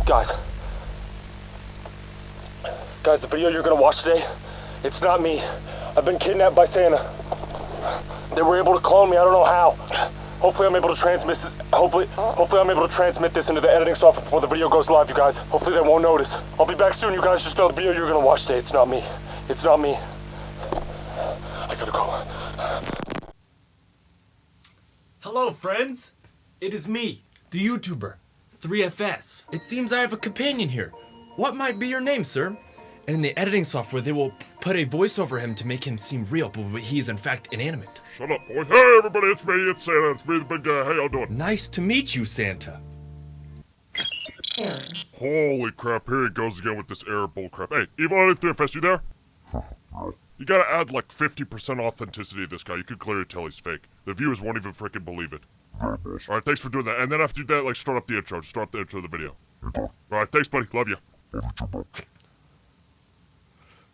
Guys, the video you're gonna watch today, it's not me. I've been kidnapped by Santa. They were able to clone me, I don't know how. Hopefully I'm able to transmit this into the editing software before the video goes live, you guys. Hopefully they won't notice. I'll be back soon, you guys. Just know the video you're gonna watch today, it's not me. It's not me. I gotta go. Hello, friends. It is me, the YouTuber, 3FS. It seems I have a companion here. What might be your name, sir? And in the editing software, they will put a voice over him to make him seem real, but he is in fact inanimate. Shut up, boy. Hey, everybody, it's me, it's Santa. It's me, the big guy. How y'all doing? Nice to meet you, Santa. Holy crap, here he goes again with this error bullcrap. Hey, Evil 3FS, you there? You gotta add like 50% authenticity to this guy. You can clearly tell he's fake. The viewers won't even freaking believe it. Alright, thanks for doing that. And then after you do that, like, start up the intro. Just start up the intro of the video. Alright, thanks, buddy. Love you.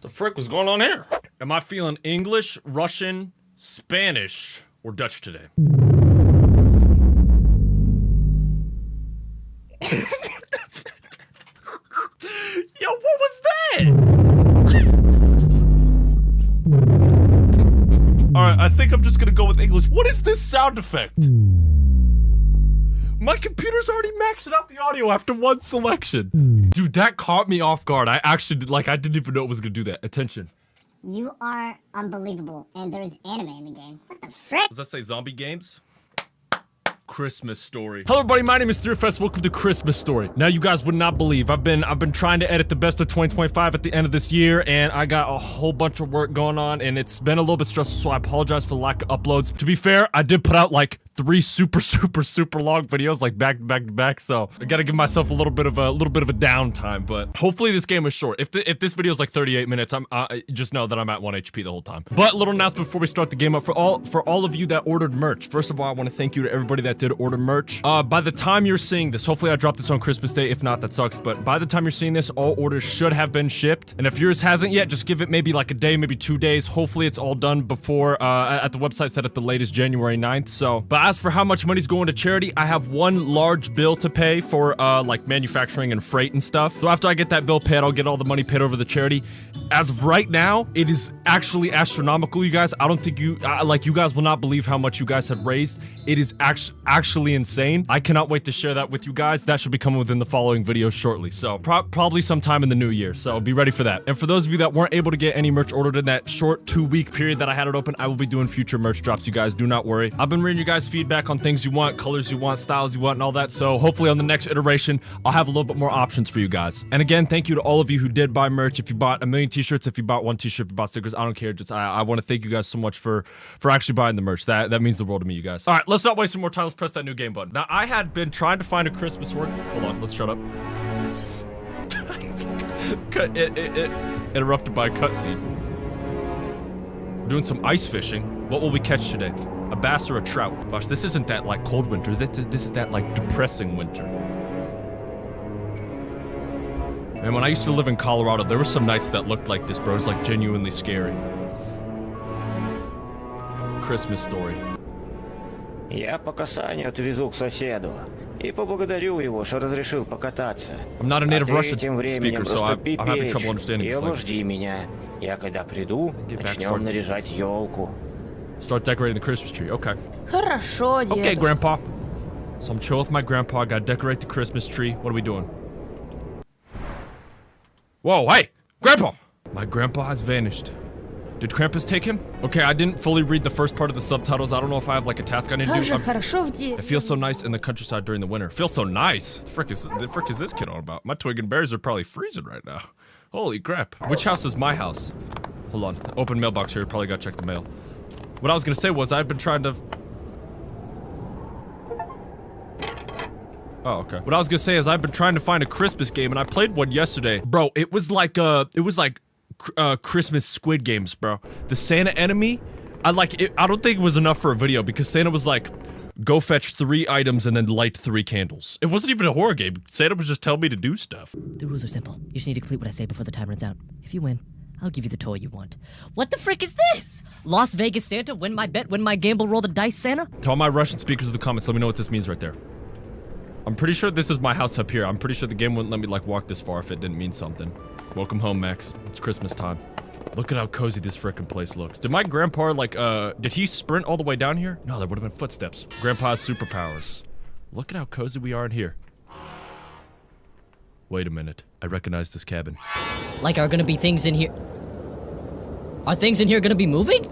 The frick was going on here? Am I feeling English, Russian, Spanish, or Dutch today? Yo, what was that? Alright, I think I'm just gonna go with English. What is this sound effect? My computer's already maxed out the audio after one selection. Dude, that caught me off guard. I didn't even know it was gonna do that. Attention. You are unbelievable, and there is anime in the game. What the frick? Does that say zombie games? Christmas Story. Hello everybody, my name is 3FS. Welcome to Christmas Story. Now you guys would not believe I've been trying to edit the best of 2025 at the end of this year, and I got a whole bunch of work going on, and it's been a little bit stressful, so I apologize for the lack of uploads. To be fair, I did put out like 3 super long videos, like back to back, so I gotta give myself a little bit of a downtime, but hopefully this game is short. If this video is like 38 minutes, I'm just know that I'm at 1 HP the whole time. But little announcement before we start the game up for all of you that ordered merch. First of all, I want to thank you to everybody that did order merch. By the time you're seeing this, hopefully I dropped this on Christmas Day. If not, that sucks, but by the time you're seeing this, all orders should have been shipped. And if yours hasn't yet, just give it maybe like a day, maybe 2 days. Hopefully it's all done before, at the website said at the latest January 9th. So, but as for how much money's going to charity, I have one large bill to pay for, like manufacturing and freight and stuff. So after I get that bill paid, I'll get all the money paid over the charity. As of right now, it is actually astronomical, you guys. I don't think you guys will not believe how much you guys have raised. It is actually insane. I cannot wait to share that with you guys. That should be coming within the following video shortly. So probably sometime in the new year. So be ready for that. And for those of you that weren't able to get any merch ordered in that short 2-week period that I had it open, I will be doing future merch drops, you guys. Do not worry. I've been reading you guys' feedback on things you want, colors you want, styles you want, and all that. So hopefully on the next iteration, I'll have a little bit more options for you guys. And again, thank you to all of you who did buy merch. If you bought 1 million t-shirts, if you bought 1 t-shirt, if you bought stickers, I don't care. Just I want to thank you guys so much for actually buying the merch. That means the world to me, you guys. All right, let's not waste some more time. Let's press that new game button. Now, I had been trying to find a Christmas work. Hold on, let's shut up. it interrupted by a cutscene. We're doing some ice fishing. What will we catch today? A bass or a trout? Gosh, this isn't that like cold winter. This is that like depressing winter. Man, when I used to live in Colorado, there were some nights that looked like this, bro. It was like genuinely scary. Christmas Story. Я по касанию отвезу к соседу и поблагодарю его, что разрешил покататься. I'm not a native Russian тем временем speaker, so I'm растопи having печь trouble understanding и this language. обожди меня. Я когда приду, начнем наряжать елку. Start decorating the Christmas tree. Okay. Хорошо, дедушка. Okay, Grandpa. So I'm chill with my grandpa. I gotta decorate the Christmas tree. What are we doing? Whoa, hey! Grandpa! My grandpa has vanished. Did Krampus take him? Okay, I didn't fully read the first part of the subtitles. I don't know if I have like a task I need to Как do. же хорошо в деревне. It feels so nice in the countryside during the winter. Feels so nice. The frick is this kid on about? My twig and berries are probably freezing right now. Holy crap. Which house is my house? Hold on. Open mailbox here. Probably gotta check the mail. What I was gonna say was I've been trying to... Oh, okay. What I was gonna say is I've been trying to find a Christmas game, and I played one yesterday. Bro, it was like Christmas Squid Games, bro. The Santa enemy, I don't think it was enough for a video because Santa was like, go fetch 3 items and then light 3 candles. It wasn't even a horror game. Santa was just telling me to do stuff. The rules are simple. You just need to complete what I say before the time runs out. If you win, I'll give you the toy you want. What the frick is this? Las Vegas Santa, win my bet, win my gamble, roll the dice Santa? Tell my Russian speakers in the comments, let me know what this means right there. I'm pretty sure this is my house up here. I'm pretty sure the game wouldn't let me like walk this far if it didn't mean something. Welcome home, Max. It's Christmas time. Look at how cozy this frickin' place looks. Did my grandpa like did he sprint all the way down here? No, there would have been footsteps. Grandpa has superpowers. Look at how cozy we are in here. Wait a minute. I recognize this cabin. Like, are gonna be things in here? Are things in here gonna be moving?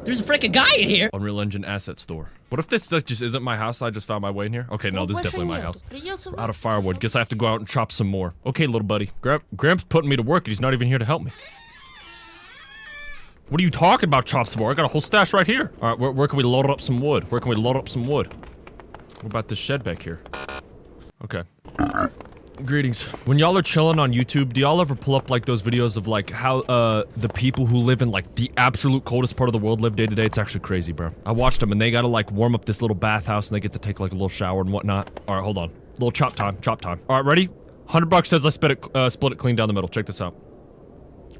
There's a freaking guy in here! Unreal Engine asset store. What if this just isn't my house? I just found my way in here. Okay, no, this is definitely my house. Придется Out of firewood. Guess I have to go out and chop some more. Okay, little buddy. Gramps putting me to work and he's not even here to help me. What are you talking about, chop some more? I got a whole stash right here. All right, where can we load up some wood? Where can we load up some wood? What about this shed back here? Okay. Greetings. When y'all are chilling on YouTube, do y'all ever pull up like those videos of like how the people who live in like the absolute coldest part of the world live day to day? It's actually crazy, bro. I watched them and they gotta like warm up this little bathhouse and they get to take like a little shower and whatnot. All right, hold on. Little chop time, chop time. All right, ready? $100 says I split it clean down the middle. Check this out.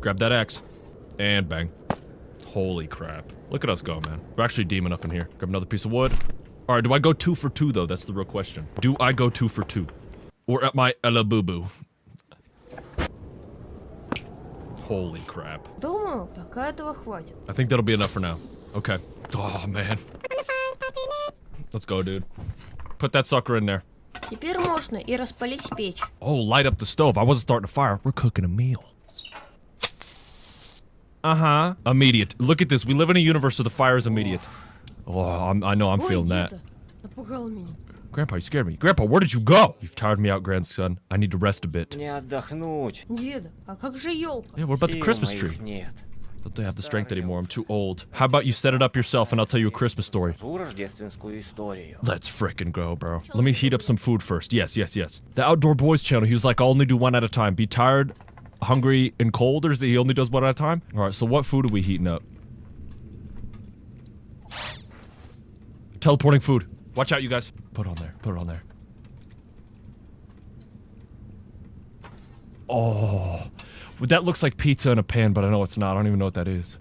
Grab that axe and bang. Holy crap. Look at us go, man. We're actually demon up in here. Grab another piece of wood. All right, do I go 2 for 2 though? That's the real question. Do I go 2 for 2? Or at my Ella Boo Boo. Holy crap. Думаю, пока этого хватит. I think that'll be enough for now. Okay. Oh, man. Let's go, dude. Put that sucker in there. Теперь можно и распалить печь. Oh, light up the stove. I wasn't starting a fire. We're cooking a meal. Uh-huh. Immediate. Look at this. We live in a universe where the fire is immediate. Oh, I know I'm Ой, feeling that. деда, напугал меня. Grandpa, you scared me. Grandpa, where did you go? You've tired me out, grandson. I need to rest a bit. Не отдохнуть. Деда, а как же елка? Yeah, what about the Сил Christmas моих tree? нет. Don't they have the strength anymore? I'm too old. How about you set it up yourself and I'll tell you a Christmas story? Жу рождественскую историю. Let's frickin' go, bro. Let me heat up some food first. Yes. The Outdoor Boys channel, he was like, I'll only do one at a time. Be tired, hungry, and cold, or is he only does one at a time? Alright, so what food are we heating up? Teleporting food. Watch out, you guys. Put it on there. Put it on there. Oh. Well, that looks like pizza in a pan, but I know it's not. I don't even know what that is.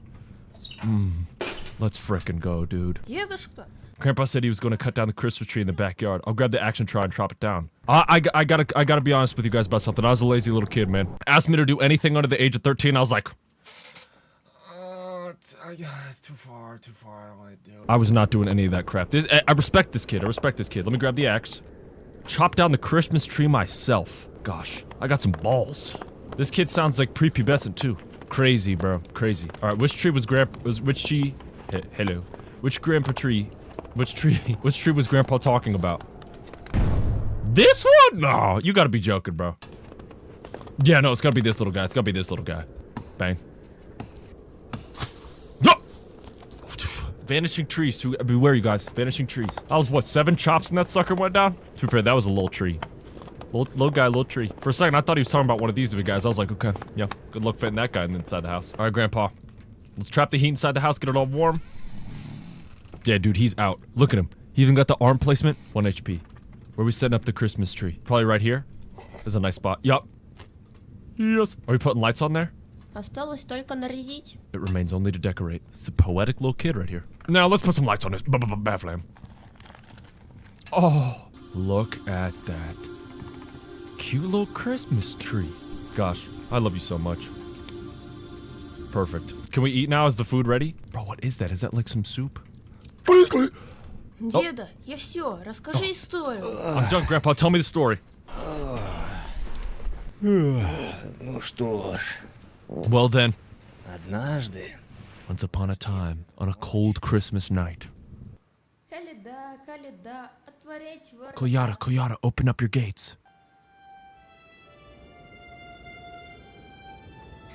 Let's frickin' go, dude. Дедушка, Grandpa said he was going to cut down the Christmas tree in the backyard. I'll grab the action try and chop it down. I gotta be honest with you guys about something. I was a lazy little kid, man. Asked me to do anything under the age of 13, I was like... it's too far, I don't want to do it. I was not doing any of that crap. I respect this kid, Let me grab the axe. Chop down the Christmas tree myself. Gosh, I got some balls. This kid sounds like prepubescent too. Crazy, bro, crazy. Alright, which tree was which tree... hello. Which tree was Grandpa talking about? This one? No, you gotta be joking, bro. Yeah, no, it's gotta be this little guy. Bang. No! Vanishing trees, beware you guys. Vanishing trees. I was, what, 7 chops and that sucker went down? To be fair, that was a little tree. Little guy, little tree. For a second, I thought he was talking about one of these guys. I was like, okay, yeah, good luck fitting that guy inside the house. Alright, Grandpa. Let's trap the heat inside the house, get it all warm. Yeah, dude, he's out. Look at him. He even got the arm placement. 1 HP. Where are we setting up the Christmas tree? Probably right here. There's a nice spot. Yup. Yes. Are we putting lights on there? осталось только нарядить. It remains only to decorate. It's a poetic little kid right here. Now, let's put some lights on this Baflam. Oh, look at that. Cute little Christmas tree. Gosh, I love you so much. Perfect. Can we eat now? Is the food ready? Bro, what is that? Is that like some soup? Деда, я все, расскажи историю. I'm done, Grandpa. Tell me the story. Ну что ж, Well then. однажды Once upon a time, on a cold Christmas night. Коляда, коляда, отворять ворота. Koyata, open up your gates.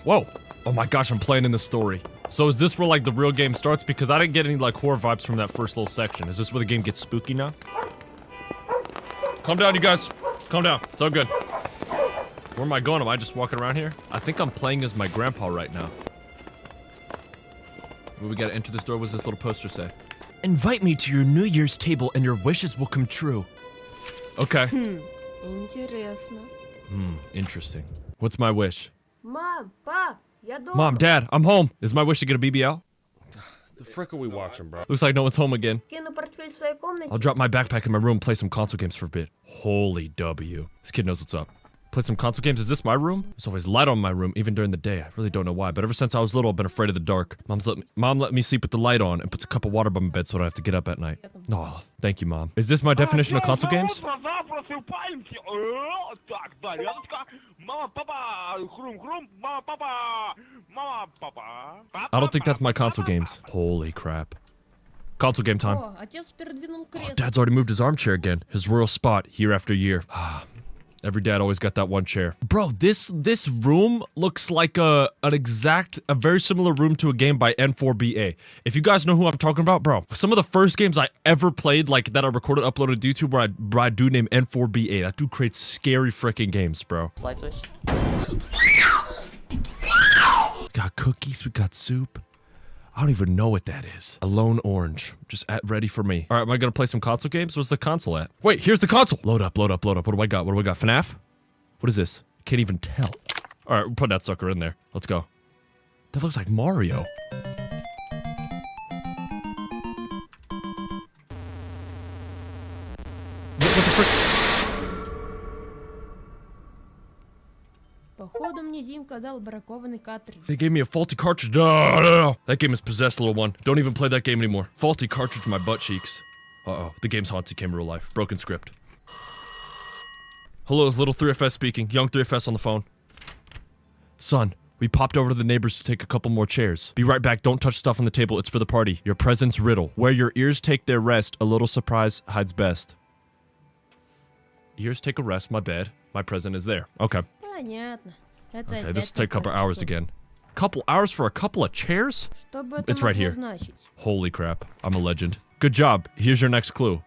Whoa. Oh my gosh, I'm playing in the story. So is this where like the real game starts? Because I didn't get any like horror vibes from that first little section. Is this where the game gets spooky now? Calm down, you guys. Calm down. It's all good. Where am I going? Am I just walking around here? I think I'm playing as my grandpa right now. Well, we gotta enter this door. What's this little poster say? Invite me to your New Year's table and your wishes will come true. Okay. Интересно. Interesting. What's my wish? Мам, пап, я дома. Mom, Dad, I'm home. Is my wish to get a BBL? The frick are we watching, bro? Looks like no one's home again. Кину портфель в своей комнате. I'll drop my backpack in my room and play some console games for a bit. Holy W. This kid knows what's up. Play some console games. Is this my room? There's always light on my room, even during the day. I really don't know why, but ever since I was little, I've been afraid of the dark. Mom let me sleep with the light on and puts a cup of water by my bed so I don't have to get up at night. Oh, thank you, Mom. Is this my definition of console games? I don't think that's my console games. Holy crap. Console game time. О, отец передвинул кресло. Dad's already moved his armchair again. His royal spot year after year. Every dad always got that one chair. Bro, this room looks like a very similar room to a game by N4BA. If you guys know who I'm talking about, bro, some of the first games I ever played, like that I recorded, uploaded to YouTube, were by a dude named N4BA. That dude creates scary freaking games, bro. Slide switch. We got cookies, we got soup. I don't even know what that is. A lone orange. Just ready for me. All right, am I gonna play some console games? Where's the console at? Wait, here's the console. Load up, load up, load up. What do I got? What do I got? FNAF? What is this? Can't even tell. All right, we'll put that sucker in there. Let's go. That looks like Mario. What the frick? Походу мне Димка дал бракованный картридж. They gave me a faulty cartridge. No. That game is possessed, little one. Don't even play that game anymore. Faulty cartridge in my butt cheeks. Uh-oh. The game's haunted came real life. Broken script. Hello, it's little 3FS speaking. Young 3FS on the phone. Son, we popped over to the neighbors to take a couple more chairs. Be right back. Don't touch stuff on the table. It's for the party. Your present's riddle. Where your ears take their rest, a little surprise hides best. Ears take a rest, my bed. My present is there. Okay. Понятно. Это Okay, опять this will take a couple про hours часов. again. Couple hours for a couple of chairs? Что бы это It's right могло here. значить? Holy crap. I'm a legend. Good job. Here's your next clue.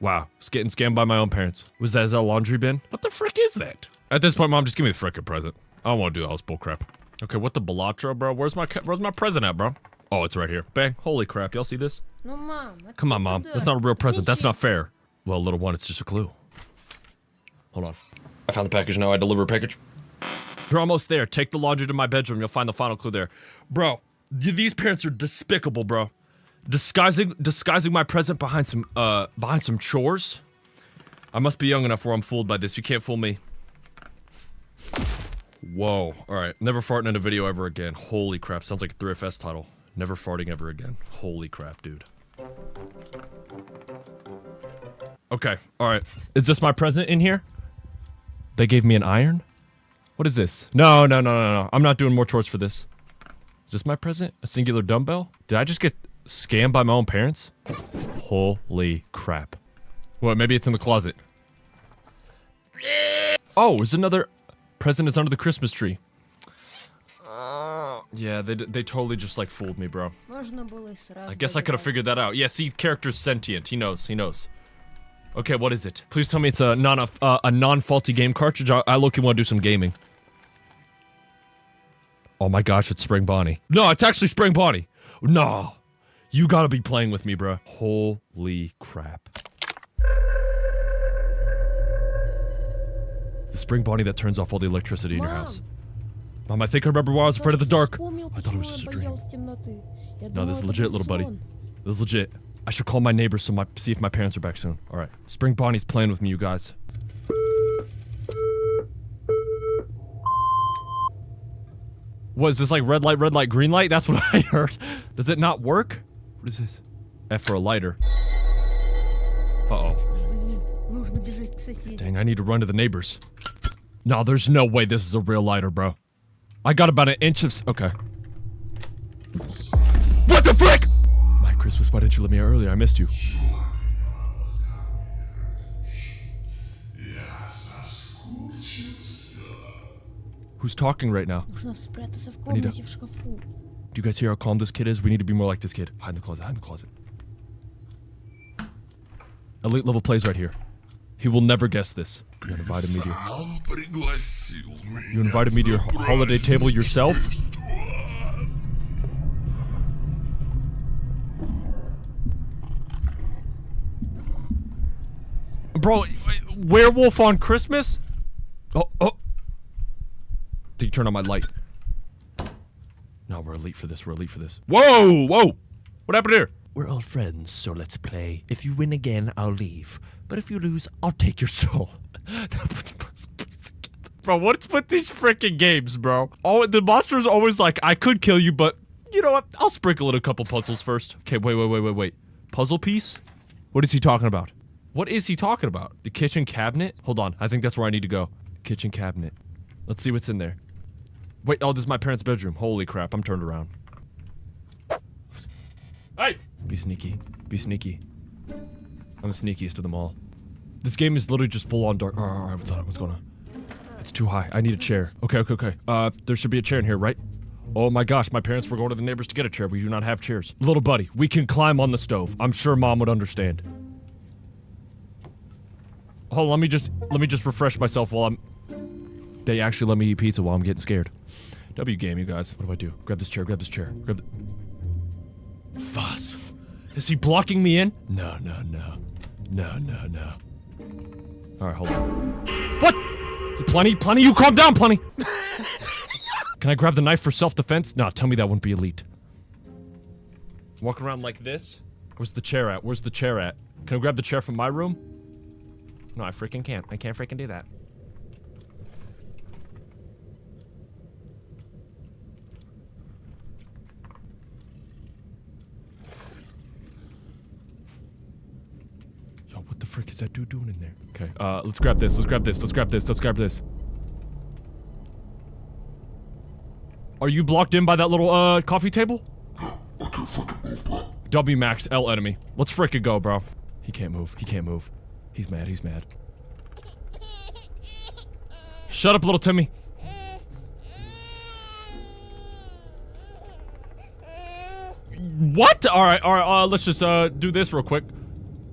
Wow. It's getting scammed by my own parents. Was that a laundry bin? What the frick is that? At this point, Mom, just give me the frickin' present. I don't want to do all this bullcrap. Okay, what the Balatro, bro? Where's my present at, bro? Oh, it's right here. Bang. Holy crap. Y'all see this? Ну, мам, это Come on, Mom. туда. That's not a real present. That's not Ничего. fair. Well, little one, it's just a clue. Hold on. I found the package now. I deliver a package. You're almost there. Take the laundry to my bedroom. You'll find the final clue there. Bro, these parents are despicable, bro. Disguising my present behind some chores. I must be young enough where I'm fooled by this. You can't fool me. Whoa. All right. Never farting in a video ever again. Holy crap. Sounds like a 3FS title. Never farting ever again. Holy crap, dude. Okay. All right. Is this my present in here? They gave me an iron? What is this? No. I'm not doing more chores for this. Is this my present? A singular dumbbell? Did I just get scammed by my own parents? Holy crap. What, maybe it's in the closet. Oh, there's another present is under the Christmas tree. Yeah, they totally just like fooled me, bro. Можно было и сразу I guess I could have догадаться. figured that out. Yeah, see, character's sentient. He knows. Okay, what is it? Please tell me it's a non-faulty game cartridge. I low-key want to do some gaming. Oh my gosh, it's Spring Bonnie. No, it's actually Spring Bonnie. No. You gotta be playing with me, bro. Holy crap. The Spring Bonnie that turns off all the electricity in your house. Mom, I think I remember why I was afraid of the dark. Вспомнил, I thought it was почему just a я dream. боялась темноты. Я No, думала, this is это legit, был little buddy. сон. This is legit. I should call my neighbors see if my parents are back soon. All right. Spring Bonnie's playing with me, you guys. What is this, like red light, green light? That's what I heard. Does it not work? What is this? F for a lighter. Uh-oh. Блин, нужно бежать к соседям. Dang, I need to run to the neighbors. No, there's no way this is a real lighter, bro. I got about an inch of... Okay. What the frick? My Christmas, why didn't you let me out earlier? I missed you. Who's talking right now? Нужно спрятаться в Анита. комнате в шкафу. Do you guys hear how calm this kid is? We need to be more like this kid. Hide in the closet, hide in the closet. Elite level plays right here. He will never guess this. You invited me to You invited me to your holiday table yourself? Bro, werewolf on Christmas? Oh. Did you turn on my light? No, we're elite for this. Whoa! What happened here? We're old friends, so let's play. If you win again, I'll leave. But if you lose, I'll take your soul. Bro, what's with these freaking games, bro? Oh, the monster's always like, I could kill you, but you know what? I'll sprinkle in a couple puzzles first. Okay, wait. Puzzle piece? What is he talking about? What is he talking about? The kitchen cabinet? Hold on, I think that's where I need to go. Kitchen cabinet. Let's see what's in there. Wait, oh, this is my parents' bedroom. Holy crap, I'm turned around. Hey! Be sneaky. Be sneaky. I'm the sneakiest of them all. This game is literally just full on dark. Alright, what's going on? It's too high. I need a chair. Okay. There should be a chair in here, right? Oh my gosh, my parents were going to the neighbors to get a chair. We do not have chairs. Little buddy, we can climb on the stove. I'm sure mom would understand. Hold on, let me just refresh myself while I'm... They actually let me eat pizza while I'm getting scared. W game, you guys. What do? Grab this chair, grab the... Fuss. Is he blocking me in? No. Alright, hold on. What? Plenty, you calm down, Plenty! Can I grab the knife for self-defense? Nah, tell me that wouldn't be elite. Walk around like this? Where's the chair at? Can I grab the chair from my room? No, I freaking can't. I can't freaking do that. Yo, what the frick is that dude doing in there? Okay, let's grab this. Are you blocked in by that little, coffee table? I can't freaking move, bro. W max, L enemy. Let's frickin' go, bro. He can't move. He's mad. Shut up, little Timmy. What? Alright, let's just, do this real quick.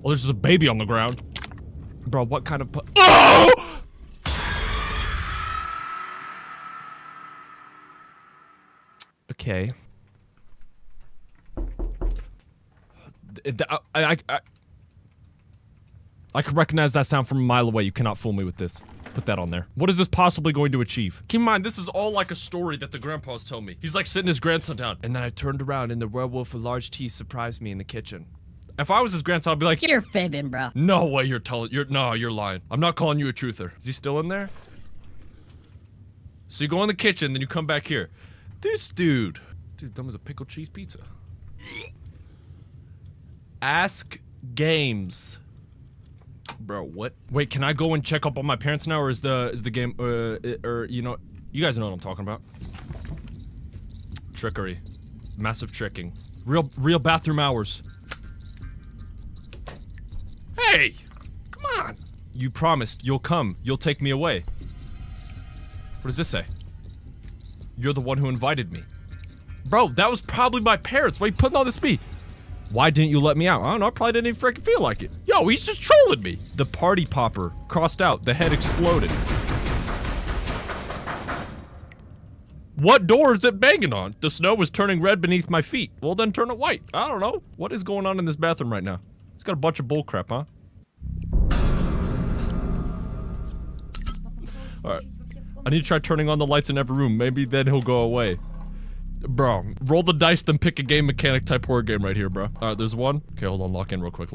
Oh, there's just a baby on the ground. Bro, what kind of Oh! Okay. I can recognize that sound from a mile away. You cannot fool me with this. Put that on there. What is this possibly going to achieve? Keep in mind, this is all like a story that the grandpa's told me. He's like sitting his grandson down. And then I turned around and the werewolf with large teeth surprised me in the kitchen. If I was his grandson, I'd be like, You're fibbing, bro. no way you're lying. I'm not calling you a truther. Is he still in there? So you go in the kitchen, then you come back here. This dude dumb as a pickled cheese pizza. Ask Games. Bro, what? Wait, can I go and check up on my parents now, or is the game, or you know, you guys know what I'm talking about. Trickery. Massive tricking. Real bathroom hours. Hey! Come on! You promised you'll come. You'll take me away. What does this say? You're the one who invited me. Bro, that was probably my parents. Why are you putting all this me? Why didn't you let me out? I don't know, I probably didn't even freaking feel like it. Yo, he's just trolling me. The party popper crossed out. The head exploded. What door is it banging on? The snow was turning red beneath my feet. Well, then turn it white. I don't know. What is going on in this bathroom right now? It's got a bunch of bullcrap, huh? Alright. I need to try turning on the lights in every room. Maybe then he'll go away. Bro, roll the dice, then pick a game mechanic type horror game right here, bro. Alright, there's one. Okay, hold on. Lock in real quick.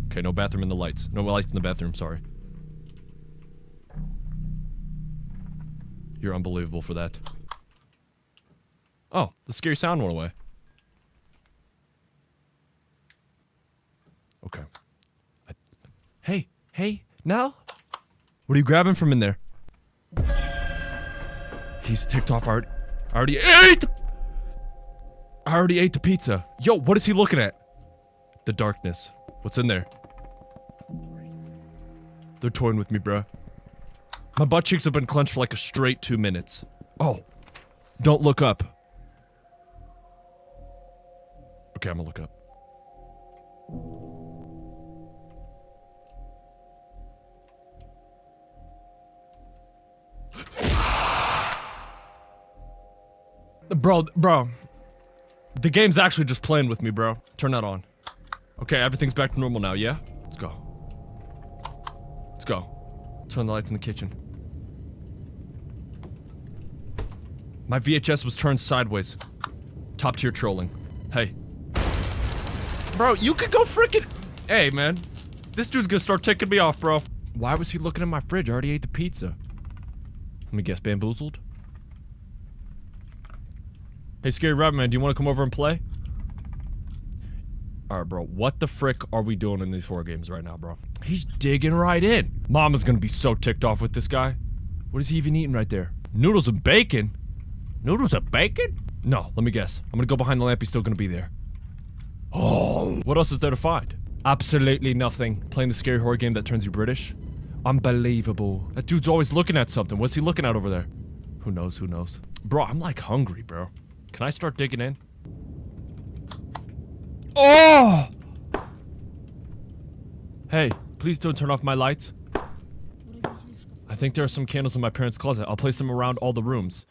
Okay, no bathroom in the lights. No lights in the bathroom, sorry. You're unbelievable for that. Oh, the scary sound went away. Okay. Hey, now? What are you grabbing from in there? He's ticked off. I already ate the pizza. Yo, what is he looking at? The darkness. What's in there? They're toying with me, bruh. My butt cheeks have been clenched for like a straight 2 minutes. Oh. Don't look up. Okay, I'm gonna look up. Bro. The game's actually just playing with me, bro. Turn that on. Okay, everything's back to normal now, yeah? Let's go. Turn the lights in the kitchen. My VHS was turned sideways. Top tier trolling. Hey. Bro, you could go frickin'. Hey, man. This dude's gonna start ticking me off, bro. Why was he looking in my fridge? I already ate the pizza. Let me guess, bamboozled? Hey, Scary Rabbit Man, do you want to come over and play? Alright, bro. What the frick are we doing in these horror games right now, bro? He's digging right in. Mama's gonna be so ticked off with this guy. What is he even eating right there? Noodles and bacon? Noodles and bacon? No, let me guess. I'm gonna go behind the lamp. He's still gonna be there. Oh, what else is there to find? Absolutely nothing. Playing the scary horror game that turns you British? Unbelievable. That dude's always looking at something. What's he looking at over there? Who knows? Who knows? Bro, I'm like hungry, bro. Can I start digging in? Oh! Hey, please don't turn off my lights. I think there are some candles in my parents' closet. I'll place them around all the rooms.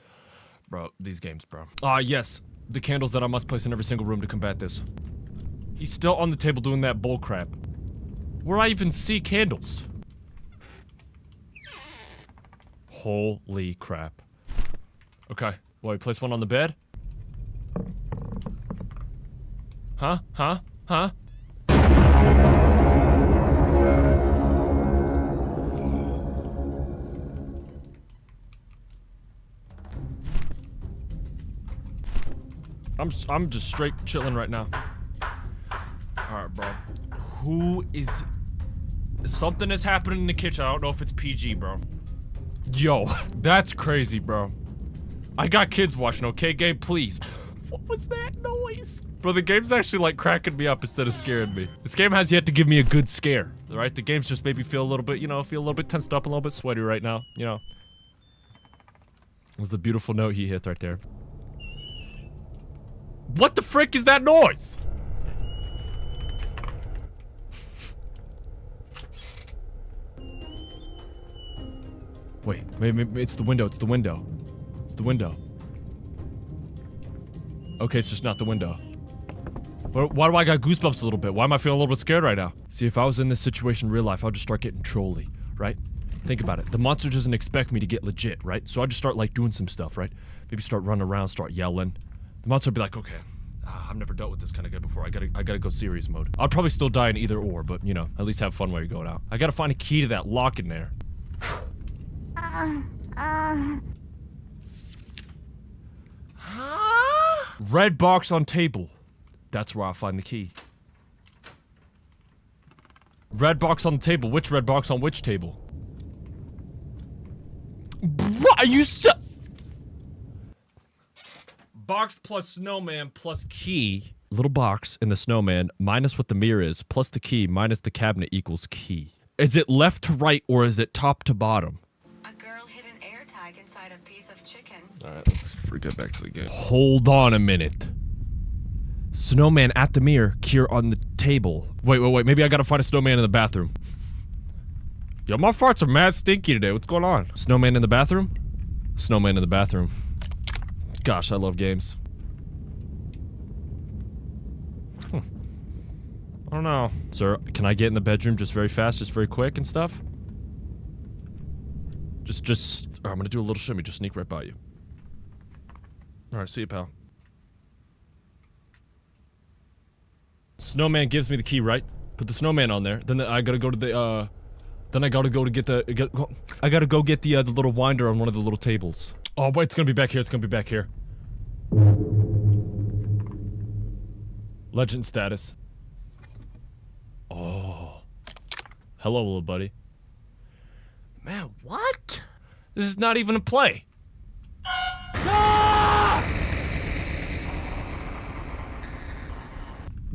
Bro, these games, bro. Ah, yes. The candles that I must place in every single room to combat this. He's still on the table doing that bull crap. Where do I even see candles? Holy crap. Okay. Well, I place one on the bed? Huh? Huh? Huh? I'm just straight chilling right now. Alright, bro. Who is... Something is happening in the kitchen. I don't know if it's PG, bro. Yo, that's crazy, bro. I got kids watching, okay, Gabe? Please. What was that noise? Bro, the game's actually, like, cracking me up instead of scaring me. This game has yet to give me a good scare, right? The game's just made me feel a little bit, you know, feel a little bit tensed up, a little bit sweaty right now, you know. It was a beautiful note he hit right there. What the frick is that noise? Wait, maybe it's the window, it's the window. It's the window. Okay, it's just not the window. Why do I got goosebumps a little bit? Why am I feeling a little bit scared right now? See, if I was in this situation in real life, I'll just start getting trolly, right? Think about it. The monster doesn't expect me to get legit, right? So I just start, like, doing some stuff, right? Maybe start running around, start yelling. The monster will be like, okay, I've never dealt with this kind of guy before. I gotta go serious mode. I'll probably still die in either or, but, you know, at least have fun while you're going out. I gotta find a key to that lock in there. Red box on table. That's where I'll find the key. Red box on the table. Which red box on which table? What are you so... Box plus snowman plus key. Little box in the snowman minus what the mirror is plus the key minus the cabinet equals key. Is it left to right or is it top to bottom? A girl hid an air tag inside a piece of chicken. Alright, let's get back to the game. Hold on a minute. Snowman at the mirror, Kier on the table. Wait, maybe I gotta find a snowman in the bathroom. Yo, my farts are mad stinky today. What's going on? Snowman in the bathroom? Snowman in the bathroom. Gosh, I love games. I don't know. Sir, can I get in the bedroom just very fast, just very quick and stuff? I'm gonna do a little shimmy, just sneak right by you. Alright, see you, pal. Snowman gives me the key, right? Put the snowman on there. Then I gotta go to the, then I gotta go to get the, I gotta go get the little winder on one of the little tables. Oh, wait, it's gonna be back here, it's gonna be back here. Legend status. Oh. Hello, little buddy. Man, what? This is not even a play. Ah!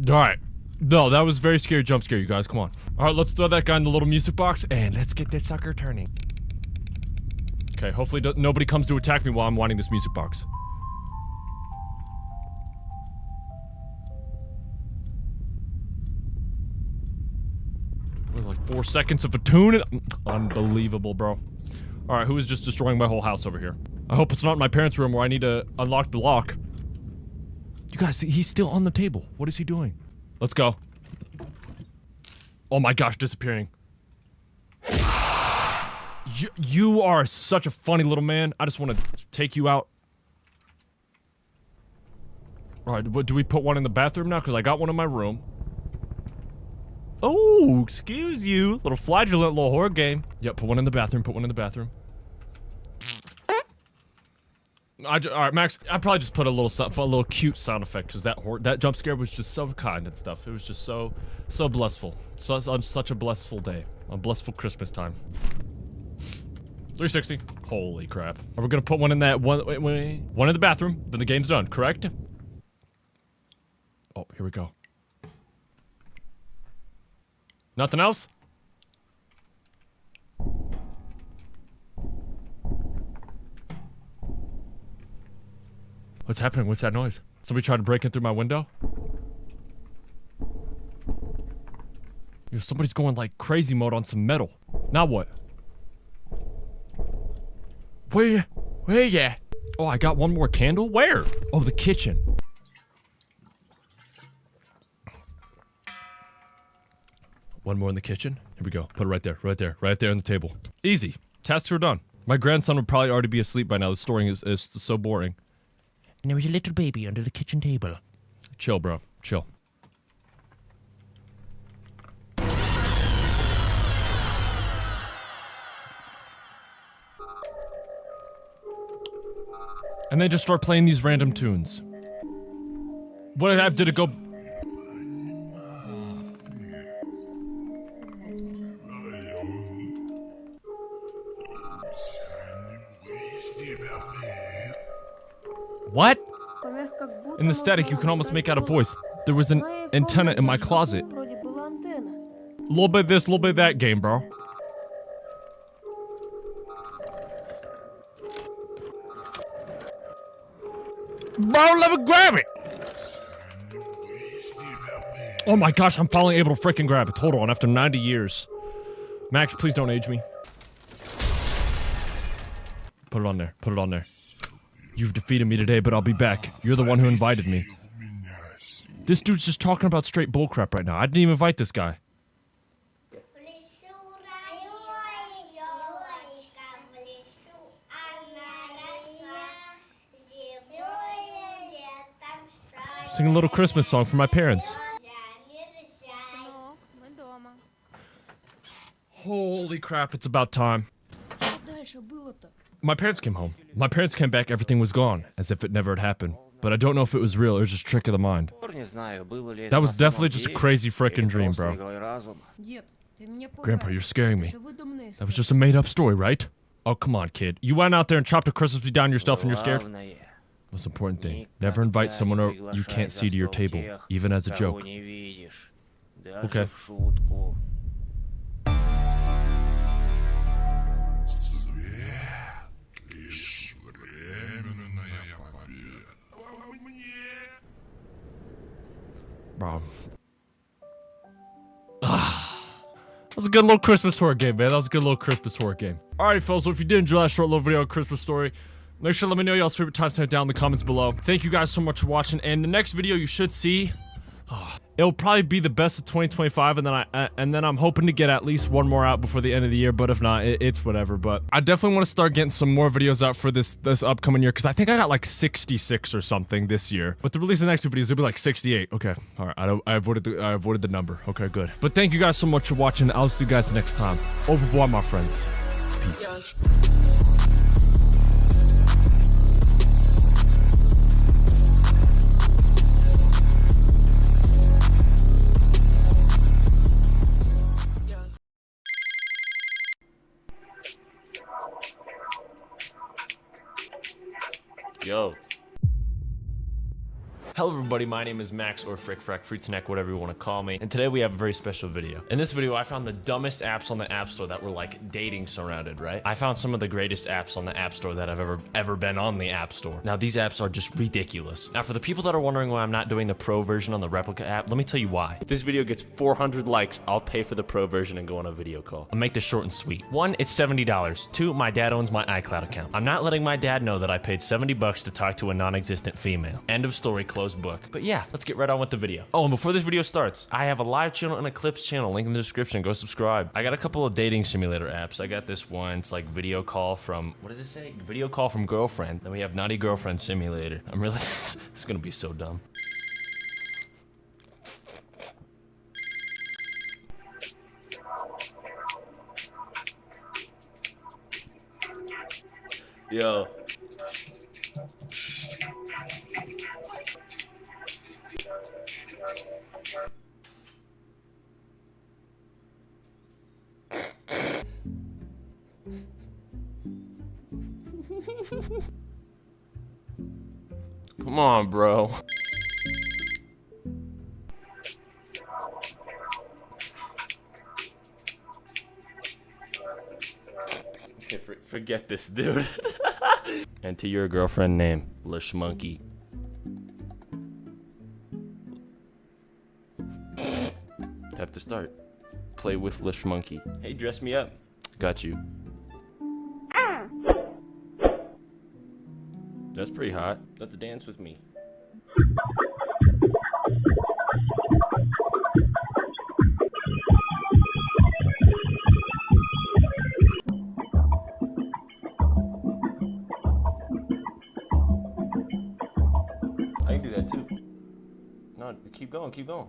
Alright. No, that was a very scary jump scare, you guys. Come on. Alright, let's throw that guy in the little music box, and let's get this sucker turning. Okay, hopefully nobody comes to attack me while I'm winding this music box. Like 4 seconds of a tune. Unbelievable, bro. Alright, who is just destroying my whole house over here? I hope it's not in my parents' room where I need to unlock the lock. You guys, he's still on the table. What is he doing? Let's go. Oh my gosh, disappearing. You are such a funny little man. I just want to take you out. Alright, do we put one in the bathroom now? Because I got one in my room. Oh, excuse you. Little flagellant, little horror game. Yep, put one in the bathroom, put one in the bathroom. Alright, Max, I probably just put a little cute sound effect because that jump scare was just so kind and stuff. It was just so blissful. So on such a blissful day. On blissful Christmas time. 360. Holy crap. Are we gonna put one in that one in the bathroom, then the game's done, correct? Oh, here we go. Nothing else? What's happening? What's that noise? Somebody trying to break in through my window? Yo, somebody's going like crazy mode on some metal. Now what? Where ya? Oh, I got one more candle? Where? Oh, the kitchen. One more in the kitchen. Here we go. Put it right there, right there, right there on the table. Easy. Tasks are done. My grandson would probably already be asleep by now. The story is so boring. And there was a little baby under the kitchen table. Chill, bro. Chill. And they just start playing these random tunes. What did it go? What? In the static, you can almost make out a voice. There was an antenna in my closet. A little bit of this, a little bit of that game, bro. Bro, let me grab it! Oh my gosh, I'm finally able to freaking grab it. Hold on, after 90 years. Max, please don't age me. Put it on there, put it on there. You've defeated me today, but I'll be back. You're the one who invited me. This dude's just talking about straight bullcrap right now. I didn't even invite this guy. Sing a little Christmas song for my parents. Holy crap, it's about time. My parents came home. My parents came back, everything was gone, as if it never had happened. But I don't know if it was real, it was just a trick of the mind. That was definitely just a crazy frickin' dream, bro. Grandpa, you're scaring me. That was just a made-up story, right? Oh, come on, kid. You went out there and chopped a Christmas tree down yourself and you're scared? Most important thing, never invite someone you can't see to your table, even as a joke. Okay. Bro. That was a good little Christmas horror game, man. That was a good little Christmas horror game. Alrighty, fellas, so if you did enjoy that short little video on Christmas story, make sure to let me know y'all's favorite timestamp down in the comments below. Thank you guys so much for watching, and the next video you should see, it'll probably be the best of 2025, and then I'm hoping to get at least one more out before the end of the year, but if not, it's whatever. But I definitely want to start getting some more videos out for this upcoming year, because I think I got like 66 or something this year. But to release the next two videos, it'll be like 68. Okay, all right, I avoided the number. Okay, good. But thank you guys so much for watching. I'll see you guys next time. Au revoir, my friends. Peace. Yo. Hello everybody, my name is Max, or Frick Frack, Fruit Snack, whatever you want to call me, and today we have a very special video. In this video, I found the dumbest apps on the App Store that were like dating surrounded, right? I found some of the greatest apps on the App Store that have ever been on the App Store. Now, these apps are just ridiculous. Now, for the people that are wondering why I'm not doing the pro version on the replica app, let me tell you why. If this video gets 400 likes, I'll pay for the pro version and go on a video call. I'll make this short and sweet. 1, it's $70. 2, my dad owns my iCloud account. I'm not letting my dad know that I paid $70 to talk to a non-existent female. End of story, closed book. But yeah, let's get right on with the video. Oh, and before this video starts, I have a live channel and a clips channel, link in the description. Go subscribe. I got a couple of dating simulator apps. I got this one. It's like video call from, what does it say? Video call from girlfriend. Then we have Naughty Girlfriend Simulator. I'm really, it's gonna be so dumb. Yo. Come on, bro. Okay, forget this, dude. Enter your girlfriend name, Lish Monkey. Tap to start. Play with Lish Monkey. Hey, dress me up. Got you. That's pretty hot. Let's dance with me. I can do that too. No, keep going, keep going.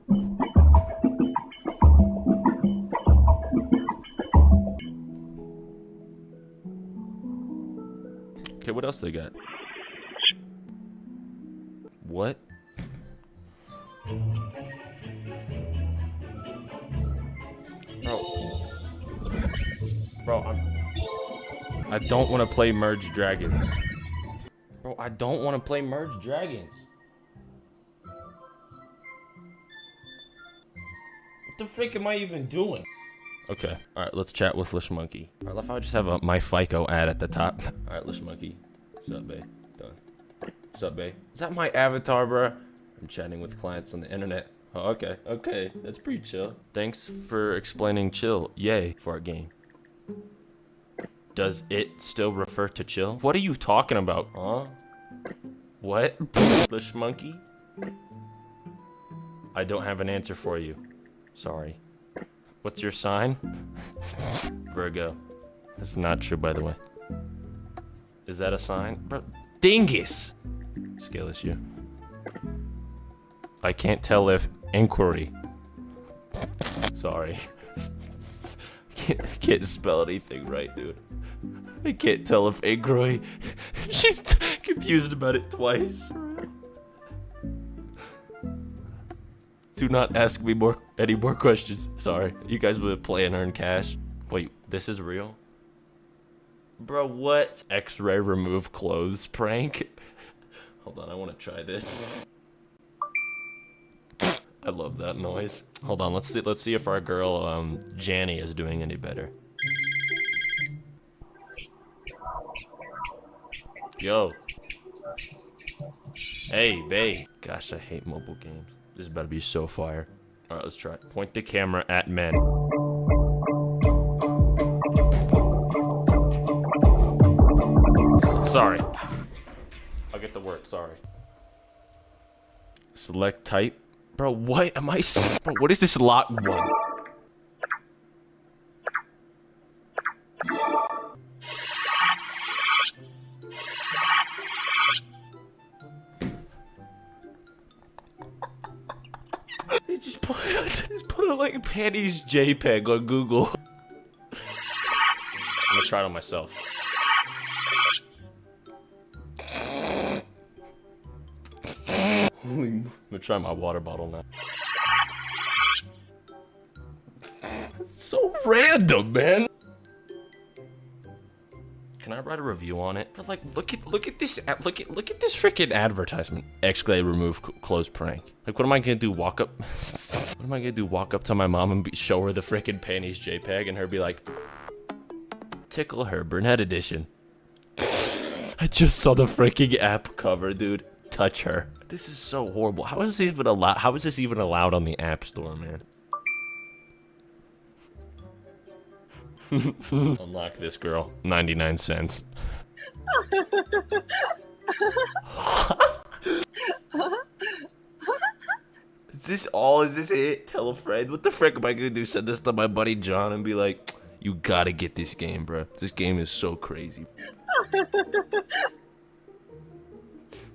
Okay, what else they got? What? Bro, I don't want to play Merge Dragons. Bro, I don't want to play Merge Dragons. What the frick am I even doing? Okay, alright, let's chat with Lish Monkey. Alright, love how I just have a My FICO ad at the top. Alright, Lish Monkey. What's up, babe? Done. What's up, babe? Is that my avatar, bro? I'm chatting with clients on the internet. Oh, okay, okay. That's pretty chill. Thanks for explaining chill. Yay for our game. Does it still refer to chill? What are you talking about? Huh? What? Lish Monkey? I don't have an answer for you. Sorry. What's your sign? Virgo. That's not true, by the way. Is that a sign? Bro, dingus! Skill issue. I can't tell if inquiry. Sorry. Can't spell anything right, dude. I can't tell if inquiry. She's confused about it twice. Do not ask me any more questions. Sorry. You guys would play and earn cash. Wait, this is real? Bro, what? X-ray remove clothes prank? Hold on, I want to try this. I love that noise. Hold on, let's see if our girl Janny is doing any better. Yo. Hey, babe. Gosh, I hate mobile games. This is about to be so fire. Alright, let's try it. Point the camera at men. Sorry. I'll get to work, sorry. Select type. Bro, what am I... Bro, what is this lock one? They just put a like panties JPEG on Google. I'm gonna try it on myself. I'm gonna try my water bottle now. It's so random, man. Can I write a review on it? But like, look at this freaking advertisement. Exclay remove close prank. Like, what am I gonna do? Walk up? What am I gonna do? Walk up to my mom and show her the freaking panties JPEG and her be like, tickle her, Burnett edition. I just saw the freaking app cover, dude. Touch her. This is so horrible. How is this even allowed? How is this even allowed on the App Store, man? Unlock this girl. 99 cents. Is this all? Is this it? Tell a friend. What the frick am I gonna do? Send this to my buddy John and be like, you gotta get this game, bro. This game is so crazy.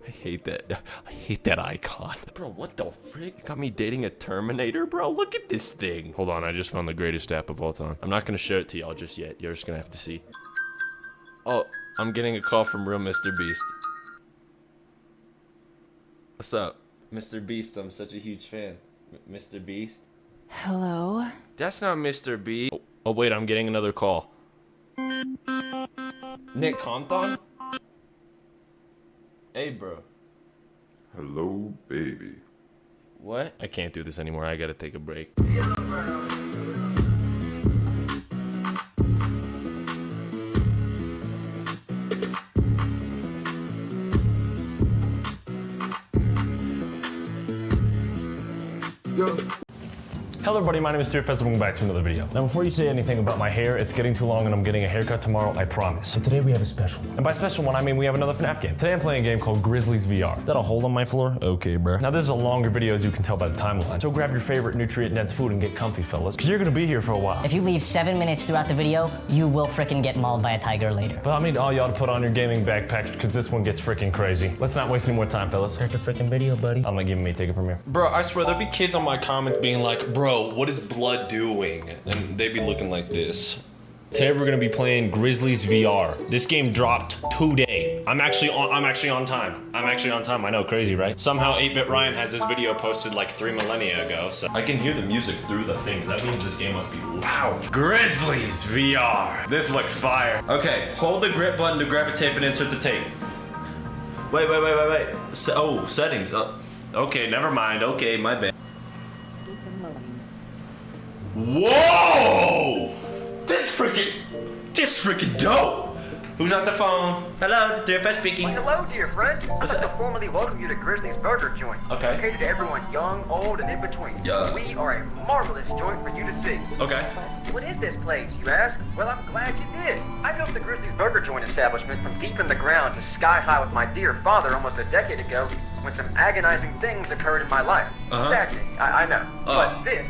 I hate that icon. Bro, what the frick? You got me dating a Terminator, bro? Look at this thing. Hold on, I just found the greatest app of all time. I'm not gonna show it to y'all just yet. You're just gonna have to see. Oh, I'm getting a call from real Mr. Beast. What's up? Mr. Beast, I'm such a huge fan. Mr. Beast? Hello? That's not Mr. Beast. Oh, wait, I'm getting another call. Nick Compton? Hey, bro. Hello, baby. What? I can't do this anymore. I gotta take a break. Yo. Hello everybody, my name is Stuart Festival, welcome back to another video. Now before you say anything about my hair, it's getting too long and I'm getting a haircut tomorrow, I promise. So today we have a special one. And by special one, I mean we have another FNAF game. Today I'm playing a game called Grizzlies VR. Is that a hole on my floor? Okay, bruh. Now this is a longer video as you can tell by the timeline. So grab your favorite nutrient-dense food and get comfy, fellas, because you're gonna be here for a while. If you leave 7 minutes throughout the video, you will frickin' get mauled by a tiger later. But I need all y'all to put on your gaming backpacks because this one gets freaking crazy. Let's not waste any more time, fellas. Start the freaking video, buddy. I'm not giving me, take it from here. Bro, I swear there'd be kids on my comments being like, bro, what is blood doing? And they'd be looking like this. Today we're gonna be playing Grizzlies VR. This game dropped today. I'm actually on time. I know, crazy, right? Somehow 8-Bit Ryan has this video posted like 3 millennia ago, so I can hear the music through the things. That means this game must be loud. Grizzlies VR. This looks fire. Okay, hold the grip button to grab a tape and insert the tape. Wait. Settings. Okay, never mind. Okay, my bad. Whoa! This freaking dope! Who's on the phone? Hello, dear Fest speaking. Hello, dear friend. I'd like to formally welcome you to Grizzlies Burger Joint. Okay. Located to everyone young, old, and in between. Yeah. We are a marvelous joint for you to see. Okay. What is this place, you ask? Well, I'm glad you did. I built the Grizzlies Burger Joint establishment from deep in the ground to sky high with my dear father almost a decade ago when some agonizing things occurred in my life. Saddening, I know. But this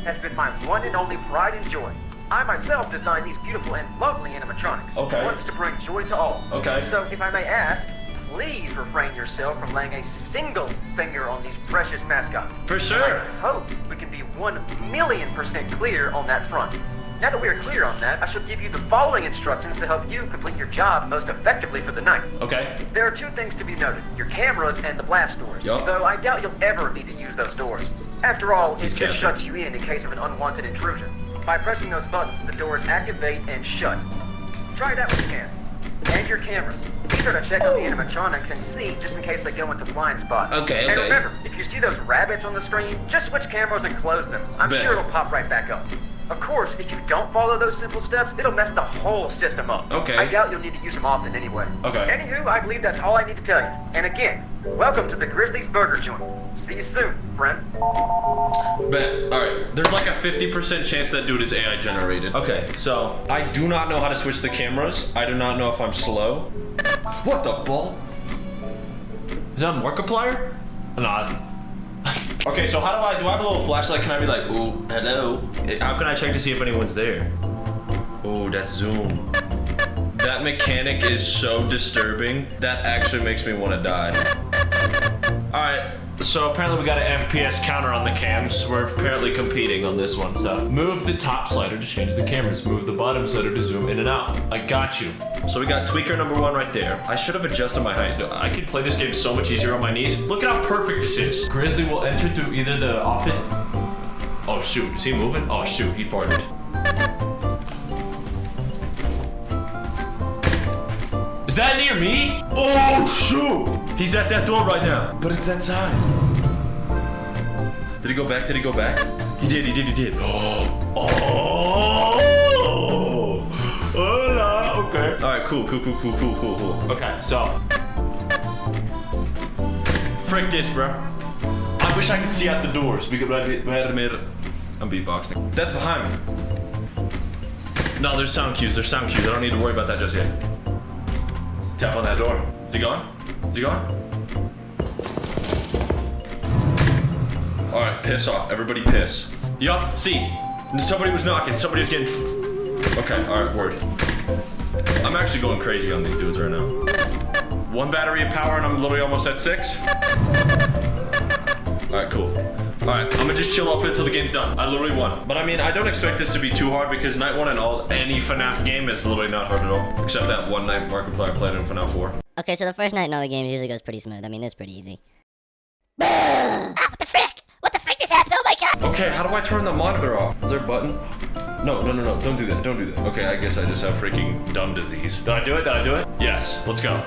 has been my one and only pride and joy. I myself designed these beautiful and lovely animatronics. Okay. Ones to bring joy to all. Okay. So if I may ask, please refrain yourself from laying a single finger on these precious mascots. For sure. I hope we can be 1,000,000% clear on that front. Now that we are clear on that, I shall give you the following instructions to help you complete your job most effectively for the night. Okay. There are 2 things to be noted, your cameras and the blast doors. Yup. Though I doubt you'll ever need to use those doors. After all, it He's just camping. shuts you in case of an unwanted intrusion. By pressing those buttons, the doors activate and shut. Try that when you can. And your cameras. Be sure to check on the animatronics and see just in case they go into blind spot. Okay. And remember, if you see those rabbits on the screen, just switch cameras and close them. I'm Bet. sure it'll pop right back up. Of course, if you don't follow those simple steps, it'll mess the whole system up. Okay. I doubt you'll need to use them often anyway. Okay. Anywho, I believe that's all I need to tell you. And again, welcome to the Grizzlies Burger Joint. See you soon, friend. Bet. Alright, there's like a 50% chance that dude is AI generated. Okay, so I do not know how to switch the cameras. I do not know if I'm slow. What the ball? Is that a Markiplier? No, it's... Okay, so how do I have a little flashlight? Can I be like, ooh, hello? How can I check to see if anyone's there? Oh, that's zoom. That mechanic is so disturbing. That actually makes me want to die. Alright, so apparently we got an FPS counter on the cams. We're apparently competing on this one, so. Move the top slider to change the cameras. Move the bottom slider to zoom in and out. I got you. So we got tweaker number 1 right there. I should have adjusted my height. I could play this game so much easier on my knees. Look at how perfect this is. Grizzly will enter through either the office. Oh shoot, is he moving? Oh shoot, he farted. Is that near me? Oh shoot! He's at that door right now. But it's that side. Did he go back? Did he go back? He did. Oh! Hola! Okay. Alright, cool. Okay, so. Frick this, bro. I wish I could see out the doors. I'm beatboxing. That's behind me. No, there's sound cues. I don't need to worry about that just yet. Tap on that door. Is he gone? Alright, piss off. Everybody piss. Yup, see. Somebody was knocking. Somebody was getting... Okay, alright, word. I'm actually going crazy on these dudes right now. 1 battery of power and I'm literally almost at 6. Alright, cool. Alright, I'm gonna just chill up until the game's done. I literally won. But I mean, I don't expect this to be too hard because night one and all, any FNAF game is literally not hard at all. Except that one night Markiplier played in FNAF 4. Okay, so the first night in all the games usually goes pretty smooth. I mean, it's pretty easy. What the frick? What the frick just happened? Oh my god! Okay, how do I turn the monitor off? Is there a button? No, don't do that, don't do that. Okay, I guess I just have freaking dumb disease. Did I do it? Yes, let's go.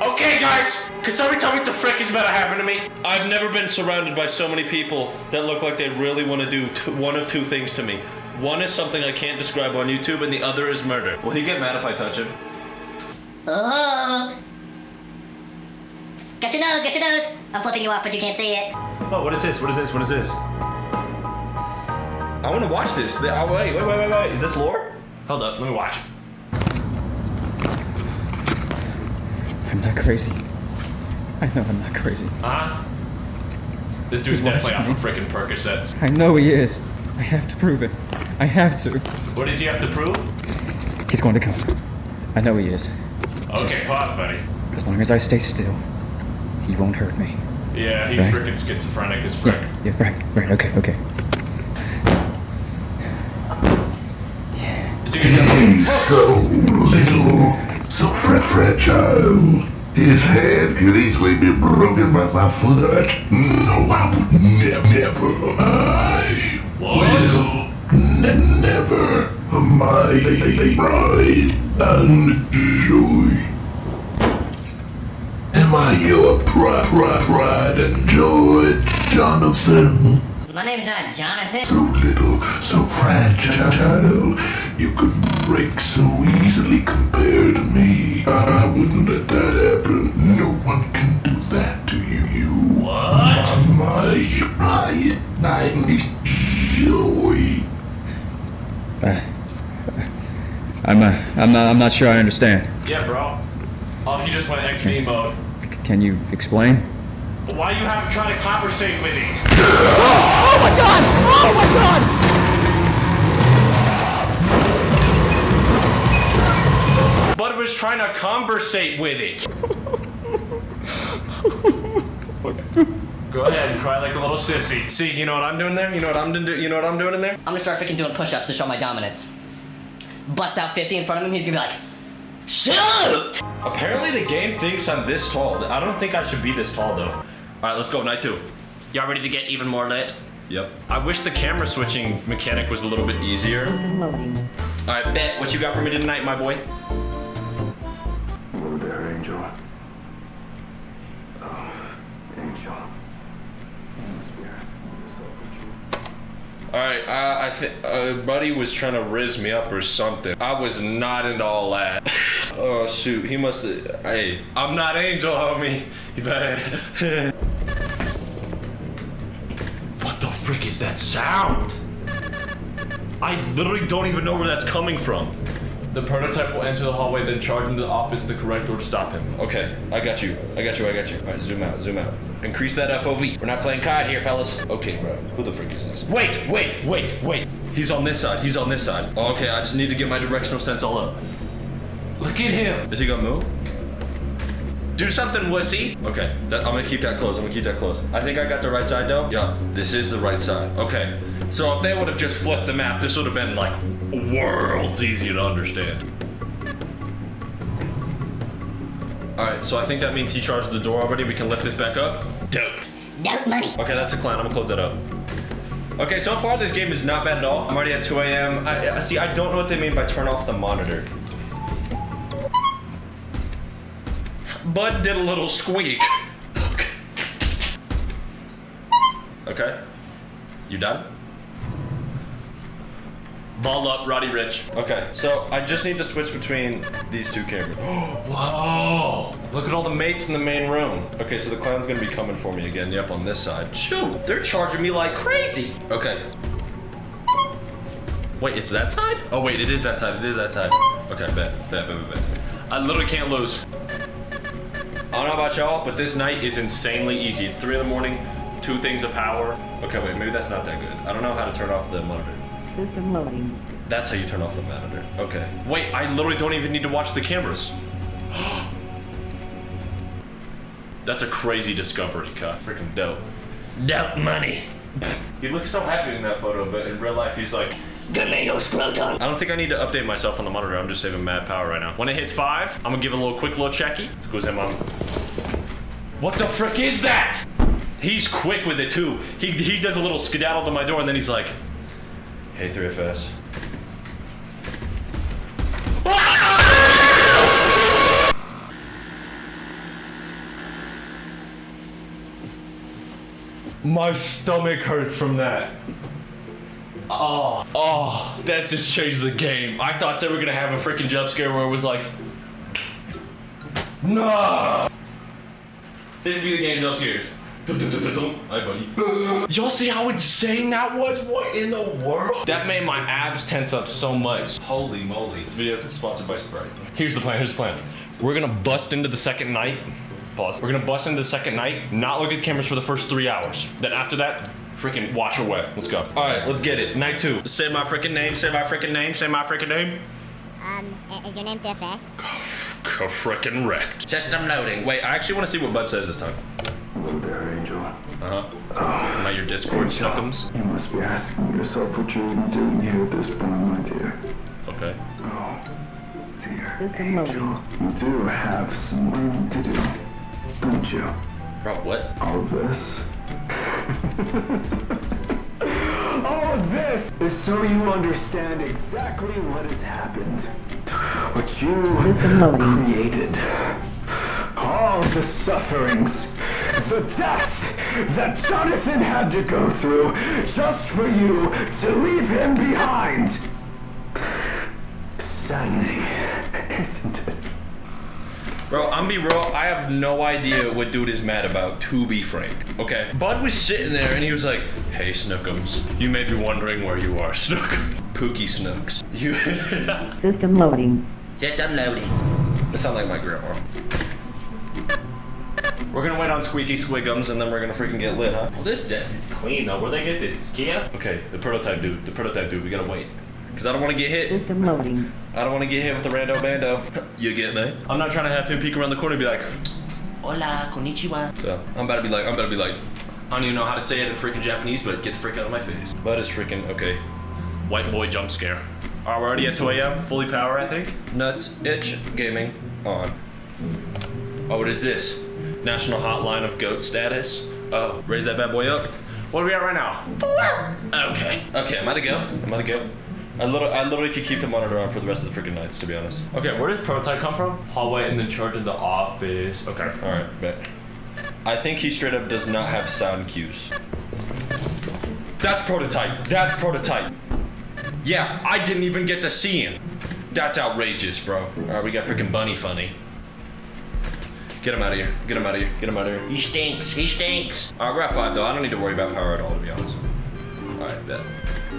Okay, guys, can somebody tell me what the frick is about to happen to me? I've never been surrounded by so many people that look like they really want to do one of two things to me. One is something I can't describe on YouTube, and the other is murder. Will he get mad if I touch him? Oh! Get your nose! I'm flipping you off, but you can't see it. Oh, what is this? What is this? I want to watch this. Oh, wait. Is this lore? Hold up, let me watch. I'm not crazy. I know I'm not crazy. Uh-huh. This dude's definitely off of frickin' Percocets. I know he is. I have to prove it. I have to. What does he have to prove? He's going to come. I know he is. Okay, pause, buddy. As long as I stay still, he won't hurt me. Yeah, he's Right? frickin' schizophrenic as frick. Yeah, right, okay. Is he gonna tell me? So little, so fragile. His head could easily be broken by my foot. No, I would never. I will never. My pride and joy. Am I your pride and joy, Jonathan? My name's not Jonathan. So little, so fragile, you could break so easily compared to me. I wouldn't let that happen. No one can do that to you. What? My pride and joy. I'm not sure I understand. Yeah, bro. Oh, he just went XD mode. Can you explain? Why you haven't tried to conversate with it? Oh my god! But it was trying to conversate with it. Go ahead and cry like a little sissy. See, you know what I'm doing there? You know what I'm doing in there? I'm gonna start freaking doing push-ups to show my dominance. Bust out 50 in front of him, he's gonna be like, shoot! Apparently the game thinks I'm this tall. I don't think I should be this tall though. Alright, let's go, night 2. Y'all ready to get even more lit? Yep. I wish the camera switching mechanic was a little bit easier. Alright, bet. What you got for me tonight, my boy? Hello there, Angel. Oh, Angel. Alright, I think Buddy was trying to rizz me up or something. I was not into all that. Oh shoot, he must have. Hey, I'm not Angel, homie. You better. What the frick is that sound? I literally don't even know where that's coming from. The prototype will enter the hallway, then charge into the office the correct door to stop him. Okay, I got you. Alright, zoom out. Increase that FOV. We're not playing COD here, fellas. Okay, bro. Who the frick is this? Wait. He's on this side. Oh, okay, I just need to get my directional sense all up. Look at him. Is he gonna move? Do something, wussy. Okay, I'm gonna keep that close. I think I got the right side though. Yeah, this is the right side. Okay, so if they would have just flipped the map, this would have been like worlds easier to understand. Alright, so I think that means he charged the door already. We can lift this back up. Dope. Dope money. Okay, that's the clown. I'm gonna close that up. Okay, so far this game is not bad at all. I'm already at 2 a.m. I see, I don't know what they mean by turn off the monitor. Bud did a little squeak. Okay. You done? Ball up, Roddy Rich. Okay, so I just need to switch between these two cameras. Whoa! Look at all the mates in the main room. Okay, so the clown's gonna be coming for me again. Yep, on this side. Shoot, they're charging me like crazy. Okay. Wait, it's that side? Oh wait, it is that side. Okay, bet. I literally can't lose. don't know about y'all, but this night is insanely easy. 3 in the morning, 2 things of power. Okay, wait, maybe that's not that good. I don't know how to turn off the monitor. That's how you turn off the monitor. Okay. Wait, I literally don't even need to watch the cameras. That's a crazy discovery, cut. Freaking dope. Dope money. He looks so happy in that photo, but in real life he's like, tomato scrotum. I don't think I need to update myself on the monitor. I'm just saving mad power right now. When it hits 5, I'm gonna give it a quick little checky. Goes in, mom. What the frick is that? He's quick with it too. He does a little skedaddle to my door and then he's like, hey 3FS. My stomach hurts from that. Oh, that just changed the game. I thought they were gonna have a freaking jump scare where it was like, no. This would be the game jump scares. Hi, buddy. Y'all see how insane that was? What in the world? That made my abs tense up so much. Holy moly. This video is sponsored by Sprite. Here's the plan. We're gonna bust into the second night. Pause. We're gonna bust into the second night, not look at cameras for the first 3 hours. Then after that, freaking watch her wet. Let's go. All right, let's get it. Night 2. Say my freaking name, say my freaking name, say my freaking name. Is your name 3FS? Freaking wrecked. System loading. Wait, I actually want to see what Bud says this time. Hello there, Angel. Am I your Discord snuckums? You must be asking yourself what you're even doing here at this point, my dear. Okay. Oh, dear Angel. You do have some learning to do, don't you? Bro, what? All of this. All of this is so you understand exactly what has happened. What you created. All the sufferings, the death that Jonathan had to go through just for you to leave him behind. Saddening, isn't it? Bro, I'm be real, I have no idea what dude is mad about, to be frank. Okay, Bud was sitting there and he was like, hey Snookums, you may be wondering where you are, Snookums. Pookie Snooks. You System loading. System loading. That sounds like my grandma. We're gonna wait on Squeaky Squigums and then we're gonna freaking get lit, huh? Well, this desk is clean though. Where'd they get this? Kia? Okay, the prototype dude, we gotta wait. Cause I don't wanna get hit. System loading. I don't wanna get hit with the rando bando. You get me? I'm not trying to have him peek around the corner and be like, hola, konnichiwa. So, I'm about to be like, I don't even know how to say it in freaking Japanese, but get the frick out of my face. But it's freaking, okay. White boy jump scare. Alright, we're already at 2 a.m. Fully power, I think. Nuts, itch, gaming, on. Oh, what is this? National hotline of goat status. Oh, raise that bad boy up. What are we at right now? 4. Okay. Okay, am I the goat? I literally could keep the monitor on for the rest of the freaking nights, to be honest. Okay, where does prototype come from? Hallway and then charge in the office. Okay, alright, bet. I think he straight up does not have sound cues. That's prototype. Yeah, I didn't even get to see him. That's outrageous, bro. Alright, we got freaking Bunny Funny. Get him out of here. He stinks. Alright, we're at 5 though. I don't need to worry about power at all, to be honest. Alright, bet.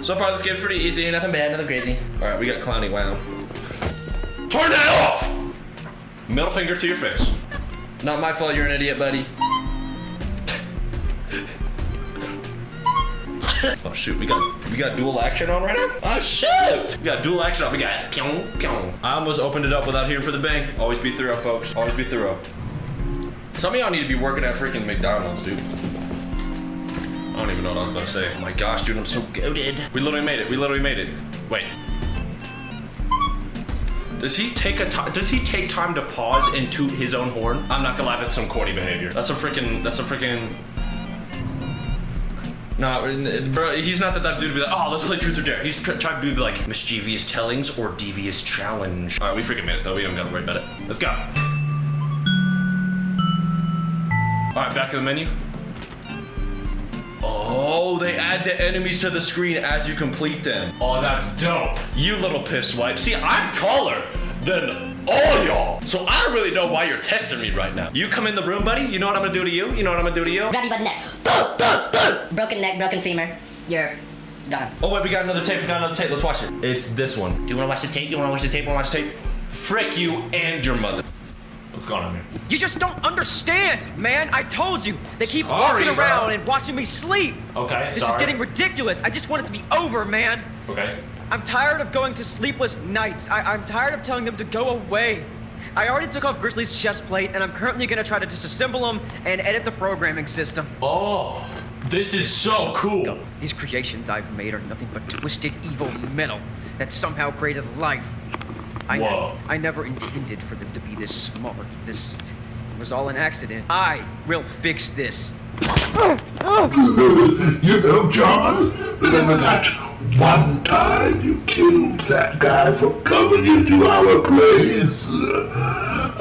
So far this game's pretty easy, nothing bad, nothing crazy. Alright, we got Clowny Wow. Turn that off! Middle finger to your face. Not my fault you're an idiot, buddy. Oh shoot, we got dual action on right now? Oh shoot! We got dual action on, we got pyong, pyong. I almost opened it up without hearing for the bank. Always be thorough, folks. Always be thorough. Some of y'all need to be working at freaking McDonald's, dude. I don't even know what I was about to say. Oh my gosh, dude, I'm so goated. We literally made it. Wait. Does he take time to pause and toot his own horn? I'm not gonna lie, that's some corny behavior. That's a freaking. No, bro, he's not the type of dude to be like, oh, let's play truth or dare. He's trying to be like mischievous tellings or devious challenge. All right, we freaking made it though. We don't gotta worry about it. Let's go. All right, back to the menu. Oh, they add the enemies to the screen as you complete them. Oh, that's dope. You little piss wipe. See, I'm taller than all y'all. So I don't really know why you're testing me right now. You come in the room, buddy. You know what I'm gonna do to you? Grab you by the neck. Broken neck, broken femur. You're done. Oh wait, we got another tape. Let's watch it. It's this one. Do you wanna watch the tape? Frick you and your mother. What's going on here? You just don't understand, man. I told you. They keep Sorry, walking around bro. and watching me sleep. Okay, This sorry. is getting ridiculous. I just want it to be over, man. Okay. I'm tired of going to sleepless nights. I'm tired of telling them to go away. I already took off Grizzly's chest plate, and I'm currently gonna try to disassemble them and edit the programming system. Oh, this is so cool. These creations I've made are nothing but twisted, evil metal that somehow created life. Whoa. I never intended for them to be this smart. This was all an accident. I will fix this. You know, John, remember that one time you killed that guy for coming into our place?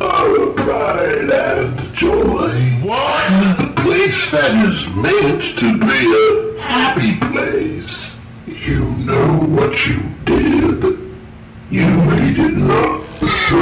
Our pride and joy. What? The place that is meant to be a happy place. You know what you did. You made it not so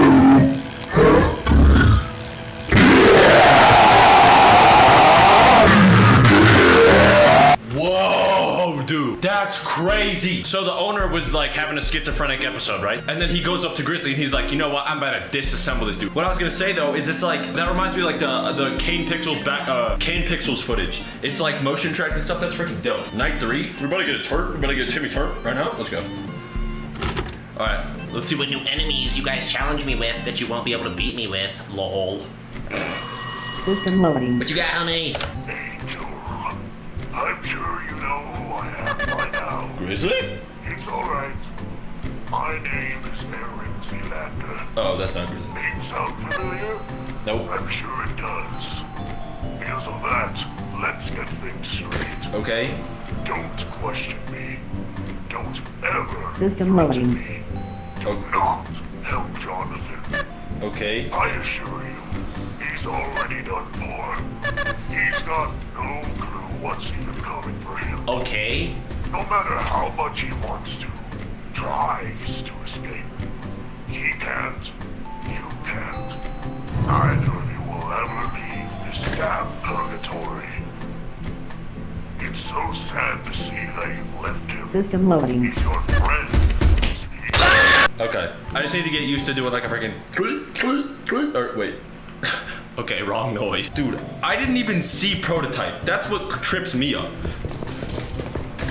Whoa, dude, that's crazy. So the owner was like having a schizophrenic episode, right? And then he goes up to Grizzly and he's like, you know what? I'm about to disassemble this dude. What I was gonna say though is it's like that reminds me of like the Kane Pixels footage. It's like motion tracked and stuff. That's freaking dope. Night 3. We're about to get a turret. We're about to get a Timmy turret right now. Let's go. All right, let's see What new enemies you guys challenge me with that you won't be able to beat me with? Lol. System loading. What you got, honey? Angel. I'm sure you know who I am by now. Grizzly? It's alright. My name is Aaron Zealander. Oh, that's not Grizzly. Name sound familiar? Nope. I'm sure it does. Because of that, let's get things straight. Okay. Don't question me. Don't ever System loading. me. Do not help Jonathan. Okay. I assure you, he's already done for. He's got no clue what's even coming for him. Okay. No matter how much he wants to, tries to escape. He can't. You can't. Neither of you will ever leave this damn purgatory. It's so sad to see that you've left him. System loading. He's your friend. Okay. I just need to get used to doing like a freaking or wait. Okay, wrong noise. Dude, I didn't even see prototype. That's what trips me up.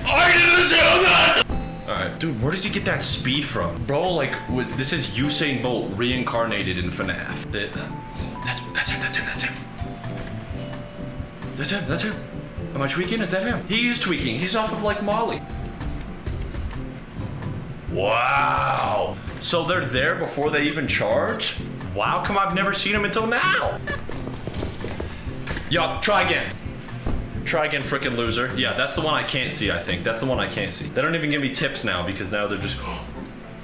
I didn't see that! Alright, dude, where does he get that speed from? Bro, like, this is Usain Bolt reincarnated in FNAF. That's him. Am I tweaking? Is that him? He is tweaking. He's off of, like, Molly. Wow. So they're there before they even charge? Wow, come I've never seen him until now. Yo, try again. Try again, frickin' loser. Yeah, that's the one I can't see, I think. That's the one I can't see. They don't even give me tips now because now they're just,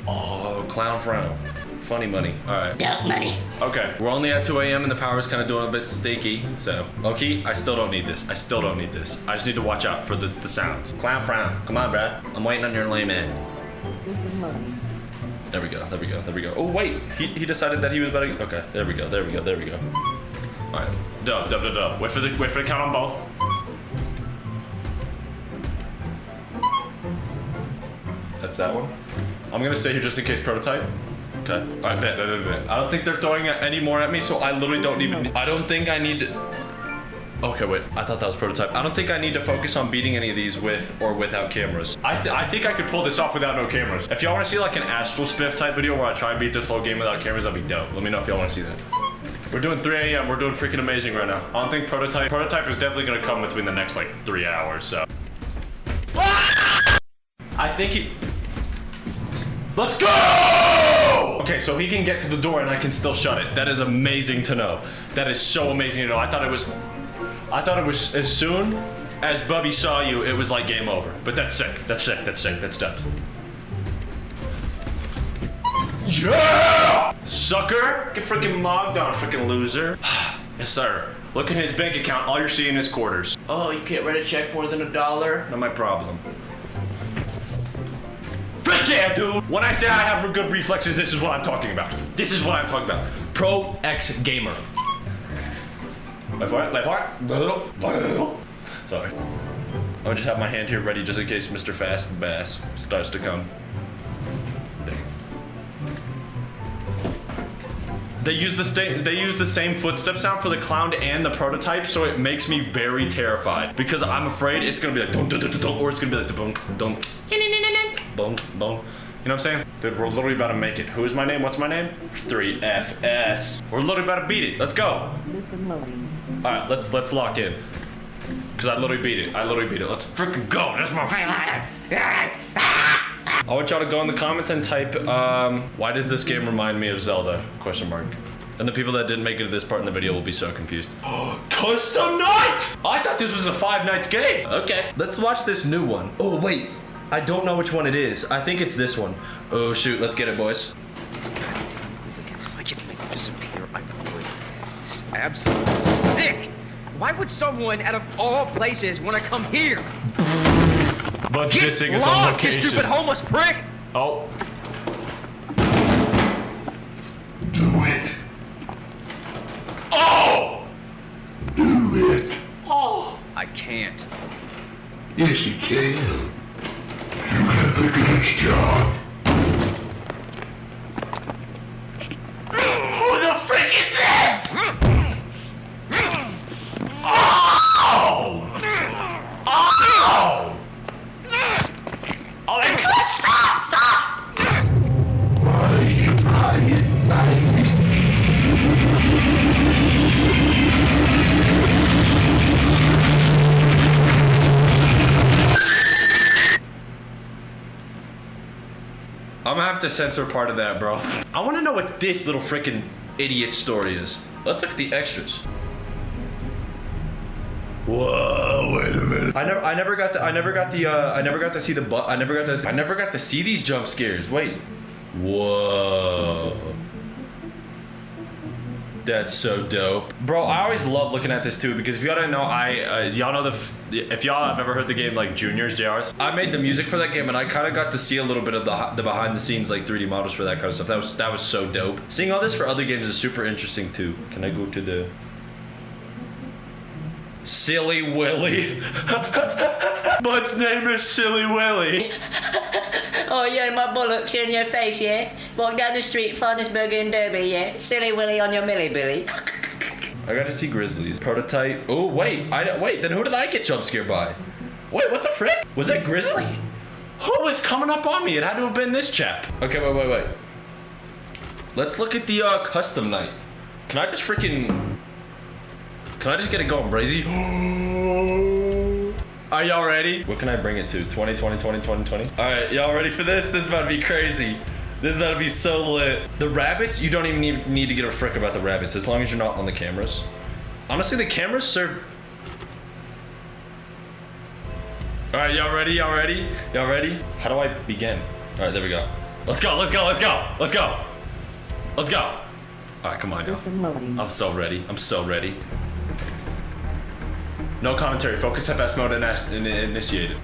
oh, clown frown. Funny money. All right. Dope money. Okay, we're only at 2 a.m. and the power's kind of doing a bit stinky. So, okay, I still don't need this. I still don't need this. I just need to watch out for the sounds. Clown frown. Come on, bruh. I'm waiting on your lame end. There we go. There we go. There we go. Oh, wait. He decided that he was about to. Okay, there we go. There we go. There we go. All right. Dub. Wait for the count on both. That's that one. I'm gonna stay here just in case prototype. Okay. All right, bet. I don't think they're throwing any more at me, so I literally don't even. I don't think I need to. Okay, wait. I thought that was prototype. I don't think I need to focus on beating any of these with or without cameras. I think I could pull this off without no cameras. If y'all want to see like an Astral Spiff type video where I try and beat this whole game without cameras, that'd be dope. Let me know if y'all want to see that. We're doing 3 a.m. We're doing freaking amazing right now. I don't think prototype is definitely gonna come between the next like 3 hours. So. I think he. Let's go! Okay, so he can get to the door and I can still shut it. That is amazing to know. That is so amazing to know. I thought it was as soon as Bubby saw you, it was like game over. But that's sick. That's sick. That's sick. That's done. Yeah! Sucker! Get freaking mogged on, freaking loser. Yes, sir. Look at his bank account. All you're seeing is quarters. Oh, you can't write a check more than $1? Not my problem. Frick yeah, dude! When I say I have good reflexes, this is what I'm talking about. This is what I'm talking about. Pro X Gamer. Left right. Sorry. I'll just have my hand here ready just in case Mr. Fast Bass starts to come. They use the same footstep sound for the clown and the prototype, so it makes me very terrified because I'm afraid it's gonna be like dun, dun, dun, dun, dun, or it's gonna be like the boom, dun, boom, boom. You know what I'm saying? Dude, we're literally about to make it. Who is my name? What's my name? 3FS. We're literally about to beat it. Let's go. All right, let's lock in. Cause I literally beat it. Let's freaking go. That's my favorite. I want y'all to go in the comments and type, why does this game remind me of Zelda? Question mark. And the people that didn't make it to this part in the video will be so confused. Custom night! I thought this was a 5 nights game. Okay. Let's watch this new one. Oh, wait. I don't know which one it is. I think it's this one. Oh, shoot. Let's get it, boys. If I can make it disappear, I would. It's absolutely sick. Why would someone, out of all places, want to come here? But Get missing is on lost, you location. stupid homeless prick! Oh. Do it. Oh! Do it. Oh! I can't. Yes, you can. You got the goods, John. Who the frick is this? Oh! Oh! Oh my god, stop! Why are you lying? I'm gonna have to censor part of that, bro. I wanna know what this little freaking idiot story is. Let's look at the extras. Whoa, wait a minute. I never got to see these jump scares. Wait. Whoa. That's so dope. Bro, I always love looking at this too because if y'all don't know, y'all know if y'all have ever heard the game like Juniors, JRs, I made the music for that game and I kind of got to see a little bit of the behind the scenes like 3D models for that kind of stuff. That was so dope. Seeing all this for other games is super interesting too. Can I go to the Silly Willy? Bud's name is Silly Willy. Oh yeah, my bollocks in your face, yeah? Walk down the street, finest burger in Derby, yeah? Silly Willy on your milly billy. I got to see Grizzlies. Prototype. Oh, wait. Wait, then who did I get jump scared by? Wait, what the frick? Was that Grizzly? Who was coming up on me? It had to have been this chap. Okay, wait. Let's look at the custom night. Can I just get it going, Brazy? Are y'all ready? What can I bring it to? 2020? All right, y'all ready for this? This is about to be crazy. This is about to be so lit. The rabbits, you don't even need to give a frick about the rabbits as long as you're not on the cameras. Honestly, the cameras serve... All right, y'all ready? How do I begin? All right, there we go. Let's go. All right, come on, y'all. I'm so ready. No commentary. Focus FS mode initiated.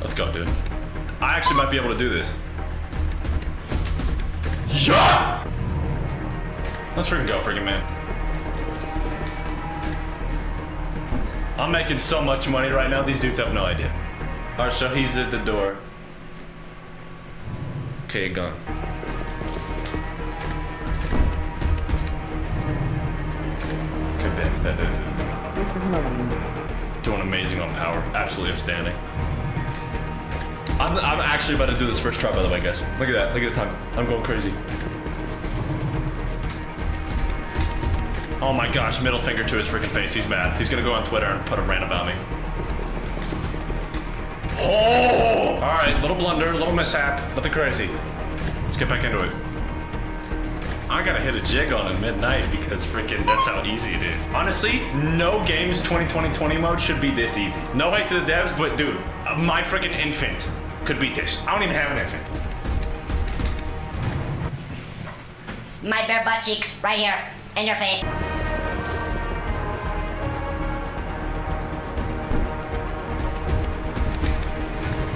Let's go, dude. I actually might be able to do this. Yeah! Let's freaking go, man. I'm making so much money right now. These dudes have no idea. All right, so he's at the door. Okay, gone. Doing amazing on power. Absolutely outstanding. I'm actually about to do this first try, by the way, guys. Look at that. Look at the time. I'm going crazy. Oh my gosh, middle finger to his freaking face. He's mad. He's gonna go on Twitter and put a rant about me. Oh! Alright, little blunder, little mishap. Nothing crazy. Let's get back into it. I gotta hit a jig on at midnight because freaking that's how easy it is. Honestly, no games 2020 mode should be this easy. No hate to the devs, but dude, my freaking infant could beat this. I don't even have an infant. My bare butt cheeks, right here, in your face.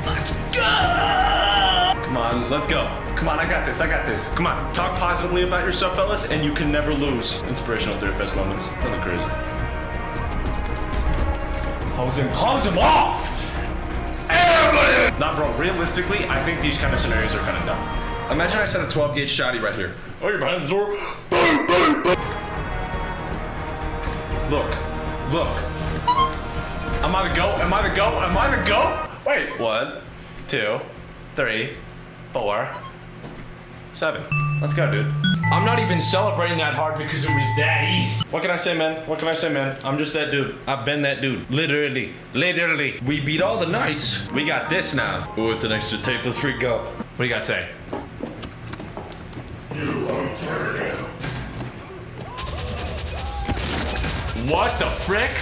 Let's go! Come on, let's go. Come on, I got this. Come on, talk positively about yourself, fellas, and you can never lose. Inspirational 3FS moments. Nothing crazy. Hose him off! Everybody! Nah, bro, realistically, I think these kind of scenarios are kind of dumb. Imagine I set a 12 gauge shotty right here. Oh, you're behind the door. Look. Am I the go? Am I the go? Am I the go? Wait. 1, 2, 3, 4, 7. Let's go, dude. I'm not even celebrating that hard because it was that easy. What can I say, man? What can I say, man? I'm just that dude. I've been that dude. Literally. We beat all the knights. We got this now. Oh, it's an extra tape. Let's freak out. What do you gotta say? What the frick?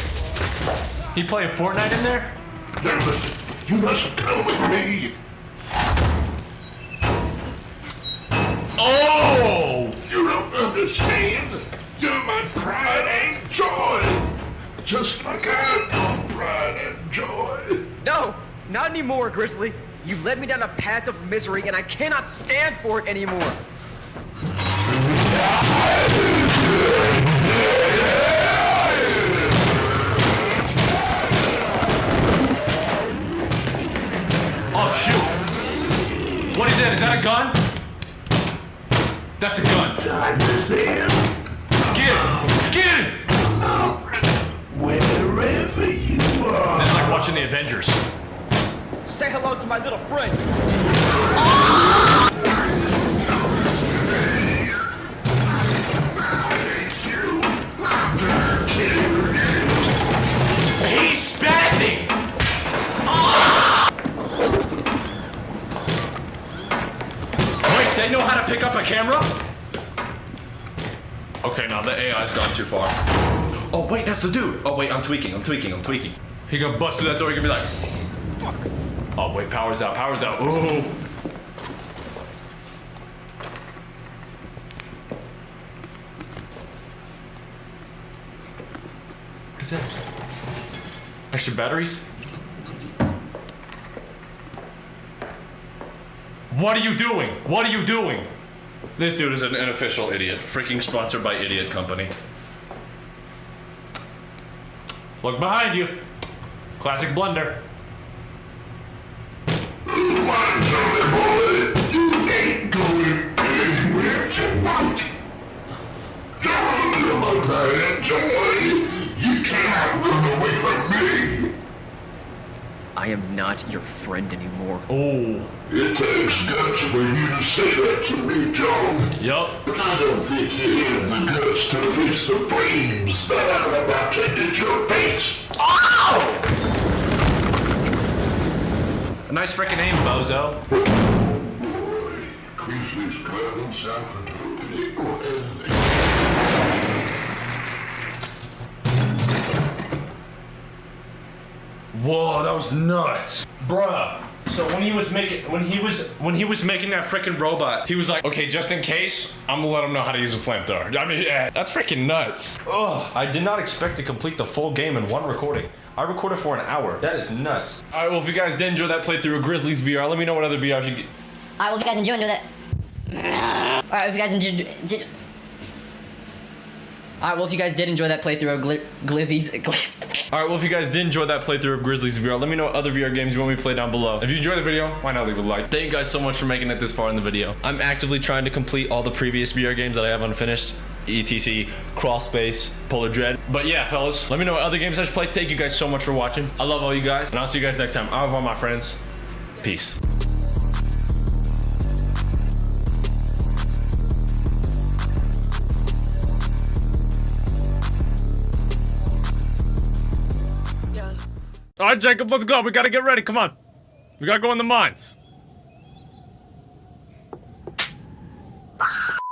He playing Fortnite in there? Damn it! You must come with me! Oh! You don't understand? You're my pride and joy! Just like I've got pride and joy! No, not anymore, Grizzly. You've led me down a path of misery, and I cannot stand for it anymore. Oh, shoot. What is that? Is that a gun? That's a gun. Get him! Get him! Wherever you are. This is like watching the Avengers. Say hello to my little friend. He's spazzing! Wait, they know how to pick up a camera? Okay, now the AI's gone too far. Oh, wait, that's the dude. Oh, wait, I'm tweaking. He gonna bust through that door, he gonna be like... Oh, wait, power's out. Ooh. What is that? Extra batteries? What are you doing? This dude is an unofficial idiot. Freaking sponsored by Idiot Company. Look behind you. Classic blunder. My jolly boy, you ain't going anywhere tonight. You're my pride and joy. You cannot run away from me. I am not your friend anymore. Oh. It takes guts for you to say that to me, Joe. Yup. But I don't think you have the guts to face the flames that I'm about to hit your face. Oh! A nice freaking aim, bozo. Grizzly's coming south of Whoa, that was nuts. Bruh. So when he was making that freaking robot, he was like, okay, just in case, I'm gonna let him know how to use a flamethrower. I mean, yeah, that's freaking nuts. Ugh. I did not expect to complete the full game in one recording. I recorded for an hour. That is nuts. All right, well, if you guys did enjoy that playthrough of Grizzly's VR, let me know what other VRs you get. Alright, well, if you guys enjoyed that. Alright, if you guys enjoyed. Alright, well, if you guys did enjoy that playthrough of Glizzy's. Alright, well, if you guys did enjoy that playthrough of Grizzly's VR, let me know what other VR games you want me to play down below. If you enjoyed the video, why not leave a like? Thank you guys so much for making it this far in the video. I'm actively trying to complete all the previous VR games that I have unfinished. ETC, Crawlspace, Polar Dread. But yeah, fellas, let me know what other games I should play. Thank you guys so much for watching. I love all you guys, and I'll see you guys next time. Au revoir, my friends. Peace. All right, Jacob, let's go. We gotta get ready. Come on. We gotta go in the mines.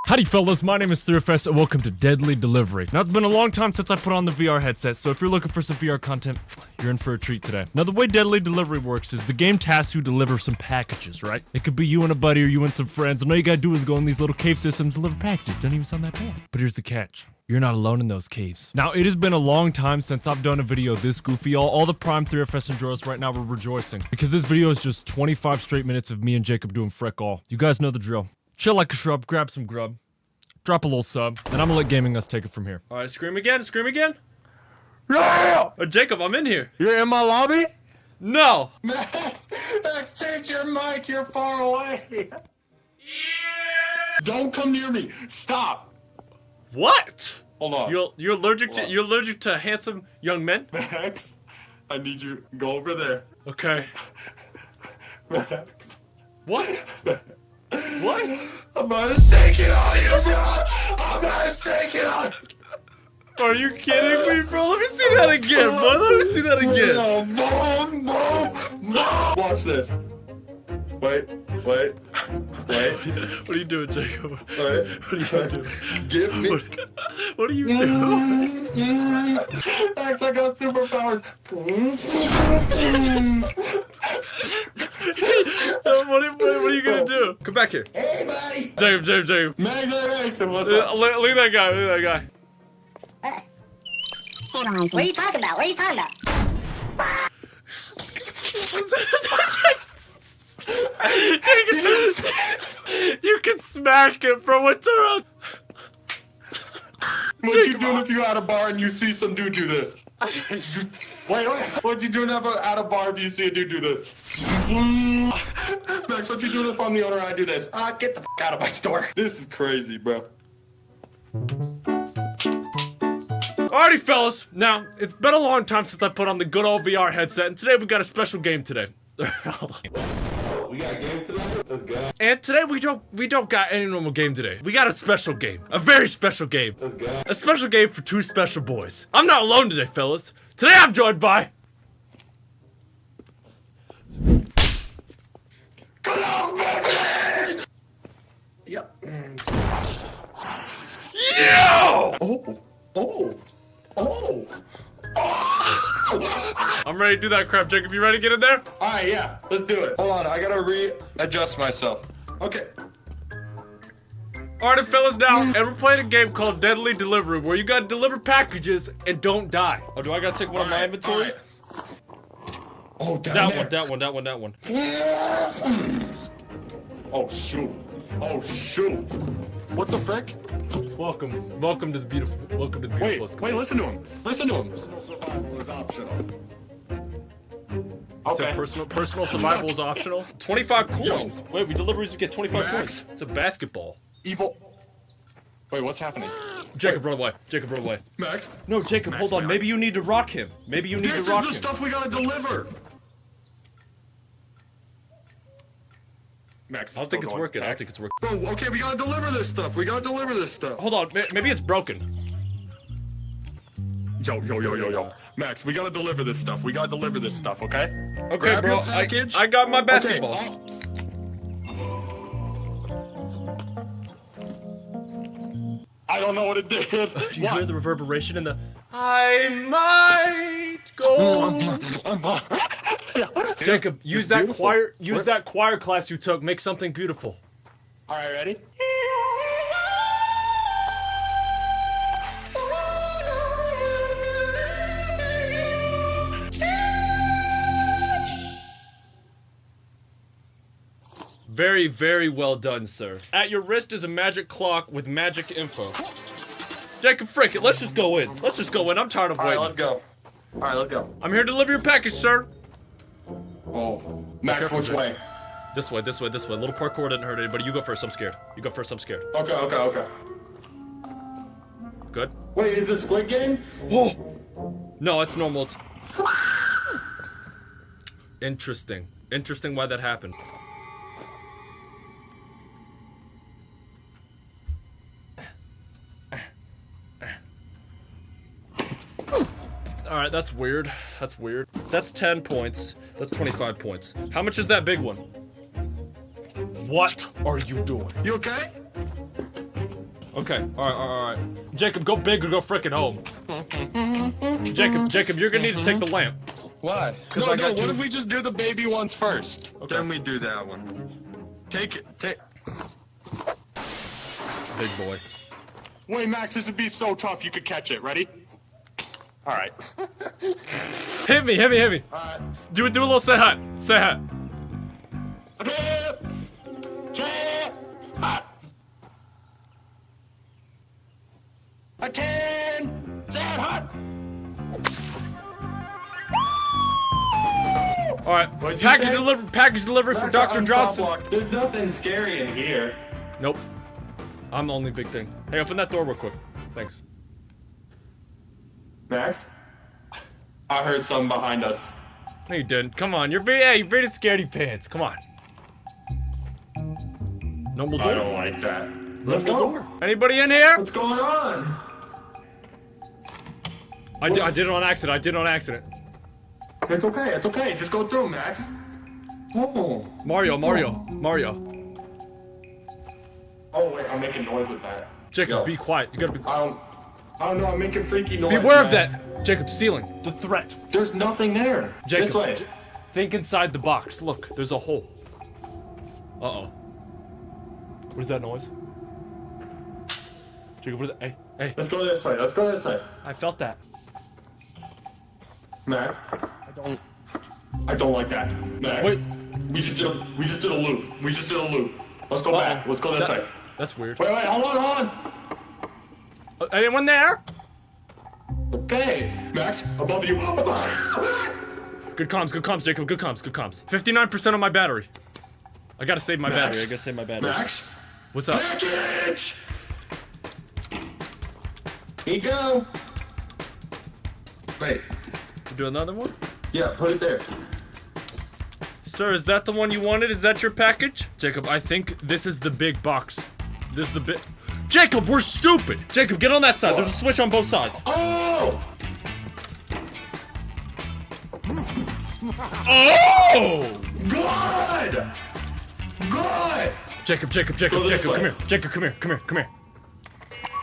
Howdy, fellas. My name is Thurfest, and welcome to Deadly Delivery. Now, it's been a long time since I put on the VR headset, so if you're looking for some VR content, you're in for a treat today. Now, the way Deadly Delivery works is the game tasks you deliver some packages, right? It could be you and a buddy or you and some friends, and all you gotta do is go in these little cave systems, deliver packages. Don't even sound that bad. But here's the catch. You're not alone in those caves. Now, it has been a long time since I've done a video this goofy. All the Prime 3FS enjoyers right now are rejoicing, because this video is just 25 straight minutes of me and Jacob doing frick all. You guys know the drill. Chill like a shrub, grab some grub, drop a little sub, and I'm gonna let Gaming Us take it from here. All right, scream again, scream again. Yeah! Jacob, I'm in here. You're in my lobby? No. Max, change your mic. You're far away. Yeah. Don't come near me. Stop. What? Hold on. You're allergic to handsome young men? Max, I need you to go over there. Okay. Max. What? What? I'm gonna shake it on you, bro. I'm gonna shake it on you. Are you kidding me, bro? Let me see that again, bro. Let me see that again. Boom, boom, boom. Watch this. Wait. What are you doing, Jacob? Wait. What are you doing? Give me. What are you doing? Max, I got superpowers. What are you gonna do? Come back here. Hey, buddy. Jacob. Max, what's up? Look at that guy. What are you talking about? Jacob, you can smack it, bro. What's around? What you doing if you're at a bar and you see some dude do this? Wait. What you doing at a bar if you see a dude do this? Max, what you doing if I'm the owner and I do this? Get the f out of my store. This is crazy, bro. Alrighty, fellas. Now, it's been a long time since I put on the good old VR headset, and today we got a special game today. We got a game today? Let's go. And today we don't got any normal game today. We got a special game. A very special game. Let's go. A special game for two special boys. I'm not alone today, fellas. Today I'm joined by... Yep. Yeah! Oh! I'm ready to do that crap, Jacob. You ready to get in there? Alright, yeah. Let's do it. Hold on, I gotta readjust myself. Okay. Alright, fellas, now, and we're playing a game called Deadly Delivery, where you gotta deliver packages and don't die. Oh, do I gotta take one of my inventory? Right. Oh, That one. Oh, shoot. What the frick? Welcome to the beautiful. Wait, listen to him. Survival is optional. Okay. So personal survival is optional. 25 coins. Yo. Wait, we deliveries you get 25 Max. coins. It's a basketball. Evil. Wait, what's happening? Jacob, run away. Max. No, Jacob, Max, hold on. man. Maybe you need to rock him. This This is the stuff we gotta deliver. Max. I don't think it's working. Bro, okay, we gotta deliver this stuff. Hold on. Maybe it's broken. Yo. Max, we gotta deliver this stuff. Okay? Okay, Grab bro. your package. I got my basketball. Okay, I don't know what it did. Do you hear the reverberation in the... I might go... Jacob, use that choir class you took. Make something beautiful. All right, ready? Very, very well done, sir. At your wrist is a magic clock with magic info. Jacob, frick it. Let's just go in. I'm tired of waiting. All right, let's go. I'm here to deliver your package, sir. Oh, Max, which way? This way. Little parkour didn't hurt anybody. You go first. I'm scared. Okay. Good. Wait, is this Squid Game? Oh! No, it's normal. It's... Interesting why that happened. Alright, that's weird. That's 10 points. That's 25 points. How much is that big one? What are you doing? You okay? Okay, alright. Jacob, go big or go frickin' home. Jacob, you're gonna need to take the lamp. Why? No, what if we just do the baby ones first? Okay. Then we do that one. Take it. Big boy. Wait, Max, this would be so tough you could catch it. Ready? All right. Hit me. All right. Do a little say hi. A 10! Say it hot! All right. What'd you Package say? delivery. Package delivery for Max, Dr. I'm Johnson. top lock. There's nothing scary in here. Nope. I'm the only big thing. Hey, open that door real quick. Thanks. Max? I heard something behind us. No, you didn't. Come on. You're being scaredy pants. Come on. Normal door. I don't like that. Let's go. Anybody in here? What's going on? I did it on accident. I did it on accident. It's okay. It's okay. Just go through, Max. Oh. Mario. Oh wait, I'm making noise with that. Jacob, Yo. be quiet. You gotta be. I don't know. I'm making freaky noise. Beware of Max. that. Jacob, ceiling. The threat. There's nothing there. Jacob, This way. think inside the box. Look, there's a hole. Uh-oh. What is that noise? Jacob, what is that? Hey. Let's go this way. Let's go this way. I felt that. Max. I don't like that. Max. Wait. We just did a loop. Let's go back. Let's go this way. That's weird. Wait, hold on. Anyone there? Okay. Max, above you. Good comms, Jacob. Good comms. 59% on my battery. I gotta save my battery. I gotta save my battery. Max. What's up? Package! Here you go. Wait. Do another one? Yeah, put it there. Sir, is that the one you wanted? Is that your package? Jacob, I think this is the big box. This is the big... Jacob, we're stupid! Jacob, get on that side. There's a switch on both sides. Oh! Oh! Good! Jacob, come here. Jacob, come here.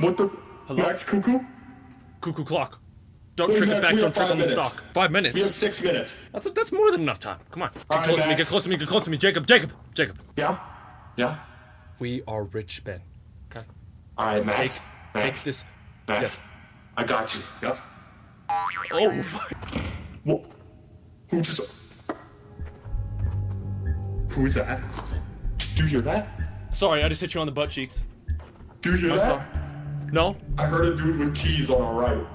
What the? Hello? Max, cuckoo? Cuckoo clock. Don't Hey, trick Max, it back, we don't have trick on 5 the minutes. stock. 5 minutes. We have 6 minutes. That's more than enough time. Come on. All right, Get Max. close to me. Jacob. Yeah? We are rich, Ben. Okay? Alright, Max. Take this. Max. Yes. I got you. Yep. Oh. Whoa. Who is that? Do you hear that? Sorry, I just hit you on the butt cheeks. Do you hear I'm that? sorry. No? I heard a dude with keys on our right.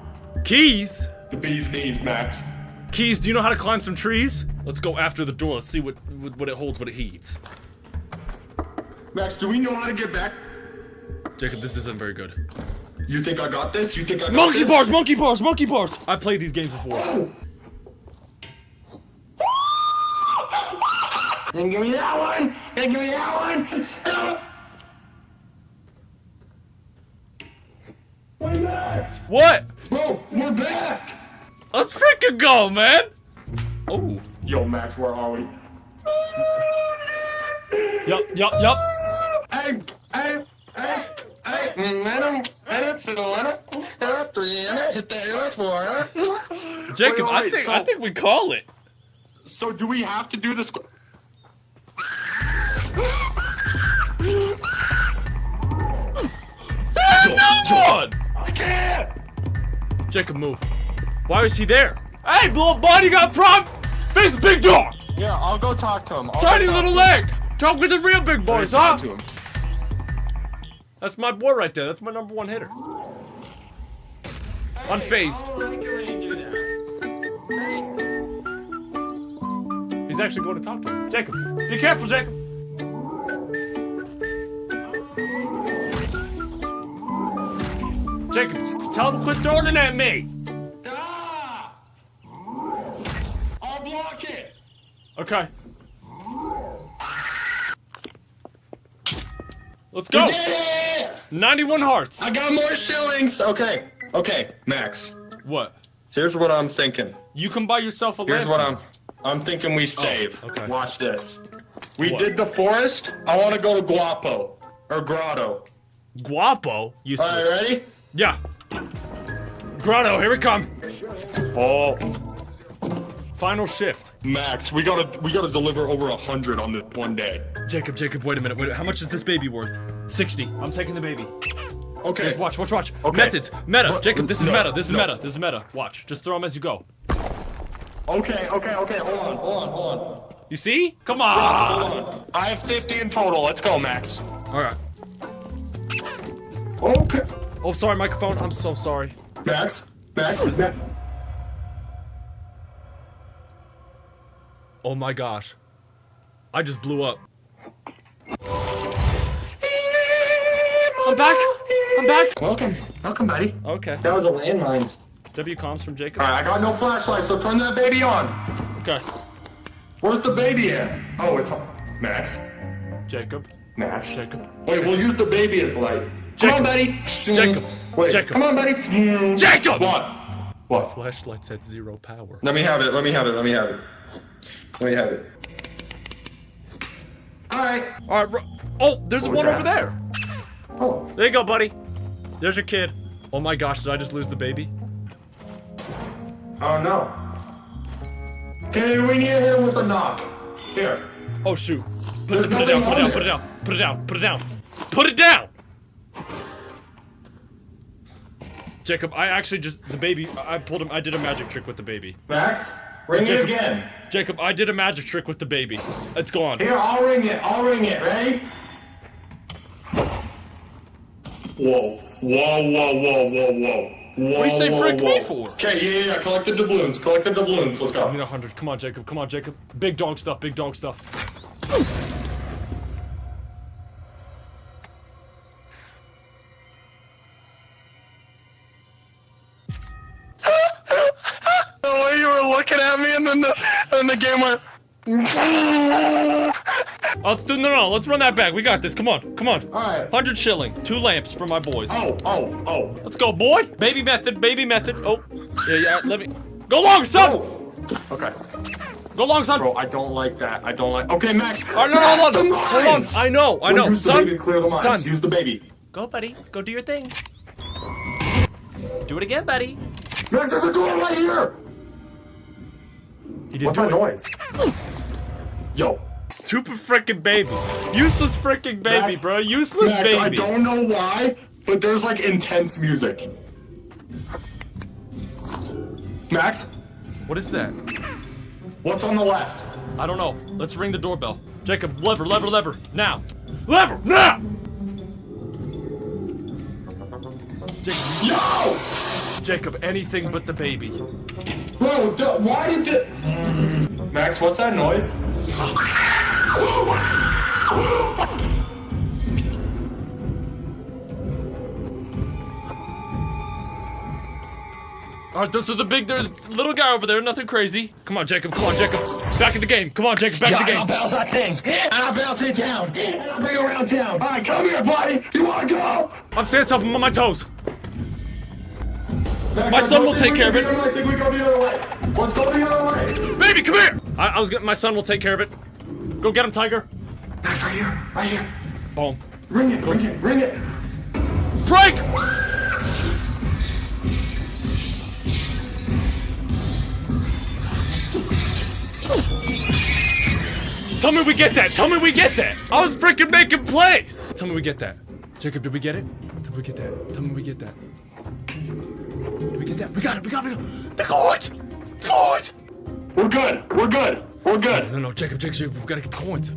Keys? The bee's knees, Max. Keys, do you know how to climb some trees? Let's go after the door. Let's see what it holds, what it heeds. Max, do we know how to get back? Jacob, this isn't very good. You think I got this? You think I got Monkey this? monkey bars! I played these games before. And give me that one! And give me that one! Wait, Max! What? Bro, we're back! Let's freaking go, man! Oh. Yo, Max, where are we? Yup. Hey! Jacob, Wait, I think we call it. So do we have to do this? I can't! Jacob, move. Why is he there? Hey, little buddy, got prom! Face big dog! Yeah, I'll go talk to him. Tiny little leg! Talk with the real big boys, huh? Talk to him. That's my boy right there. That's my #1 hitter. Unfazed. He's actually going to talk to him. Jacob, be careful, Jacob. Jacob, tell him to quit throwing it at me. I'll block it. Okay. Let's go. We did it! 91 hearts. I got more shillings. Okay, Max. What? Here's what I'm thinking. You can buy yourself a lamp. Here's what I'm thinking we save. okay. Watch this. We What? did the forest. I want to go to Guapo or Grotto. Guapo? You All right, ready? Yeah. Grotto, here we come. Oh, Final shift. Max, we gotta deliver over 100 on this one day. Jacob, wait a minute. How much is this baby worth? 60. I'm taking the baby. Okay. Just watch. Okay. Methods. Meta. What? Jacob, this is No, meta. This is no. meta. This is meta. Watch. Just throw them as you go. Okay. Hold on. You see? Come on. Hold on. I have 50 in total. Let's go, Max. All right. Okay. Oh, sorry, microphone. I'm so sorry. Max. Oh my gosh. I just blew up. I'm back. I'm back. Welcome, buddy. Okay. That was a landmine. W comms from Jacob. Alright, I got no flashlight, so turn that baby on. Okay. Where's the baby at? Oh, it's on. Max. Jacob. Max. Jacob. Wait, we'll use the baby as light. Come Jacob. on, buddy. Jacob. Wait, Jacob. come on, buddy. Jacob! What? Flashlight's at 0 power. Let me have it. Let me have it. Let me have it. Let me have it. Alright. Alright, oh, there's one over there. Oh. There you go, buddy. There's your kid. Oh my gosh, did I just lose the baby? Oh no. Okay, we need him with a knock. Here. Oh shoot. Put There's it down, nothing put it on down, there. put it down, put it down, put it down. Put it down! Jacob, I actually just, the baby, I pulled him, I did a magic trick with the baby. Max, ring it Jacob, again. Jacob, I did a magic trick with the baby. It's gone. Here, I'll ring it. I'll ring it. Ready? Whoa. Whoa, whoa, whoa, whoa, whoa. Whoa, What do you say whoa, frick whoa. me for? Okay, yeah. Collect the doubloons. Collect the doubloons. Let's go. I need 100. Come on, Jacob. Come on, Jacob. Big dog stuff. Big dog stuff. The way you were looking at me, and then the game went. Oh, let's do no. Let's run that back. We got this. Come on, come on. All right. 100 shilling. 2 lamps for my boys. Oh. Let's go, boy. Baby method. Baby method. Oh, yeah. Let me go long, son. Okay. Go long, son. Bro, I don't like that. I don't like. Okay, Max. Oh, no, Max, hold on. the Hold on. mines! I know. We'll use Son. the baby to clear the mines. Son. Use the baby. Go, buddy. Go do your thing. Do it again, buddy. Max, there's a door right here. He didn't What's do that it. noise? Yo. Stupid freaking baby. Useless freaking baby, Max, bro. Useless Max, baby. I don't know why, but there's like intense music. Max, What is that? what's on the left? I don't know. Let's ring the doorbell. Jacob, lever, lever, lever. Now. Lever, now! Yo! Jacob, anything but the baby. Bro, why did the... Max, what's that noise? Alright, there's the big, there's a little guy over there, nothing crazy. Come on, Jacob, come on, Jacob. Back in the game. Come on, Jacob, back in the game. I'll bounce that thing, and I'll bounce it down, and I'll bring it around town. All right, come here, buddy. You wanna go? I'm standing up, I'm on my toes. Max, My son will take care of it. I think we go the other way. Let's go the other way. Baby, come here! I was gonna, my son will take care of it. Go get him, Tiger. Max, right here, right here. Boom. Ring it, ring it, ring it. Break! Tell me we get that! Tell me we get that! I was freaking making plays! Tell me we get that. Jacob, did we get it? Did we get that? Tell me we get that. Did we get that? We got it! We got it! The coins! The coins! We're good. We're good. We're good. No, Jacob, we gotta get the coins.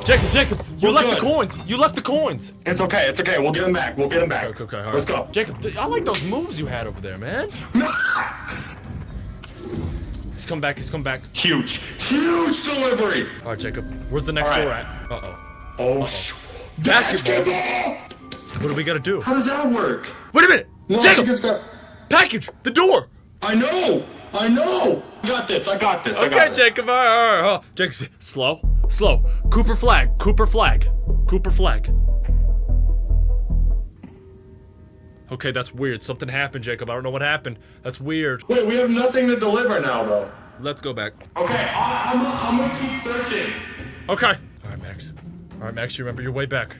Jacob, you left the coins! You left the coins! It's okay. It's okay. We'll get him back. We'll get him back. Okay, all right. Let's go. Jacob, I like those moves you had over there, man. He's come back, he's come back. Huge delivery. All right, Jacob, where's the next All right. door at? Uh-oh. Oh, Basketball. What do we gotta do? How does that work? Wait a minute! No, I Jacob! think it's got... Package! The door! I know. I got this. I got this. Okay, Jacob, all right. Jacob, slow. Cooper flag. Okay, that's weird. Something happened, Jacob. I don't know what happened. That's weird. Wait, we have nothing to deliver now, though. Let's go back. Okay, I'm gonna keep searching. Okay. All right, Max, you remember your way back.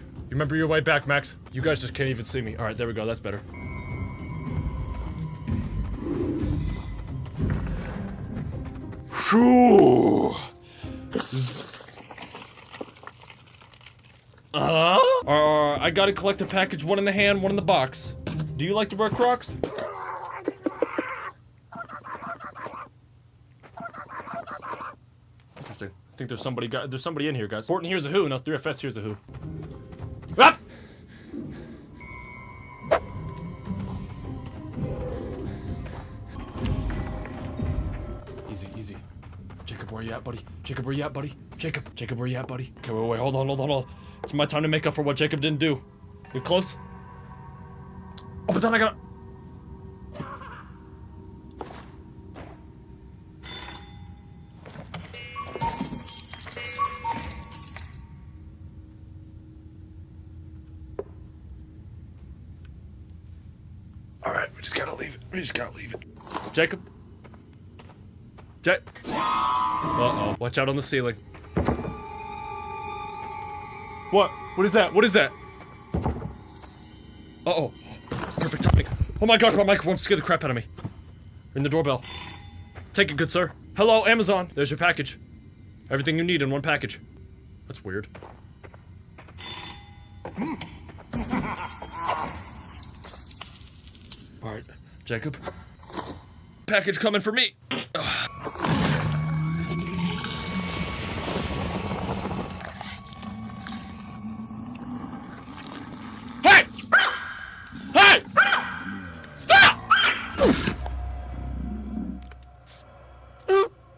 Max. You guys just can't even see me. All right, there we go. That's better. Phew. I gotta collect a package, one in the hand, one in the box. Do you like to wear Crocs? Interesting. I think there's somebody in here, guys. Fortin, here's a who. No, 3FS, here's a who. Ah! Easy. Jacob, where you at, buddy? Jacob, where you at, buddy? Jacob, where you at, buddy? Okay, wait, hold on. It's my time to make up for what Jacob didn't do. You close? Oh, but then I gotta... Alright, we just gotta leave it. Jacob? Uh-oh. Watch out on the ceiling. What? What is that? Uh-oh. Perfect timing. Oh my gosh, my microphone scared the crap out of me. Ring the doorbell. Take it, good sir. Hello, Amazon. There's your package. Everything you need in one package. That's weird. Alright, Jacob. Package coming for me. Hey! Stop!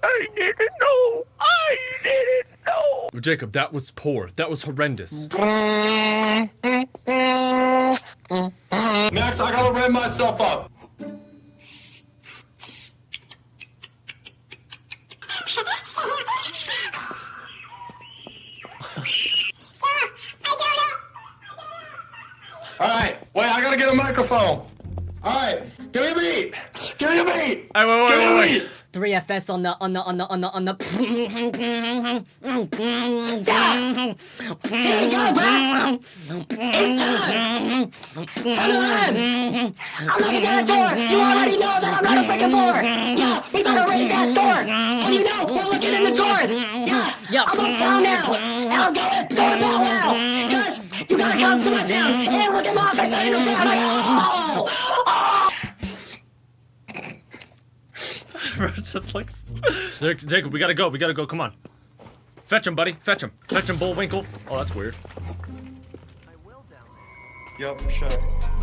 I didn't know. Jacob, that was poor. That was horrendous. Max, I gotta ramp myself up. Alright, wait, I gotta get a microphone. Alright, give me a beat. Hey, wait. 3FS on the Here we go, bro! It's time! Turn around! I'm looking at the door! You already know that I'm not a freaking door! Yeah, we better raid that store! And you know, we're looking in the door! Yeah, I'm uptown now! And I'm going that route! Because you gotta come to my town and look at my office in the town! Oh! Just like... Jacob, we gotta go, come on. Fetch him, buddy, fetch him, Bullwinkle. Oh, that's weird. Yep, sure.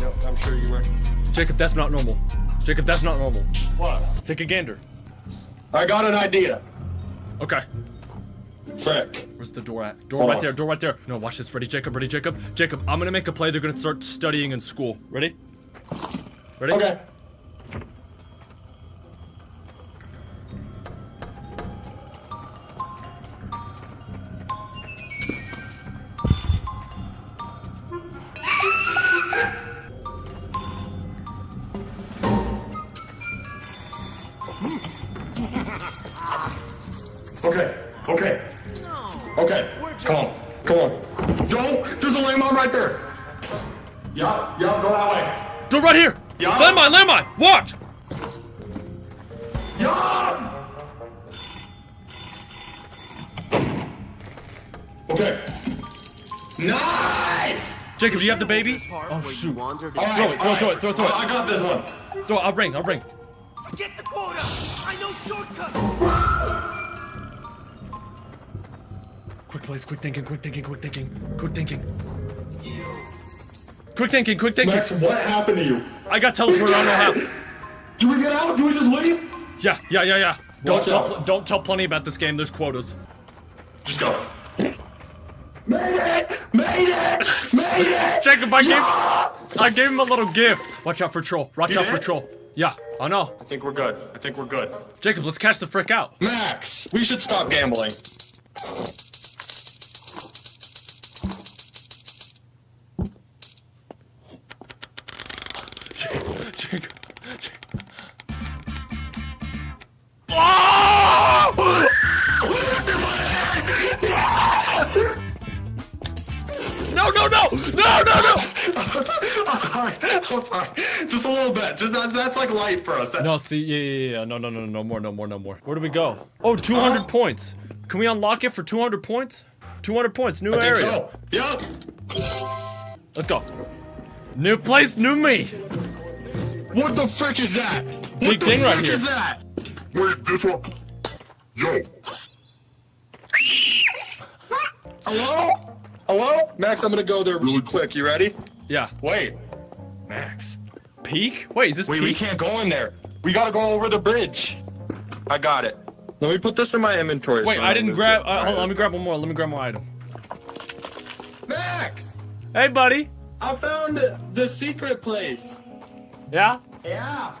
Yep, I'm sure you were. Jacob, that's not normal. What? Take a gander. I got an idea. Okay. Frick. Where's the door at? Door right there. No, watch this. Ready, Jacob? Jacob, I'm gonna make a play. They're gonna start studying in school. Ready? Okay. Okay. Come on. Don't. There's a landmine right there. Yup, go that way. Door right here. Yup. Landmine. Watch. Yup. Okay. Nice. Jacob, do you have the baby? Oh shoot. All right, Throw it. I got this one. Throw it. I'll ring. Get the quota! I know shortcuts! Quick plays, quick thinking. Quick thinking. Max, what happened to you? I got teleported, I don't know how. Do we get out? Do we just leave? Yeah. Watch out. Don't tell plenty about this game, there's quotas. Just go. Made it! Jacob, I gave him a little gift. Watch out for troll. Yeah, I know. I think we're good. Jacob, let's catch the frick out. Max, we should stop gambling. Jacob. No! I'm sorry. Just a little bit. That's like light for us. No, see, yeah. No more. Where do we go? Oh, 200 points. Can we unlock it for 200 points? 200 points, new area. So. Yup. Let's go. New place, new me. What the frick is that? Big thing right here. What the frick is that? Wait, this one. Yo. Hello? Max, I'm gonna go there really quick. You ready? Yeah. Wait. Max. Peak? Wait, is this Wait, peak? we can't go in there. We gotta go over the bridge. I got it. Let me put this in my inventory. Wait, so I don't didn't lose grab. it. Hold on, Alright. let me grab one more. Let me grab more item. Max! Hey, buddy. I found the secret place. Yeah? Yeah.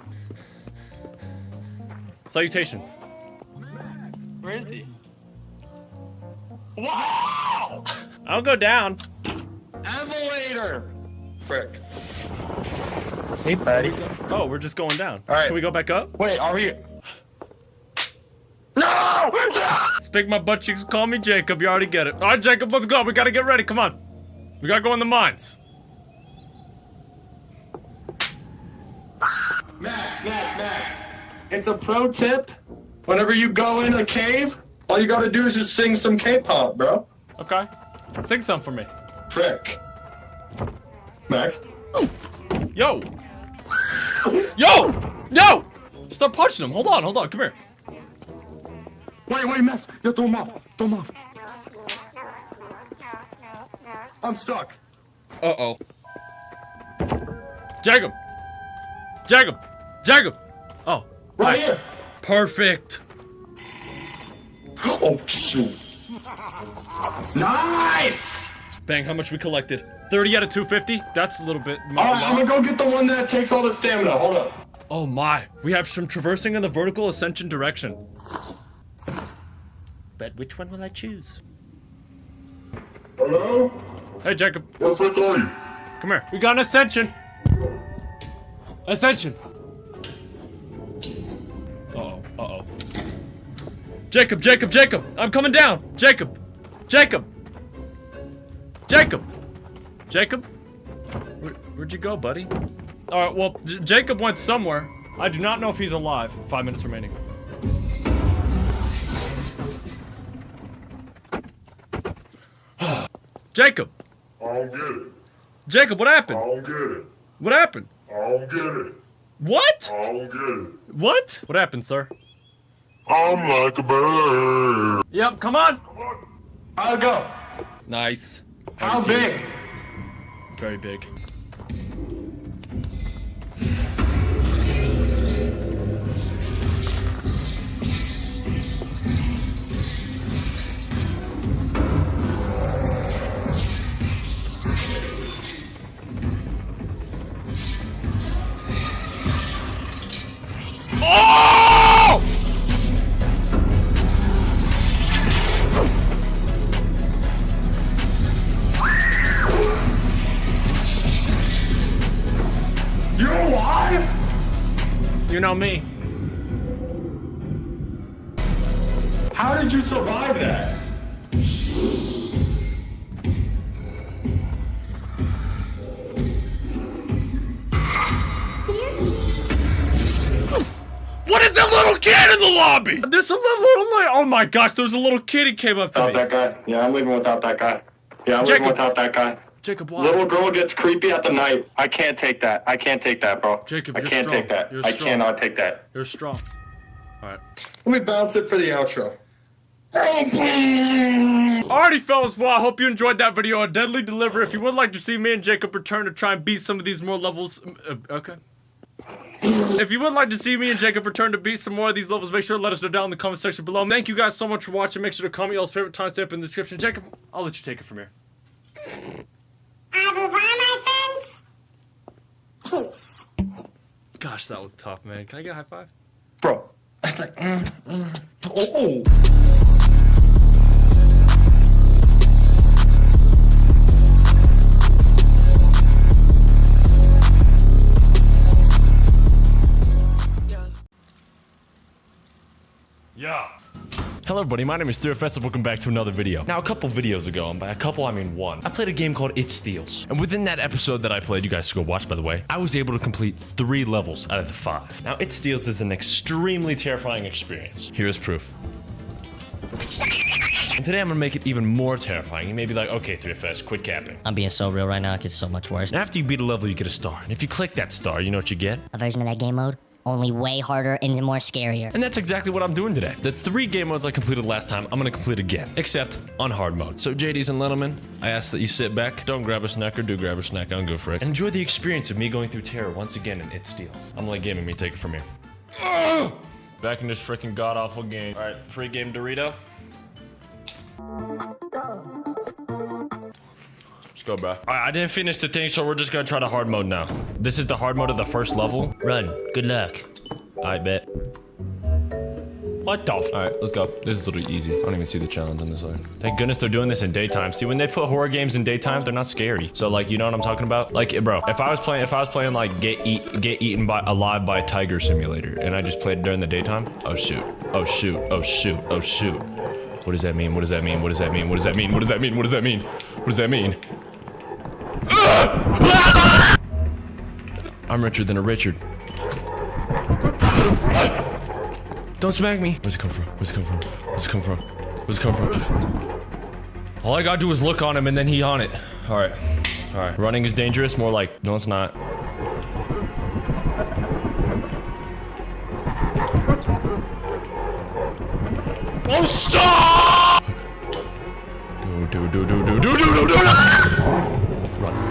Salutations. Where is he? Wow! I'll go down. Elevator! Frick. Hey, buddy. Oh, we're just going down. All right. Can we go back up? Wait, are we? No! Speak my butt cheeks. Call me Jacob. You already get it. All right, Jacob, let's go. We gotta get ready. Come on. We gotta go in the mines. Max. It's a pro tip. Whenever you go in a cave, all you gotta do is just sing some K-pop, bro. Okay. Sing some for me. Frick. Max. Yo! Yo! Stop punching him. Hold on. Come here. Wait, Max. Yeah, throw him off. I'm stuck. Uh-oh. Jacob! Oh. Right hi. here. Perfect. Oh, shoot. Nice! Bang, how much we collected? 30 out of 250? That's a little bit. Alright, I'm gonna go get the one that takes all the stamina. Hold up. Oh my. We have some traversing in the vertical ascension direction. But which one will I choose? Hello? Hey, Jacob. What's that going? Come here. We got an ascension. Ascension. Uh-oh. Jacob. I'm coming down. Jacob. Where'd you go, buddy? All right, well, Jacob went somewhere. I do not know if he's alive. 5 minutes remaining. Jacob. I don't get it. Jacob, what happened? I don't get it. What happened? I don't get it. What? I don't get it. What? What happened, sir? I'm like a bird. Yep, come on. I'll go. Nice. How big? Very big. Oh! You're alive? You know me. How did you survive that? What is that little kid in the lobby? There's a little oh my gosh, there's a little kid. He came up to me. Without that guy. Yeah, I'm leaving without that guy. Yeah, I'm Jacob. leaving without that guy. Jacob, why? Little girl gets creepy at the night. I can't take that. Bro. Jacob, I you're can't strong. take that. You're I strong. cannot take that. You're strong. Alright. Let me bounce it for the outro. Alrighty, fellas, well, I hope you enjoyed that video on Deadly Deliver. If you would like to see me and Jacob return to try and beat some of these more levels, okay. If you would like to see me and Jacob return to beat some more of these levels, make sure to let us know down in the comment section below. Thank you guys so much for watching. Make sure to comment y'all's favorite timestamp in the description. Jacob, I'll let you take it from here. my friends. Peace. Gosh, that was tough, man. Can I get a high five? Bro. It's like, oh. Yeah. Hello everybody, my name is TheoryFest and welcome back to another video. Now a couple videos ago, and by a couple I mean one, I played a game called It Steals. And within that episode that I played, you guys should go watch by the way, I was able to complete 3 levels out of the 5. Now It Steals is an extremely terrifying experience. Here is proof. And today I'm gonna make it even more terrifying. You may be like, okay, TheoryFest, quit capping. I'm being so real right now, it gets so much worse. And after you beat a level, you get a star. And if you click that star, you know what you get? A version of that game mode, only way harder and more scarier. And that's exactly what I'm doing today. The 3 game modes I completed last time, I'm gonna complete again, except on hard mode. So JDs and Littlemen, I ask that you sit back, don't grab a snack or do grab a snack, I don't go for it. And enjoy the experience of me going through terror once again in It Steals. I'm like gaming me, take it from here. Back in this freaking god-awful game. All right, pre-game Dorito. Let's go, bro. All right, I didn't finish the thing, so we're just gonna try the hard mode now. This is the hard mode of the first level. Run. Good luck. I bet. What the f— Alright, let's go. This is literally easy. I don't even see the challenge on this side. Thank goodness they're doing this in daytime. See, when they put horror games in daytime, they're not scary. So, like, you know what I'm talking about? Like, bro, if I was playing like Get Eaten Alive by a Tiger Simulator, and I just played during the daytime, oh shoot, oh shoot, oh shoot, oh shoot. What does that mean? What does that mean? What does that mean? What does that mean? What does that mean? What does that mean? What does that mean? I'm richer than a Richard. Don't smack me. Where's it come from? Where's it come from? Where's it come from? Where's it come from? All I gotta do is look on him and then he on it. All right. All right. Running is dangerous. More like, no, it's not. Oh, stop! Do. Run.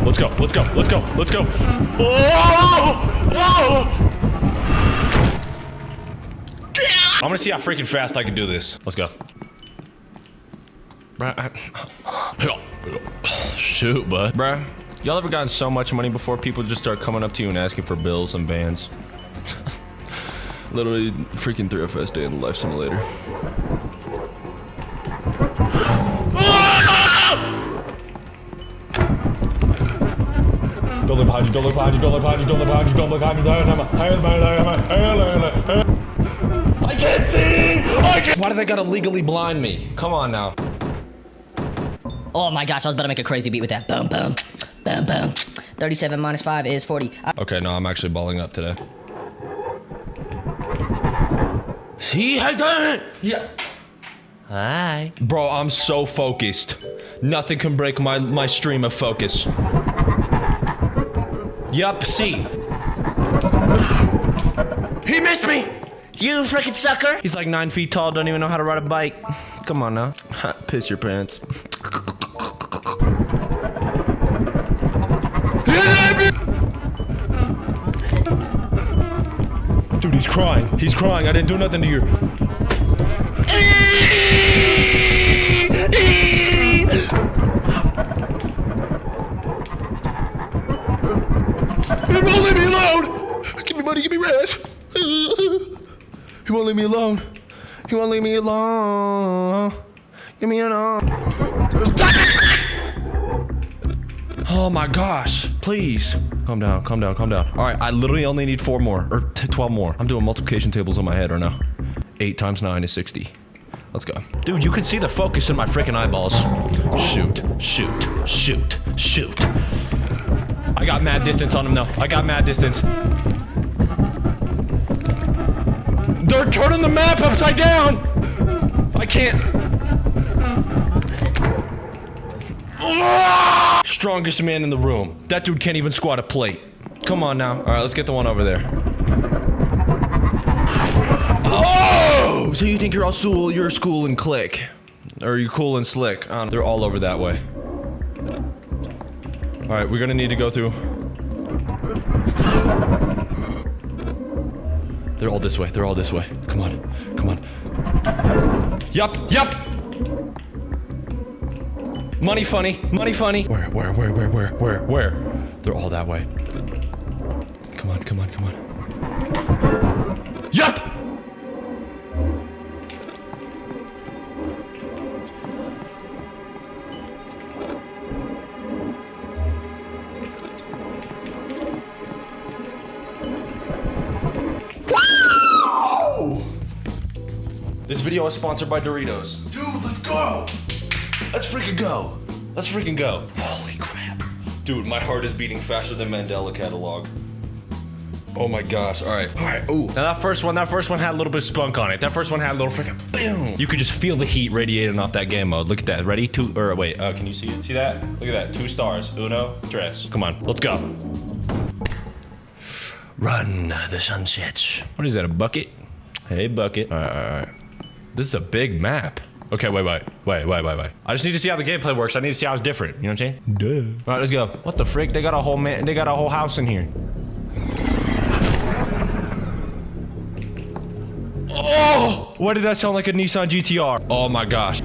Let's go. Oh! I'm gonna see how freaking fast I can do this. Let's go. Shoot, bud. Bruh, y'all ever gotten so much money before people just start coming up to you and asking for bills and bands? Literally freaking 3FS day in the life simulator. Don't look behind you, don't look behind you, don't look behind you, don't look behind you, don't look behind you. I can't see! Why do they gotta legally blind me? Come on now. Oh my gosh, I was about to make a crazy beat with that. Boom, boom, boom, boom. 37 minus 5 is 40. Okay, no, I'm actually balling up today. See, I done it! Yeah. Hi. Bro, I'm so focused. Nothing can break my stream of focus. Yup, see. He missed me! You freaking sucker! He's like 9 feet tall, don't even know how to ride a bike. Come on now. Piss your pants. Dude, he's crying. He's crying. I didn't do nothing to you. He won't leave me alone! Give me money, give me rent! He won't leave me alone. He won't leave me alone. Give me an arm. Oh my gosh, please. Calm down, calm down, calm down. All right, I literally only need 4 more, or 12 more. I'm doing multiplication tables in my head right now. 8 times 9 is 60. Let's go. Dude, you can see the focus in my freaking eyeballs. Shoot, shoot, shoot, shoot. I got mad distance on him though. I got mad distance. They're turning the map upside down! I can't. Strongest man in the room. That dude can't even squat a plate. Come on now. All right, let's get the one over there. Oh! So you think you're all cool, you're cool and click. Or you're cool and slick. I don't know. They're all over that way. All right, we're gonna need to go through. They're all this way. They're all this way. Come on. Come on. Yup. Yup. Money funny. Money funny. Where? They're all that way. Come on. Come on. Come on. Yup. This video is sponsored by Doritos. Dude, let's go! Let's freaking go! Let's freaking go! Holy crap. Dude, my heart is beating faster than Mandela Catalog. Oh my gosh, alright. Alright, ooh. Now that first one had a little bit of spunk on it. That first one had a little freaking boom! You could just feel the heat radiating off that game mode. Look at that. Ready? Can you see it? See that? Look at that. 2 stars. Uno, tres. Come on, let's go. Run, the sun sets. What is that, a bucket? Hey, bucket. Alright. This is a big map. Okay, wait. I just need to see how the gameplay works. I need to see how it's different. You know what I'm saying? Duh. All right, let's go. What the frick? They got a whole house in here. Oh! Why did that sound like a Nissan GTR? Oh my gosh.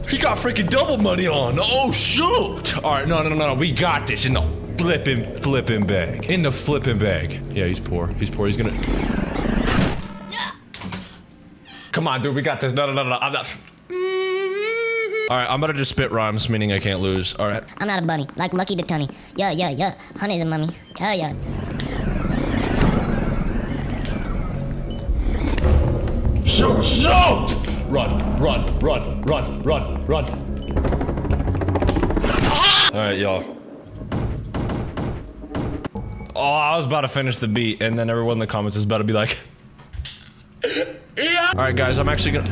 He got freaking double money on. Oh shoot! All right, no. We got this in the flipping bag. In the flipping bag. Yeah, he's poor. He's gonna. Come on, dude. We got this. No. I'm not. All right, I'm gonna just spit rhymes, meaning I can't lose. All right. I'm not a bunny, like Lucky the Tunny. Yeah. Honey's a mummy. Yeah. Shoot! Run. All right, y'all. Oh, I was about to finish the beat, and then everyone in the comments is about to be like, yeah. All right, guys, I'm actually gonna.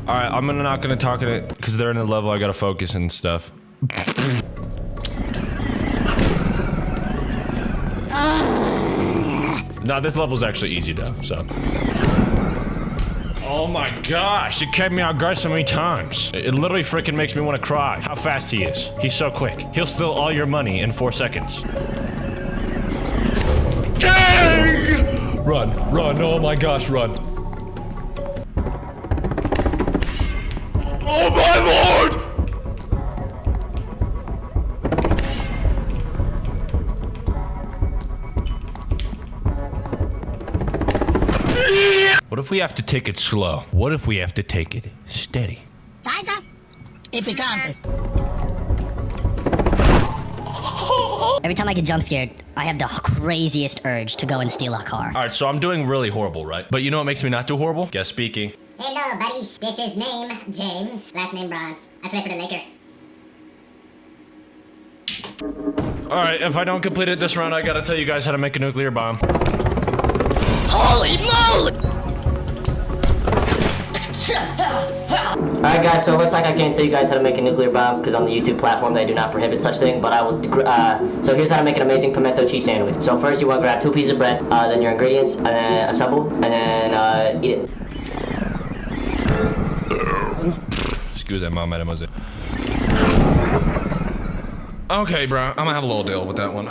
All right, I'm not gonna talk in it because they're in the level I gotta focus and stuff. Nah, this level's actually easy though, so. Oh my gosh, it kept me out guard so many times. It literally freaking makes me want to cry. How fast he is. He's so quick. He'll steal all your money in 4 seconds. Dang! Run, oh my gosh, run. Oh my lord! What if we have to take it slow? What if we have to take it steady? Every time I get jump scared, I have the craziest urge to go and steal a car. All right, so I'm doing really horrible, right? But you know what makes me not do horrible? Guest speaking. Hello, buddies. This is name James. Last name Braun. I play for the Laker. All right, if I don't complete it this round, I gotta tell you guys how to make a nuclear bomb. Holy moly! Alright guys, so it looks like I can't tell you guys how to make a nuclear bomb because on the YouTube platform they do not prohibit such thing, but I will, so here's how to make an amazing pimento cheese sandwich. So first you want to grab 2 pieces of bread, then your ingredients, and then assemble, and then eat it. Excuse me, mademoiselle. Okay, bro, I'm gonna have a little deal with that one.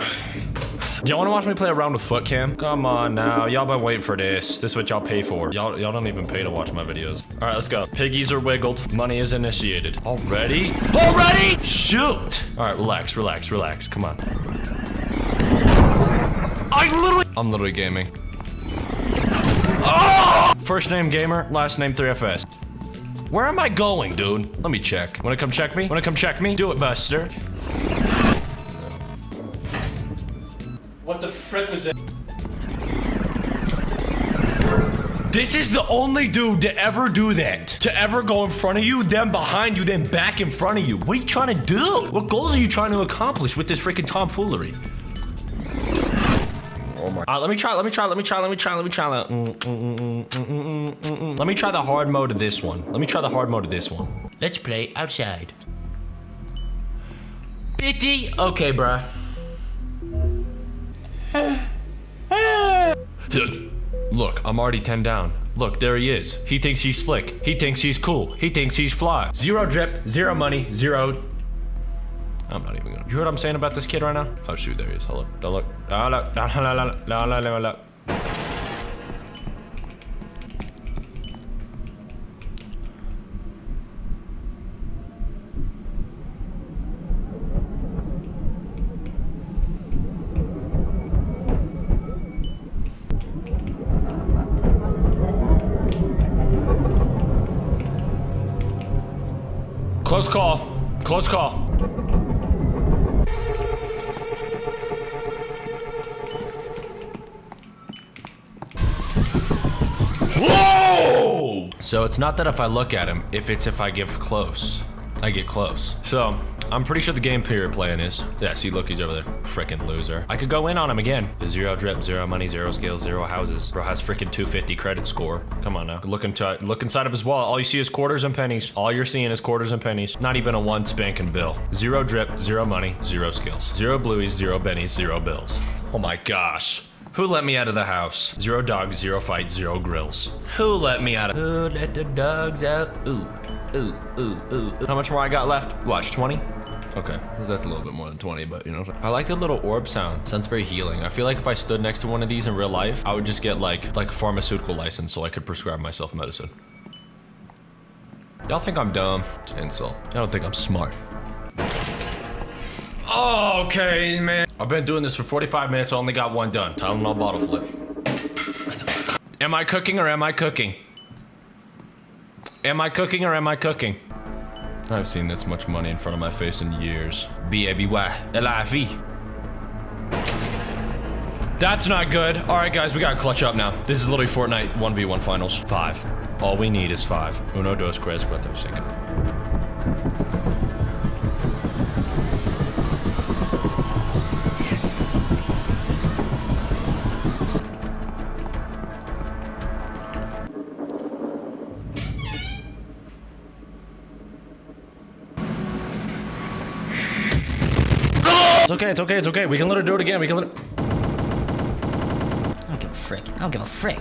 Y'all wanna watch me play around with foot cam? Come on now, y'all been waiting for this. This is what y'all pay for. Y'all don't even pay to watch my videos. All right, let's go. Piggies are wiggled. Money is initiated. Already? Shoot! All right, relax. Come on. I'm literally gaming. Oh! First name gamer, last name 3FS. Where am I going, dude? Let me check. Wanna come check me? Do it, Buster. What the frick was that? This is the only dude to ever do that. To ever go in front of you, then behind you, then back in front of you. What are you trying to do? What goals are you trying to accomplish with this freaking tomfoolery? Oh my. Let me try. Let me try the hard mode of this one. Let's play outside. Bitty. Okay, bruh. Look, I'm already 10 down. Look, there he is. He thinks he's slick. He thinks he's cool. He thinks he's fly. 0 drip, 0 money, 0. I'm not even gonna. You heard what I'm saying about this kid right now? Oh shoot, there he is. Hold up. Look. Look. Close call. Whoa! So it's not that if I look at him, it's if I get close. I get close. So, I'm pretty sure the game period plan is. Yeah, see, look, he's over there. Frickin' loser. I could go in on him again. 0 drip, 0 money, 0 skills, 0 houses. Bro has frickin' 250 credit score. Come on now. Look inside of his wallet. All you see is quarters and pennies. All you're seeing is quarters and pennies. Not even a 1 spanking bill. 0 drip, 0 money, 0 skills. 0 blueies, 0 bennies, 0 bills. Oh my gosh. Who let me out of the house? 0 dogs, 0 fights, 0 grills. Who let me out of— Who let the dogs out? Ooh. Ooh, ooh, ooh. How much more I got left? Watch, 20? Okay, that's a little bit more than 20, but you know, I like the little orb sound. Sounds very healing. I feel like if I stood next to one of these in real life, I would just get like a pharmaceutical license so I could prescribe myself medicine. Y'all think I'm dumb? It's an insult. Y'all don't think I'm smart. Oh, okay, man. I've been doing this for 45 minutes. I only got one done. Tylenol bottle flip. Am I cooking or am I cooking? Am I cooking or am I cooking? I've seen this much money in front of my face in years. B-A-B-Y-L-I-V. That's not good. All right, guys, we gotta clutch up now. This is literally Fortnite 1v1 finals. 5. All we need is 5. Uno, dos, tres, cuatro, cinco. It's okay, it's okay, it's okay. We can let her do it again. We can let her... I don't give a frick. I don't give a frick.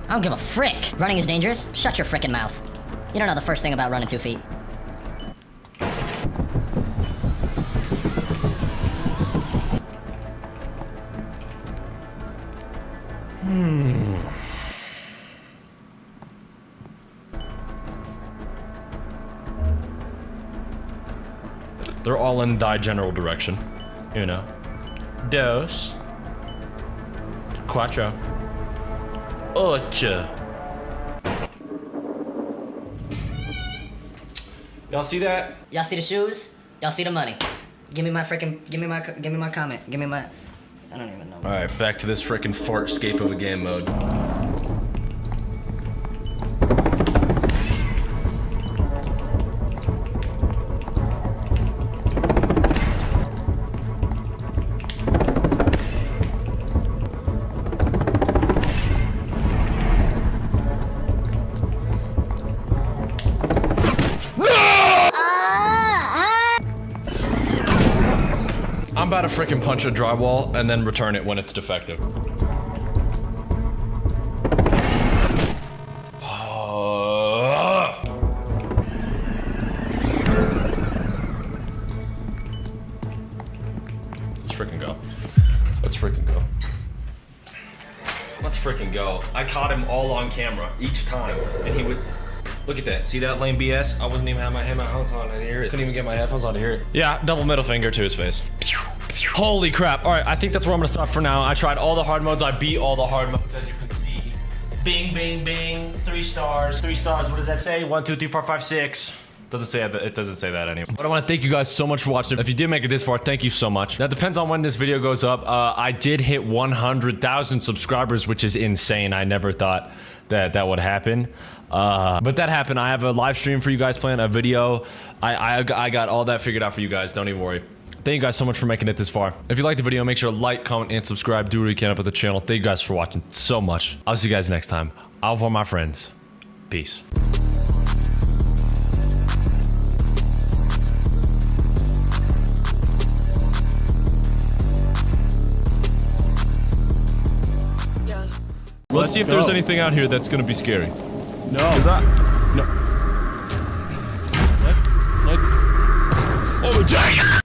I don't give a frick. Running is dangerous? Shut your frickin' mouth. You don't know the first thing about running 2 feet. They're all in thy general direction. You know. Dos. Cuatro. Ocho. Y'all see that? Y'all see the shoes? Y'all see the money? Give me my frickin', give me my comment. Give me my, I don't even know. All right, back to this frickin' fartscape of a game mode. I'm about to frickin' punch a drywall and then return it when it's defective. Let's frickin' go. Let's frickin' go. Let's frickin' go. I caught him all on camera each time, and he would. Look at that. See that lame BS? I wasn't even having my headphones on to hear it. Couldn't even get my headphones on to hear it. Yeah, double middle finger to his face. Holy crap. All right, I think that's where I'm gonna stop for now. I tried all the hard modes. I beat all the hard modes, as you can see. Bing, bing, bing. 3 stars. 3 stars. What does that say? 1, 2, 3, 4, 5, 6. Doesn't say that. It doesn't say that anymore. But I want to thank you guys so much for watching. If you did make it this far, thank you so much. That depends on when this video goes up. I did hit 100,000 subscribers, which is insane. I never thought that would happen. But that happened. I have a live stream for you guys, playing a video. I got all that figured out for you guys. Don't even worry. Thank you guys so much for making it this far. If you liked the video, make sure to like, comment, and subscribe. Do what you can up at the channel. Thank you guys for watching so much. I'll see you guys next time. Au revoir, my friends. Peace. Let's see if there's anything out here that's gonna be scary. No. No. Let's. Oh, dang!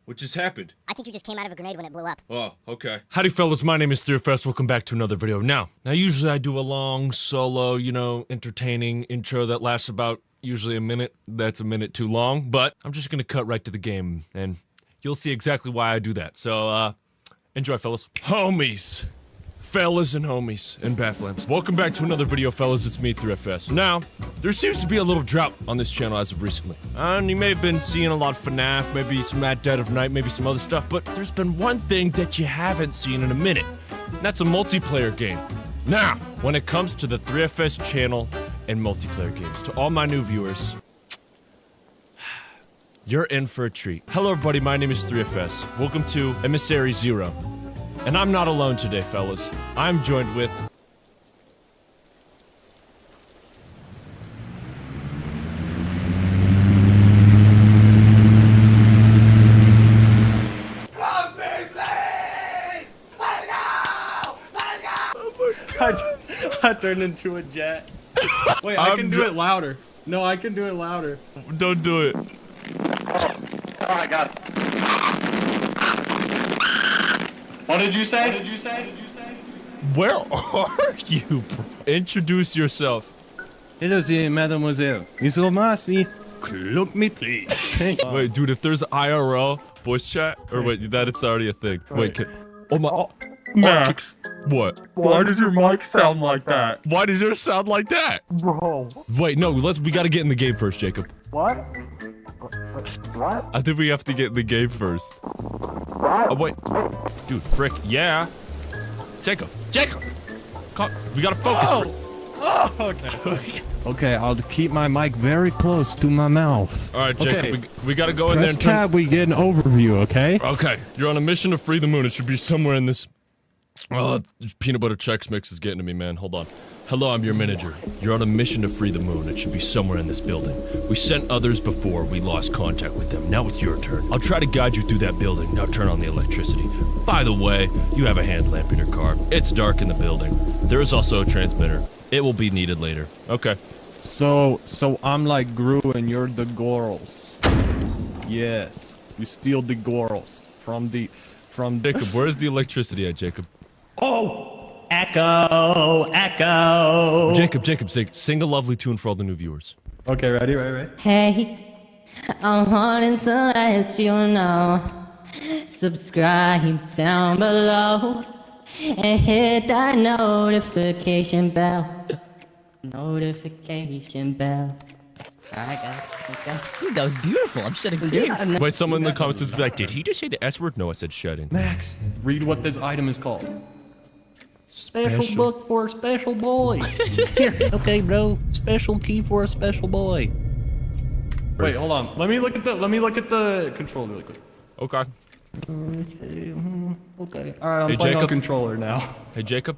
What just happened? I think you just came out of a grenade when it blew up. Oh, okay. Howdy, fellas. My name is ThreeFest. Welcome back to another video. Now, usually I do a long, solo, you know, entertaining intro that lasts about usually a minute. That's a minute too long, but I'm just gonna cut right to the game, and you'll see exactly why I do that. So, enjoy, fellas. Homies. Fellas and homies and Baflams. Welcome back to another video, fellas. It's me, ThreeFest. Now, there seems to be a little drought on this channel as of recently. And you may have been seeing a lot of FNAF, maybe some At Dead of Night, maybe some other stuff, but there's been one thing that you haven't seen in a minute. And that's a multiplayer game. Now, when it comes to the ThreeFest channel and multiplayer games, to all my new viewers, you're in for a treat. Hello everybody, my name is ThreeFS. Welcome to Emissary Zero. And I'm not alone today, fellas. I'm joined with... turned into a jet. Wait, I can do it louder. No, I can do it louder. Don't do it. Oh, I got it. What did you say? What did you say? Where are you, bro? Introduce yourself. Hello there, mademoiselle. Mr. Masmi, look me please. Wait, dude, if there's IRL voice chat, or wait, that it's already a thing. Wait, oh my, Max, what? why does your mic sound like that? Why does yours sound like that? Bro. Wait, no, we gotta get in the game first, Jacob. What? What? I think we have to get in the game first. Oh, wait. Dude, frick, yeah. Jacob, we gotta focus. Oh, okay. Okay, I'll keep my mic very close to my mouth. All right, Jacob, Okay. we gotta go in there Press and turn. tab, we get an overview, okay? Okay, you're on a mission to free the moon. It should be somewhere in this. Oh, peanut butter Chex Mix is getting to me, man. Hold on. Hello, I'm your manager. You're on a mission to free the moon. It should be somewhere in this building. We sent others before. We lost contact with them. Now it's your turn. I'll try to guide you through that building. Now turn on the electricity. By the way, you have a hand lamp in your car. It's dark in the building. There is also a transmitter. It will be needed later. Okay. So I'm like Gru and you're the girls. Yes, you steal the girls from Jacob, where's the electricity at, Jacob? Oh! Echo! Jacob, sing a lovely tune for all the new viewers. Okay, ready? Hey, I wanted to let you know. Subscribe down below and hit that notification bell. Notification bell. Alright, guys. Let's go. Dude, that was beautiful. I'm shedding tears. Wait, someone in the comments is like, did he just say the S word? No, I said shedding. Max, read what this item is called. Special book for a special boy. Here, okay, bro. Special key for a special boy. Wait, hold on. Let me look at the controller really quick. Okay. Okay. All right, I'm playing on controller now. Hey, Jacob.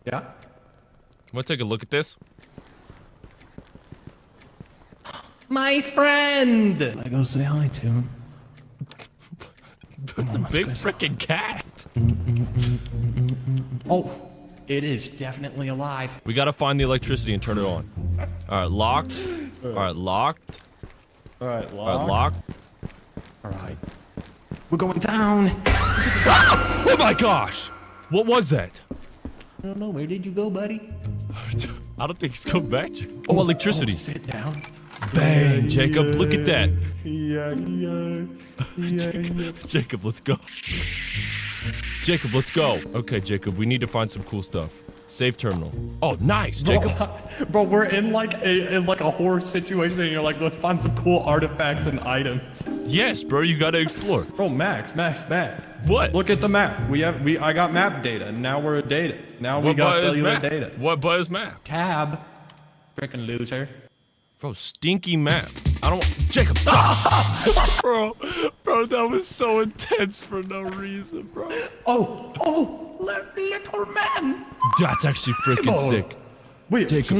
Yeah. Want to take a look at this? My friend. I go say hi to him. It's a big freaking cat. Oh, it is definitely alive. We gotta find the electricity and turn it on. All right, locked. All right, locked. All right, All right, locked. All right. We're going down. Oh my gosh! What was that? I don't know. Where did you go, buddy? I don't think he's come back. Oh, electricity. Sit down. Bang, Jacob, look at that. Yeah. Jacob, let's go. Jacob, let's go. Okay, Jacob, we need to find some cool stuff. Save terminal. Oh, nice, Jacob. Bro, we're in like a horror situation, and you're like, let's find some cool artifacts and items. Yes, bro, you gotta explore. Bro, Max. What? Look at the map. I got map data. Now we're data. Now we got cellular data. What buzz map? Cab. Freaking loser. Bro, stinky map. I don't. Jacob, stop. bro, that was so intense for no reason, bro. Oh, little man. That's actually freaking sick. Wait, Jacob.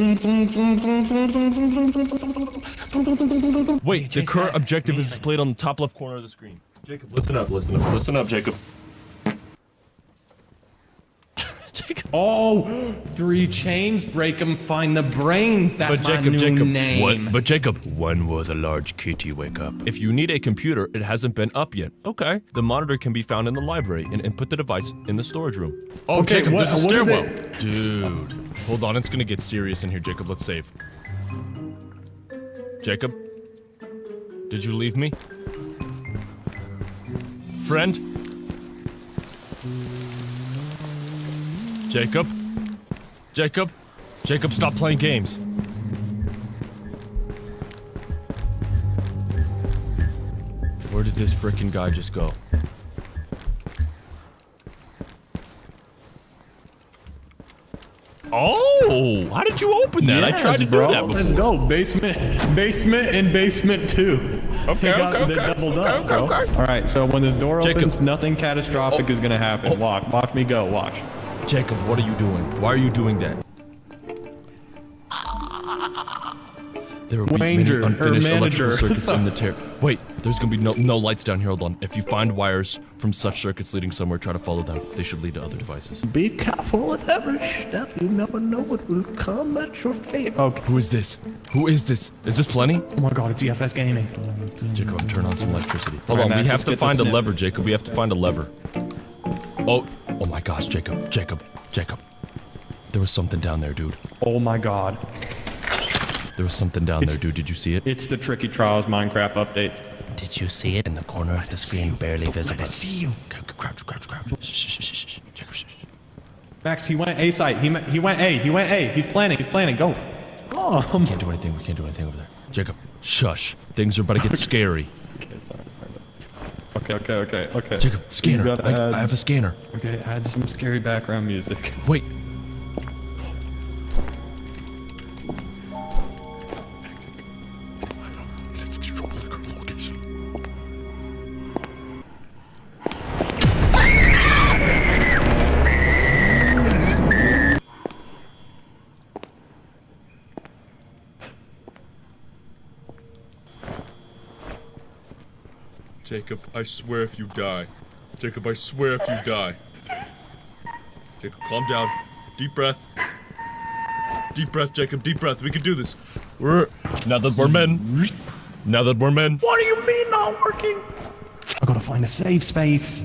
Wait, the current objective is displayed on the top left corner of the screen. Jacob, listen up, Jacob. Oh, 3 chains, break them, find the brains. That's my new name. But Jacob, when will the large kitty wake up? If you need a computer, it hasn't been up yet. Okay. The monitor can be found in the library and input the device in the storage room. Oh, okay, Jacob, there's a stairwell. Dude. Hold on, it's gonna get serious in here, Jacob. Let's save. Jacob? Did you leave me? Friend? Jacob? Jacob, stop playing games. Where did this frickin' guy just go? Oh, how did you open that? I tried to do that before. Let's go. Basement and basement 2. Okay. All right, so when this door opens, nothing catastrophic is gonna happen. Watch me go. Watch. Jacob, what are you doing? Why are you doing that? There will be many Ranger, or unfinished manager. electrical circuits in the tear. Wait, there's gonna be no lights down here. Hold on. If you find wires from such circuits leading somewhere, try to follow them. They should lead to other devices. Be careful with every step. You never know what will come at your feet. Okay. Who is this? Who is this? Is this Plenty? Oh my god, it's EFS Gaming. Jacob, turn on some electricity. Hold Alright, on, we Max, have let's to get the find a snip. lever, Jacob. We have to find a lever. Oh my gosh, Jacob. There was something down there, dude. Oh my god. There was something down there, dude. Did you see it? It's the Tricky Trials Minecraft update. Did you see it? In the corner of the screen, barely visible. I see you. Crouch. Shh. Jacob, shh. Max, he went A site. He went A. He's planning. Go. Oh. We can't do anything over there. Jacob, shush. Things are about to get scary. Okay. Jacob, scanner. I have a scanner. Okay, add some scary background music. Wait. Let's control the current location. Jacob, I swear if you die. Jacob, calm down. Deep breath. Jacob, deep breath. We can do this. Now that we're men. What do you mean not working? I gotta find a safe space.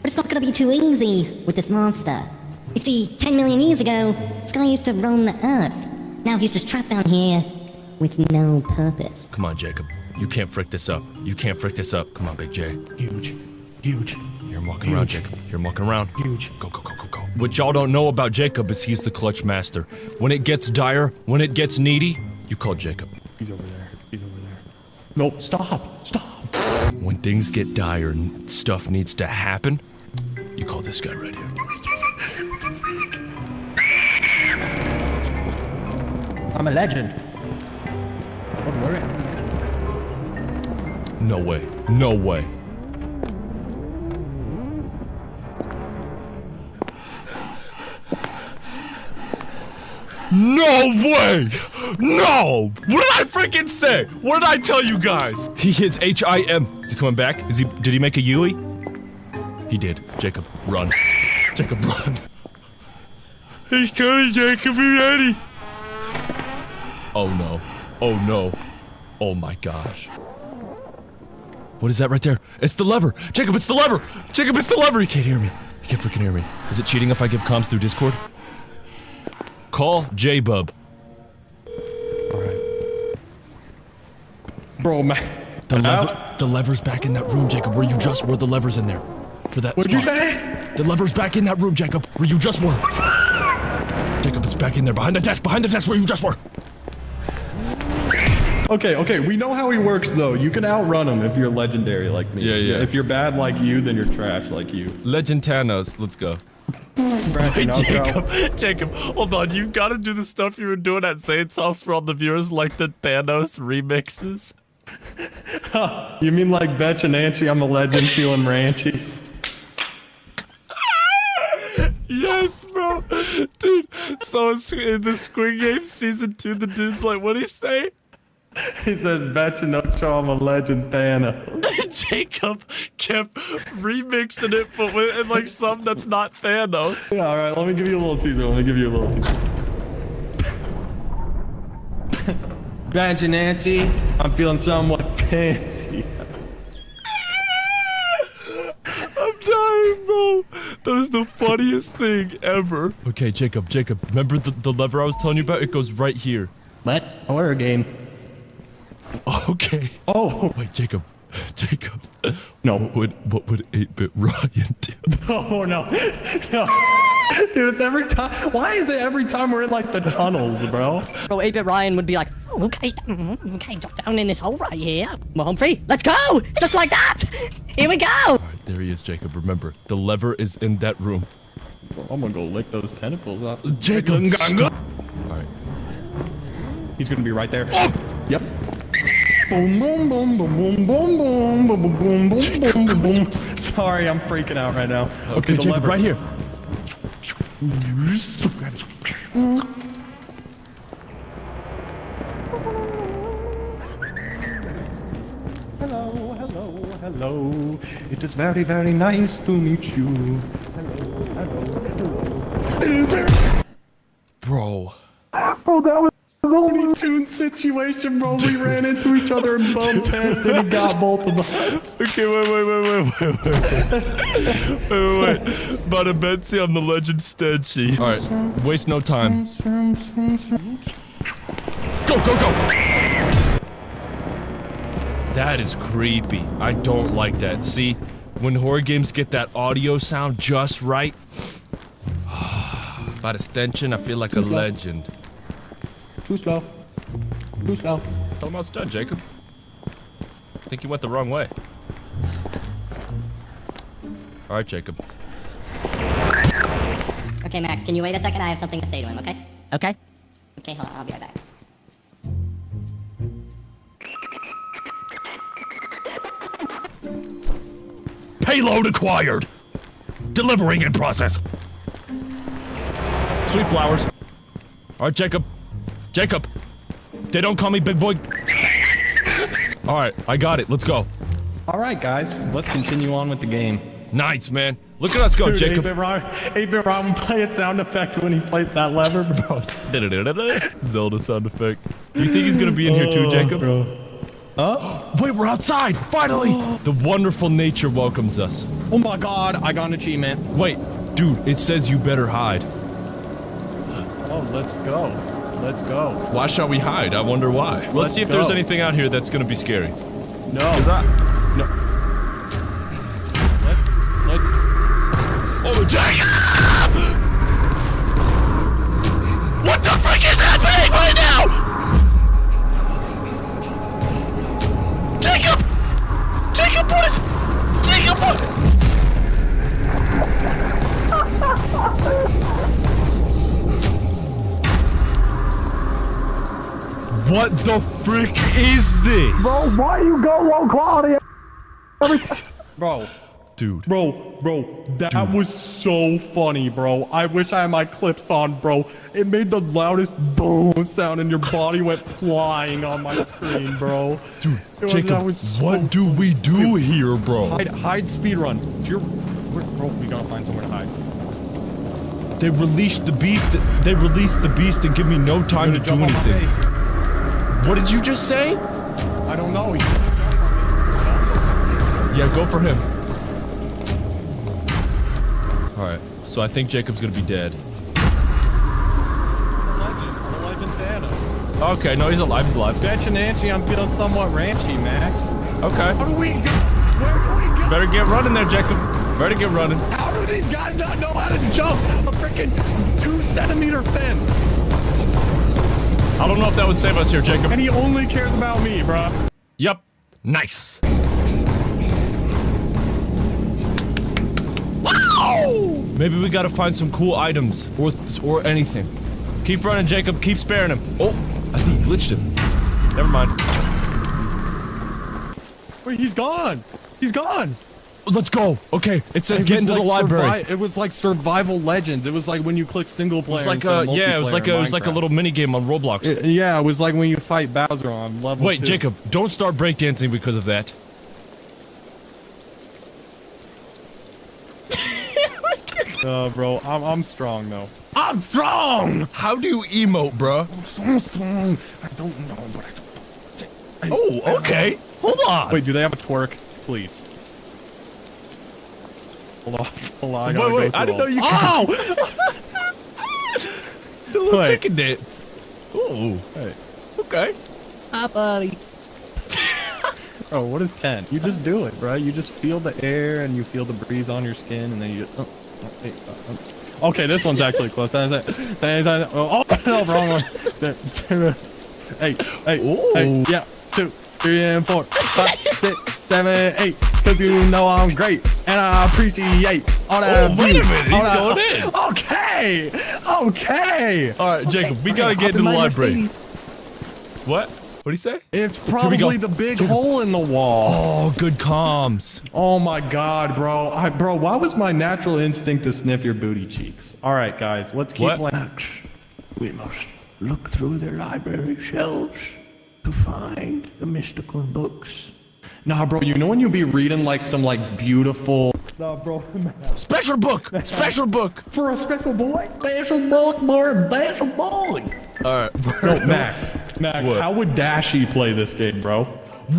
But it's not gonna be too easy with this monster. You see, 10 million years ago, this guy used to roam the Earth. Now he's just trapped down here with no purpose. Come on, Jacob. You can't frick this up. Come on, Big J. Huge. You're walking around, Jacob. Huge. Go. What y'all don't know about Jacob is he's the clutch master. When it gets dire, when it gets needy, you call Jacob. He's over there. Nope, stop. When things get dire and stuff needs to happen, you call this guy right here. I'm a legend. Don't worry. No way. No! What did I freaking say? What did I tell you guys? He is HIM. Is he coming back? Did he make a Yui? He did. Jacob, run. He's coming, Jacob, be ready. Oh no. Oh my gosh. What is that right there? It's the lever! Jacob, it's the lever! He can't hear me. He can't freaking hear me. Is it cheating if I give comms through Discord? Call J-Bub. Alright. Bro, man. The lever's back in that room, Jacob, where you just were. The lever's in there. For that What'd spot. you say? The lever's back in that room, Jacob, where you just were. Jacob, it's back in there, behind the desk where you just were. Okay, we know how he works though. You can outrun him if you're legendary like me. Yeah. If you're bad like you, then you're trash like you. Legend Thanos, let's go. Jacob, hold on. You gotta do the stuff you were doing at Saints House for all the viewers, like the Thanos remixes. You mean like Betch and Anchi, I'm a legend feeling ranchy? Yes, bro. Dude, so in the Squid Game Season 2, the dude's like, what'd he say? He said, Betch and Ocho, I'm a legend Thanos. Jacob kept remixing it, but with like something that's not Thanos. Yeah, alright, let me give you a little teaser. Betch and Anchi, I'm feeling somewhat fancy. I'm dying, bro. That is the funniest thing ever. Okay, Jacob, remember the lever I was telling you about? It goes right here. What? Horror game. Okay. Oh. Wait, Jacob. No. What would 8-Bit Ryan do? Oh, no. Dude, it's every time. Why is it every time we're in, like, the tunnels, bro? Bro, 8-Bit Ryan would be like, oh, okay, drop down in this hole right here. We're home free. Let's go! Just like that! Here we go! Alright, there he is, Jacob. Remember, the lever is in that room. I'm gonna go lick those tentacles off. Jacob, stop. Alright. He's gonna be right there. Oh! Yep. Boom, boom, boom, boom, boom, boom, boom, boom, boom, boom, boom, boom, boom. Sorry, I'm freaking out right now. Okay, the Jacob, lever. right here. hello. It is very, very nice to meet you. Hello. Bro. Oh, that was a Looney Tunes situation, bro. We ran into each other and bumped heads and he got both of us. Okay, wait. Bada Betsy on the legend Stenchy. Alright, waste no time. Go! That is creepy. I don't like that. See, when horror games get that audio sound just right. Bada Stenchin, I feel like a legend. Too slow. Tell him how it's done, Jacob. I think you went the wrong way. Alright, Jacob. Okay, Max, can you wait a second? I have something to say to him, okay? Okay. Okay, hold on, I'll be right back. Payload acquired! Delivering in process. Sweet flowers. Alright, Jacob. They don't call me big boy. Alright, I got it. Let's go. Alright, guys. Let's continue on with the game. Nice, man. Look at us go, Dude, Jacob. 8-bit Robin play a sound effect when he plays that lever, bro. Zelda sound effect. Do you think he's gonna be in here too, Jacob? Bro. Huh? Wait, we're outside! Finally! The wonderful nature welcomes us. Oh my god, I got an achievement. Wait, dude, it says you better hide. Oh, let's go. Why shall we hide? I wonder why. Let's see if there's anything out here that's gonna be scary. No. No. Let's. Oh, Jacob! What the frick is happening right now? Jacob, what? What the frick is this? Bro, why you go low quality? Bro. Dude. Bro, that was so funny, bro. I wish I had my clips on, bro. It made the loudest boom sound and your body went flying on my screen, bro. Dude, Jacob, what do we do here, bro? Hide speedrun. Bro, we gotta find somewhere to hide. They released the beast and give me no time to do anything. What did you just say? I don't know. Yeah, go for him. Alright, so I think Jacob's gonna be dead. The legend Santa. Okay, no, he's alive, Fetch and Nancy, I'm feeling somewhat ranchy, Max. Okay. How do we go? Where do we go? Better get running there, Jacob. Better get running. How do these guys not know how to jump a freaking 2-centimeter fence? I don't know if that would save us here, Jacob. And he only cares about me, bruh. Yup. Nice. Maybe we gotta find some cool items or anything. Keep running, Jacob. Keep sparing him. Oh, I think he glitched him. Never mind. Wait, he's gone. Let's go. Okay, it says get into the library. It was like Survival Legends. It was like when you click single player. It was like it was like a little mini game on Roblox. It was like when you fight Bowser on level 2. Wait, Jacob, don't start breakdancing because of that. Bro, I'm strong though. I'm strong! How do you emote, bruh? I'm so strong. I don't know, but Oh, okay. Hold on. Wait, do they have a twerk? Please. Hold on. Wait, I didn't know you could. Oh! The little chicken dance. Ooh. Hey. Okay. Hi, buddy. Oh, what is 10? You just do it, bro. You just feel the air and you feel the breeze on your skin, and then you just. Okay, this one's actually close. Oh, no, wrong one. Hey, yeah, 2, 3, and 4, 5, 6, 7, 8. Cause you know I'm great, and I appreciate all that. Oh, wait a minute, he's going in. Okay. All right, Jacob, we gotta get into the library. What? What'd he say? It's probably the big hole in the wall. Oh, good comms. Oh my god, bro. Bro, why was my natural instinct to sniff your booty cheeks? All right, guys, let's keep playing. We must look through the library shelves to find the mystical books Nah, bro, you know when you be reading like some like beautiful... Nah, bro. Special book! Special book! For a special boy? Special book, more special boy! Alright. No, Max, What? how would Dashy play this game, bro?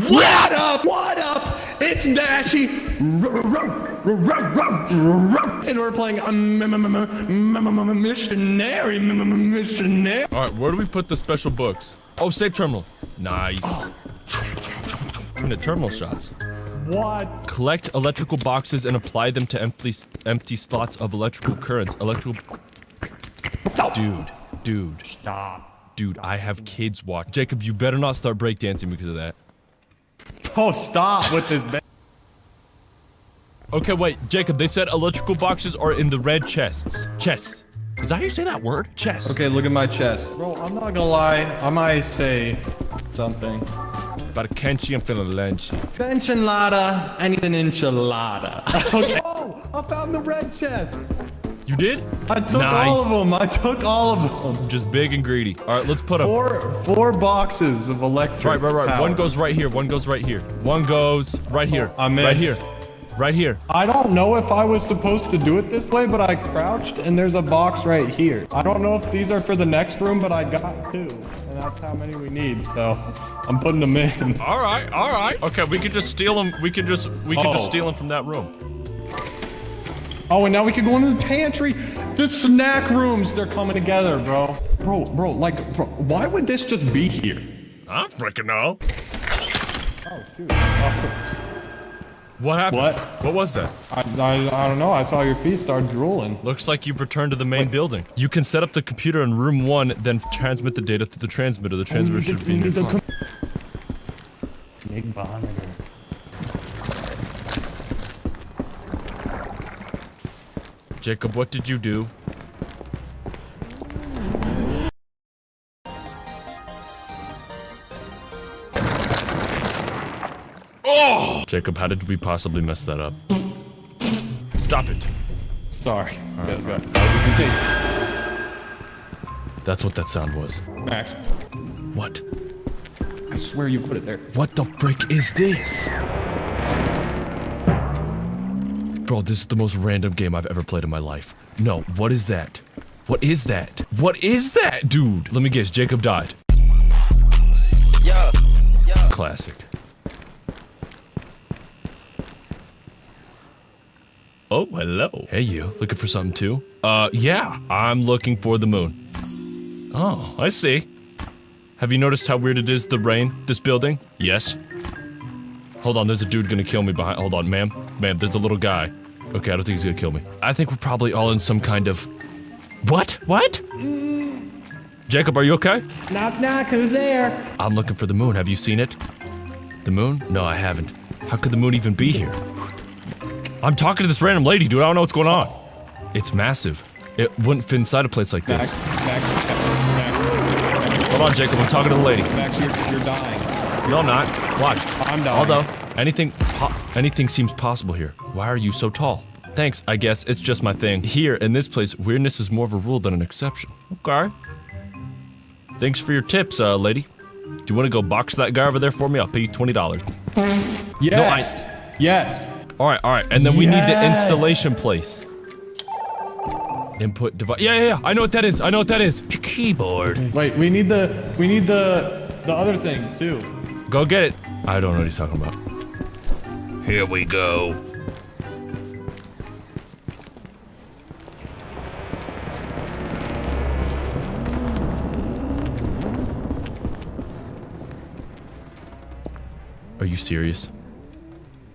What up? What up? It's Dashy! And we're playing missionary. Alright, where do we put the special books? Oh, save terminal. Nice. In the terminal shots. What? Collect electrical boxes and apply them to empty slots of electrical currents. Dude. Stop. Dude, I have kids watch. Jacob, you better not start breakdancing because of that. Oh, stop with this. Okay, wait, Jacob, they said electrical boxes are in the red chests. Chests. Is that how you say that word? Chest. Okay, look at my chest. Bro, I'm not gonna lie. I might say something. About a Kenchi, I'm feeling lunchy. Enchilada. I need an enchilada. Okay. Oh, I found the red chest. You did? I took all of them. I took all of them. Just big and greedy. All right, let's put them. Four boxes of electric. Right. Power. One goes right here. One goes right here. One goes right here. Right here. Right here. I don't know if I was supposed to do it this way, but I crouched and there's a box right here. I don't know if these are for the next room, but I got 2. And that's how many we need, so I'm putting them in. All right. Okay, we can just steal them. We can just steal them from that room. Oh, and now we can go into the pantry. The snack rooms, they're coming together, bro. Bro, why would this just be here? I don't freaking know. Oh, shoot. Oh. What happened? What was that? I don't know. I saw your feet start drooling. Looks like you've returned to the main building. You can set up the computer in room 1, then transmit the data through the transmitter. The transmitter should be in your car. Big monitor. Jacob, what did you do? Oh! Jacob, how did we possibly mess that up? Stop it. Sorry. Good. That's what that sound was. Max. What? I swear you put it there. What the frick is this? Bro, this is the most random game I've ever played in my life. No, what is that? What is that? What is that, dude? Let me guess, Jacob died. Classic. Oh, hello. Hey, you. Looking for something too? Yeah. I'm looking for the moon. Oh, I see. Have you noticed how weird it is, the rain, this building? Yes. Hold on, there's a dude gonna kill me behind- hold on, ma'am. Ma'am, there's a little guy. Okay, I don't think he's gonna kill me. I think we're probably all in some kind of... What? What? Jacob, are you okay? Knock, knock, who's there? I'm looking for the moon. Have you seen it? The moon? No, I haven't. How could the moon even be here? I'm talking to this random lady, dude. I don't know what's going on. It's massive. It wouldn't fit inside a place like this. Max. Hold on, Jacob. I'm talking to the lady. Max, you're dying. No, I'm not. Watch. I'm dying. Although, anything seems possible here. Why are you so tall? Thanks, I guess. It's just my thing. Here, in this place, weirdness is more of a rule than an exception. Okay. Thanks for your tips, lady. Do you want to go box that guy over there for me? I'll pay you $20. Yes. No, yes. Alright, and then we need the installation place. Input device. Yeah, I know what that is. Your keyboard. Wait, we need the other thing too. Go get it. I don't know what he's talking about. Here we go. Are you serious?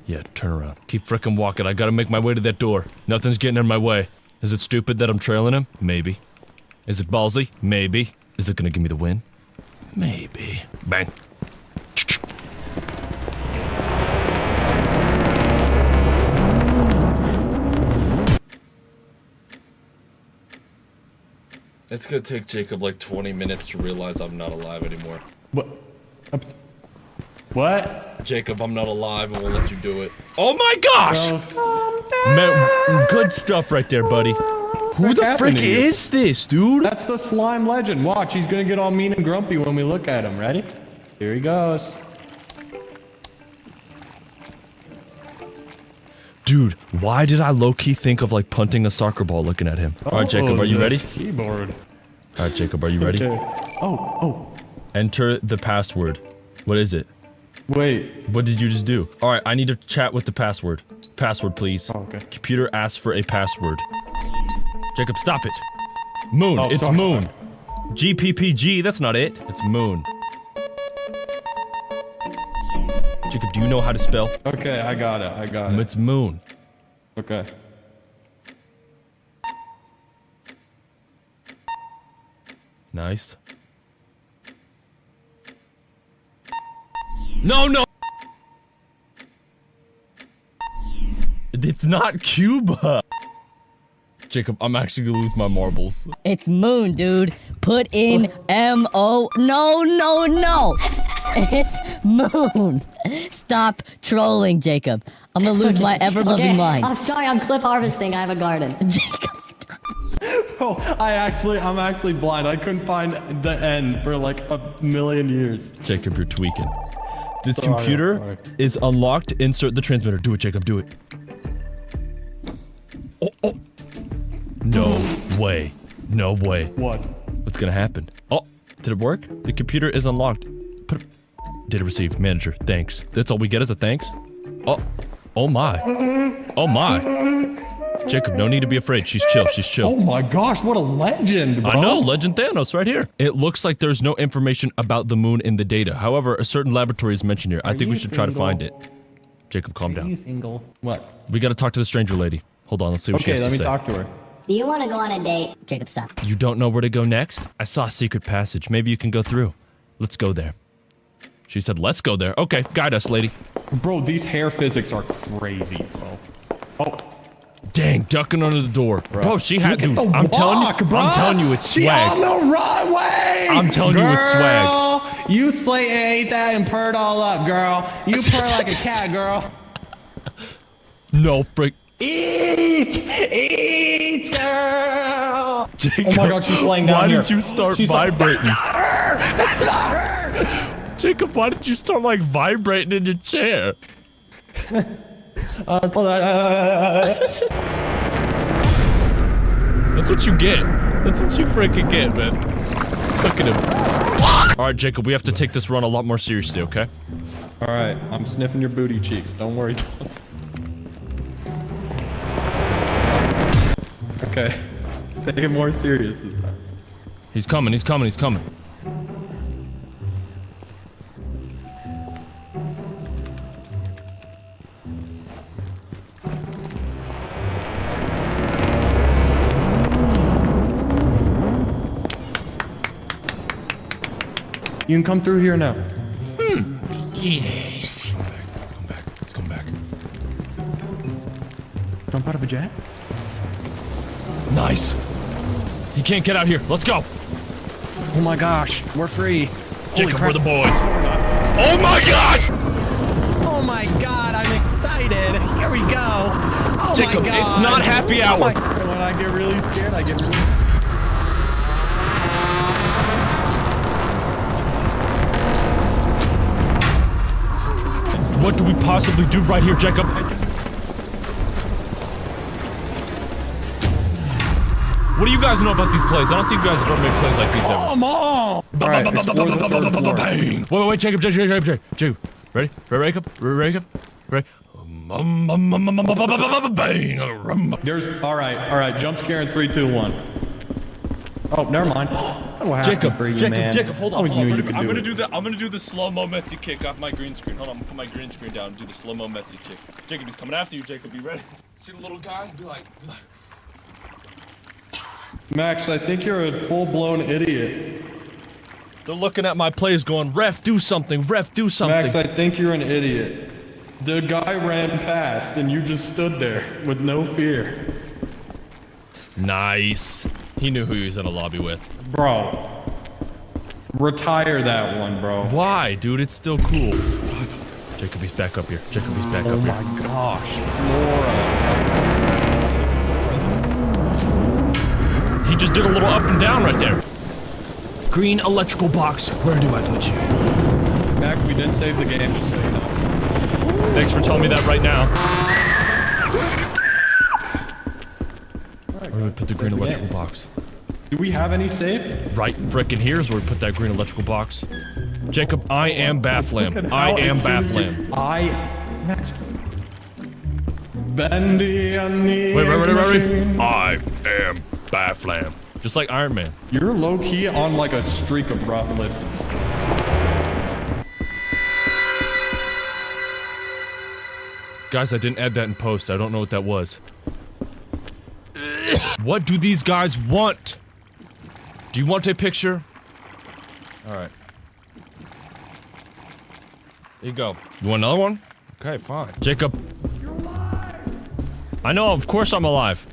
Yeah, turn around. Keep frickin' walking. I gotta make my way to that door. Nothing's getting in my way. Is it stupid that I'm trailing him? Maybe. Is it ballsy? Maybe. Is it gonna give me the win? Maybe. Bang. It's gonna take Jacob like 20 minutes to realize I'm not alive anymore. What? Jacob, I'm not alive. I won't let you do it. Oh my gosh! Man, good stuff right there, buddy. Who the frick is this, dude? That's the slime legend. Watch, he's gonna get all mean and grumpy when we look at him. Ready? Here he goes. Dude, why did I low-key think of like punting a soccer ball looking at him? All right, Jacob, are you ready? Keyboard. All right, Jacob, are you ready? Okay. Oh. Enter the password. What is it? Wait. What did you just do? All right, I need to chat with the password. Password, please. Oh, okay. Computer asks for a password. Jacob, stop it. Moon. Oh, it's sorry. moon. GPPG. That's not it. It's moon. Jacob, do you know how to spell? Okay, I got it. It's moon. Okay. Nice. No! It's not Cuba. Jacob, I'm actually gonna lose my marbles. It's moon, dude. Put in M-O. No. It's moon. Stop trolling, Jacob. I'm gonna lose my ever-loving mind. I'm sorry, I'm clip harvesting. I have a garden. Jacob, Oh, I'm actually blind. I couldn't find the N for like a million years. Jacob, you're tweaking. This Sorry, computer sorry. is unlocked. Insert the transmitter. Do it, Jacob. Do it. Oh. No way. No way. What? What's gonna happen? Oh, did it work? The computer is unlocked. Data received. Manager, thanks. That's all we get is a thanks? Oh my. Oh my. Jacob, no need to be afraid. She's chill. Oh my gosh, what a legend, bro. I know, Legend Thanos right here. It looks like there's no information about the moon in the data. However, a certain laboratory is mentioned here. I think we should try to find it. Jacob, calm down. Single. What? We gotta talk to the stranger lady. Hold on, let's see what she Okay, has to let me say. talk to her. Do you want to go on a date? Jacob, stop. You don't know where to go next? I saw a secret passage. Maybe you can go through. Let's go there. She said, let's go there. Okay, guide us, lady. Bro, these hair physics are crazy, bro. Oh. Dang, ducking under the door. Bro, she had, dude, Look at the I'm telling you it's She swag. on the right way. I'm telling you it's swag. Girl, you slay and ate that and purred all up, girl. You purr like a cat, girl. No, frick. Eat, girl. Jacob, Oh my god, she's laying down why here. did you start She's vibrating? That's not her. Jacob, why did you start like vibrating in your chair? That's what you get. That's what you freaking get, man. Look at him. Alright, Jacob, we have to take this run a lot more seriously, okay? Alright, I'm sniffing your booty cheeks. Don't worry. Okay. Let's take it more serious this time. He's coming. You can come through here now. Yes. Let's come back. Jump out of a jet? Nice. He can't get out here. Let's go. Oh my gosh, we're free. Jacob, we're the boys. Oh my gosh! Oh my god, I'm excited. Here we go. Oh Jacob, my god. it's not happy hour. Oh my god. When I get really scared, I get really... What do we possibly do right here, Jacob? What do you guys know about these plays? I don't think you guys have ever made plays like these ever. Come on! Alright, explore the third floor. Bang! Wait, Jacob. Ready? Jacob? Ready? Bang! There's... Alright, jump scare in 3, 2, 1. Oh, never mind. Jacob, for you, Jacob, man. Jacob, hold on. I knew you could I'm do gonna it. do the slow-mo messy kick off my green screen. Hold on, I'm gonna put my green screen down and do the slow-mo messy kick. Jacob, he's coming after you, Jacob. You ready? See the little guys? Be like... Max, I think you're a full-blown idiot. They're looking at my plays going, ref, do something, ref, do something. Max, I think you're an idiot. The guy ran past and you just stood there with no fear. Nice. He knew who he was in a lobby with. Bro. Retire that one, bro. Why, dude? It's still cool. Jacob, he's back up here. Jacob, he's back up here. Oh my gosh. Flora. He just did a little up and down right there. Green electrical box. Where do I put you? Max, we didn't save the game, just so you know. Thanks for telling me that right now. Where do we put the green Save the electrical game. box? Do we have any saved? Right frickin' here's where we put that green electrical box. Jacob, I am Bathlam. I am Bathlam. Max. Bendy on the Wait. I am Bathlam. Just like Iron Man. You're low-key on like a streak of rough listens. Guys, I didn't add that in post. I don't know what that was. What do these guys want? Do you want a picture? Alright. There you go. You want another one? Okay, fine. Jacob. I know, of course I'm alive.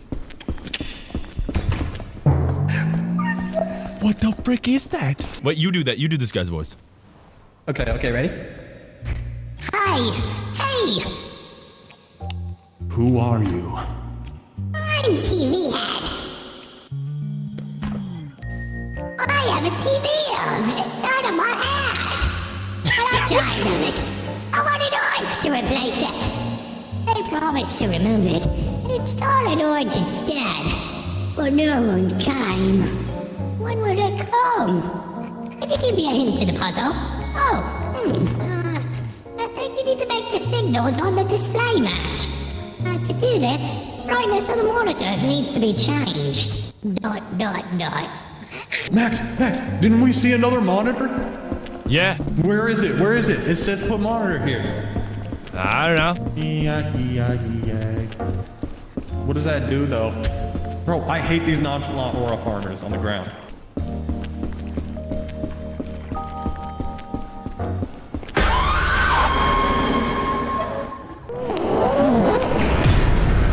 What the frick is that? Wait, you do that. You do this guy's voice. Okay, ready? Hi! Hey! Who are you? I'm TV Head. I have a TV inside of my head. But I'm tired of it. I wanted Orange to replace it. They promised to remove it and install an Orange instead. But no one came. When will they come? Can you give me a hint to the puzzle? I think you need to make the signals on the display match. To do this, brightness of the monitors needs to be changed. ... Max, didn't we see another monitor? Yeah. Where is it? It says put monitor here. I don't know. What does that do though? Bro, I hate these nonchalant aura farmers on the ground.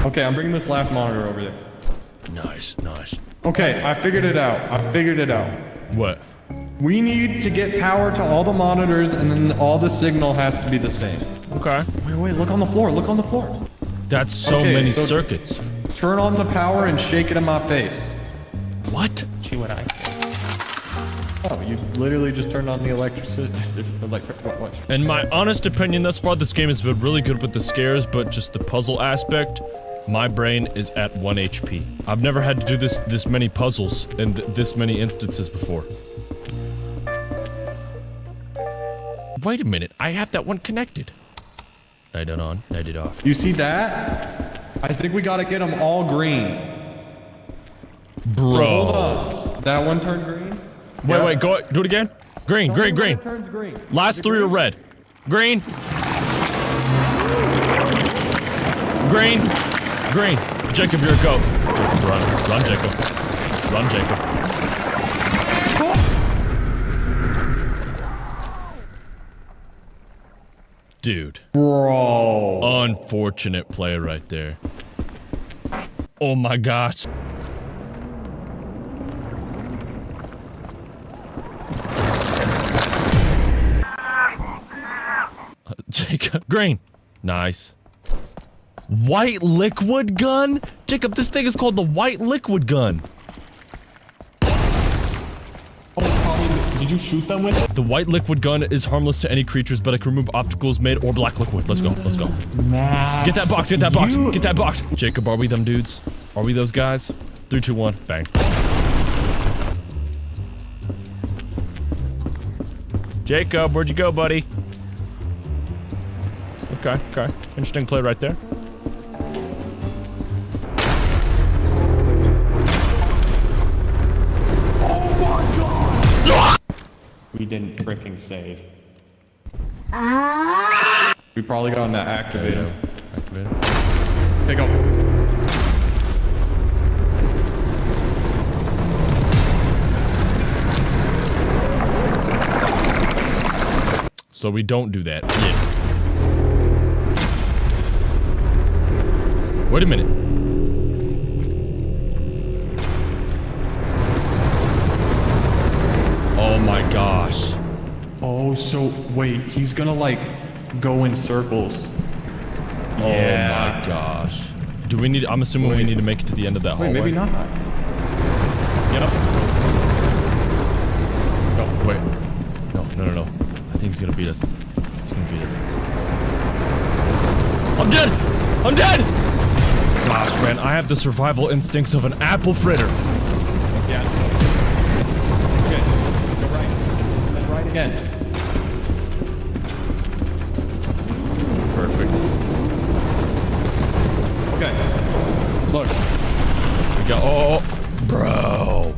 Okay, I'm bringing this last monitor over there. Nice. Okay, I figured it out. What? We need to get power to all the monitors and then all the signal has to be the same. Okay. Wait, look on the floor. That's so Okay, many so- circuits. Turn on the power and shake it in my face. What? See what I... Oh, you literally just turned on the electricity. What? In my honest opinion, thus far, this game has been really good with the scares, but just the puzzle aspect, my brain is at 1 HP. I've never had to do this many puzzles in this many instances before. Wait a minute, I have that one connected. Light it on, light it off. You see that? I think we gotta get them all green. Bro. So hold on. That one turned green? Wait, do it again. Green. Turns green. Last three are red. Green. Jacob, you're a goat. Jacob, run, Jacob. Run, Jacob. Dude. Bro. Unfortunate play right there. Oh my gosh. Jacob. Green. Nice. White liquid gun? Jacob, this thing is called the white liquid gun. Did you shoot them with it? The white liquid gun is harmless to any creatures, but it can remove obstacles made or black liquid. Let's go. Max, Get that box. Jacob, are we them dudes? Are we those guys? 3, 2, 1, bang. Jacob, where'd you go, buddy? Okay. Interesting play right there. We didn't freaking save. We probably got that activated. Hey, go. So we don't do that. Yeah. Wait a minute. Oh my gosh. Oh, so wait, he's gonna like go in circles. Yeah. Oh my gosh. Do we need, I'm assuming we need to make it to the end of that hallway. Wait, maybe not. Get up. No, wait. No. I think he's gonna beat us. I'm dead! gosh, man. I have the survival instincts of an apple fritter. Yeah. Good. Go right. Then right again. Perfect. Okay. Look. We got. Oh, bro.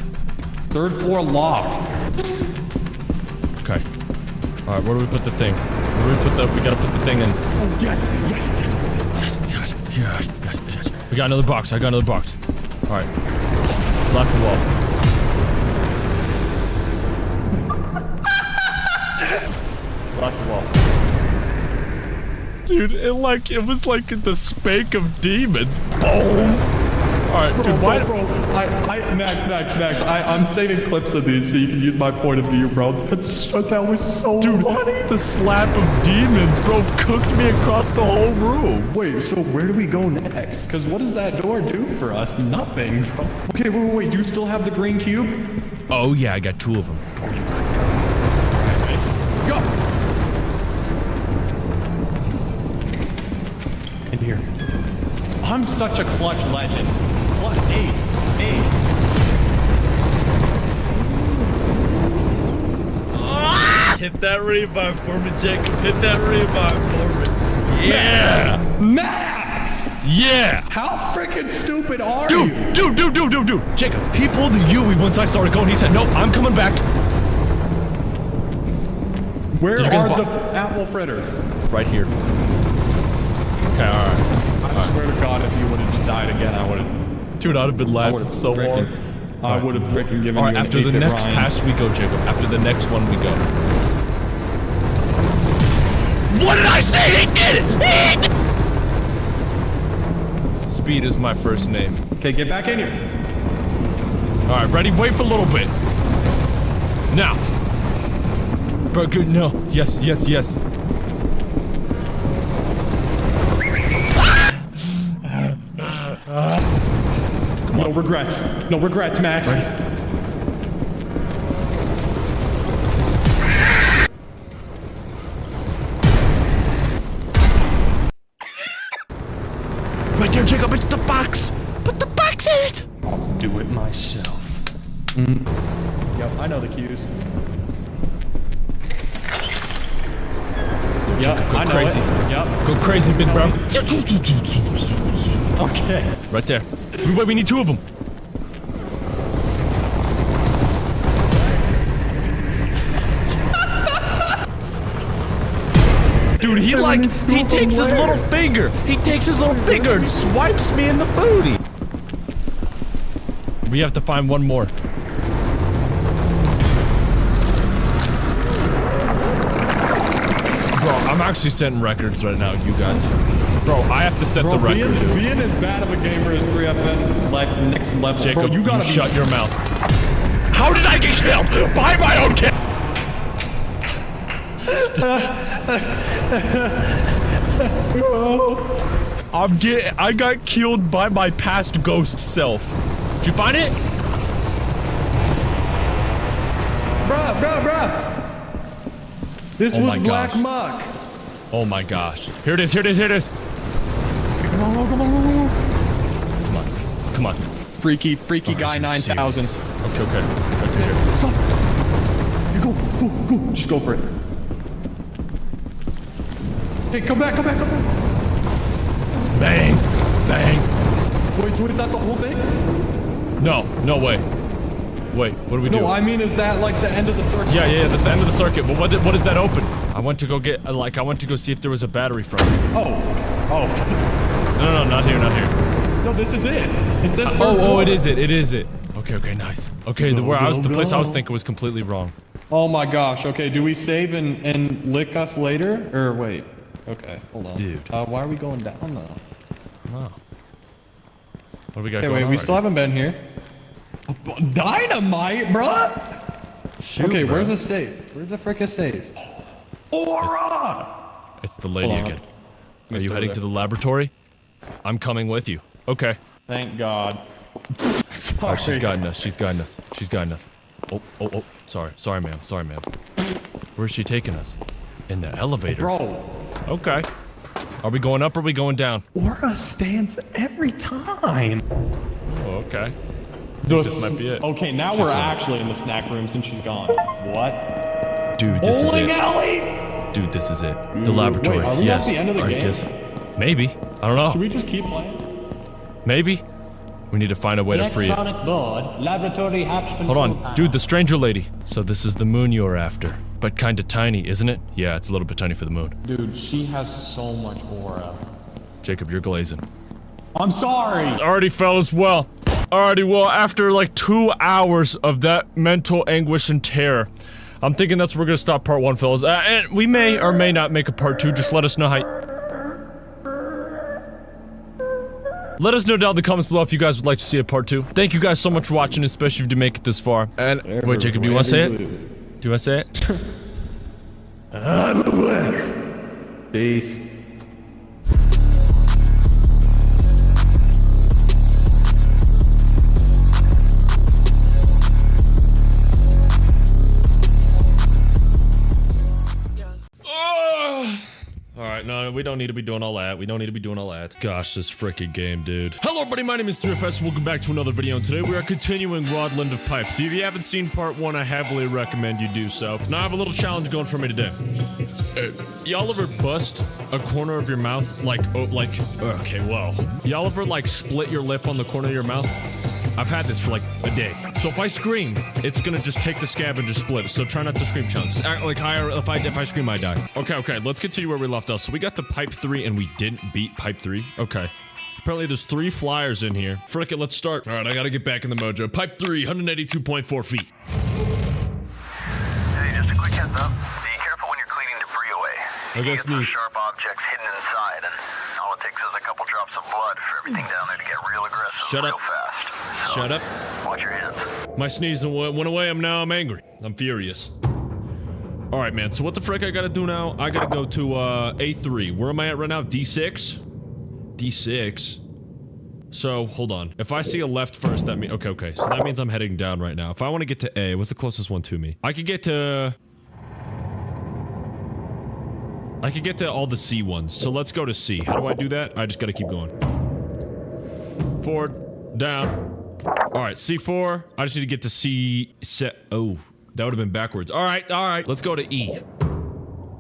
3rd floor locked. Okay. All right. Where do we put the thing? Where do we put the? We gotta put the thing in. Oh yes, yes, yes, Yes. We got another box. I got another box. All right. Blast the wall. Blast the wall. Dude, it was like the spank of demons. Boom. All right, dude. Why? Bro, Max, I'm saving clips of these so you can use my point of view, bro. That was so funny. The slap of demons, bro, cooked me across the whole room. Wait, so where do we go next? Because what does that door do for us? Nothing, bro. Okay, wait, do you still have the green cube? Oh yeah, I got 2 of them. Go! In here. I'm such a clutch legend. Clutch ace. Hit that revive for me, Jacob. Hit that revive for me. Yeah! Max! Yeah! How freaking stupid are you? Dude! Jacob, he pulled the Yui once I started going. He said, nope, I'm coming back. Where are the apple fritters? Right here. Okay, alright. I swear to God, if you would have just died again, I would have... Dude, I'd have been laughing so hard. I would have freaking given you Alright, an after the 8-bit next Ryan. pass we go, Jacob. After the next one we go. What did I say? He did it! Speed is my first name. Okay, get back in here. Alright, ready? Wait for a little bit. Now. Bro, good, no. Yes. No regrets, Max. Right there, Jacob, it's the box! Put the box in it! I'll do it myself. Yep, I know the cues. Yep, Go I know crazy. it. Yep. Go crazy, big bro. Okay. Right there. Wait, we need 2 of them. Dude, he takes his little finger. He takes his little finger and swipes me in the booty. We have to find one more. Bro, I'm actually setting records right now, you guys. Bro, I have to set the record. Being as bad of a gamer as 3FS, like next level. Jacob, bro, you gotta shut your mouth. How did I get killed? By my own kid! I got killed by my past ghost self. Did you find it? Bruh. This Oh was my Black gosh. Muck. Oh my gosh. Here it is. Come on. Freaky guy 9000. Okay. Right here. Go. Just go for it. Hey, come back. Bang. Wait, so is that the whole thing? No way. Wait, what do we do? No, I mean, is that like the end of the circuit? Yeah, that's the end of the circuit. But what does that open? I went to go get, I went to go see if there was a battery from it. Oh. No, not here. No, this is it. It says it is it. Okay, nice. Okay, the place I was thinking was completely wrong. Oh my gosh. Okay, do we save and lick us later? Or wait. Okay, hold on. Dude. Why are we going down though? Wow. What do we got Okay, going wait, on we right still haven't been here. Dynamite, bruh! Shoot, okay, bro. where's the save? Where's the frickin' save? Aura! It's the lady Hold on. again. Are you heading to the laboratory? I'm coming with you. Okay. Thank God. Oh, she's guiding us. Oh. Sorry, ma'am. Where's she taking us? In the elevator. Bro. Okay. Are we going up or are we going down? Aura stands every time. Oh, okay. This might be it. Okay, now we're actually in the snack room since she's gone. What? Dude, this is Bowling it. alley? Dude, this is it. The laboratory. Wait, are we yes. at the end of the Alright, game? guess. Maybe. I don't know. Should we just keep playing? Maybe. We need to find a way to free it. Electronic board, laboratory hatch Hold control on. panel. Dude, the stranger lady. So this is the moon you're after. But kinda tiny, isn't it? Yeah, it's a little bit tiny for the moon. Dude, she has so much aura. Jacob, you're glazing. I'm sorry! Alrighty, fellas, well. Alrighty, well, after like 2 hours of that mental anguish and terror, I'm thinking that's where we're gonna stop part 1, fellas. And we may or may not make a part 2, just let us know how... Let us know down in the comments below if you guys would like to see a part 2. Thank you guys so much for watching, especially if you make it this far. And, wait, Jacob, do you wanna say it? Do you wanna say it? I'm a winner. Peace. Alright, no, we don't need to be doing all that. We don't need to be doing all that. Gosh, this freaking game, dude. Hello, everybody. My name is 3FS. Welcome back to another video. And today we are continuing Rodland of Pipes. So if you haven't seen part 1, I heavily recommend you do so. Now I have a little challenge going for me today. Y'all ever bust a corner of your mouth? Okay, whoa. Y'all ever, like, split your lip on the corner of your mouth? I've had this for like a day. So if I scream, it's gonna just take the scab and just split it. So try not to scream, chunks. Like higher, if I scream, I die. Okay, let's continue where we left off. So we got to pipe 3 and we didn't beat pipe 3. Okay. Apparently there's 3 flyers in here. Frick it, let's start. All right, I gotta get back in the mojo. Pipe 3, 182.4 feet. Hey, just a quick heads up. Be careful when you're cleaning debris away. I guess Some sharp objects hidden inside, and all it takes is a couple drops of blood for everything down there to get real aggressive Shut real up. fast. So, Shut up. Watch your hands. My sneeze went away. I'm angry. I'm furious. All right, man. So what the frick I gotta do now? I gotta go to A3. Where am I at right now? D6? D6? So, hold on. If I see a left first, that means... Okay. So that means I'm heading down right now. If I want to get to A, what's the closest one to me? I could get to all the C ones. So let's go to C. How do I do that? I just gotta keep going. Forward. Down. Alright, C4. I just need to get to C... Oh, that would have been backwards. Alright. Let's go to E.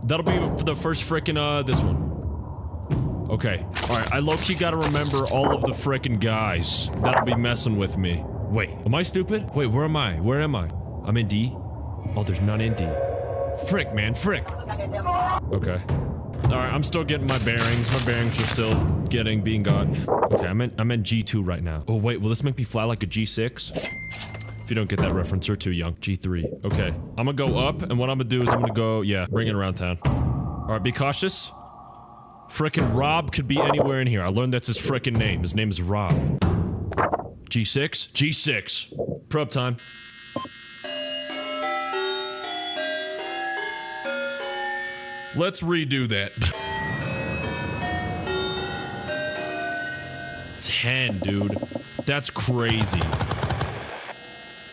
That'll be for the first frickin', this one. Okay. Alright, I low-key gotta remember all of the frickin' guys that'll be messing with me. Wait, am I stupid? Wait, where am I? I'm in D? Oh, there's none in D. Frick, man, frick. Okay. Alright, I'm still getting my bearings. My bearings are still being got. Okay, I'm in G2 right now. Oh, wait, will this make me fly like a G6? If you don't get that reference, you're too young. G3. Okay. I'm gonna go up, and what I'm gonna do is I'm gonna go, yeah, bring it around town. Alright, be cautious. Frickin' Rob could be anywhere in here. I learned that's his frickin' name. His name is Rob. G6? G6. Probe time. Let's redo that. 10, dude. That's crazy.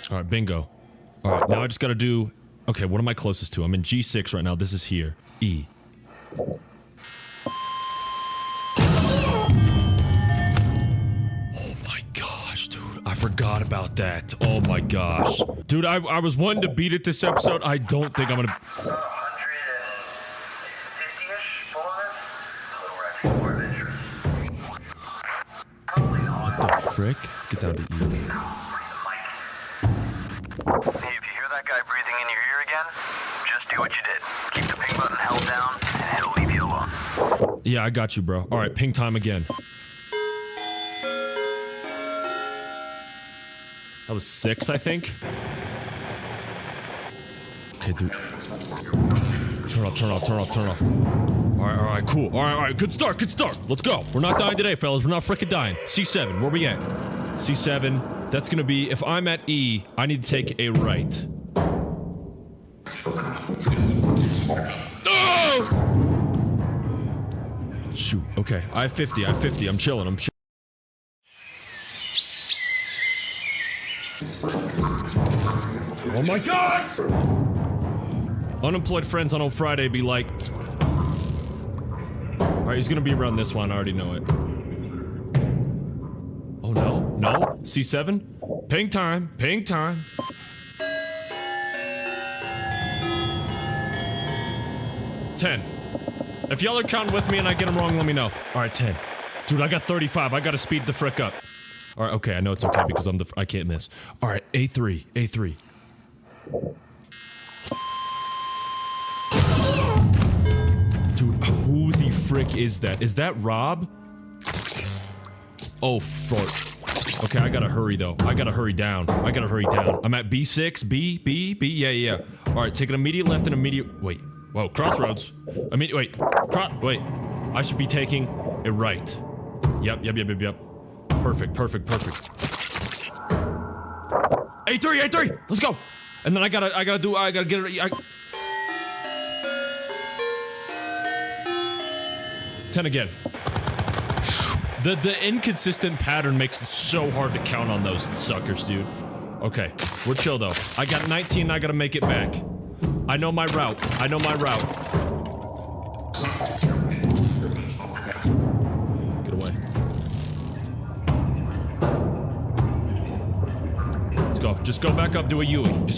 Alright, bingo. Alright, now I just gotta do... Okay, what am I closest to? I'm in G6 right now. This is here. E. Oh my gosh, dude. I forgot about that. Oh my gosh. Dude, I was wanting to beat it this episode. I don't think I'm gonna... What the frick? Let's get down to E. If you hear that guy breathing in your ear again, just do what you did. Keep the ping button held down, and he'll leave you alone. Yeah, I got you, bro. Alright, ping time again. That was 6, I think. Okay, dude. Turn off. Alright, cool. Alright, good start. Let's go. We're not dying today, fellas. We're not freaking dying. C7, where we at? C7, that's gonna be, if I'm at E, I need to take a right. Oh! Shoot, okay. I have 50, I'm chilling, Oh my gosh! Unemployed friends on Friday be like... Alright, Alright, he's gonna be around this one. I already know it. Oh, no. No. C7. Ping time. Ping time. $10. If y'all are counting with me and I get them wrong, let me know. Alright, 10. Dude, I got 35. I gotta speed the frick up. Alright, okay, I know it's okay because I can't miss. Alright, A3. A3. Dude, who the frick is that? Is that Rob? Oh, fuck. Okay, I gotta hurry though. I gotta hurry down. I gotta hurry down. I'm at B6, B. Yeah. Alright, take an immediate left and immediate. Wait. Whoa, crossroads. Wait. Wait. I should be taking it right. Yep. Perfect. A3. Let's go. And then I gotta get it. 10 again. The inconsistent pattern makes it so hard to count on those suckers, dude. Okay, we're chill though. I got 19, I gotta make it back. I know my route. Get away. Let's go. Just go back up to a Yui. Let's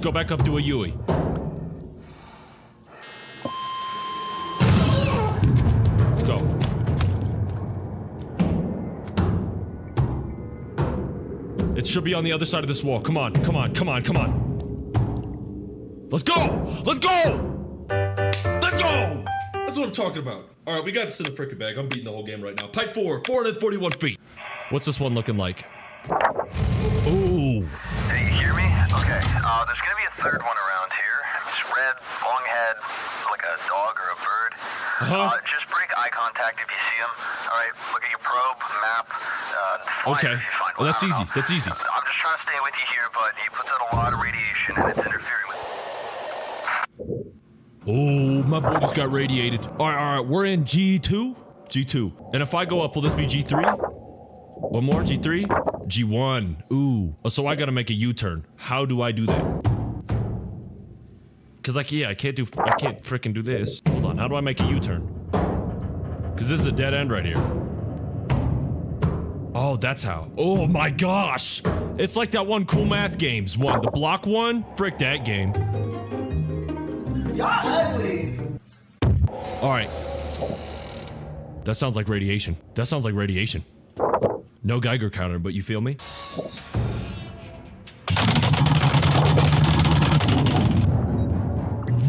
go. It should be on the other side of this wall. Come on. Let's go! That's what I'm talking about. Alright, we got this in the frickin' bag. I'm beating the whole game right now. Pipe 4, 441 feet. What's this one looking like? Ooh. Hey, you hear me? Okay, there's gonna be a third one around here. It's red, long head, like a dog or a bird. Just break eye contact if you see him. Alright, look at your probe, map, okay. if you find Well, one. that's easy. That's easy. I'm just trying to stay with you here, but he puts out a lot of radiation and it's interfering with... Oh, my boy just got radiated. Alright, we're in G2? G2. And if I go up, will this be G3? One more, G3? G1. Ooh. Oh, so I gotta make a U-turn. How do I do that? Cause like, yeah, I can't frickin' do this. Hold on, how do I make a U-turn? Cause this is a dead end right here. Oh, that's how. Oh my gosh! It's like that one Cool Math Games one. The block one? Frick that game. Y'all ugly! Alright. That sounds like radiation. No Geiger counter, but you feel me?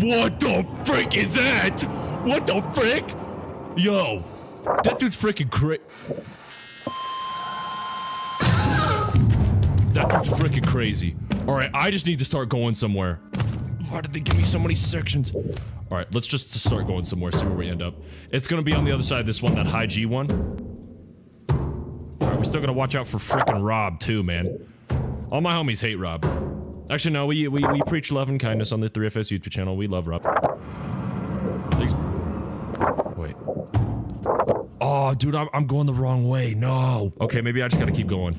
What the frick is that? What the frick? Yo. That dude's freaking crazy. Alright, I just need to start going somewhere. Why did they give me so many sections? Alright, let's just start going somewhere, see where we end up. It's gonna be on the other side of this one, that high G one. Alright, we're still gonna watch out for frickin' Rob, too, man. All my homies hate Rob. Actually, no, we preach love and kindness on the 3FS YouTube channel. We love Rob. Thanks. Wait. Oh, dude, I'm going the wrong way. No. Okay, maybe I just gotta keep going.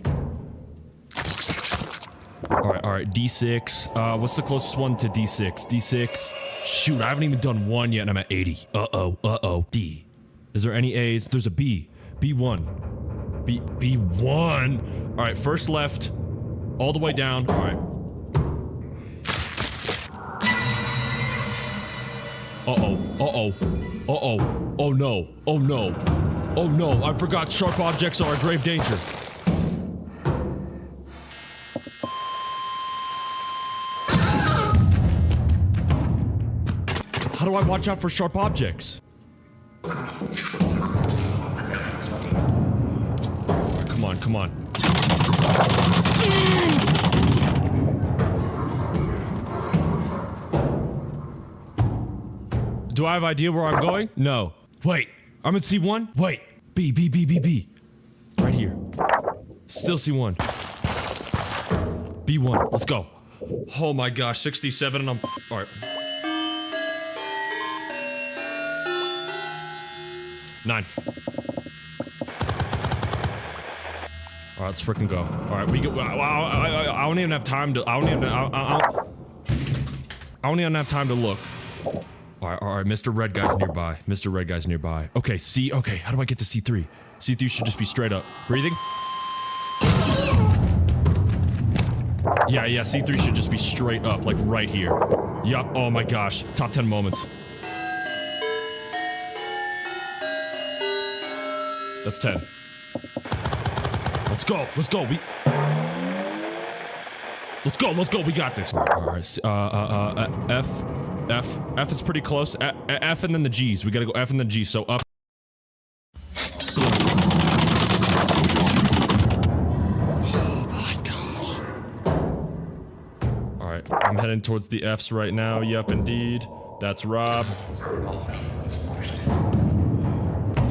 Alright, D6. What's the closest one to D6? D6. Shoot, I haven't even done one yet and I'm at 80. Uh-oh. D. Is there any A's? There's a B. B1. B1. Alright, first left. All the way down. Alright. Oh no, I forgot sharp objects are a grave danger. How do I watch out for sharp objects? Right, come on. Do I have idea where I'm going? No. Wait, I'm in C1? Wait, B. Right here. Still C1. B1, let's go. Oh my gosh, 67 and I'm... Alright. Nine. Alright, let's frickin' go. Alright, we go. I don't even have time to. I don't even have time to look. Alright, Mr. Red Guy's nearby. Mr. Red Guy's nearby. Okay, C, okay, how do I get to C3? C3 should just be straight up. Breathing? Yeah, C3 should just be straight up, like right here. Yup, oh my gosh. Top 10 moments. That's 10. Let's go, Let's go, we got this. Alright, F is pretty close. F and then the G's. We gotta go F and then G, so up. Oh my gosh. Alright, I'm heading towards the F's right now. Yep, indeed. That's Rob.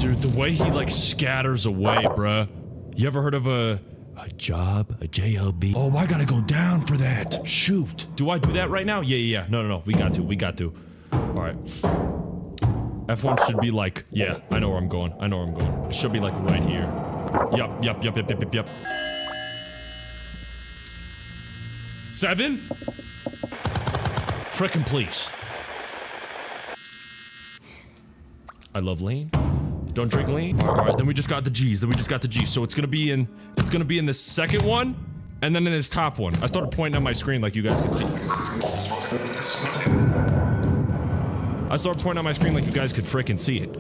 Dude, the way he like scatters away, bruh. You ever heard of a job? A J-O-B? Oh, I gotta go down for that. Shoot. Do I do that right now? Yeah. No. We got to. Alright. F1 should be like, yeah, I know where I'm going. It should be like right here. Yup. 7? Frickin' please. I love lean. Don't drink lean. Alright, then we just got the G's. So it's gonna be in this second one, and then in this top one. I started pointing on my screen like you guys could see. Frickin' see it.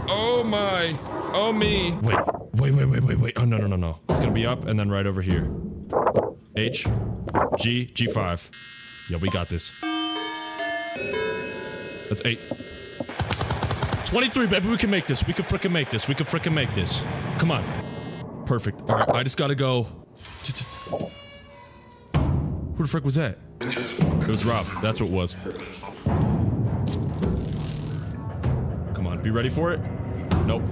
Oh my. Oh me. Wait. Oh no. It's gonna be up and then right over here. H. G. G5. Yeah, we got this. That's 8. 23, baby. We can make this. We can frickin' make this. Come on. Perfect. Alright, I just gotta go. Who the frick was that? It was Rob. That's what it was. Come on. Be ready for it? Nope.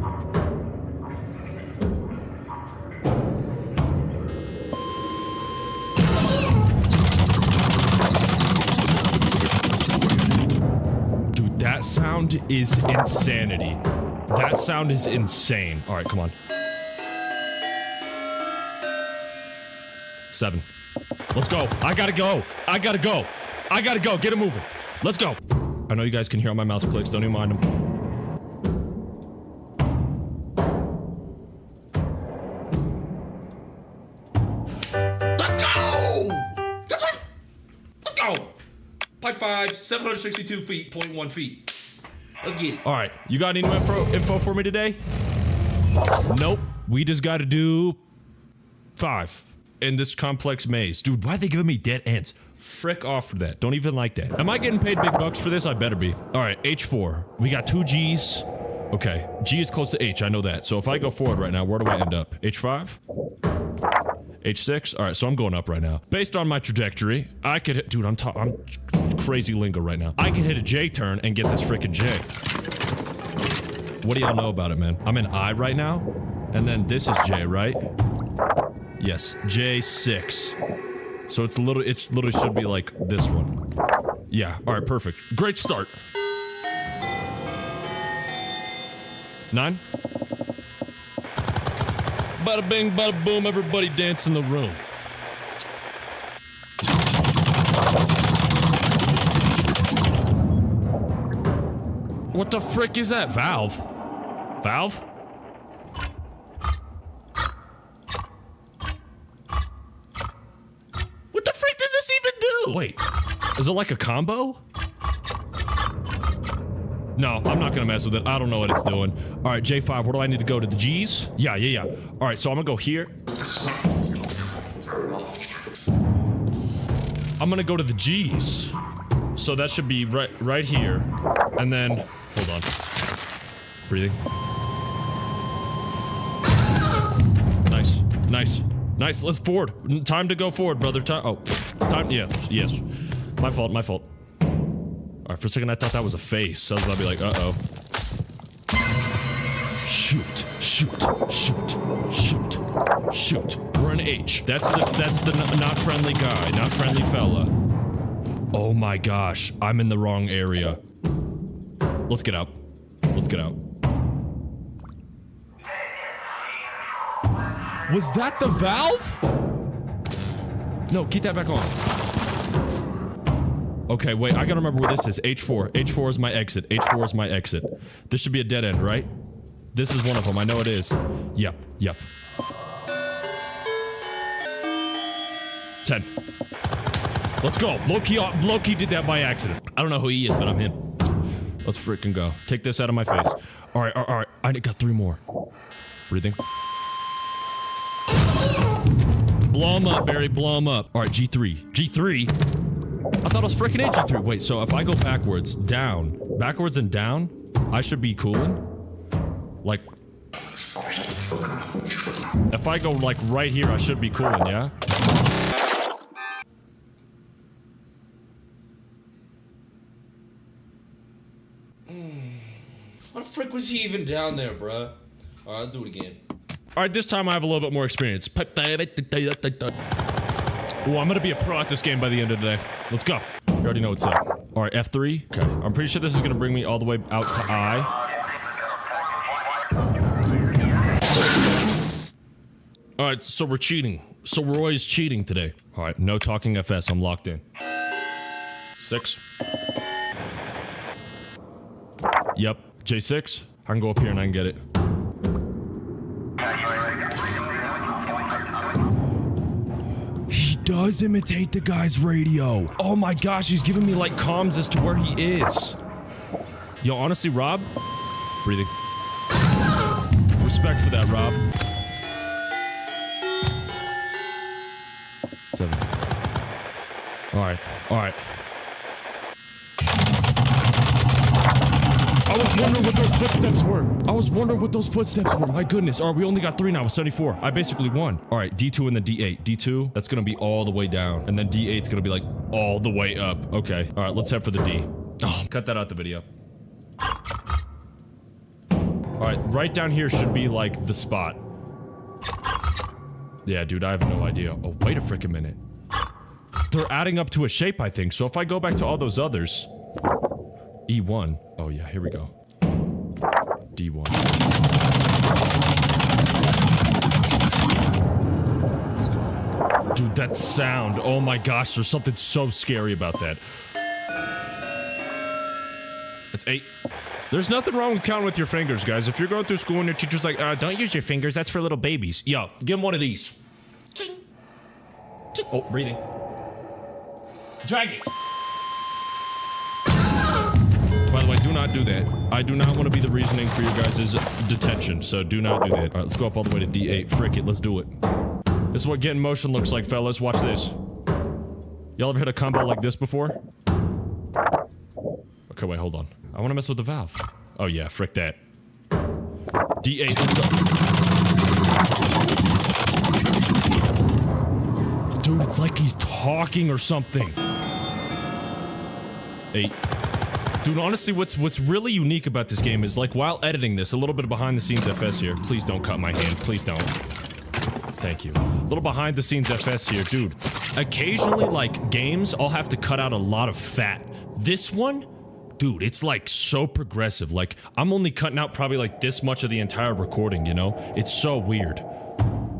That sound is insanity. That sound is insane. Alright, come on. 7. Let's go. I gotta go. Get it moving. Let's go. I know you guys can hear all my mouse clicks. Don't even mind them. Let's go! Pipe 5, 762 feet, 0.1 feet. Let's get it. Alright, you got any info for me today? Nope. We just gotta do 5 in this complex maze. Dude, why are they giving me dead ends? Frick off for that. Don't even like that. Am I getting paid big bucks for this? I better be. Alright, H4. We got 2 G's. Okay, G is close to H, I know that. So if I go forward right now, where do I end up? H5? H6? Alright, so I'm going up right now. Based on my trajectory, I could hit- dude, I'm crazy lingo right now. I could hit a J turn and get this frickin' J. What do y'all know about it, man? I'm in I right now, and then this is J, right? Yes, J6. So it literally should be like this one. Yeah, alright, perfect. Great start. 9? Bada bing, bada boom, everybody dance in the room. What the frick is that? Valve? Valve? What the frick does this even do? Wait, is it like a combo? No, I'm not gonna mess with it. I don't know what it's doing. All right, J5, where do I need to go? To the G's? Yeah. All right, so I'm gonna go here. I'm gonna go to the G's. So that should be right here. And then, hold on. Breathing. Nice. Let's forward. Time to go forward, brother. Time, yes. My fault. Alright, for a second I thought that was a face. I was about to be like, uh-oh. Shoot. We're an H. That's the not friendly guy, not friendly fella. Oh my gosh, I'm in the wrong area. Let's get out. Was that the valve? No, keep that back on. Okay, wait, I gotta remember where this is. H4. H4 is my exit. H4 is my exit. This should be a dead end, right? This is one of them. I know it is. Yep, yep. 10. Let's go. Low-key did that by accident. I don't know who he is, but I'm him. Let's freaking go. Take this out of my face. All right, all right. I got 3 more. Breathing. Blow him up, Barry. Blow him up. All right, G3. G3? I thought it was freaking a G3. Wait, so if I go backwards and down, I should be cooling? Like... If I go, like, right here, I should be cooling, yeah? What the frick was he even down there, bruh? Alright, I'll do it again. Alright, this time I have a little bit more experience. Oh, I'm gonna be a pro at this game by the end of the day. Let's go. You already know what's up. Alright, F3. Okay, I'm pretty sure this is gonna bring me all the way out to I. Alright, so we're cheating. So we're always cheating today. Alright, no talking FS. I'm locked in. 6. Yep, J6. I can go up here and I can get it. He does imitate the guy's radio. Oh my gosh, he's giving me like comms as to where he is. Yo, honestly, Rob, breathing. Respect for that, Rob. 7. All right, all right. I was wondering what those footsteps were. My goodness. All right, we only got 3 now with 74. I basically won. All right, D2 and then D8. D2, that's going to be all the way down. And then D8's going to be like all the way up. Okay. All right, let's head for the D. Oh, cut that out the video. All right, right down here should be like the spot. Yeah, dude, I have no idea. Oh, wait a freaking minute. They're adding up to a shape, I think. So if I go back to all those others... E1. Oh yeah, here we go. D1. Dude, that sound. Oh my gosh, there's something so scary about that. It's 8. There's nothing wrong with counting with your fingers, guys. If you're going through school and your teacher's like, don't use your fingers, that's for little babies. Yo, give him one of these. Ching. Ching. Oh, breathing. Drag it. By the way, do not do that. I do not want to be the reasoning for your guys' detention, so do not do that. Alright, let's go up all the way to D8. Frick it, let's do it. This is what get in motion looks like, fellas. Watch this. Y'all ever hit a combo like this before? Okay, wait, hold on. I want to mess with the valve. Oh yeah, frick that. D8, let's go. Dude, it's like he's talking or something. It's 8. Dude, honestly, what's really unique about this game is, like, while editing this, a little bit of behind-the-scenes FS here. Please don't cut my hand. Please don't. Thank you. A little behind-the-scenes FS here. Dude, occasionally, like, games, I'll have to cut out a lot of fat. This one, dude, it's, like, so progressive. Like, I'm only cutting out probably, like, this much of the entire recording, you know? It's so weird.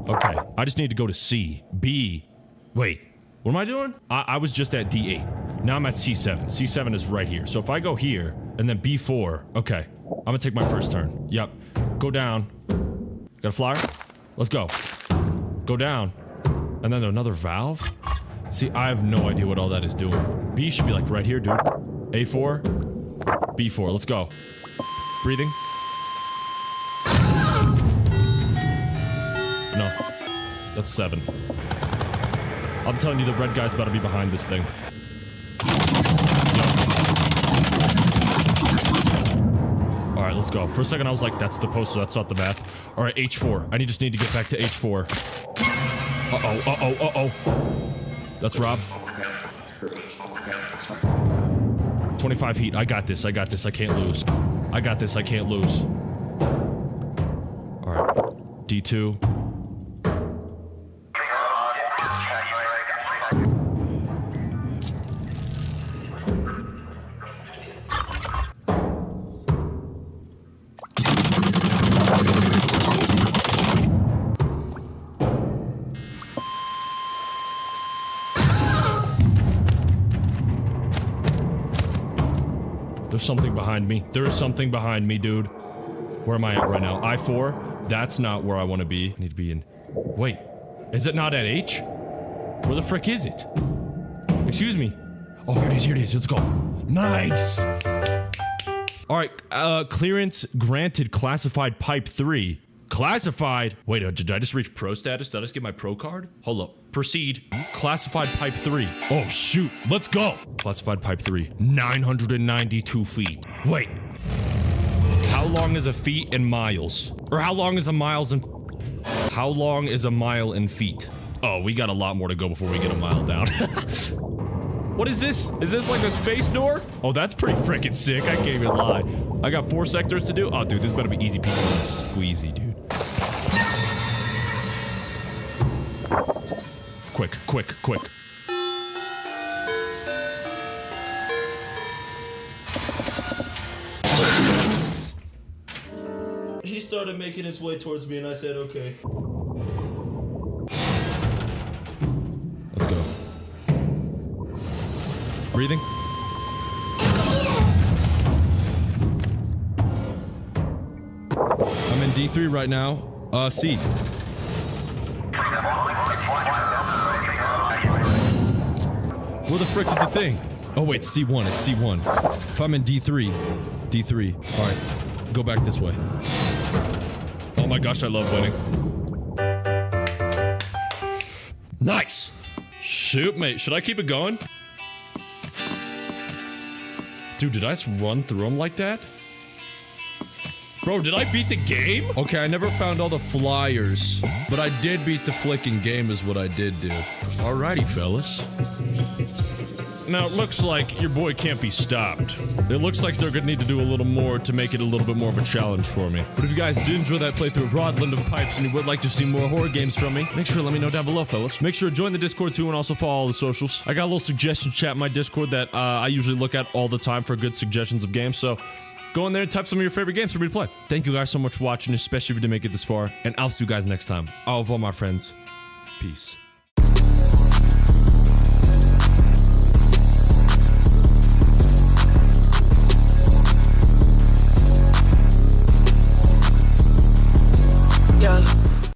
Okay, I just need to go to C. B. Wait, what am I doing? I was just at D8. Now I'm at C7. C7 is right here. So if I go here, and then B4, okay. I'm gonna take my first turn. Yep. Go down. Got a flyer? Let's go. Go down. And then another valve? See, I have no idea what all that is doing. B should be like right here, dude. A4. B4. Let's go. Breathing. No. That's 7. I'm telling you, the red guy's about to be behind this thing. Alright, let's go. For a second, I was like, that's the poster, that's not the map. Alright, H4. I just need to get back to H4. Uh-oh, uh-oh, uh-oh. That's Rob. 25 heat. I got this, I got this. I can't lose. I got this, I can't lose. Alright. D2. There's something behind me. There is something behind me, dude. Where am I at right now? I-4? That's not where I want to be. I need to be in... Wait. Is it not at H? Where the frick is it? Excuse me. Oh, here it is, here it is. Let's go. Nice! Alright, clearance granted classified pipe 3. Classified? Wait, did I just reach pro status? Did I just get my pro card? Hold up. Proceed. Classified pipe 3. Oh, shoot. Let's go. Classified pipe 3. 992 feet. Wait. How long is a feet in miles? Or how long is a miles in... How long is a mile in feet? Oh, we got a lot more to go before we get a mile down. What is this? Is this like a space door? Oh, that's pretty freaking sick. I can't even lie. I got 4 sectors to do. Oh, dude, this better be easy peasy and squeezy, dude. Quick, quick, quick. He started making his way towards me and I said, okay. Let's go. Breathing. I'm in D3 right now. C. Where the frick is the thing? Oh wait, C1, it's C1. If I'm in D3. D3. Alright. Go back this way. Oh my gosh, I love winning. Nice! Shoot, mate. Should I keep it going? Dude, did I just run through them like that? Bro, did I beat the game? Okay, I never found all the flyers, but I did beat the flicking game is what I did do. Alrighty, fellas. Now, it looks like your boy can't be stopped. It looks like they're gonna need to do a little more to make it a little bit more of a challenge for me. But if you guys did enjoy that playthrough of Rodland of Pipes and you would like to see more horror games from me, make sure to let me know down below, fellas. Make sure to join the Discord too and also follow all the socials. I got a little suggestion chat in my Discord that I usually look at all the time for good suggestions of games, so go in there and type some of your favorite games for me to play. Thank you guys so much for watching, especially if you did make it this far, and I'll see you guys next time. Au revoir, my friends. Peace.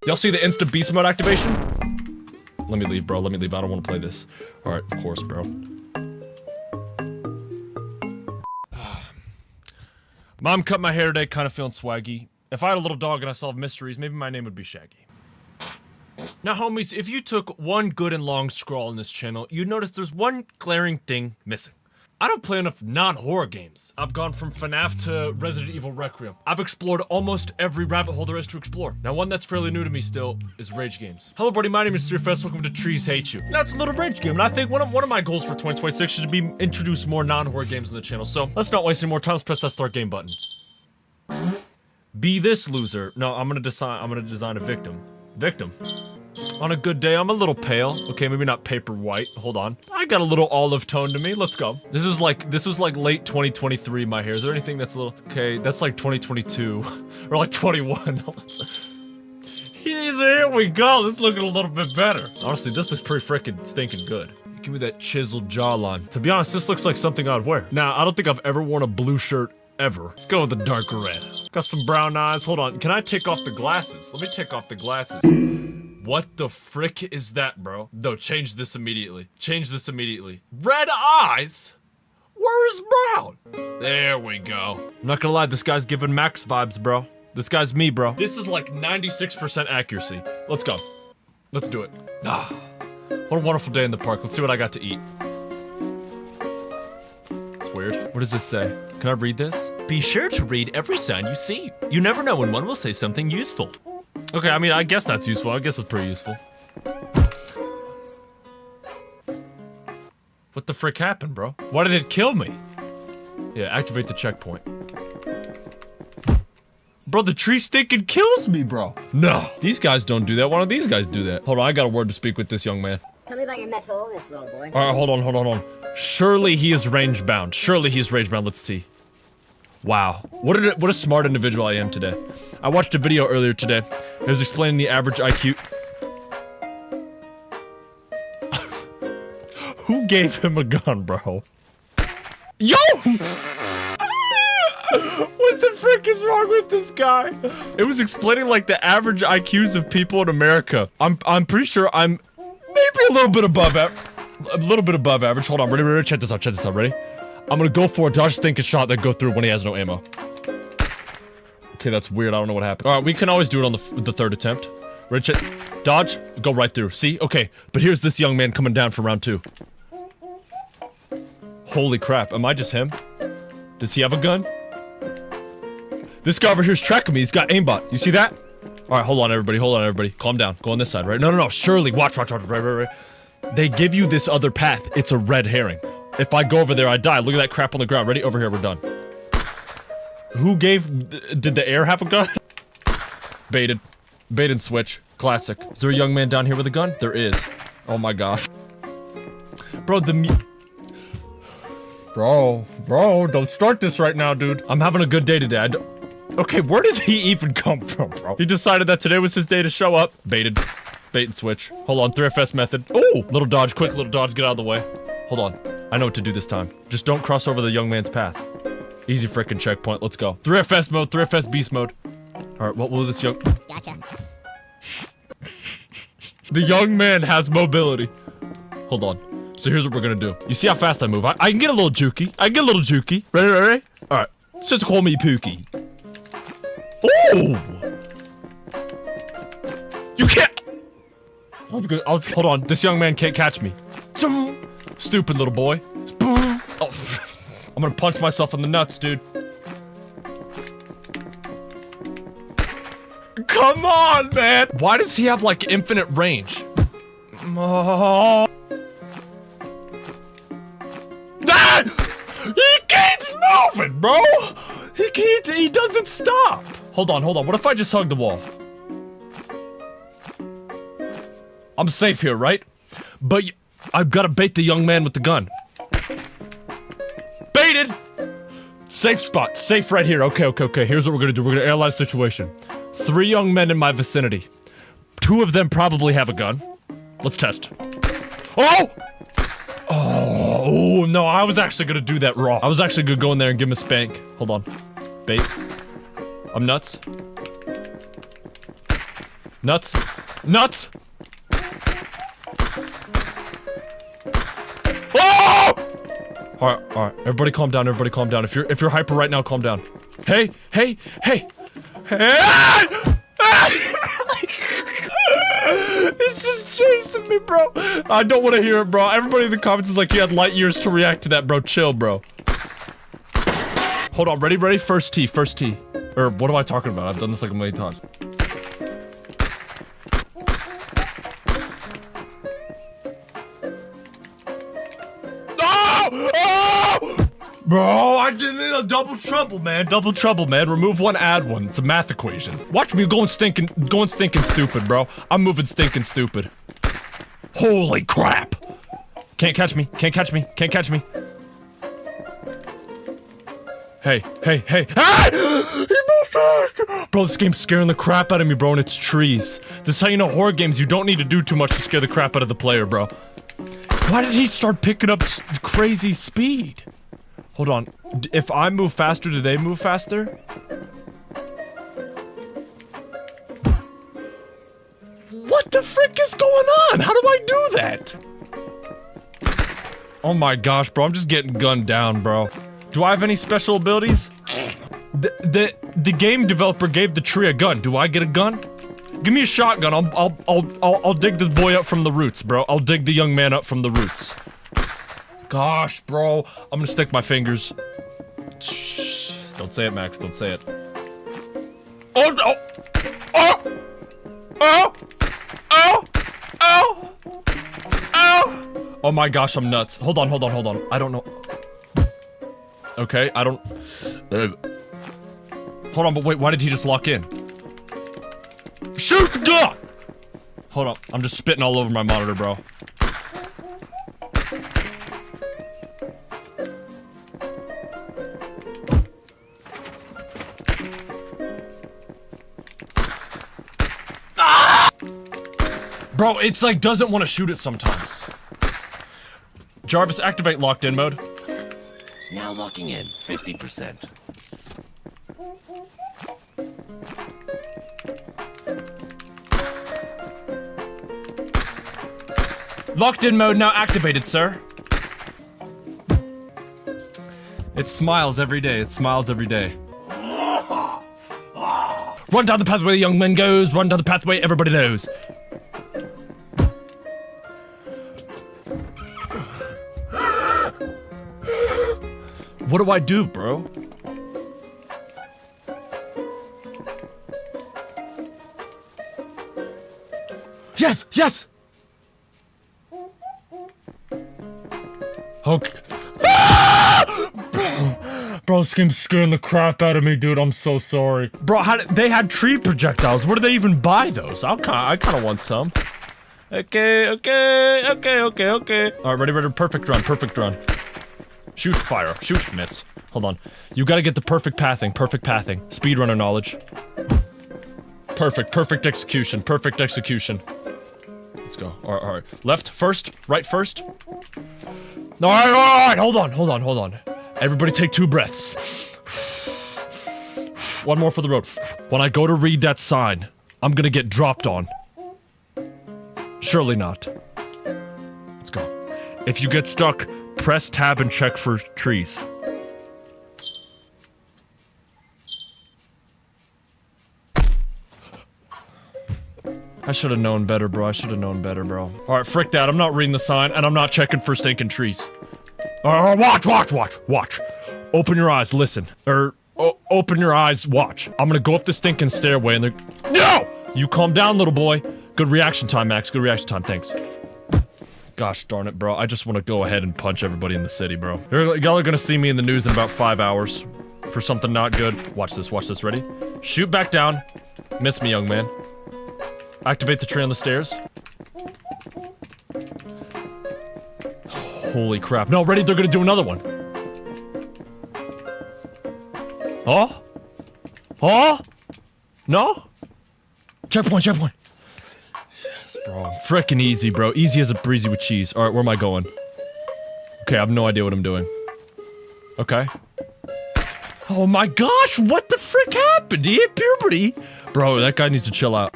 Y'all see the instant beast mode activation? Let me leave, bro. Let me leave. I don't want to play this. Alright, of course, bro. Mom cut my hair today, kind of feeling swaggy. If I had a little dog and I solved mysteries, maybe my name would be Shaggy. Now, homies, if you took one good and long scroll on this channel, you'd notice there's one glaring thing missing. I don't play enough non-horror games. I've gone from FNAF to Resident Evil Requiem. I've explored almost every rabbit hole there is to explore. Now, one that's fairly new to me still is rage games. Hello, everybody. My name is Steerfest. Welcome to Trees Hate You. Now, it's a little rage game, and I think one of my goals for 2026 should be introduce more non-horror games on the channel. So let's not waste any more time. Let's press that start game button. Be this loser. No, I'm gonna design a victim. Victim. On a good day, I'm a little pale. Okay, maybe not paper white. Hold on. I got a little olive tone to me. Let's go. This was like late 2023, my hair. Is there anything that's a little... Okay, that's like 2022. Or like 21. Here we go. This is looking a little bit better. Honestly, this looks pretty freaking stinking good. Give me that chiseled jawline. To be honest, this looks like something I'd wear. Now, I don't think I've ever worn a blue shirt ever. Let's go with the dark red. Got some brown eyes. Hold on. Can I take off the glasses? Let me take off the glasses. What the frick is that, bro? No, change this immediately. Change this immediately. Red eyes? Where's brown? There we go. I'm not gonna lie, this guy's giving Max vibes, bro. This guy's me, bro. This is like 96% accuracy. Let's go. Let's do it. Ah, what a wonderful day in the park. Let's see what I got to eat. It's weird. What does this say? Can I read this? Be sure to read every sign you see. You never know when one will say something useful. Okay, I mean, I guess that's useful. I guess it's pretty useful. What the frick happened, bro? Why did it kill me? Yeah, activate the checkpoint. Bro, the tree stinking kills me, bro. No. These guys don't do that. Why don't these guys do that? Hold on, I got a word to speak with this young man. Tell me about your mental illness, little boy. Alright, hold on. Surely he is range bound. Surely he is range bound. Let's see. Wow. What a smart individual I am today. I watched a video earlier today. It was explaining the average IQ. Who gave him a gun, bro? Yo! What the frick is wrong with this guy? It was explaining like the average IQs of people in America. I'm pretty sure I'm maybe a little bit above average. Hold on, ready? Check this out. Ready? I'm gonna go for a dodge thinking shot that go through when he has no ammo. Okay, that's weird. I don't know what happened. All right, we can always do it on the third attempt. Ready? Check. Dodge. Go right through. See? Okay, but here's this young man coming down for round 2. Holy crap! Am I just him? Does he have a gun? This guy over here's tracking me. He's got aimbot. You see that? All right, hold on, everybody. Calm down. Go on this side, right? No. Shirley, watch. Right. They give you this other path. It's a red herring. If I go over there, I die. Look at that crap on the ground. Ready? Over here, we're done. Who gave... Did the air have a gun? Baited. Bait and switch. Classic. Is there a young man down here with a gun? There is. Oh my gosh. Bro, Bro, don't start this right now, dude. I'm having a good day today. Okay, where does he even come from, bro? He decided that today was his day to show up. Baited. Bait and switch. Hold on, 3FS method. Oh! Little dodge, quick little dodge, get out of the way. Hold on. I know what to do this time. Just don't cross over the young man's path. Easy frickin' checkpoint, let's go. 3FS mode, 3FS beast mode. Alright, what will this young... Gotcha. The young man has mobility. Hold on. So here's what we're gonna do. You see how fast I move? I can get a little jukey. Ready? Alright. Just call me Pookie. Oh! You can't... Hold on. This young man can't catch me. Stupid little boy. Oh, I'm gonna punch myself in the nuts, dude. Come on, man! Why does he have, like, infinite range? Oh. Ah! He keeps moving, bro! He doesn't stop! Hold on. What if I just hug the wall? I'm safe here, right? But I've gotta bait the young man with the gun. Baited! Safe spot. Safe right here. Okay. Here's what we're gonna do. We're gonna analyze the situation. 3 young men in my vicinity. 2 of them probably have a gun. Let's test. Oh! Oh, no, I was actually gonna do that raw. I was actually gonna go in there and give him a spank. Hold on. Bait. I'm nuts. Nuts. Oh! Alright. Everybody calm down. If you're hyper right now, calm down. Hey! It's just chasing me, bro. I don't want to hear it, bro. Everybody in the comments is like, you had light years to react to that, bro. Chill, bro. Hold on, ready? First tee. Or, what am I talking about? I've done this like a million times. Oh! Bro, I did a double trouble, man. Remove 1, add 1. It's a math equation. Watch me going stinking stupid, bro. I'm moving stinking stupid. Holy crap. Can't catch me. Hey! Hey! He moved fast! Bro, this game's scaring the crap out of me, bro, and it's trees. This is how you know horror games, you don't need to do too much to scare the crap out of the player, bro. Why did he start picking up crazy speed? Hold on. If I move faster, do they move faster? What the frick is going on? How do I do that? Oh my gosh, bro. I'm just getting gunned down, bro. Do I have any special abilities? The game developer gave the tree a gun. Do I get a gun? Give me a shotgun. I'll dig this boy up from the roots, bro. I'll dig the young man up from the roots. Gosh, bro. I'm gonna stick my fingers. Shh. Don't say it, Max. Don't say it. Oh! Oh my gosh, I'm nuts. Hold on. I don't know. Okay, I don't... Hold on, but wait, why did he just lock in? Shoot the gun! Hold on, I'm just spitting all over my monitor, bro. Ah! Bro, it's like doesn't want to shoot it sometimes. Jarvis, activate locked in mode. Now locking in, 50%. Locked in mode now activated, sir. It smiles every day. It smiles every day. Run down the pathway the young man goes. Run down the pathway everybody knows. What do I do, bro? Yes! Yes! Okay. Bro, this game's scaring the crap out of me, dude. I'm so sorry. Bro, they had tree projectiles. Where do they even buy those? I kind of want some. Okay. All right, ready. Perfect run. Shoot, fire. Shoot, miss. Hold on. You gotta get the perfect pathing. Speedrunner knowledge. Perfect execution. Let's go. All right. Left first, right first. All right. Hold on. Everybody take 2 breaths. One more for the road. When I go to read that sign, I'm gonna get dropped on. Surely not. Let's go. If you get stuck, press tab and check for trees. I should have known better, bro. Alright, frick that. I'm not reading the sign, and I'm not checking for stinking trees. Watch. Open your eyes, listen. Open your eyes, watch. I'm gonna go up the stinking stairway, and they're— No! You calm down, little boy. Good reaction time, Max. Thanks. Gosh darn it, bro. I just want to go ahead and punch everybody in the city, bro. Y'all are gonna see me in the news in about 5 hours for something not good. Watch this. Ready? Shoot back down. Miss me, young man. Activate the tree on the stairs. Holy crap. No, ready? They're gonna do another one. Oh? No? Checkpoint. Yes, bro. Frickin' easy, bro. Easy as a breezy with cheese. Alright, where am I going? Okay, I have no idea what I'm doing. Okay. Oh my gosh, what the frick happened? He hit puberty? Bro, that guy needs to chill out.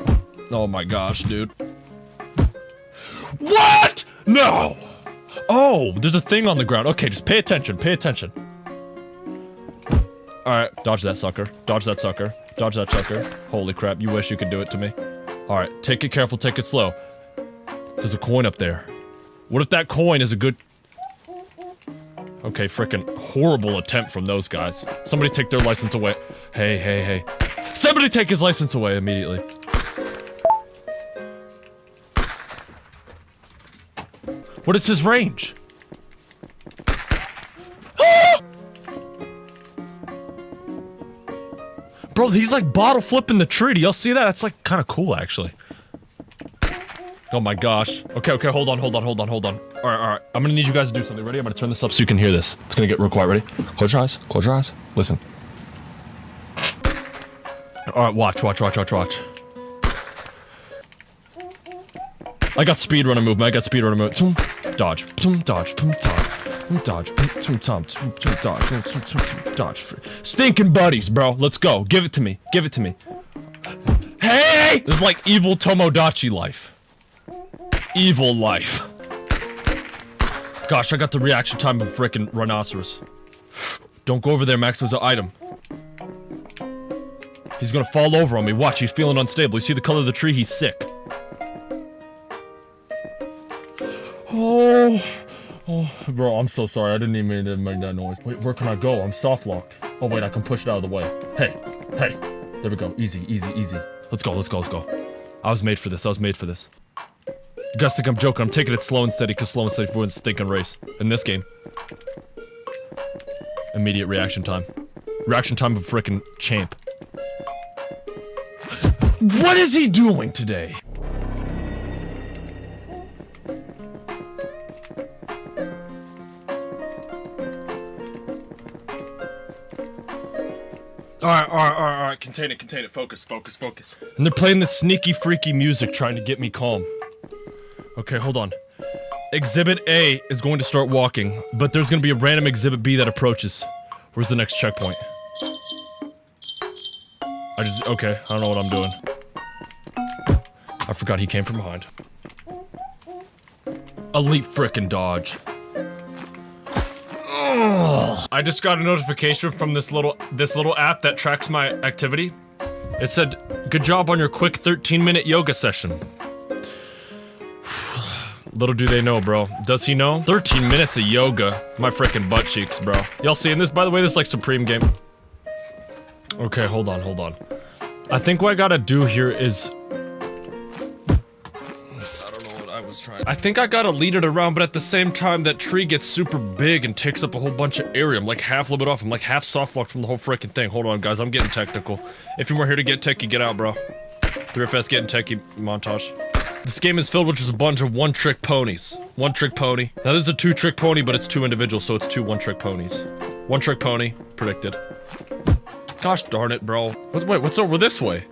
Oh my gosh, dude. What? No! Oh, there's a thing on the ground. Okay, just pay attention. Alright, dodge that sucker. Holy crap, you wish you could do it to me. Alright, take it careful, take it slow. There's a coin up there. What if that coin is a good— Okay, frickin' horrible attempt from those guys. Somebody take their license away. Hey. Somebody take his license away immediately. What is his range? Bro, he's like bottle flipping the tree. Do y'all see that? That's like kind of cool, actually. Oh my gosh. Okay, hold on. Alright. I'm gonna need you guys to do something. Ready? I'm gonna turn this up so you can hear this. It's gonna get real quiet. Ready? Close your eyes. Listen. Alright, watch. I got speedrunner movement. Dodge. Dodge. Stinking buddies, bro. Let's go. Give it to me. Hey! This is like evil Tomodachi life. Evil life. Gosh, I got the reaction time of a frickin' rhinoceros. Don't go over there, Max. There's an item. He's gonna fall over on me. Watch, he's feeling unstable. You see the color of the tree? He's sick. Oh, bro, I'm so sorry. I didn't even mean to make that noise. Wait, where can I go? I'm soft locked. Oh, wait, I can push it out of the way. Hey. There we go. Easy. Let's go. I was made for this. You guys think I'm joking. I'm taking it slow and steady because slow and steady wins the stinking race. In this game. Immediate reaction time. Reaction time of a frickin' champ. What is he doing today? Alright, contain it, focus. And they're playing this sneaky, freaky music trying to get me calm. Okay, hold on. Exhibit A is going to start walking, but there's gonna be a random Exhibit B that approaches. Where's the next checkpoint? Okay, I don't know what I'm doing. I forgot he came from behind. Elite frickin' dodge. Ugh. I just got a notification from this little app that tracks my activity. It said, "Good job on your quick 13-minute yoga session." Little do they know, bro. Does he know? 13 minutes of yoga. My frickin' butt cheeks, bro. Y'all seeing this? By the way, this is like Supreme game. Okay, hold on. I think what I gotta do here is... I think I gotta lead it around, but at the same time, that tree gets super big and takes up a whole bunch of area. I'm like half limit off. I'm like half soft locked from the whole freaking thing. Hold on, guys. I'm getting technical. If you're here to get techie, get out, bro. 3FS getting techie montage. This game is filled with just a bunch of one-trick ponies. One-trick pony. Now, this is a two-trick pony, but it's two individuals, so it's two one-trick ponies. One-trick pony. Predicted. Gosh darn it, bro. Wait, what's over this way?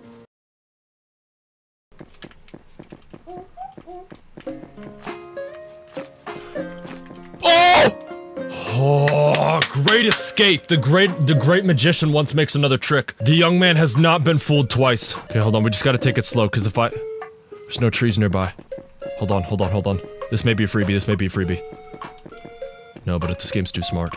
Oh, great escape. The great magician once makes another trick. The young man has not been fooled twice. Okay, hold on. We just gotta take it slow, because if I... There's no trees nearby. Hold on. This may be a freebie. No, but this game's too smart.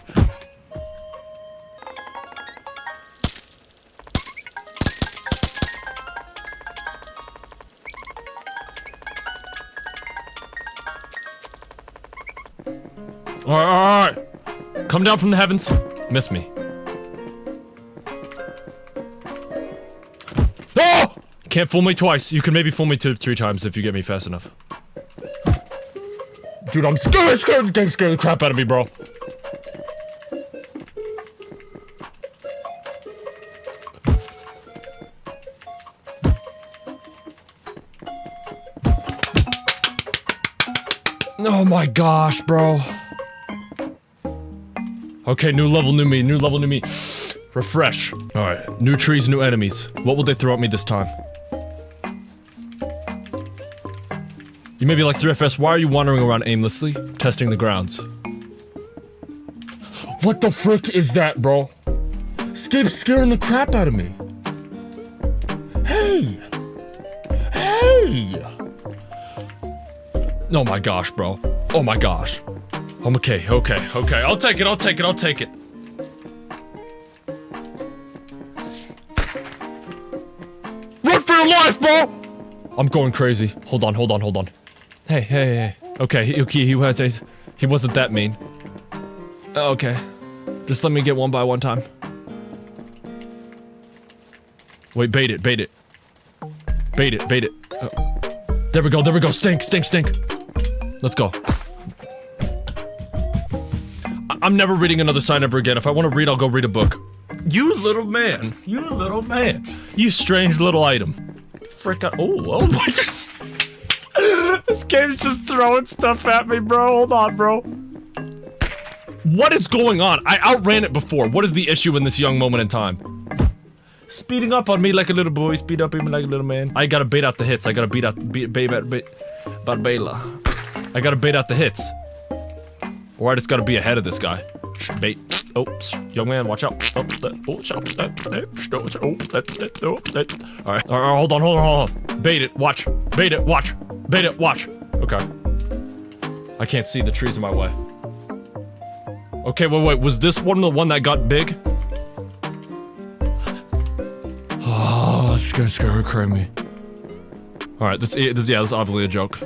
Alright. Come down from the heavens. Miss me. Oh! Can't fool me twice. You can maybe fool me 2-3 times if you get me fast enough. Dude, I'm scared the crap out of me, bro. Oh my gosh, bro. Okay, new level, new me. Refresh. Alright, new trees, new enemies. What will they throw at me this time? You may be like, 3FS, why are you wandering around aimlessly, testing the grounds? What the frick is that, bro? Skip's scaring the crap out of me. Hey! Oh my gosh, bro. Oh my gosh. I'm okay. I'll take it. Run for your life, bro! I'm going crazy. Hold on. Hey. Okay, he wasn't that mean. Okay. Just let me get one by one time. Wait, bait it. Bait it. Oh. There we go. Stink. Let's go. I'm never reading another sign ever again. If I want to read, I'll go read a book. You little man. You strange little item. Frick out. Oh my. This game's just throwing stuff at me, bro. Hold on, bro. What is going on? I outran it before. What is the issue in this young moment in time? Speeding up on me like a little boy. Speed up even like a little man. I gotta bait out the hits. I gotta Barbela. I gotta bait out the hits. Or I just gotta be ahead of this guy. Bait. Oh, young man, watch out. Alright, hold on. Bait it, watch. Okay. I can't see, the trees in my way. Okay, wait, was this one the one that got big? Oh, this guy's scared crazy me. Alright, this is obviously a joke.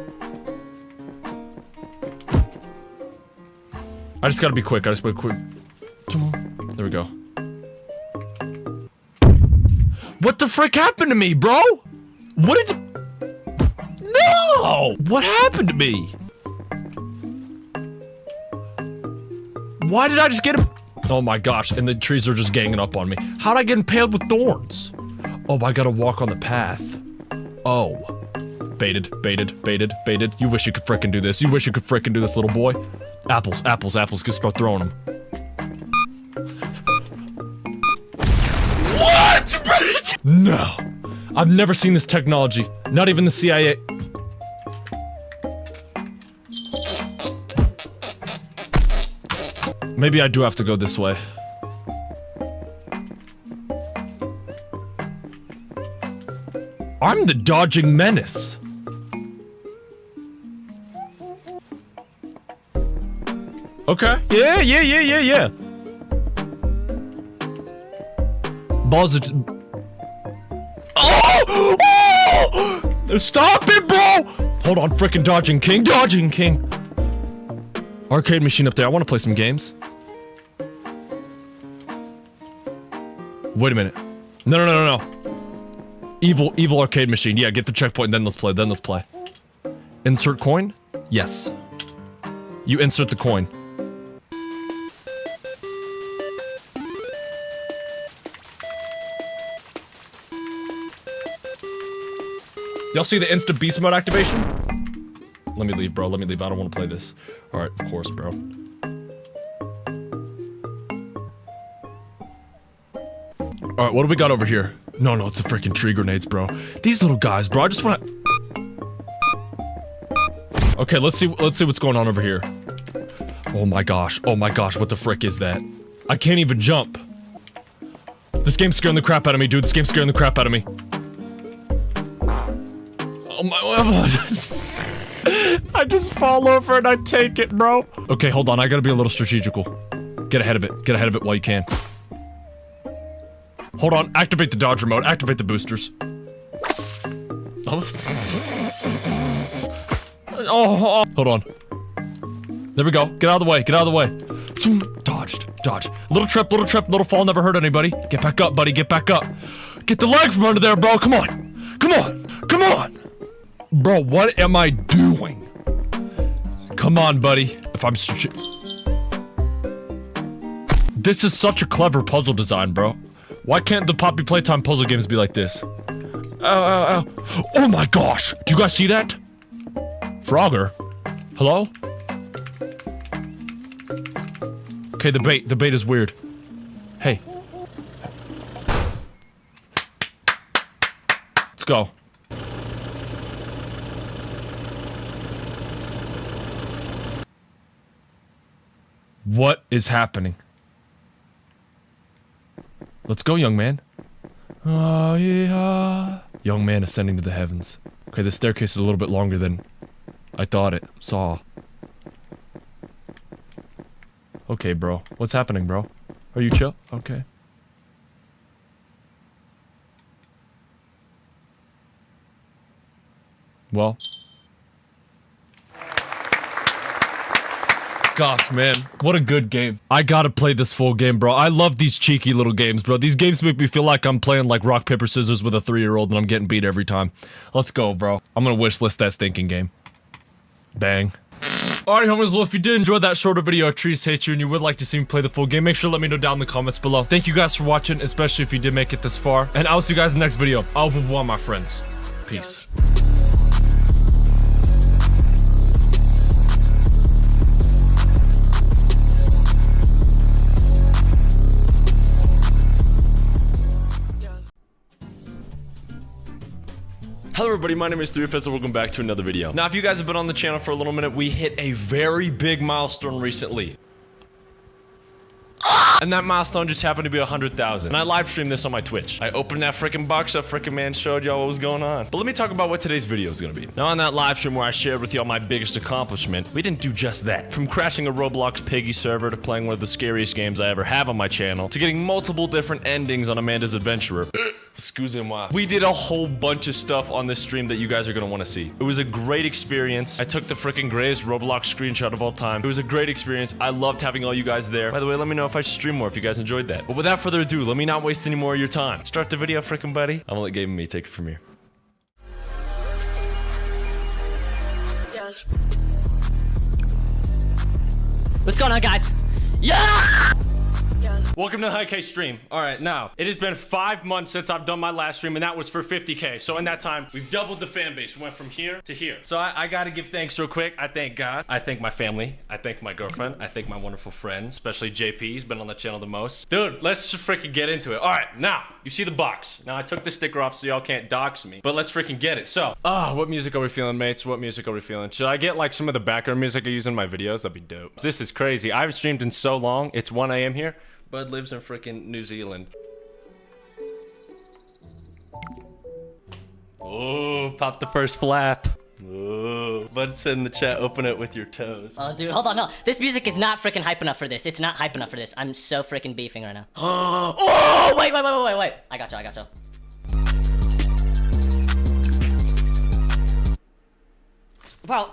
I just gotta be quick. There we go. What the frick happened to me, bro? No! What happened to me? Why did I just get him? Oh my gosh, and the trees are just ganging up on me. How'd I get impaled with thorns? Oh, I gotta walk on the path. Oh. Baited. You wish you could frickin' do this. Little boy. Apples. Just start throwing them. What? No. I've never seen this technology. Not even the CIA. Maybe I do have to go this way. I'm the dodging menace. Okay. Yeah. Balls are... Oh! Stop it, bro! Hold on, frickin' dodging king. Arcade machine up there. I want to play some games. Wait a minute. No. Evil arcade machine. Yeah, get the checkpoint, then let's play. Insert coin? Yes. You insert the coin. Y'all see the instant beast mode activation? Let me leave, bro. I don't want to play this. Alright, of course, bro. Alright, what do we got over here? No, it's the freaking tree grenades, bro. These little guys, bro. I just wanna... Okay, let's see what's going on over here. Oh my gosh, what the frick is that? I can't even jump. This game's scaring the crap out of me, dude. Oh my... I just fall over and I take it, bro. Okay, hold on. I gotta be a little strategical. Get ahead of it while you can. Hold on. Activate the dodge remote. Activate the boosters. Oh, hold on. There we go. Get out of the way. Dodged. Little trip, little fall, never hurt anybody. Get back up, buddy. Get the leg from under there, bro. Come on. Bro, what am I doing? Come on, buddy. This is such a clever puzzle design, bro. Why can't the Poppy Playtime puzzle games be like this? Ow. Oh my gosh. Do you guys see that? Frogger? Hello? Okay, the bait is weird. Hey. Let's go. What is happening? Let's go, young man. Oh, yeah. Young man ascending to the heavens. Okay, the staircase is a little bit longer than I thought it saw. Okay, bro. What's happening, bro? Are you chill? Okay. Well. Gosh, man. What a good game. I gotta play this full game, bro. I love these cheeky little games, bro. These games make me feel like I'm playing like rock, paper, scissors with a 3-year-old and I'm getting beat every time. Let's go, bro. I'm gonna wishlist that stinking game. Bang. Alright, homies, well, if you did enjoy that shorter video of Trees Hate You and you would like to see me play the full game, make sure to let me know down in the comments below. Thank you guys for watching, especially if you did make it this far. And I'll see you guys in the next video. Au revoir, my friends. Peace. Hello everybody, my name is 3FS and welcome back to another video. Now, if you guys have been on the channel for a little minute, we hit a very big milestone recently. And that milestone just happened to be 100,000. And I live streamed this on my Twitch. I opened that freaking box up, freaking man showed y'all what was going on. But let me talk about what today's video is gonna be. Now, on that live stream where I shared with y'all my biggest accomplishment, we didn't do just that. From crashing a Roblox Piggy server to playing one of the scariest games I ever have on my channel, to getting multiple different endings on Amanda's Adventurer. Excusez-moi. We did a whole bunch of stuff on this stream that you guys are gonna want to see. It was a great experience. I took the freaking greatest Roblox screenshot of all time. It was a great experience. I loved having all you guys there. By the way, let me know if I should stream more if you guys enjoyed that. But without further ado, let me not waste any more of your time. Start the video, freaking buddy. I'm gonna let Gabe and me take it from here. What's going on, guys? Yeah! Welcome to the High K stream. Alright, now, it has been 5 months since I've done my last stream, and that was for 50K. So in that time, we've doubled the fan base. We went from here to here. So I gotta give thanks real quick. I thank God. I thank my family. I thank my girlfriend. I thank my wonderful friends, especially JP. He's been on the channel the most. Dude, let's just freaking get into it. Alright, now, you see the box. Now, I took the sticker off so y'all can't dox me, but let's freaking get it. So, what music are we feeling, mates? What music are we feeling? Should I get like some of the background music I use in my videos? That'd be dope. This is crazy. I haven't streamed in so long. It's 1 a.m. here. Bud lives in freaking New Zealand. Oh, pop the first flap. Ooh. Bud said in the chat, open it with your toes. Oh, dude, hold on, no. This music is not freaking hype enough for this. It's not hype enough for this. I'm so freaking beefing right now. Oh, wait. I got you. Bro.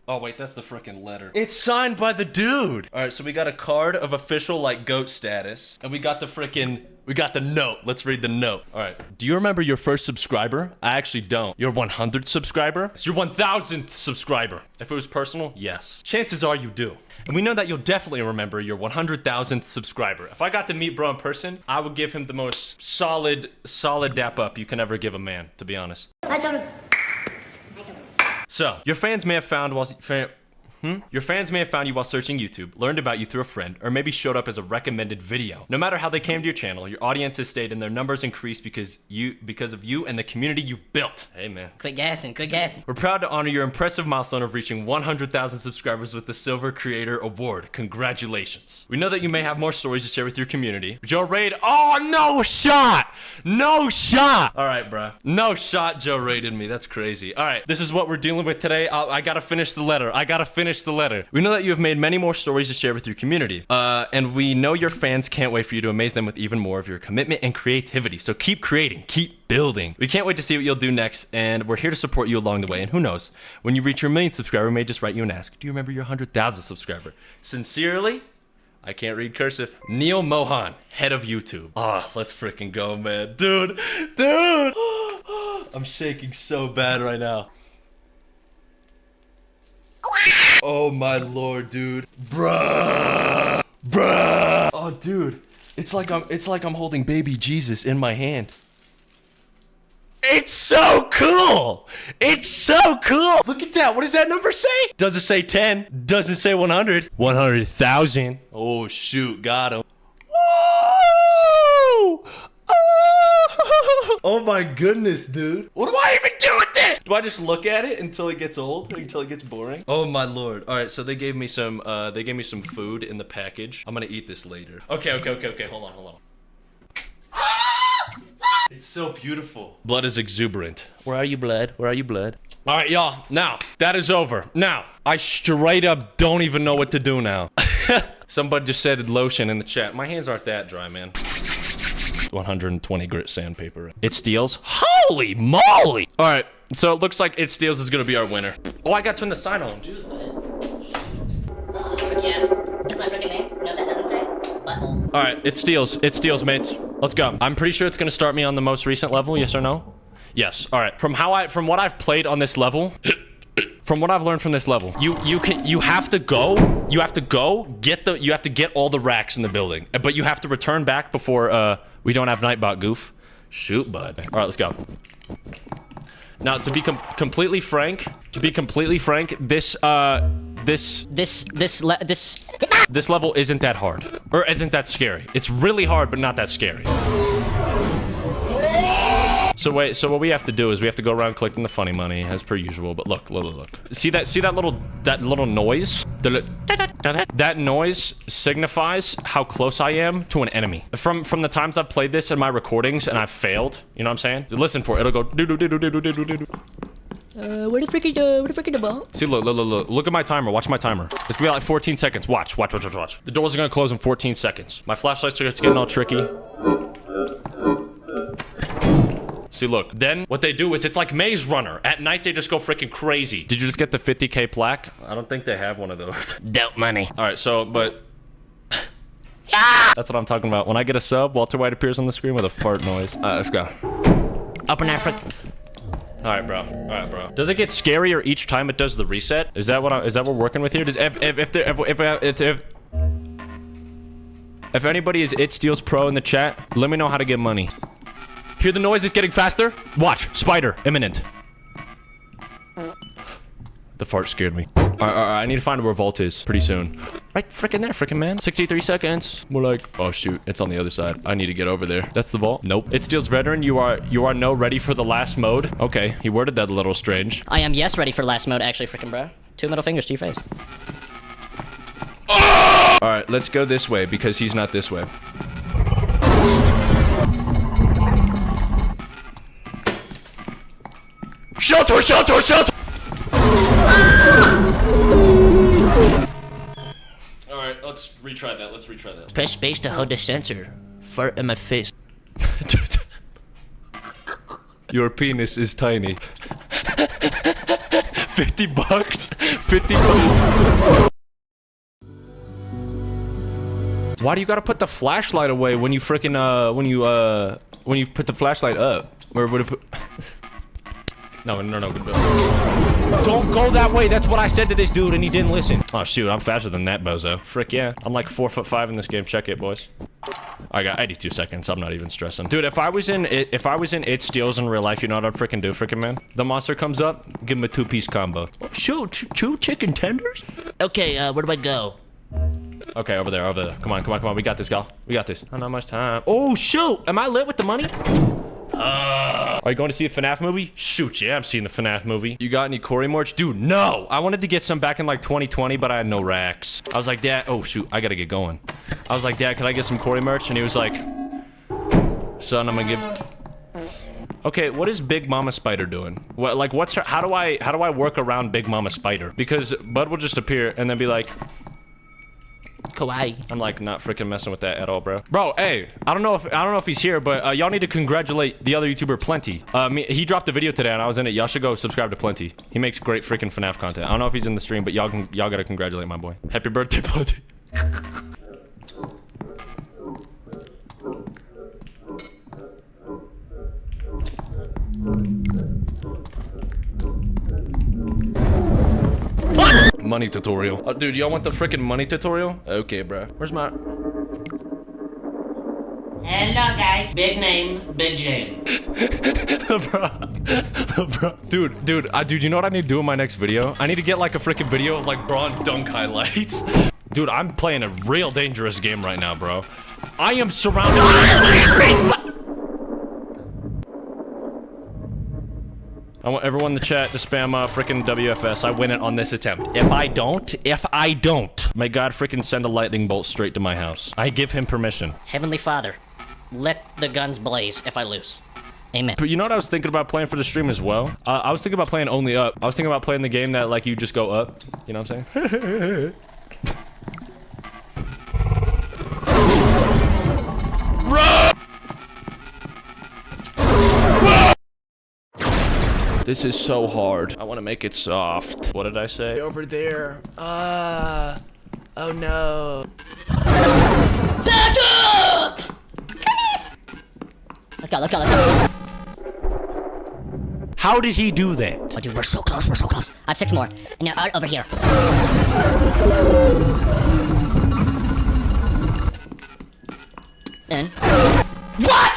Oh wait, that's the freaking letter. It's signed by the dude. All right, so we got a card of official like goat status, and we got the note. Let's read the note. All right. Do you remember your first subscriber? I actually don't. Your 100th subscriber? It's your 1000th subscriber. If it was personal, yes. Chances are you do. And we know that you'll definitely remember your 100,000th subscriber. If I got to meet bro in person, I would give him the most solid dap up you can ever give a man, to be honest. So, your fans may have found you while searching YouTube, learned about you through a friend, or maybe showed up as a recommended video. No matter how they came to your channel, your audience has stayed and their numbers increased because of you and the community you've built. Hey man. Quit gassing. We're proud to honor your impressive milestone of reaching 100,000 subscribers with the Silver Creator Award. Congratulations. We know that you may have more stories to share with your community. Joe Raid, oh, no shot! All right, bruh. No shot Joe raided me, that's crazy. All right, this is what we're dealing with today. I gotta finish the letter. We know that you have made many more stories to share with your community. And we know your fans can't wait for you to amaze them with even more of your commitment and creativity. So keep creating, keep building. We can't wait to see what you'll do next, and we're here to support you along the way. And who knows, when you reach your 1,000,000th subscriber, we may just write you and ask, do you remember your 100,000th subscriber? Sincerely, I can't read cursive, Neil Mohan, head of YouTube. Ah, let's freaking go, man. Dude. I'm shaking so bad right now. Oh my lord, dude. Bruh. Oh, dude. It's like I'm holding baby Jesus in my hand. It's so cool. Look at that. What does that number say? Does it say 10? Does it say 100? 100,000. Oh shoot, got him. Woo! Oh my goodness, dude. What do I even do with this? Do I just look at it until it gets old? Until it gets boring? Oh my lord. All right, so they gave me some food in the package. I'm gonna eat this later. Okay. Hold on. It's so beautiful. Blood is exuberant. Where are you, blood? All right, y'all. Now, that is over. Now, I straight up don't even know what to do now. Somebody just said lotion in the chat. My hands aren't that dry, man. 120 grit sandpaper. It Steals. Holy moly! All right, so it looks like It Steals is gonna be our winner. Oh, I got to turn the sign on. Frick yeah. That's my freaking name. You know what that doesn't say? Butthole. All right, It Steals, mates. Let's go. I'm pretty sure it's gonna start me on the most recent level. Yes or no? Yes. All right. From what I've played on this level. From what I've learned from this level, you have to get all the racks in the building, but you have to return back before we don't have Nightbot goof. Shoot, bud. All right, let's go. Now, to be completely frank, this level isn't that hard, or isn't that scary. It's really hard, but not that scary. So wait, so what we have to do is we have to go around collecting the funny money as per usual. But look. See that little noise? That noise signifies how close I am to an enemy. From the times I've played this in my recordings and I've failed, you know what I'm saying? Listen for it. It'll go do. Where the freaking ball? See, look at my timer. Watch my timer. It's gonna be like 14 seconds. Watch. The doors are gonna close in 14 seconds. My flashlights are getting all tricky. See, look, then what they do is it's like Maze Runner. At night, they just go freaking crazy. Did you just get the 50K plaque? I don't think they have one of those. Dope money. All right, so, but... That's what I'm talking about. When I get a sub, Walter White appears on the screen with a fart noise. All right, let's go. Up in Africa. All right, bro. Does it get scarier each time it does the reset? Is that what we're working with here? Does if anybody is It Steals Pro in the chat, let me know how to get money. Hear the noise is getting faster? Watch. Spider. Imminent. The fart scared me. Alright, I need to find where Vault is pretty soon. Right frickin' there, frickin' man. 63 seconds. We're like, oh shoot, it's on the other side. I need to get over there. That's the vault? Nope. It Steals Veteran, you are no ready for the last mode. Okay, he worded that a little strange. I am yes ready for last mode, actually, frickin' bro. 2 middle fingers to your face. Alright, let's go this way because he's not this way. Shelter! Alright, let's retry that. Let's retry that. Press space to hold the sensor. Fart in my face. Your penis is tiny. 50 bucks? 50 bucks? Why do you gotta put the flashlight away when you frickin' when you put the flashlight up? Or would it put... No. Don't go that way. That's what I said to this dude and he didn't listen. Oh shoot, I'm faster than that bozo. Frick yeah. I'm like 4'5" in this game. Check it, boys. I got 82 seconds. I'm not even stressing. Dude, if I was in It Steals in real life, you know what I'd frickin' do, frickin' man? The monster comes up, give him a 2-piece combo. Shoot, two chicken tenders? Okay, where do I go? Okay, over there. Come on. We got this, gal. We got this. Not much time. Oh, shoot! Am I lit with the money? Are you going to see a FNAF movie? Shoot, yeah, I'm seeing the FNAF movie. You got any Corey merch? Dude, no! I wanted to get some back in like 2020, but I had no racks. I was like, Dad, oh shoot, I gotta get going. I was like, Dad, can I get some Corey merch? And he was like, son, I'm gonna give... Okay, what is Big Mama Spider doing? What, like, what's her... How do I work around Big Mama Spider? Because Bud will just appear and then be like... Kawaii. I'm like not freaking messing with that at all, bro. Bro, hey, I don't know if he's here, but y'all need to congratulate the other YouTuber Plenty. He dropped a video today and I was in it. Y'all should go subscribe to Plenty. He makes great freaking FNAF content. I don't know if he's in the stream, but y'all gotta congratulate my boy. Happy birthday, Plenty. Money tutorial. Oh, dude, y'all want the freaking money tutorial? Okay, bro. Where's my... Hello, guys. Big name, Big Jane. Bro. Dude, you know what I need to do in my next video? I need to get like a freaking video of like Braun dunk highlights. Dude, I'm playing a real dangerous game right now, bro. I am surrounded... I want everyone in the chat to spam frickin' WFS. I win it on this attempt. If I don't, may God frickin' send a lightning bolt straight to my house. I give him permission. Heavenly Father, let the guns blaze if I lose. Amen. But you know what I was thinking about playing for the stream as well? I was thinking about playing only up. I was thinking about playing the game that like you just go up. You know what I'm saying? This is so hard. I want to make it soft. What did I say? Over there. Oh no. Back up! Let's go. How did he do that? Oh, dude, we're so close. I have 6 more. And now over here. And... What?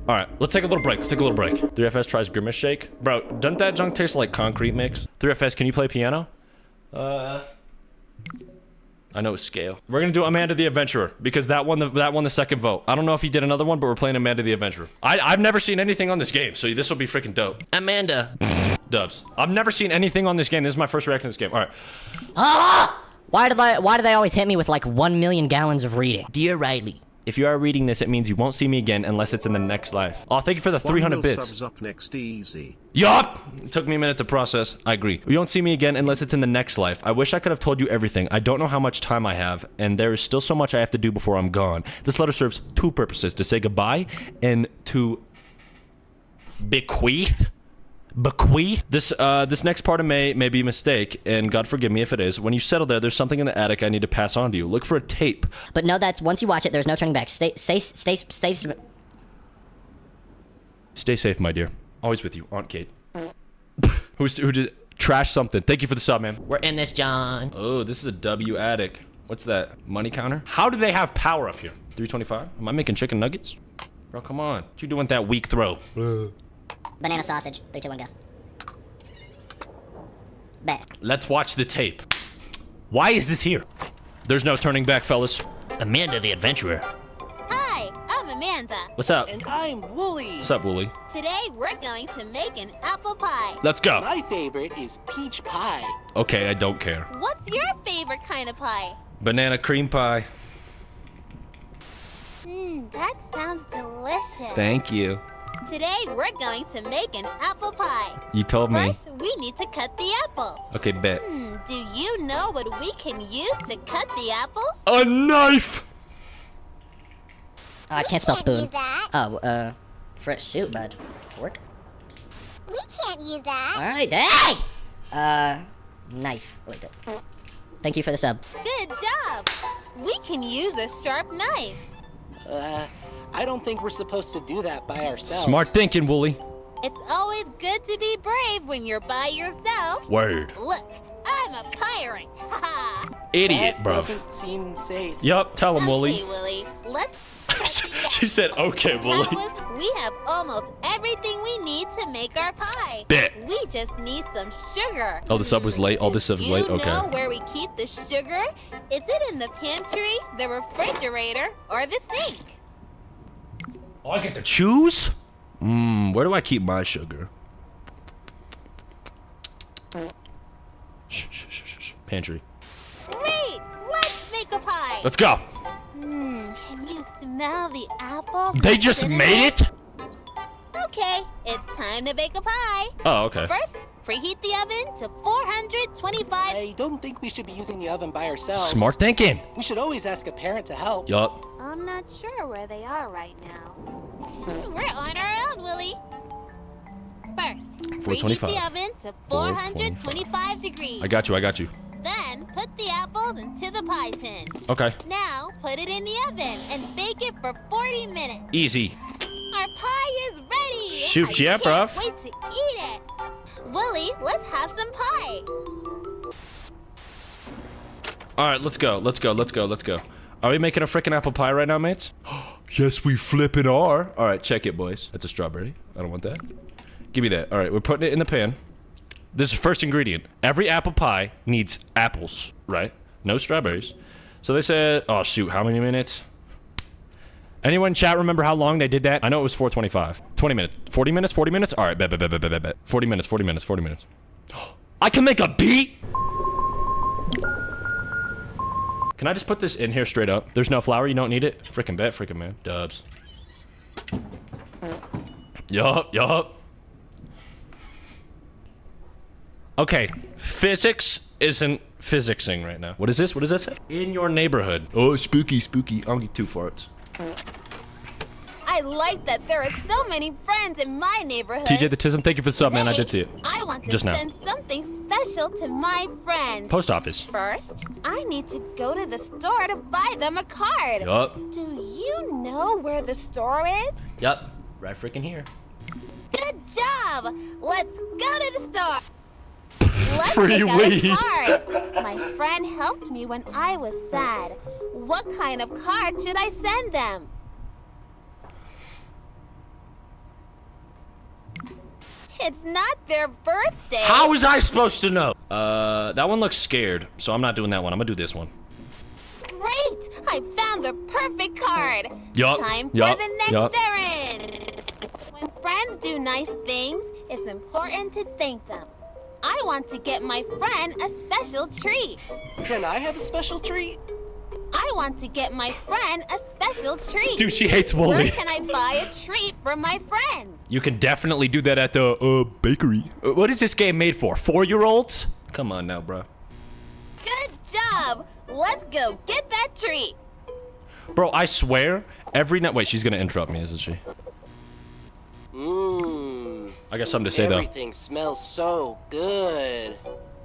Alright, let's take a little break. 3FS tries Grimace Shake. Bro, doesn't that junk taste like concrete mix? 3FS, can you play piano? I know it's scale. We're gonna do Amanda the Adventurer because that won the second vote. I don't know if he did another one, but we're playing Amanda the Adventurer. I've never seen anything on this game, so this will be freaking dope. Amanda. Dubs. I've never seen anything on this game. This is my first reaction to this game. Alright. Ah! Why do they always hit me with like 1 million gallons of reading? Dear Riley. If you are reading this, it means you won't see me again unless it's in the next life. Oh, thank you for the 300 bits. Subs up next, easy. Yup! It took me a minute to process. I agree. You won't see me again unless it's in the next life. I wish I could have told you everything. I don't know how much time I have, and there is still so much I have to do before I'm gone. This letter serves 2 purposes, to say goodbye and to bequeath. This next part of may be a mistake, and God forgive me if it is. When you settle there's something in the attic I need to pass on to you. Look for a tape. But no, that's once you watch it, there's no turning back. Stay safe, my dear. Always with you, Aunt Kate. Who did trash something? Thank you for the sub, man. We're in this, John. Oh, this is a W attic. What's that? Money counter? How do they have power up here? 325? Am I making chicken nuggets? Bro, come on. What you doing with that weak throw? Banana sausage. 3, 2, 1, go. Bet. Let's watch the tape. Why is this here? There's no turning back, fellas. Amanda the Adventurer. Hi, I'm Amanda. What's up? And I'm Wooly. What's up, Wooly? Today we're going to make an apple pie. Let's go. My favorite is peach pie. Okay, I don't care. What's your favorite kind of pie? Banana cream pie. That sounds delicious. Thank you. Today we're going to make an apple pie. You told me. First, we need to cut the apples. Okay, bet. Do you know what we can use to cut the apples? A knife! I can't spell spoon. use that. Oh, shoot, bud. Fork? We can't use that. Alright, hey! Knife. Wait, thank you for the sub. Good job. We can use a sharp knife. I don't think we're supposed to do that by ourselves. Smart thinking, Wooly. It's always good to be brave when you're by yourself. Word. Look, I'm a pirate. Haha. Idiot, That bro. doesn't seem safe. Yup, tell him, Wooly. Okay, Willy. Let's. She said, okay, Wooly. Fellas, we have almost everything we need to make our pie. Bet. We just need some sugar. Oh, the sub was late? All this stuff is late? You Okay. know where we keep the sugar? Is it in the pantry, the refrigerator, or the sink? Oh, I get to choose? Where do I keep my sugar? Shh. Pantry. Great! Let's make a pie. Let's go. Can you smell the apple? They just made it? Okay, it's time to bake a pie. Oh, okay. First, preheat the oven to 425. I don't think we should be using the oven by ourselves. Smart thinking. We should always ask a parent to help. Yup. I'm not sure where they are right now. We're on our own, Willy. First, preheat 425. the oven to 425 degrees. I got you. Then put the apples into the pie tin. Okay. Now put it in the oven and bake it for 40 minutes. Easy. Our pie is ready. Shoot, I yeah, can't bruv. wait to eat it. Willy, let's have some pie. All right, let's go. Are we making a freaking apple pie right now, mates? Yes, we flippin' are. All right, check it, boys. That's a strawberry. I don't want that. Give me that. All right, we're putting it in the pan. This is first ingredient. Every apple pie needs apples, right? No strawberries. So they said, oh shoot, how many minutes? Anyone in chat remember how long they did that? I know it was 425. 20 minutes. 40 minutes? 40 minutes? All right, bet. 40 minutes. I can make a beat? Can I just put this in here straight up? There's no flour, you don't need it? Frickin' bet, frickin' man. Dubs. Yup. Okay, physics isn't physicsing right now. What is this? What does that say? In your neighborhood. Oh, spooky. I'll get 2 farts. I like that there are so many friends in my neighborhood. TJ the Tism, thank you for the sub, man. I did see it. I want to Just now. send something special to my friends. Post office. First, I need to go to the store to buy them a card. Yup. Do you know where the store is? Yup. Right freaking here. Good job! Let's go to the store. Let's Free pick out weed. a card. My friend helped me when I was sad. What kind of card should I send them? It's not their birthday. How was I supposed to know? That one looks scared, so I'm not doing that one. I'm gonna do this one. Great! I found the perfect card. Yup, Time for yup, the next yup. errand. When friends do nice things, it's important to thank them. I want to get my friend a special treat. Can I have a special treat? I want to get my friend a special treat. Dude, she hates Wooly. Where can I buy a treat for my friend? You can definitely do that at the, bakery. What is this game made for? 4-year-olds? Come on now, bro. Good job. Let's go get that treat. Bro, I swear, every night. Wait, she's gonna interrupt me, isn't she? I got something to say, though. Everything smells so good.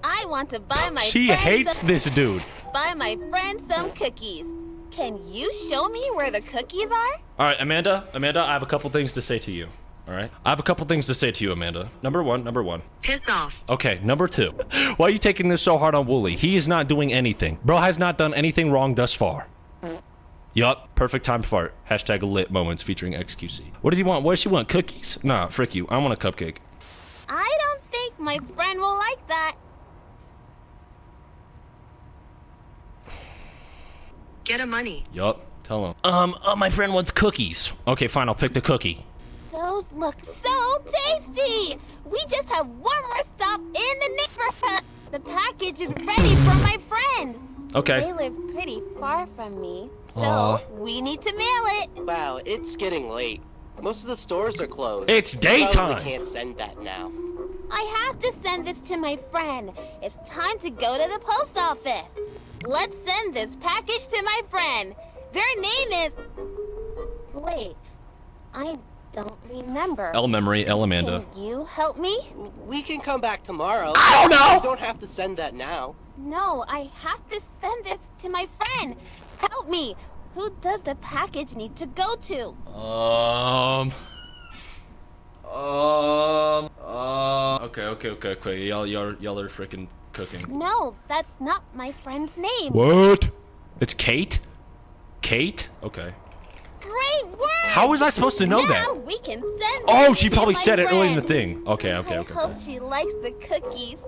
I want to buy my She friend hates some, this dude. buy my friend some cookies. Can you show me where the cookies are? All right, Amanda, I have a couple things to say to you. All right? I have a couple things to say to you, Amanda. Number one. Piss off. Okay, number 2. Why are you taking this so hard on Wooly? He is not doing anything. Bro has not done anything wrong thus far. Yup, perfect time fart. Hashtag lit moments featuring XQC. What does he want? What does she want? Cookies? Nah, frick you. I want a cupcake. I don't think my friend will like that. Get a money. Yup, tell him. My friend wants cookies. Okay, fine, I'll pick the cookie. Those look so tasty. We just have one more stop in the neighborhood. The package is ready for my friend. Okay. They live pretty far from me, so Aw. we need to mail it. Wow, it's getting late. Most of the stores are closed. It's You probably daytime. can't send that now. I have to send this to my friend. It's time to go to the post office. Let's send this package to my friend. Their name is... Wait, I don't remember. L memory, L Amanda. Can you help me? We can come back tomorrow. I don't know! You don't have to send that now. No, I have to send this to my friend. Help me. Who does the package need to go to? Okay. Y'all are freaking cooking. No, that's not my friend's name. What? It's Kate? Kate? Okay. Great work! How was I supposed to know now that? We can send Oh, this she to probably my said it early in the friend. thing. Okay. I hope she likes the cookies.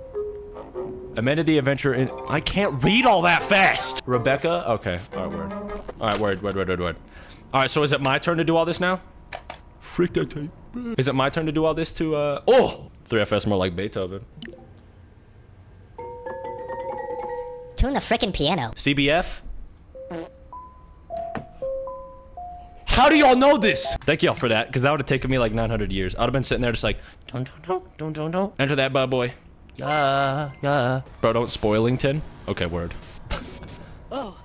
Amanda the Adventure in... I can't read all that fast! Rebecca? Okay. Alright, word. Alright, so is it my turn to do all this now? Freak that tape. Is it my turn to do all this to, Oh! 3FS more like Beethoven. Tune the frickin' piano. CBF? How do y'all know this? Thank y'all for that, because that would have taken me like 900 years. I'd have been sitting there just like, don't. Enter that bad boy. Yeah. Bro, don't spoilington. Okay, word. Oh,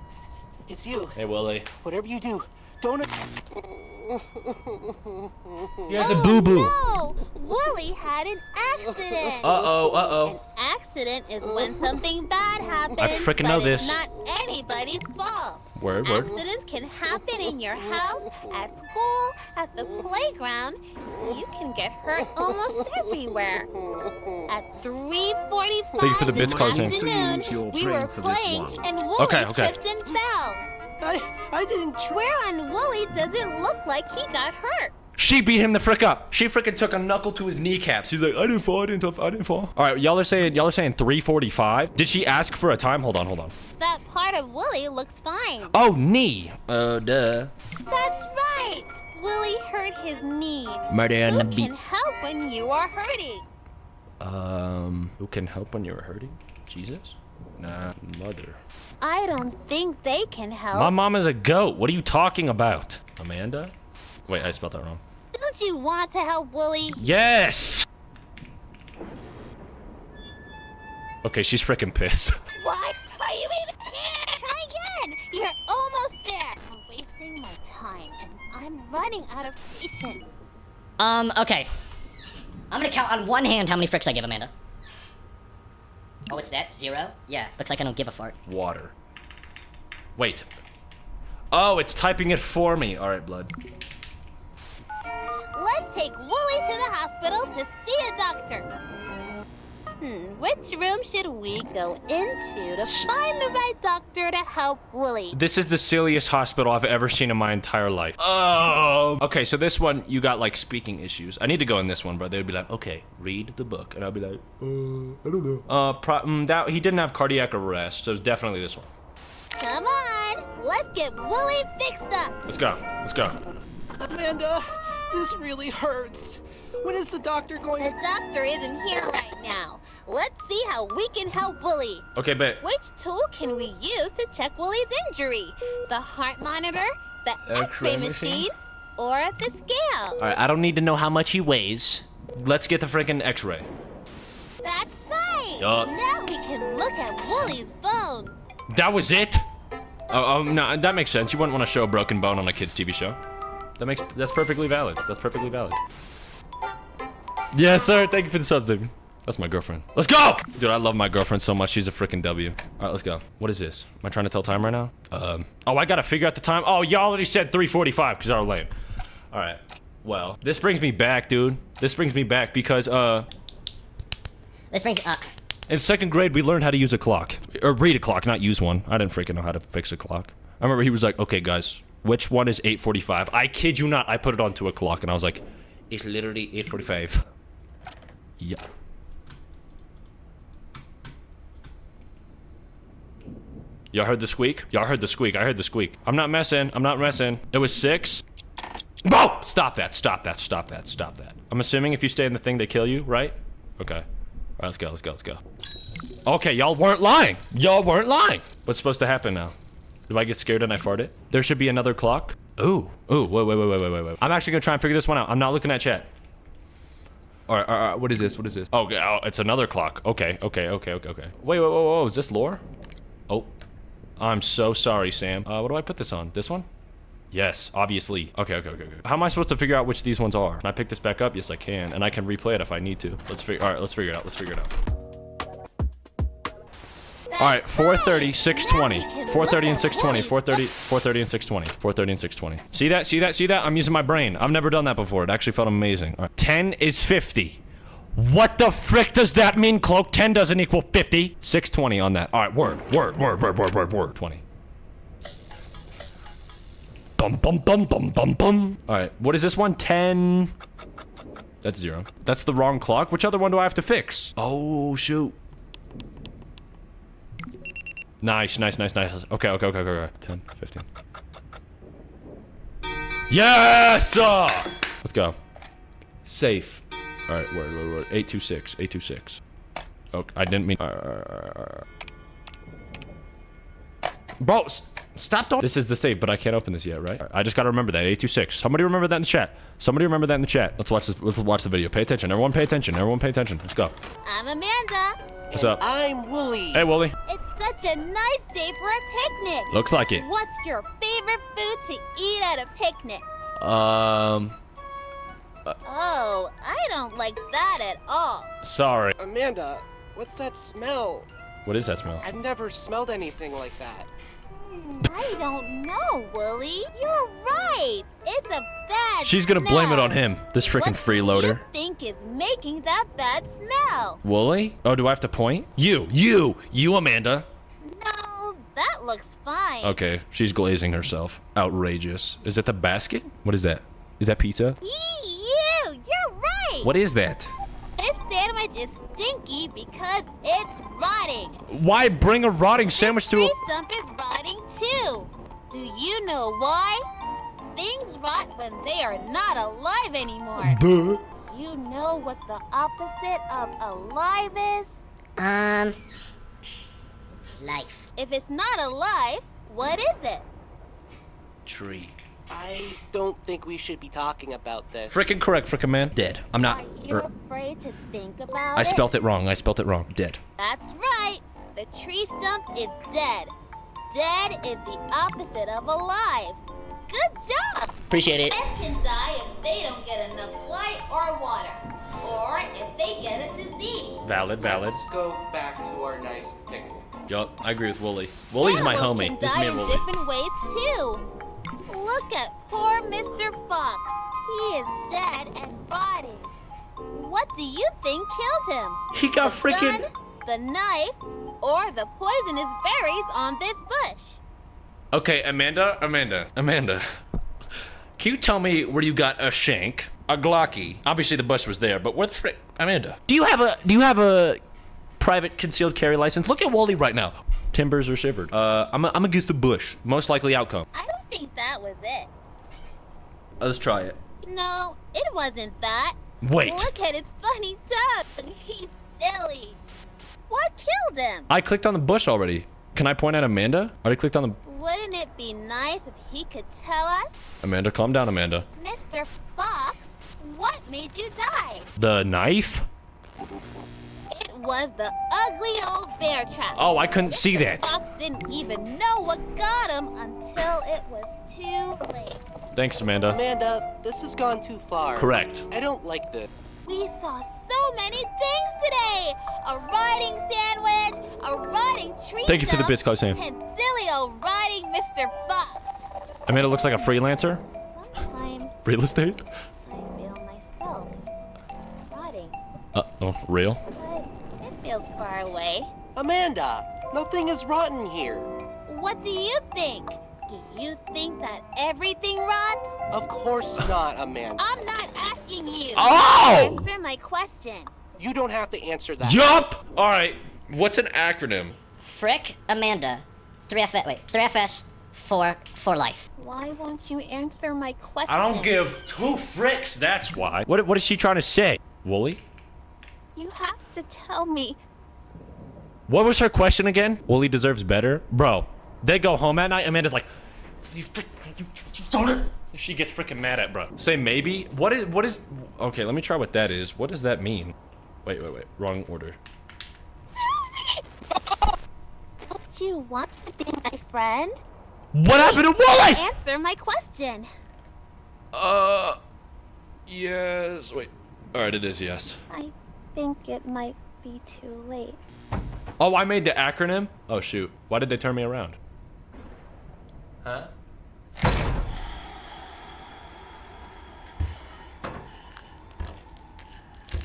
it's you. Hey, Willie. Whatever you do, don't... He has a boo-boo. No! Wooly had an accident. Uh-oh. An accident is when something bad happens. I frickin' know but this. It's not anybody's fault. Word. Accidents can happen in your house, at school, at the playground. You can get hurt almost everywhere. At 3:45 Thank you for the bits, this Carlton. afternoon, we were playing and Wooly Okay. tripped and fell. I didn't Where on Wooly does it look like he got hurt? She beat him the frick up. She frickin' took a knuckle to his kneecaps. He's like, I didn't fall. All right, y'all are saying 3:45. Did she ask for a time? Hold on. That part of Wooly looks fine. Oh, knee. Duh. That's right. Willie hurt his knee. Murder on the Who beat. can help when you are hurting? Who can help when you're hurting? Jesus? Nah, mother. I don't think they can help. My mom is a goat. What are you talking about? Amanda? Wait, I spelled that wrong. Don't you want to help Willie? Yes! Okay, she's freaking pissed. What? Are you even here? Try again. You're almost there. I'm wasting my time and I'm running out of patience. Okay. I'm gonna count on one hand how many fricks I give Amanda. Oh, it's that? 0? Yeah, looks like I don't give a fart. Water. Wait. Oh, it's typing it for me. All right, blood. Let's take Wooly to the hospital to see a doctor. Which room should we go into to find the right doctor to help Wooly? This is the silliest hospital I've ever seen in my entire life. Oh. Okay, so this one, you got like speaking issues. I need to go in this one, bro. They'd be like, okay, read the book. And I'll be like, I don't know. That he didn't have cardiac arrest, so it's definitely this one. Come on, let's get Wooly fixed up. Let's go. Amanda, this really hurts. When is the doctor going The doctor isn't here right now. Let's see how we can help Wooly. Okay, bet. Which tool can we use to check Wooly's injury? The heart monitor, the X-ray machine, or the scale? All right, I don't need to know how much he weighs. Let's get the freaking X-ray. That's right. Yup. Now we can look at Wooly's bones. That was it? Oh, no, that makes sense. You wouldn't want to show a broken bone on a kid's TV show. That's perfectly valid. Yes, sir. Thank you for the sub, baby. That's my girlfriend. Let's go! Dude, I love my girlfriend so much. She's a freaking W. All right, let's go. What is this? Am I trying to tell time right now? Oh, I gotta figure out the time. Oh, y'all already said 3:45 because y'all are late. All right. Well, this brings me back, dude. This brings me back because, Let's bring in 2nd grade, we learned how to use a clock. Or read a clock, not use one. I didn't freaking know how to fix a clock. I remember he was like, okay, guys, which one is 8:45? I kid you not, I put it onto a clock, and I was like, it's literally 8:45. Yeah. Y'all heard the squeak? Y'all heard the squeak. I heard the squeak. I'm not messing. It was 6. Whoa! Stop that. I'm assuming if you stay in the thing, they kill you, right? Okay. All right, let's go. Okay, y'all weren't lying. What's supposed to happen now? Do I get scared and I fart it? There should be another clock. Ooh, wait. I'm actually gonna try and figure this one out. I'm not looking at chat. All right, what is this? What is this? Oh, it's another clock. Okay. Wait, is this lore? Oh, I'm so sorry, Sam. What do I put this on? This one? Yes, obviously. Okay. How am I supposed to figure out which these ones are? Can I pick this back up? Yes, I can, and I can replay it if I need to. Let's figure it out. All right, 4:30, 6:20. 4:30 and 6:20. 4:30 and 6:20. 4:30 and 6:20. See that? I'm using my brain. I've never done that before. It actually felt amazing. All right. 10 is 50. What the frick does that mean, Cloak? 10 doesn't equal 50. 6:20 on that. All right, word. 20. Bum. All right, what is this one? 10. That's 0. That's the wrong clock. Which other one do I have to fix? Oh, shoot. Nice. Okay. 10, 15. Yes! Let's go. Safe. All right, word. 826. Okay, I didn't mean. Bro, stop don't. This is the safe, but I can't open this yet, right? I just gotta remember that. 826. Somebody remember that in the chat. Let's watch this. Let's watch the video. Pay attention. Everyone pay attention. Let's go. I'm Amanda. What's up? I'm Wooly. Hey, Wooly. It's such a nice day for a picnic. Looks like it. What's your favorite food to eat at a picnic? Oh, I don't like that at all. Sorry. Amanda, what's that smell? What is that smell? I've never smelled anything like that. I don't know, Wooly. You're right. It's a bad She's gonna smell. blame it on him. This freaking freeloader. What do you think is making that bad smell? Wooly? Oh, do I have to point? You, Amanda. No, that looks fine. Okay, she's glazing herself. Outrageous. Is it the basket? What is that? Is that pizza? You're right. What is that? This sandwich is stinky because it's rotting. Why bring a rotting sandwich to a... Tree stump is rotting too. Do you know why? Things rot when they are not alive anymore. Duh. You know what the opposite of alive is? Life. If it's not alive, what is it? Tree. I don't think we should be talking about this. Freaking correct, frickin' man. Dead. I'm not... Are you afraid to think about I it? spelt it wrong. Dead. That's right. The tree stump is dead. Dead is the opposite of alive. Good job. Appreciate it. Plants can die if they don't get enough light or water, or if they get a disease. Valid. Let's go back to our nice picnic. Yup, I agree with Wooly. Wooly's my Animals homie. can This is die me and in Wooly. different ways too. Look at poor Mr. Fox. He is dead and rotting. What do you think killed him? He got The freaking... gun, the knife, or the poisonous berries on this bush? Okay, Amanda. Can you tell me where you got a shank, a Glocky? Obviously the bush was there, but where the frick, Amanda? Do you have a private concealed carry license? Look at Wooly right now. Timbers are shivered. I'm against the bush. Most likely outcome. I don't think that was it. Let's try it. No, it wasn't that. Wait. Look at his funny tongue. He's silly. What killed him? I clicked on the bush already. Can I point at Amanda? I already clicked on the... Wouldn't it be nice if he could tell us? Amanda, calm down, Amanda. Mr. Fox, what made you die? The knife? It was the ugly old bear trap. Oh, I couldn't see that. Fox didn't even know what got him until it was too late. Thanks, Amanda. Amanda, this has gone too far. Correct. I don't like this. We saw so many things today. A rotting sandwich, a rotting tree Thank you for the stump, bits, Close Sam. and silly old rotting Mr. Fox. Amanda looks like a freelancer. Sometimes Real estate? I feel myself rotting, Oh, real? but it feels far away. Amanda, nothing is rotten here. What do you think? Do you think that everything rots? Of course not, Amanda. I'm not asking you. Oh! Answer my question. You don't have to answer that. Yup! Alright, what's an acronym? Frick, Amanda. 3FS, 4 life. Why won't you answer my question? I don't give two fricks, that's why. What is she trying to say? Wooly? You have to tell me. What was her question again? Wooly deserves better? Bro, They go home at night. Amanda's like, she gets freaking mad at bro. Say maybe. What is? Okay, let me try what that is. What does that mean? Wait. Wrong order. Don't you want to be my friend? What happened to Wally? Answer my question. Yes. Wait. All right, it is yes. I think it might be too late. Oh, I made the acronym? Oh, shoot. Why did they turn me around? Huh?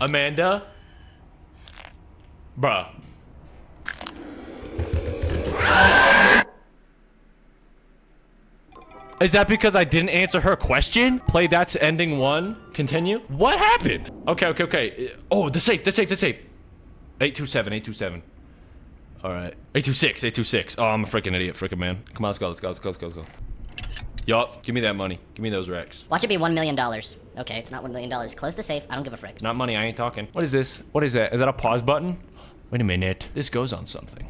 Amanda? Bruh. Is that because I didn't answer her question? Play that to ending 1. Continue. What happened? Okay. Oh, the safe. 827. All right. 826. Oh, I'm a freaking idiot. Freaking man. Come on, let's go. Yup. Give me that money. Give me those racks. Watch it be $1 million. Okay, it's not $1 million. Close the safe. I don't give a frick. It's not money. I ain't talking. What is this? What is that? Is that a pause button? Wait a minute. This goes on something.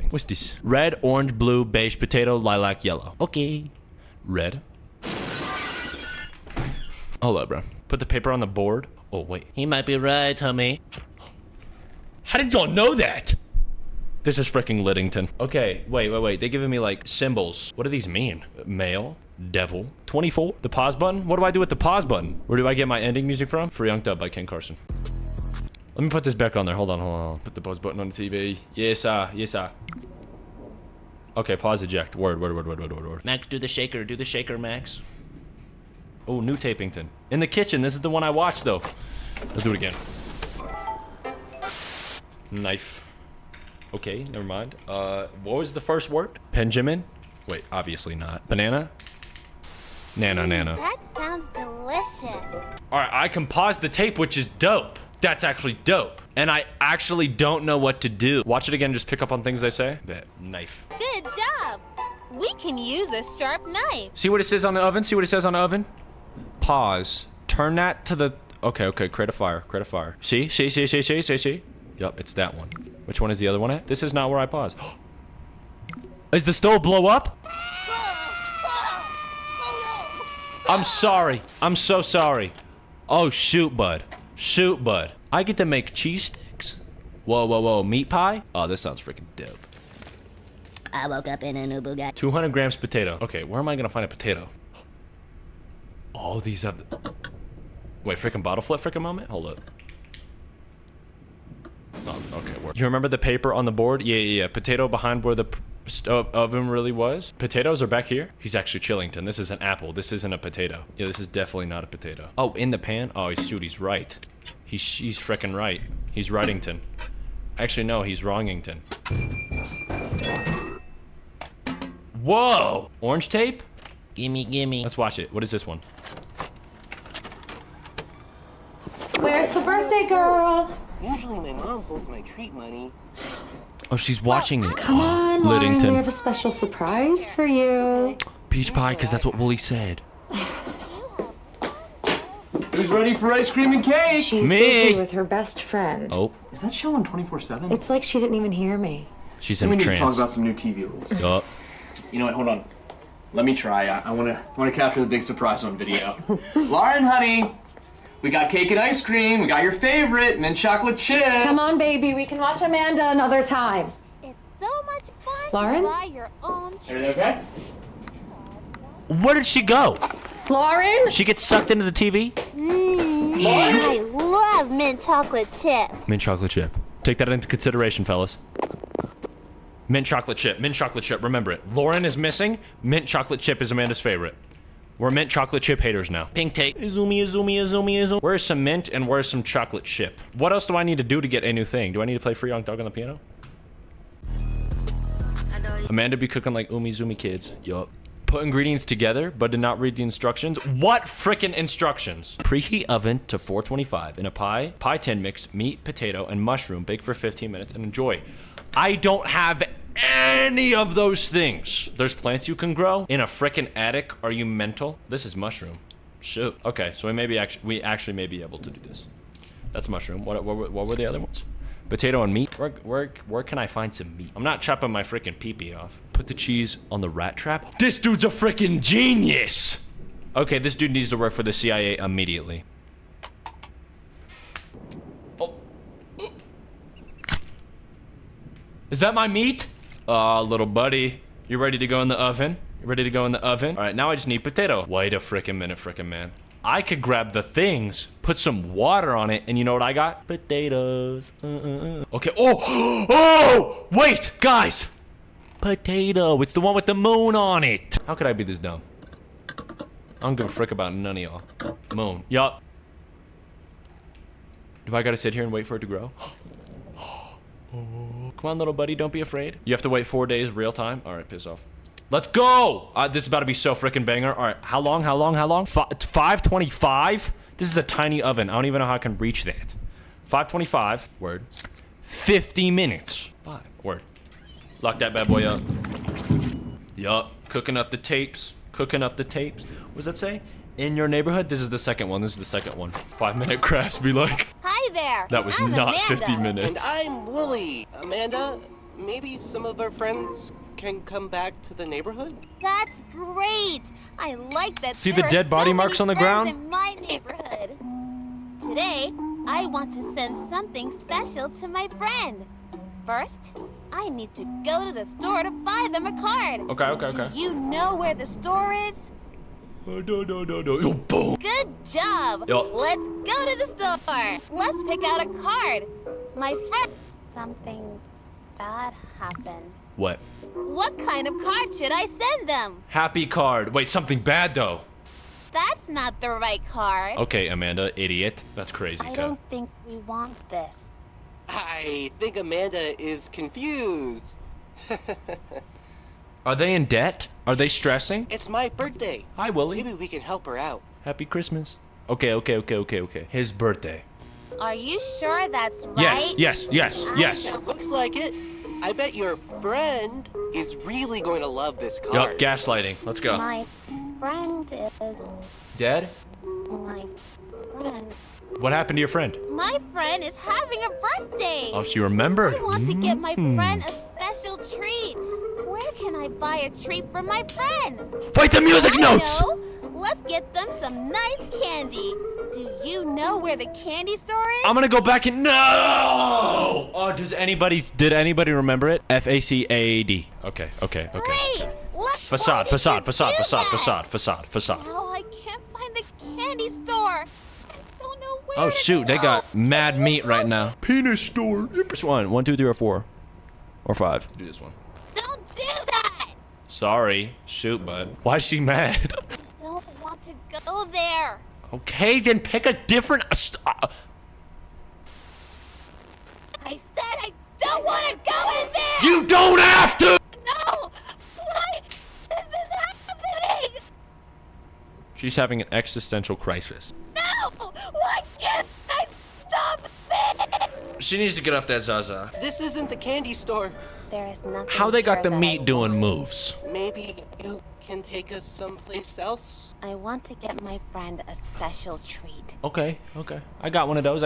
What's this? Red, orange, blue, beige, potato, lilac, yellow. Okay. Red. Hold up, bro. Put the paper on the board. Oh, wait. He might be right, homie. How did y'all know that? This is freaking Liddington. Okay, wait. They're giving me, like, symbols. What do these mean? Male. Devil. 24. The pause button? What do I do with the pause button? Where do I get my ending music from? For Young Dub by Ken Carson. Let me put this back on there. Hold on. Put the pause button on the TV. Yes, sir. Okay, pause eject. Word. Max, do the shaker, Max. Oh, new Tapington. In the kitchen. This is the one I watched, though. Let's do it again. Knife. Okay, never mind. What was the first word? Benjamin? Wait, obviously not. Banana? Nano. That sounds delicious. Alright, I can pause the tape, which is dope. That's actually dope. And I actually don't know what to do. Watch it again, just pick up on things I say. Bet. Knife. Good job. We can use a sharp knife. See what it says on the oven? Pause. Turn that to the... Okay, create a fire. See? Yup, it's that one. Which one is the other one at? This is not where I pause. Is the stove blow up? I'm sorry. I'm so sorry. Oh, shoot, bud. I get to make cheese sticks? Whoa. Meat pie? Oh, this sounds freaking dope. I woke up in a new Bugatti. 200 grams potato. Okay, where am I gonna find a potato? Oh, these have... Wait, freaking bottle flip freaking moment? Hold up. Oh, okay, work. You remember the paper on the board? Yeah. Potato behind where the oven really was. Potatoes are back here. He's actually Chillington. This is an apple. This isn't a potato. Yeah, this is definitely not a potato. Oh, in the pan? Oh, shoot, he's right. He's freaking right. He's Wrightington. Actually, no, he's Wrongington. Whoa! Orange tape? Gimme. Let's watch it. What is this one? Where's the birthday girl? Usually my mom holds my treat money. Oh, she's watching it. Come on, Lauren, Liddington. we have a special surprise for you. Peach pie, because that's what Wooly said. Who's ready for ice cream and cake? She's busy with her best friend. Oh. Is that show on 24/7? It's like she didn't even hear me. She's in a We need to trance. talk about some new TV rules. Yup. You know what? Hold on. Let me try. I want to capture the big surprise on video. Lauren, honey, we got cake and ice cream. We got your favorite, mint chocolate chip. Come on, baby, we can watch Amanda another time. It's so much fun Lauren? to buy your own. Everything okay? Where did she go? Lauren? She gets sucked into the TV? I love mint chocolate chip. Mint chocolate chip. Take that into consideration, fellas. Mint chocolate chip. Remember it. Lauren is missing. Mint chocolate chip is Amanda's favorite. We're mint chocolate chip haters now. Pink tape. Izumi. Where's some mint and where's some chocolate chip? What else do I need to do to get a new thing? Do I need to play Free Young Dog on the piano? Amanda be cooking like Zumi kids. Yup. Put ingredients together, but did not read the instructions. What frickin' instructions? Preheat oven to 425 in a pie tin mix, meat, potato, and mushroom. Bake for 15 minutes and enjoy. I don't have any of those things. There's plants you can grow in a frickin' attic. Are you mental? This is mushroom. Shoot. Okay, so we actually may be able to do this. That's mushroom. What were the other ones? Potato and meat? Where can I find some meat? I'm not chopping my freaking pee-pee off. Put the cheese on the rat trap. This dude's a freaking genius! Okay, this dude needs to work for the CIA immediately. Oh. Is that my meat? Aw, little buddy. You ready to go in the oven? You ready to go in the oven? All right, now I just need potato. Wait a freaking minute, freaking man. I could grab the things, put some water on it, and you know what I got? Potatoes. Okay. Oh! Oh! Wait, guys! Potato. It's the one with the moon on it. How could I be this dumb? I don't give a frick about none of y'all. Moon. Yup. Do I gotta sit here and wait for it to grow? Come on, little buddy, don't be afraid. You have to wait 4 days, real time? All right, piss off. Let's go! This is about to be so freaking banger. All right, how long? 525? This is a tiny oven. I don't even know how I can reach that. 525. Word. 50 minutes. 5. Word. Lock that bad boy up. Yup. Cooking up the tapes. Cooking up the tapes. What does that say? In your neighborhood? This is the second one. This is the second one. 5-minute crafts be like. Hi there. That was I'm not Amanda. 50 minutes. And I'm Wooly. Amanda, maybe some of our friends can come back to the neighborhood? That's great. I like that. See the there are dead body so marks many on the friends ground? in my neighborhood. Today, I want to send something special to my friend. First, I need to go to the store to buy them a card. Okay. Do you know where the store is? No. Yo, boom. Good job. Yo. Let's go to the store. Let's pick out a card. My friend. Something bad happened. What? What kind of card should I send them? Happy card. Wait, something bad though. That's not the right card. Okay, Amanda, idiot. That's crazy, I Kat. don't think we want this. I think Amanda is confused. Are they in debt? Are they stressing? It's my birthday. Hi, Willie. Maybe we can help her out. Happy Christmas. Okay. His birthday. Are you sure that's right? Yes. Looks like it. I bet your friend is really going to love this card. Yup, gaslighting. Let's go. My friend is Dead? my friend. What happened to your friend? My friend is having a birthday. Oh, so you remembered. I want to get my friend a special treat. Where can I buy a treat for my friend? Wait, the music I notes! know. Let's get them some nice candy. Do you know where the candy store is? I'm gonna go back and no! Oh, did anybody remember it? FACAD. Okay. Great. Let's Facade. Now I can't find the candy store. I don't know where Oh to shoot, they go. got mad meat right now. Penis store. Which one? 1, 2, 3, or 4? Or 5? Do this one. Don't do that. Sorry. Shoot, bud. Why is she mad? Don't want to go there. Okay, then pick a different. I said I don't want to go in there. You don't have to. No. Why is this happening? She's having an existential crisis. No. Why can't I stop this? She needs to get off that Zaza. This isn't the candy store. There is nothing. How they got the here that meat I doing want. moves? Maybe you can take us someplace else? I want to get my friend a special treat. Okay. I got one of those.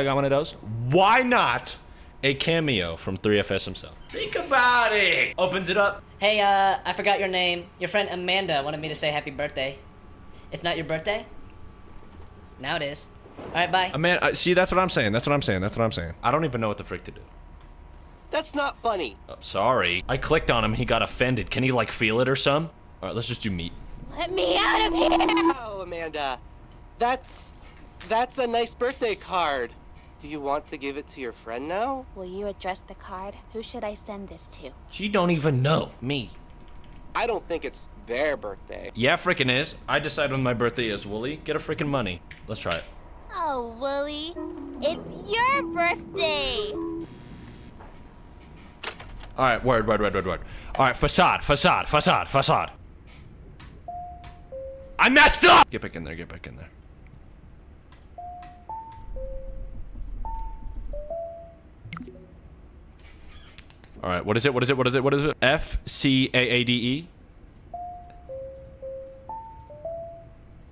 Why not a cameo from 3FS himself? Think about it. Opens it up. Hey, I forgot your name. Your friend Amanda wanted me to say happy birthday. It's not your birthday? Now it is. Alright, bye. Amanda, see, that's what I'm saying. I don't even know what the frick to do. That's not funny. Oh, sorry. I clicked on him. He got offended. Can he, like, feel it or some? All right, let's just do meat. Let me out of here. Oh, Amanda. That's a nice birthday card. Do you want to give it to your friend now? Will you address the card? Who should I send this to? She don't even know. Me. I don't think it's their birthday. Yeah, frickin' is. I decide when my birthday is, Wooly. Get a frickin' money. Let's try it. Oh, Wooly, it's your birthday. All right, word. All right, facade. I messed up! Get back in there. All right, what is it? FCAADE?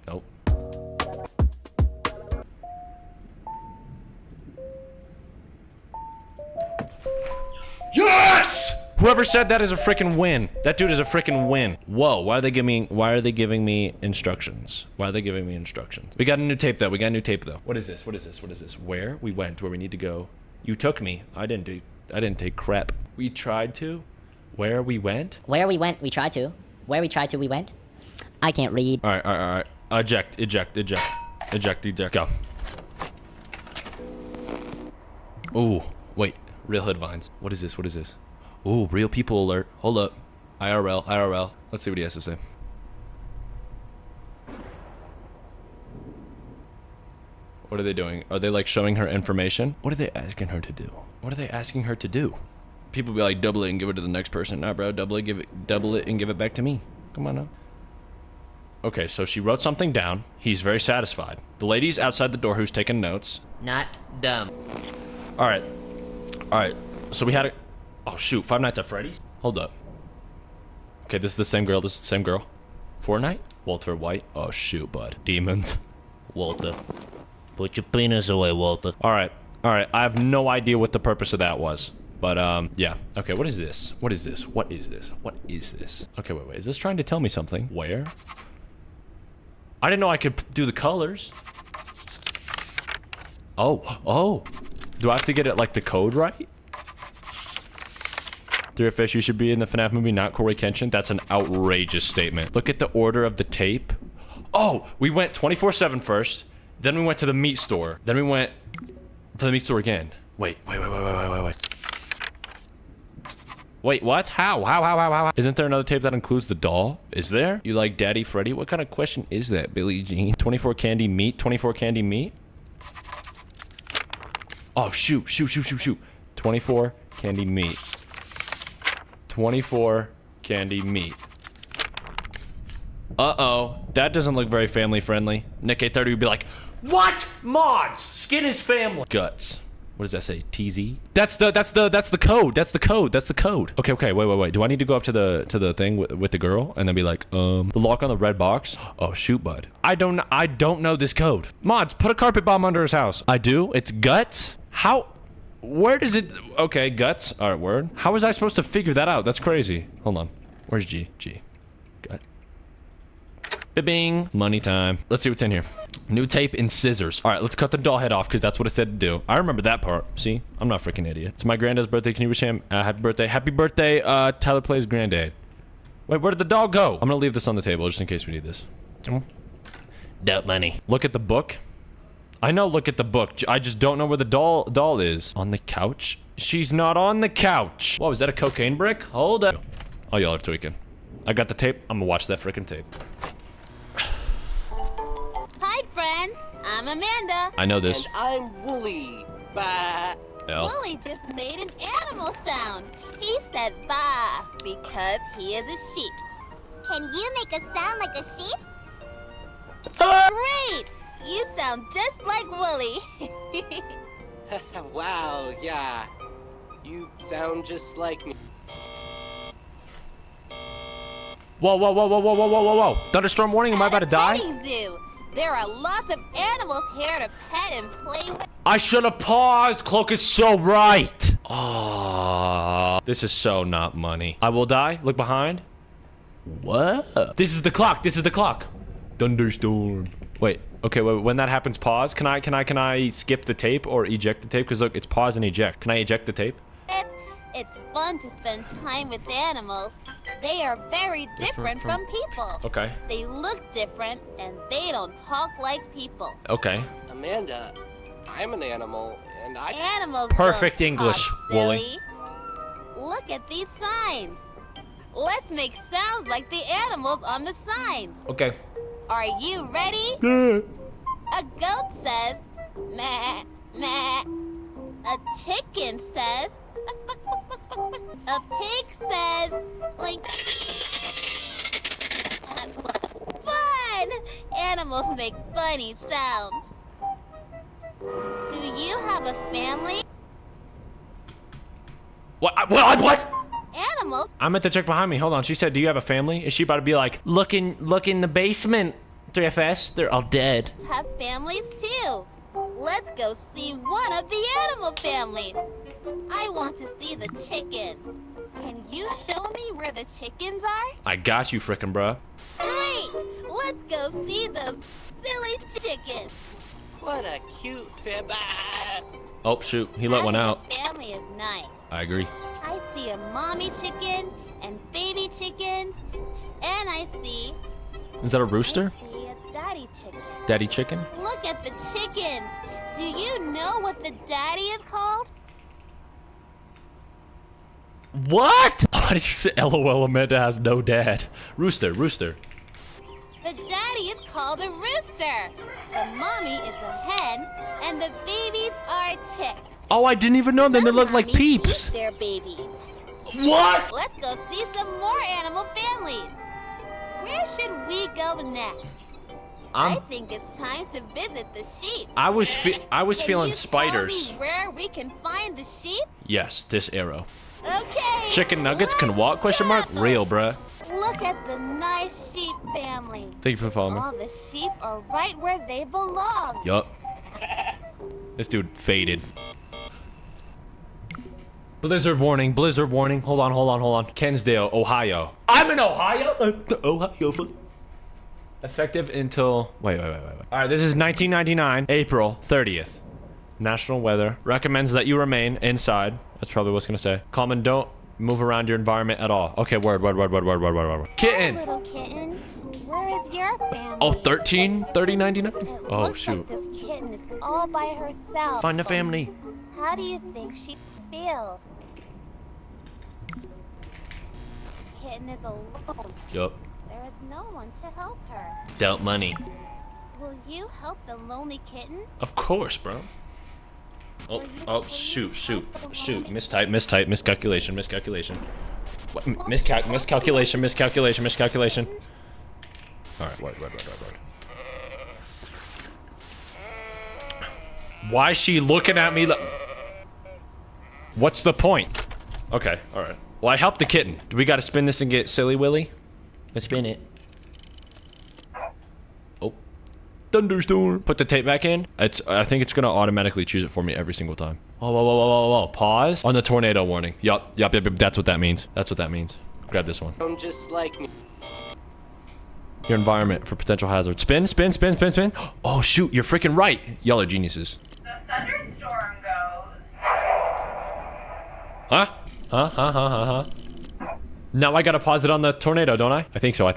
Nope. Whoever said that is a freaking win. That dude is a freaking win. Whoa, why are they giving me instructions? Why are they giving me instructions? We got a new tape though. What is this? What is this? Where we went, where we need to go. You took me. I didn't take crap. We tried to. Where we went? Where we went, we tried to. Where we tried to, we went. I can't read. All right. Eject. Go. Ooh, wait. Real hood vines. What is this? Ooh, real people alert. Hold up. IRL. Let's see what he has to say. What are they doing? Are they like showing her information? What are they asking her to do? People be like, double it and give it to the next person. Nah, bro, double it and give it back to me. Come on now. Okay, so she wrote something down. He's very satisfied. The lady's outside the door who's taking notes. Not dumb. All right. So we had a... Oh, shoot. Five Nights at Freddy's? Hold up. Okay, this is the same girl. Fortnite? Walter White? Oh, shoot, bud. Demons. Walter. Put your penis away, Walter. All right. I have no idea what the purpose of that was. But, yeah. Okay, what is this? Okay, wait. Is this trying to tell me something? Where? I didn't know I could do the colors. Oh. Do I have to get it, like, the code right? 3FS, you should be in the FNAF movie, not Corey Kenshin. That's an outrageous statement. Look at the order of the tape. Oh, we went 24/7 first. Then we went to the meat store. Then we went to the meat store again. Wait. Wait, what? How? Isn't there another tape that includes the doll? Is there? You like Daddy Freddy? What kind of question is that, Billie Jean? 24 candy meat? 24 candy meat? Oh, shoot. 24 candy meat. 24 candy meat. Uh-oh. That doesn't look very family friendly. Nick 830 would be like, what? Mods! Skin is family. Guts. What does that say? TZ? That's the code. Okay, wait. Do I need to go up to the thing with the girl and then be like, the lock on the red box? Oh, shoot, bud. I don't know this code. Mods, put a carpet bomb under his house. I do? It's guts? How? Where does it? Okay, guts. All right, word. How was I supposed to figure that out? That's crazy. Hold on. Where's G? Gut. Bing. Money time. Let's see what's in here. New tape and scissors. All right, let's cut the doll head off because that's what it said to do. I remember that part. See? I'm not a freaking idiot. It's my granddad's birthday. Can you wish him happy birthday? Happy birthday, Tyler Plays granddad. Wait, where did the doll go? I'm gonna leave this on the table just in case we need this. Dope money. Look at the book. I know, look at the book. I just don't know where the doll is. On the couch? She's not on the couch. Whoa, is that a cocaine brick? Hold up. Oh, y'all are tweaking. I got the tape. I'm gonna watch that freaking tape. Hi, friends. I'm Amanda. I know this. And I'm Wooly. Bah. L. Wooly just made an animal sound. He said bah because he is a sheep. Can you make a sound like a sheep? Great! You sound just like Wooly. Wow, yeah. You sound just like me. Whoa. Thunderstorm warning, am I about to die? Petting zoo. There are lots of animals here to pet and play with. I should have paused. Cloak is so right. Oh, this is so not money. I will die. Look behind. What? This is the clock. Thunderstorm. Wait. Okay. Wait. When that happens, pause. Can I skip the tape or eject the tape? Because look, it's pause and eject. Can I eject the tape? It's fun to spend time with animals. They are very different from people. Okay. They look different and they don't talk like people. Okay. Amanda, I'm an animal and I... Animals Perfect don't English, talk, Wooly. silly. Look at these signs. Let's make sounds like the animals on the signs. Okay. Are you ready? Yeah. A goat says, meh, meh. A chicken says, a pig says, like, fun! Animals make funny sounds. Do you have a family? What? Animals I meant to check behind me. Hold on. She said, do you have a family? Is she about to be like, look in the basement, 3FS? They're all dead. have families too. Let's go see one of the animal families. I want to see the chickens. Can you show me where the chickens are? I got you, frickin' bruh. Great! Let's go see those silly chickens. What a cute fib. Oh, shoot. He let one out. Family is nice. I agree. I see a mommy chicken and baby chickens, and I see Is that a rooster? a daddy chicken. Daddy chicken? Look at the chickens. Do you know what the daddy is called? What? Why did you say LOL Amanda has no dad? Rooster, rooster. The daddy is called a rooster. The mommy is a hen, and the babies are chicks. Oh, I didn't even know them. They look like peeps. Eat their babies. What? Let's go see some more animal families. Where should we go next? I think it's time to visit the sheep. I was feeling Can you spiders. tell me where we can find the sheep? Yes, this arrow. Okay. Chicken nuggets can walk? Question mark. Real, bruh. Look at the nice sheep family. Thank you for following me. All the sheep are right where they belong. Yup. This dude faded. Blizzard warning, blizzard warning. Hold on, hold on, hold on. Kensdale, Ohio. I'm in Ohio? Ohio. Effective until... Wait. All right, this is 1999, April 30th. National weather recommends that you remain inside. That's probably what's gonna say. Calm and don't move around your environment at all. Okay, word. Kitten. Little kitten, where is your family? Oh, 13, 30, 99? Oh, Looks shoot. like this kitten is all by herself. Find a family. How do you think she feels? Kitten is alone. Yup. There is no one to help her. Dealt money. Will you help the lonely kitten? Of course, bro. Oh, shoot. Mistype, miscalculation. What? Miscalculation. All right, word. Why is she looking at me like... What's the point? Okay, all right. Well, I helped the kitten. Do we got to spin this and get Silly Willy? Let's spin it. Oh. Thunderstorm. Put the tape back in. I think it's gonna automatically choose it for me every single time. Whoa. Pause. On the tornado warning. Yup. That's what that means. Grab this one. Don't just like me. Your environment for potential hazards. Spin. Oh, shoot. You're freaking right. Y'all are geniuses. The thunderstorm goes. Huh? Now I gotta pause it on the tornado, don't I? I think so.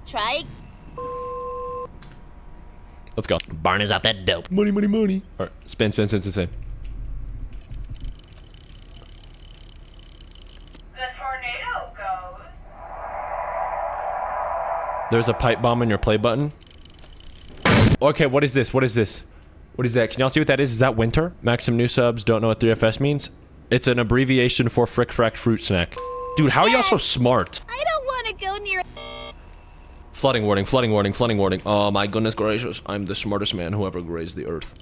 Try. Let's go. Barn is off that dope. Money. All right, spin. The tornado goes. There's a pipe bomb in your play button. Okay, what is this? What is that? Can y'all see what that is? Is that winter? Maxim new subs don't know what 3FS means. It's an abbreviation for Frick Frack Fruit Snack. Dude, how are y'all so smart? I don't want to go near. Flooding warning. Oh my goodness gracious. I'm the smartest man who ever grazed the earth.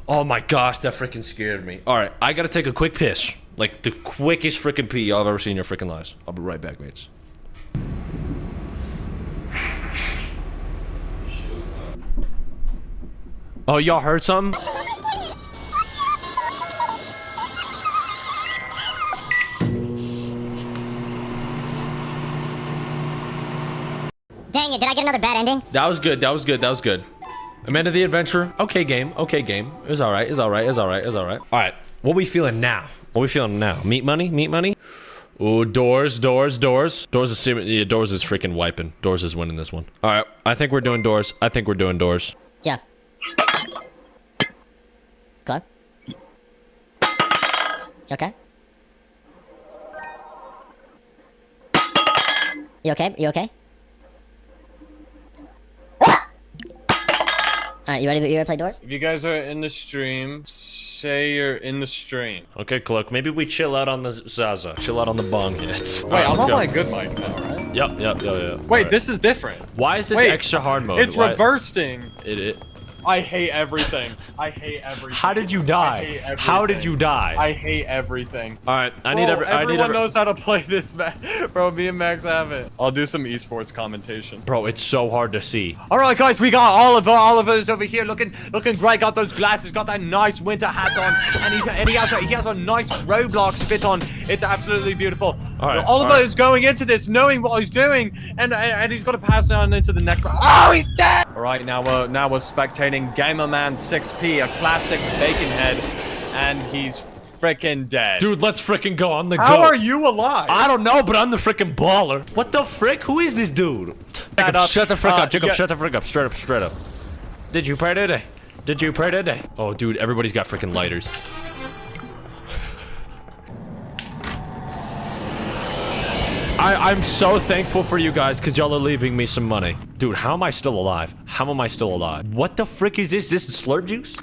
Oh my gosh, that freaking scared me. Alright, I gotta take a quick piss. Like the quickest freaking pee y'all have ever seen in your freaking lives. I'll be right back, mates. Oh, y'all heard something? Dang it, did I get another bad ending? That was good. Amanda the Adventure. Okay game. It was alright. Alright, what we feeling now? Meat money? Ooh, doors. Doors is freaking wiping. Doors is winning this one. Alright, I think we're doing doors. Yeah. Go on. You okay? You okay? Alright, you ready to play doors? If you guys are in the stream, say you're in the stream. Okay, Cloak, maybe we chill out on the Zaza. Chill out on the bong hits. Wait, I'm on my good mic now, right? Yep. Wait, this is different. Why is this extra hard mode? It's reversing. I hate everything. How did you die? I hate everything. Alright, everyone knows how to play this, bro. Me and Max have it. I'll do some esports commentation. Bro, it's so hard to see. Alright, guys, we got Oliver's over here looking great. Got those glasses, got that nice winter hat on, and he has a nice Roblox fit on. It's absolutely beautiful. right, Oliver all right. is going into this knowing what he's doing, and he's gonna pass on into the next round. Oh, he's dead! All right, now we're spectating Gamerman 6P, a classic bacon head, and he's freaking dead. Dude, let's freaking go. I'm the How goat. are you alive? I don't know, but I'm the freaking baller. What the frick? Who is this dude? Jacob, shut the frick up. Jacob, shut the frick up. Straight up, straight up. Did you pray today? Did you pray today? Oh, dude, everybody's got freaking lighters. I'm so thankful for you guys because y'all are leaving me some money. Dude, how am I still alive? How am I still alive? What the frick is this? This is slurp juice?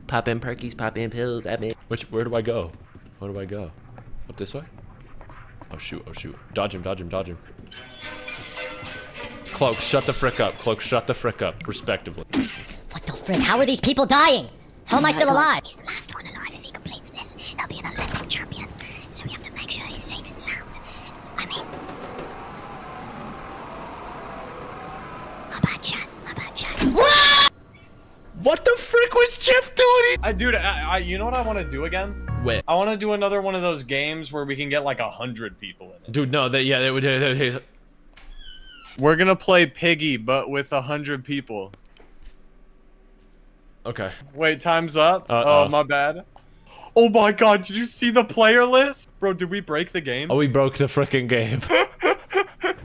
Pop in perkies, pop in pills, I mean. Where do I go? Where do I go? Up this way? Oh shoot, oh shoot. Dodge him, dodge him, dodge him. Cloak, shut the frick up. Cloak, shut the frick up, respectively. What the frick? How are these people dying? How am I still alive? He's the last one alive. If he completes this, he'll be an Olympic champion. So we have to make sure he's safe and sound. I mean, my bad chat. What the frick was Jeff doing? Dude, you know what I want to do again? Wait. I want to do another one of those games where we can get like 100 people in it. Dude, no, they would. We're gonna play Piggy, but with 100 people. Okay. Wait, time's up. Oh, my bad. Oh my god, did you see the player list? Bro, did we break the game? Oh, we broke the frickin' game.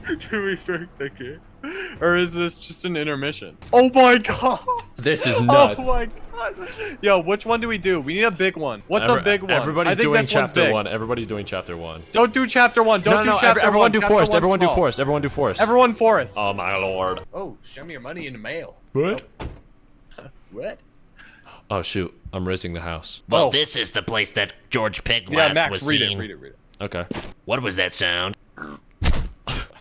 Did we break the game? Or is this just an intermission? Oh my god. This is nuts. Oh my god. Yo, which one do we do? We need a big one. What's a big one? Everybody's I think doing this one's chapter big. 1. Everybody's doing chapter 1. Don't do chapter 1. Don't do chapter 1. Everyone do Chapter forest. 1's Everyone do small. forest. Everyone do forest. Everyone forest. Oh my lord. Oh, show me your money in the mail. What? What? Oh shoot, I'm raising the house. Well, this is the place that George Pig Yeah, last Max, was read seen. it. Okay. What was that sound?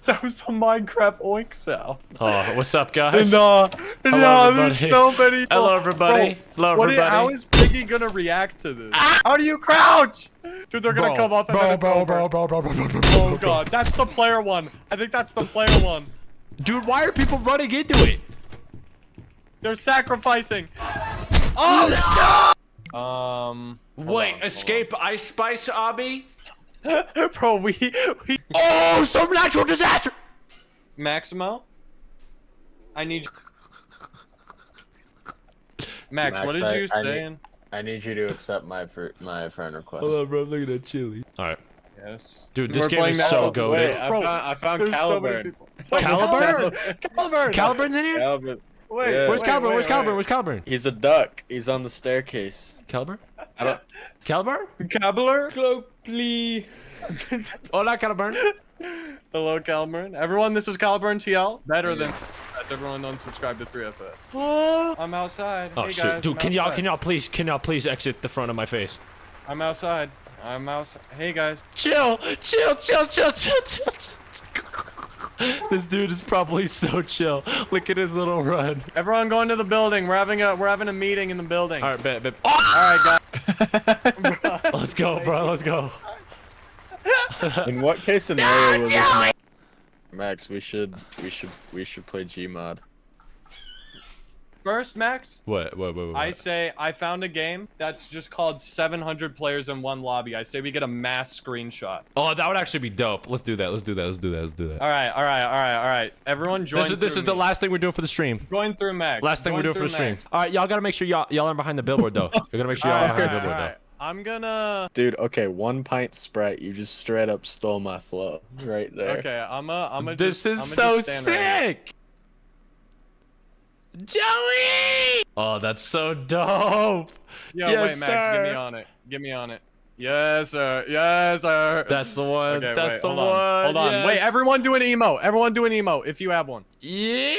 That was the Minecraft oink sound. Oh, what's up, guys? No, Hello, there's everybody. so many people. Hello, everybody. Bro, Hello, everybody. How is Piggy gonna react to this? How do you crouch? Dude, they're gonna come up and then it's over. Oh god, that's the player one. I think that's the player one. Dude, why are people running into it? They're sacrificing. Oh no! Wait, escape Ice Spice, Obby? Bro, we. Oh, some natural disaster! Maximo? I need. Max, what did you say? I need you to accept my friend request. Hold on, bro. Look at that chili. All right. Yes. Dude, this We're game playing is so now. goated. Wait, I found there's so many Caliburn. people. Caliburn? Caliburn! Caliburn's in here? Caliburn. Wait, Yeah. Where's Caliburn? Where's Caliburn? Where's Caliburn? He's a duck. He's on the staircase. Caliburn? I don't. Caliburn? Caliburn? Cloak, please. Hola, Caliburn. Hello, Caliburn. Everyone, this is Caliburn TL. Better than. As everyone unsubscribe to 3FS. I'm outside. Oh Hey shoot, guys, dude! I'm outside. Can y'all please exit the front of my face? I'm outside. I'm outside. Hey guys. Chill. This dude is probably so chill. Look at his little run. Everyone going to the building. We're having a meeting in the building. All right, bet. All right, guys. Let's go, bro. Let's go. In what case scenario will this? Max, we should play Gmod. First, Max. What? I say I found a game that's just called 700 players in one lobby. I say we get a mass screenshot. Oh, that would actually be dope. Let's do that. Let's do that. All right. Everyone join. This is the last thing we're doing for the stream. Join through Max. Last thing we're doing for the stream. All right, y'all gotta make sure y'all are behind the billboard though. You gotta make sure y'all are behind the billboard though. I'm gonna. Dude, okay, 1 pint Sprite. You just straight up stole my flow right there. Okay, I'm a. This is so sick. Joey! Oh, that's so dope. Yo, yes, wait, Max, sir. get me on it. Yes, sir. Yes, sir. That's the one. Okay, that's wait, the hold one. on. Hold on. Yes. Wait, everyone do an emo. Everyone do an emo if you have one. Yeah.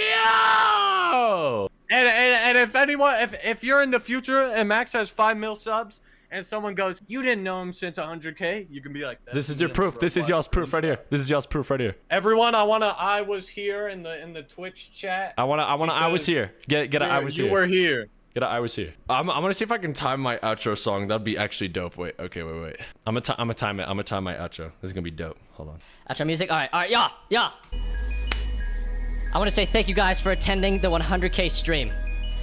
And if anyone, if you're in the future and Max has 5 mil subs and someone goes, you didn't know him since 100K, you can be like, This is your proof. This is y'all's proof right here. This is y'all's proof right here. Everyone, I was here in the Twitch chat. I was here. Get a I was here. You were here. Get a I was here. I'm gonna see if I can time my outro song. That'd be actually dope. Wait. I'm gonna time it. I'm gonna time my outro. This is gonna be dope. Hold on. Outro music. All right. Yeah. I want to say thank you guys for attending the 100K stream.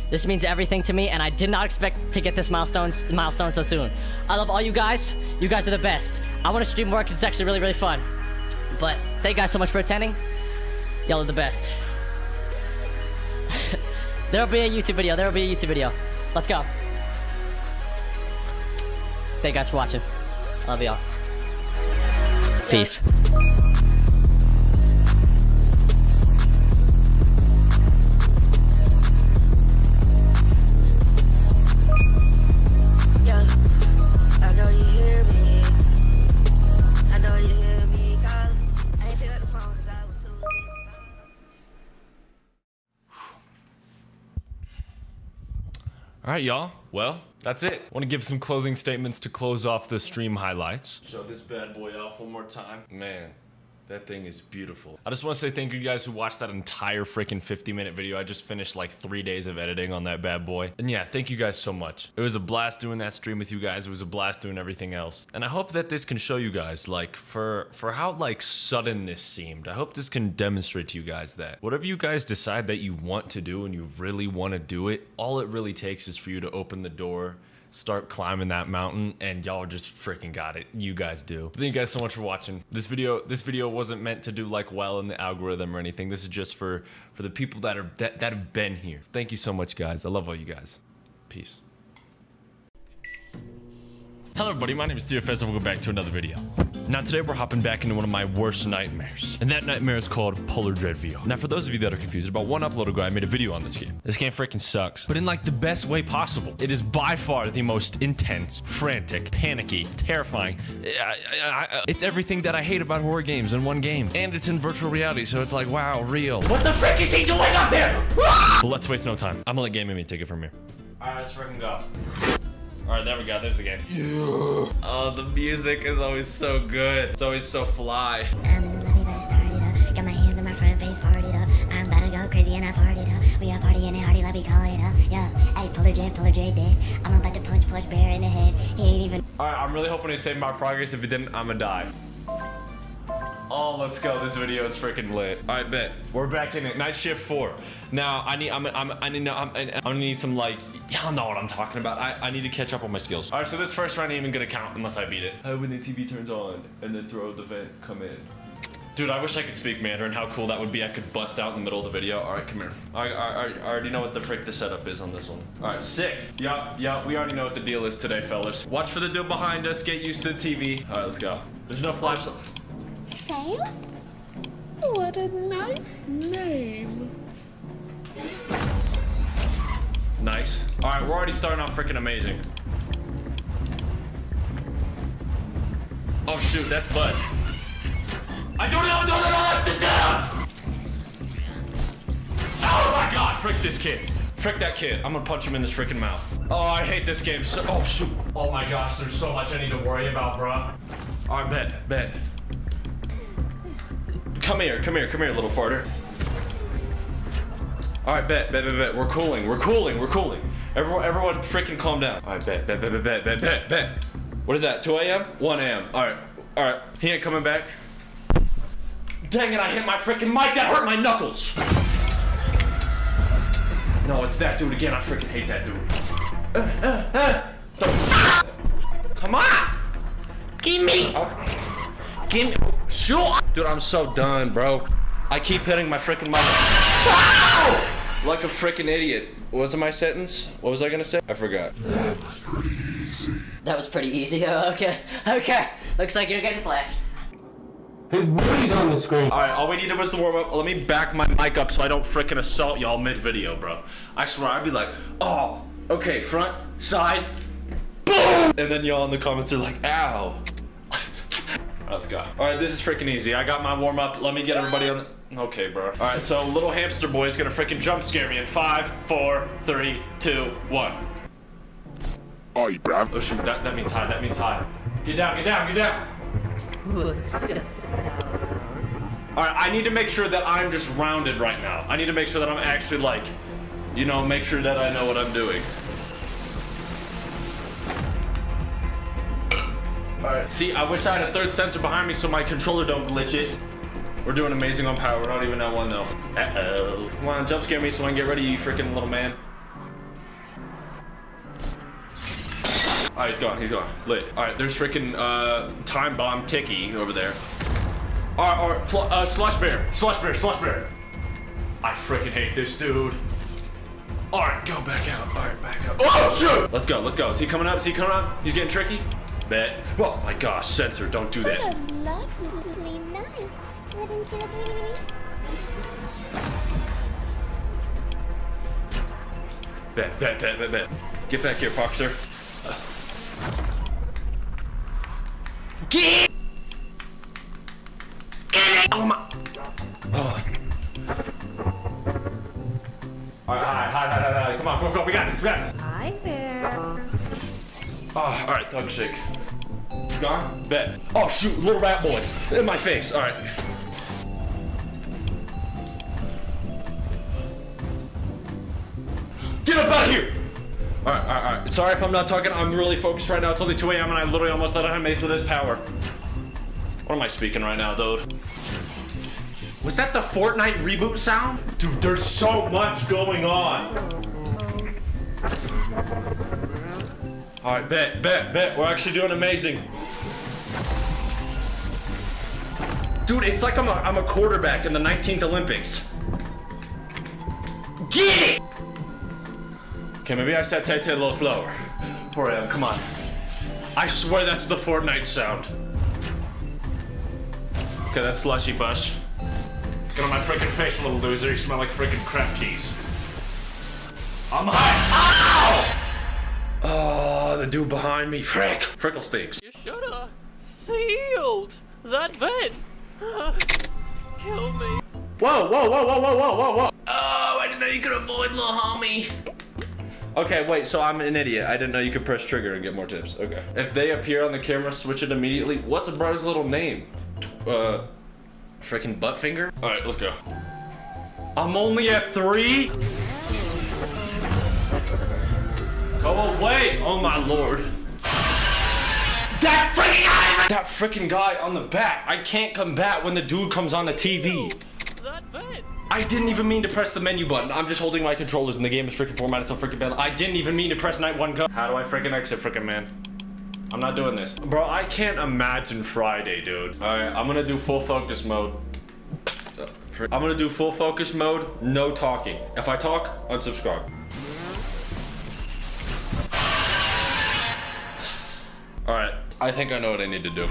This means everything to me, and I did not expect to get this milestone so soon. I love all you guys. You guys are the best. I want to stream more because it's actually really, really fun. But thank you guys so much for attending. Y'all are the best. There'll be a YouTube video. Let's go. Thank you guys for watching. Love y'all. Peace. All right, y'all. Well, that's it. Want to give some closing statements to close off the stream highlights. Show this bad boy off one more time. Man, that thing is beautiful. I just want to say thank you guys who watched that entire freaking 50-minute video. I just finished like 3 days of editing on that bad boy. And yeah, thank you guys so much. It was a blast doing that stream with you guys. It was a blast doing everything else. And I hope that this can show you guys, like, for how like sudden this seemed. I hope this can demonstrate to you guys that whatever you guys decide that you want to do and you really want to do it, all it really takes is for you to open the door, start climbing that mountain, and y'all just freaking got it. You guys do. Thank you guys so much for watching. This video wasn't meant to do like well in the algorithm or anything. This is just for the people that have been here. Thank you so much, guys. I love all you guys. Peace. Hello everybody, my name is TFS and welcome back to another video. Now today we're hopping back into one of my worst nightmares, and that nightmare is called Polar Dread VR. Now for those of you that are confused, about one upload ago I made a video on this game. This game freaking sucks, but in like the best way possible. It is by far the most intense, frantic, panicky, terrifying. It's everything that I hate about horror games in one game, and it's in virtual reality, so it's like, wow, real. What the frick is he doing up there? Well, let's waste no time. I'm gonna let Game Me take it from here. Alright, let's freaking go. Alright, there we go. There's the game. Oh, the music is always so good. It's always so fly. I'm in the lobby, but I started up. Got my hands in my front face, farted up. I'm about to go crazy and I farted up. We are partying and hardy, lobby, call it up. Yeah, hey, Polar Dread dead. I'm about to punch Plush Bear in the head. He ain't even. Alright, I'm really hoping he saved my progress. If he didn't, I'ma die. Oh, let's go. This video is freaking lit. All right, bet. We're back in it. Night shift 4. Now, I'm gonna need some, like, y'all know what I'm talking about. I need to catch up on my skills. All right, so this first round ain't even gonna count unless I beat it. When the TV turns on and then throw the vent, come in. Dude, I wish I could speak Mandarin. How cool that would be. I could bust out in the middle of the video. All right, come here. I already know what the frick the setup is on this one. All right, sick. Yup, we already know what the deal is today, fellas. Watch for the dude behind us. Get used to the TV. All right, let's go. There's no flashlight. Sam? What a nice name. Nice. All right, we're already starting off freaking amazing. Oh shoot, that's Bud. I don't know, no, that's the down. Oh my God, frick this kid. Frick that kid. I'm gonna punch him in his freaking mouth. Oh, I hate this game so. Oh shoot. Oh my gosh, there's so much I need to worry about, bro. All right, bet. Come here, little farter. All right, bet. We're cooling. Everyone freaking calm down. All right, bet. What is that, 2 a.m.? 1 a.m. All right. He ain't coming back. Dang it, I hit my freaking mic. That hurt my knuckles. No, it's that dude again. I freaking hate that dude. Come on. Give me. Shoot! Dude, I'm so done, bro. I keep hitting my freaking mic. Like a freaking idiot. What was my sentence? What was I gonna say? I forgot. That was pretty easy. Okay. Looks like you're getting flashed. His booty's on the screen. Alright, all we needed was the warm up. Let me back my mic up so I don't freaking assault y'all mid-video, bro. I swear, I'd be like, oh, okay, front, side, boom! And then y'all in the comments are like, ow. Let's go. All right, this is freaking easy. I got my warm up. Let me get everybody on the... Okay, bro. All right, so little hamster boy is gonna freaking jump scare me in 5, 4, 3, 2, 1. Oh, you bruv. Oh shoot, that means high. Get down. All right, I need to make sure that I'm just rounded right now. I need to make sure that I'm actually like, you know, make sure that I know what I'm doing. Alright, see, I wish I had a third sensor behind me so my controller don't glitch it. We're doing amazing on power. We're not even at 1 though. Uh-oh. Come on, jump scare me so I can get ready, you freaking little man. Alright, he's gone. He's gone. Lit. Alright, there's freaking time bomb Tiki over there. Alright, slush bear. Slush bear. Slush bear. I freaking hate this dude. Alright, go back out. Alright, back out. Oh, shoot! Let's go. Let's go. Is he coming up? Is he coming up? He's getting tricky? Bet. Oh my gosh, Sensor, don't do that. What a lovely night. Wouldn't you agree? Bet. Get back here, Foxer. Get it! Oh my. Oh. Alright, hi. Come on, go. We got this. Hi there. Oh, alright, thug shake. He's gone? Bet. Oh shoot, little rat boy. In my face. Alright. Get up out of here! Alright. Sorry if I'm not talking. I'm really focused right now. It's only 2 a.m. and I literally almost let out Mace with his power. What am I speaking right now, dude? Was that the Fortnite reboot sound? Dude, there's so much going on. Alright, bet. We're actually doing amazing. Dude, it's like I'm a quarterback in the 19th Olympics. Get it! Okay, maybe I said Tay a little slower. 4 a.m., come on. I swear that's the Fortnite sound. Okay, that's Slushy Bush. Get on my freaking face, little loser. You smell like freaking crap cheese. I'm high. Ow! Oh, the dude behind me. Frick. Frickle stinks. You should have sealed that vent. Kill me. Whoa. Oh, I didn't know you could avoid, little homie. Okay, wait, so I'm an idiot. I didn't know you could press trigger and get more tips. Okay. If they appear on the camera, switch it immediately. What's a bro's little name? Freaking Buttfinger? Alright, let's go. I'm only at 3? Go away! Oh my lord. That freaking guy on the back. I can't combat when the dude comes on the TV. I didn't even mean to press the menu button. I'm just holding my controllers and the game is freaking formatted so freaking bad. I didn't even mean to press night 1 go. How do I freaking exit, freaking man? I'm not doing this. Bro, I can't imagine Friday, dude. Alright, I'm gonna do full focus mode. I'm gonna do full focus mode, no talking. If I talk, unsubscribe. Alright, I think I know what I need to do.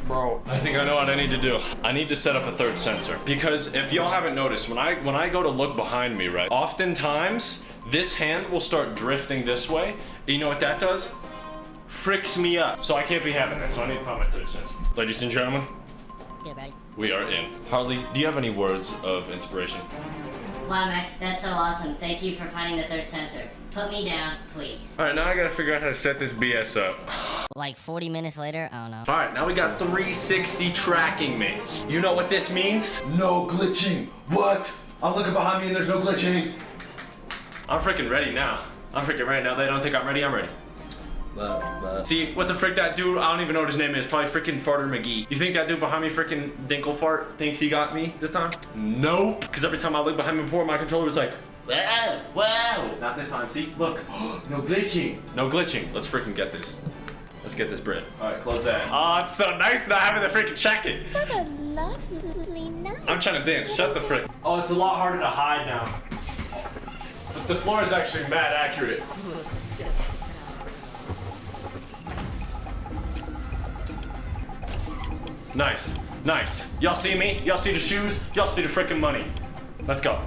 Bro, I think I know what I need to do. I need to set up a third sensor. Because if y'all haven't noticed, when I go to look behind me, right? Oftentimes, this hand will start drifting this way. You know what that does? Fricks me up. So I can't be having that, so I need to find my third sensor. Ladies and gentlemen, Let's get ready. we are in. Harley, do you have any words of inspiration? Wow, Max, that's so awesome. Thank you for finding the third sensor. Put me down, please. Alright, now I gotta figure out how to set this BS up. Like 40 minutes later, I don't know. Alright, now we got 360 tracking mates. You know what this means? No glitching. What? I'm looking behind me and there's no glitching. I'm freaking ready now. I'm freaking ready now. They don't think I'm ready, I'm ready. See, what the frick that dude, I don't even know what his name is, probably freaking Farter McGee. You think that dude behind me freaking Dinklefart thinks he got me this time? Nope. Because every time I look behind me before, my controller was like, wow. Not this time, see, look. No glitching. No glitching. Let's freaking get this. Let's get this bread. All right, close that. Oh, it's so nice not having to freaking check it. What a lovely night. I'm trying to dance, shut the frick. Oh, it's a lot harder to hide now. But the floor is actually mad accurate. Nice, nice. Y'all see me? Y'all see the shoes? Y'all see the freaking money. Let's go.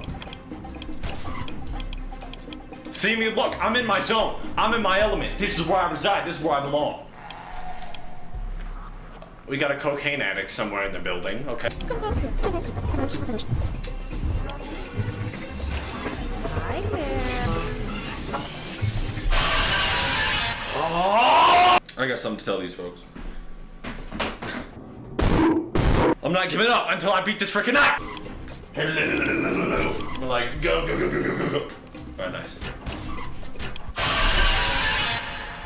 See me? Look, I'm in my zone. I'm in my element. This is where I reside. This is where I belong. We got a cocaine addict somewhere in the building. Okay. Come closer. Hi there. Oh! I got something to tell these folks. I'm not giving up until I beat this freaking night. I'm like, go. Very nice.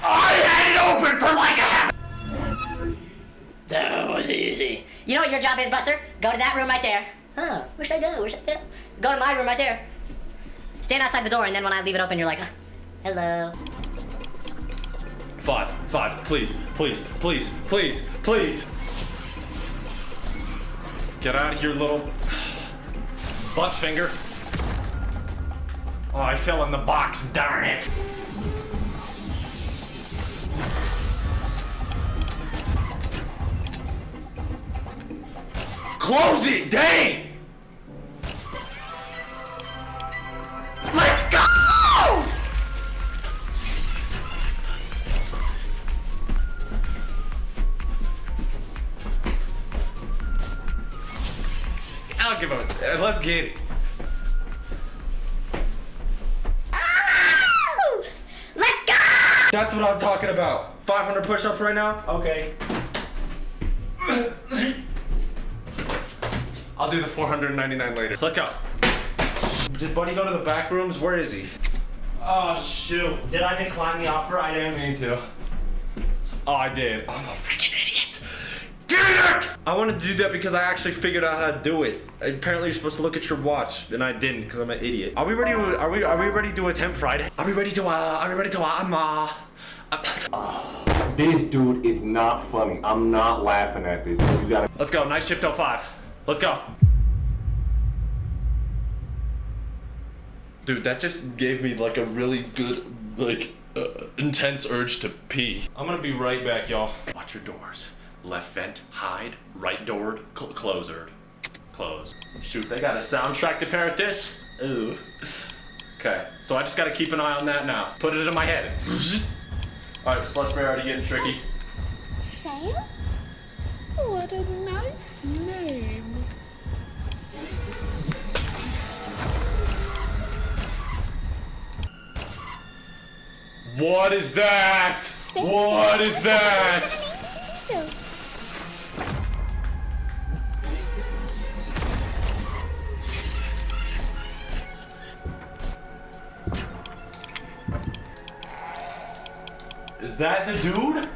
I had it open for like a half. That was easy. You know what your job is, Buster? Go to that room right there. Huh, where should I go? Go to my room right there. Stand outside the door, and then when I leave it open, you're like, hello. 5, please, please, please, please, please. Get out of here, little butt finger. Oh, I fell in the box, darn it. Close it, dang! Let's go! I'll give him. Let's get it. Let's go! That's what I'm talking about. 500 push-ups right now? Okay. I'll do the 499 later. Let's go. Did Buddy go to the back rooms? Where is he? Oh, shoot. Did I decline the offer? I didn't mean to. Oh, I did. I'm a freaking idiot. Damn it! I wanted to do that because I actually figured out how to do it. Apparently, you're supposed to look at your watch, and I didn't because I'm an idiot. Are we ready? Are we ready to attempt Friday? Are we ready to? This dude is not funny. I'm not laughing at this. You gotta. Let's go. Night shift 05. Let's go. Dude, that just gave me like a really good, intense urge to pee. I'm gonna be right back, y'all. Watch your doors. Left vent, hide. Right door, close. Shoot, they got a soundtrack to pair with this? Ooh. Okay, so I just gotta keep an eye on that now. Put it in my head. Alright, Slushberry already getting tricky. Sam? What a nice name. What is that? What is that? Is that the dude?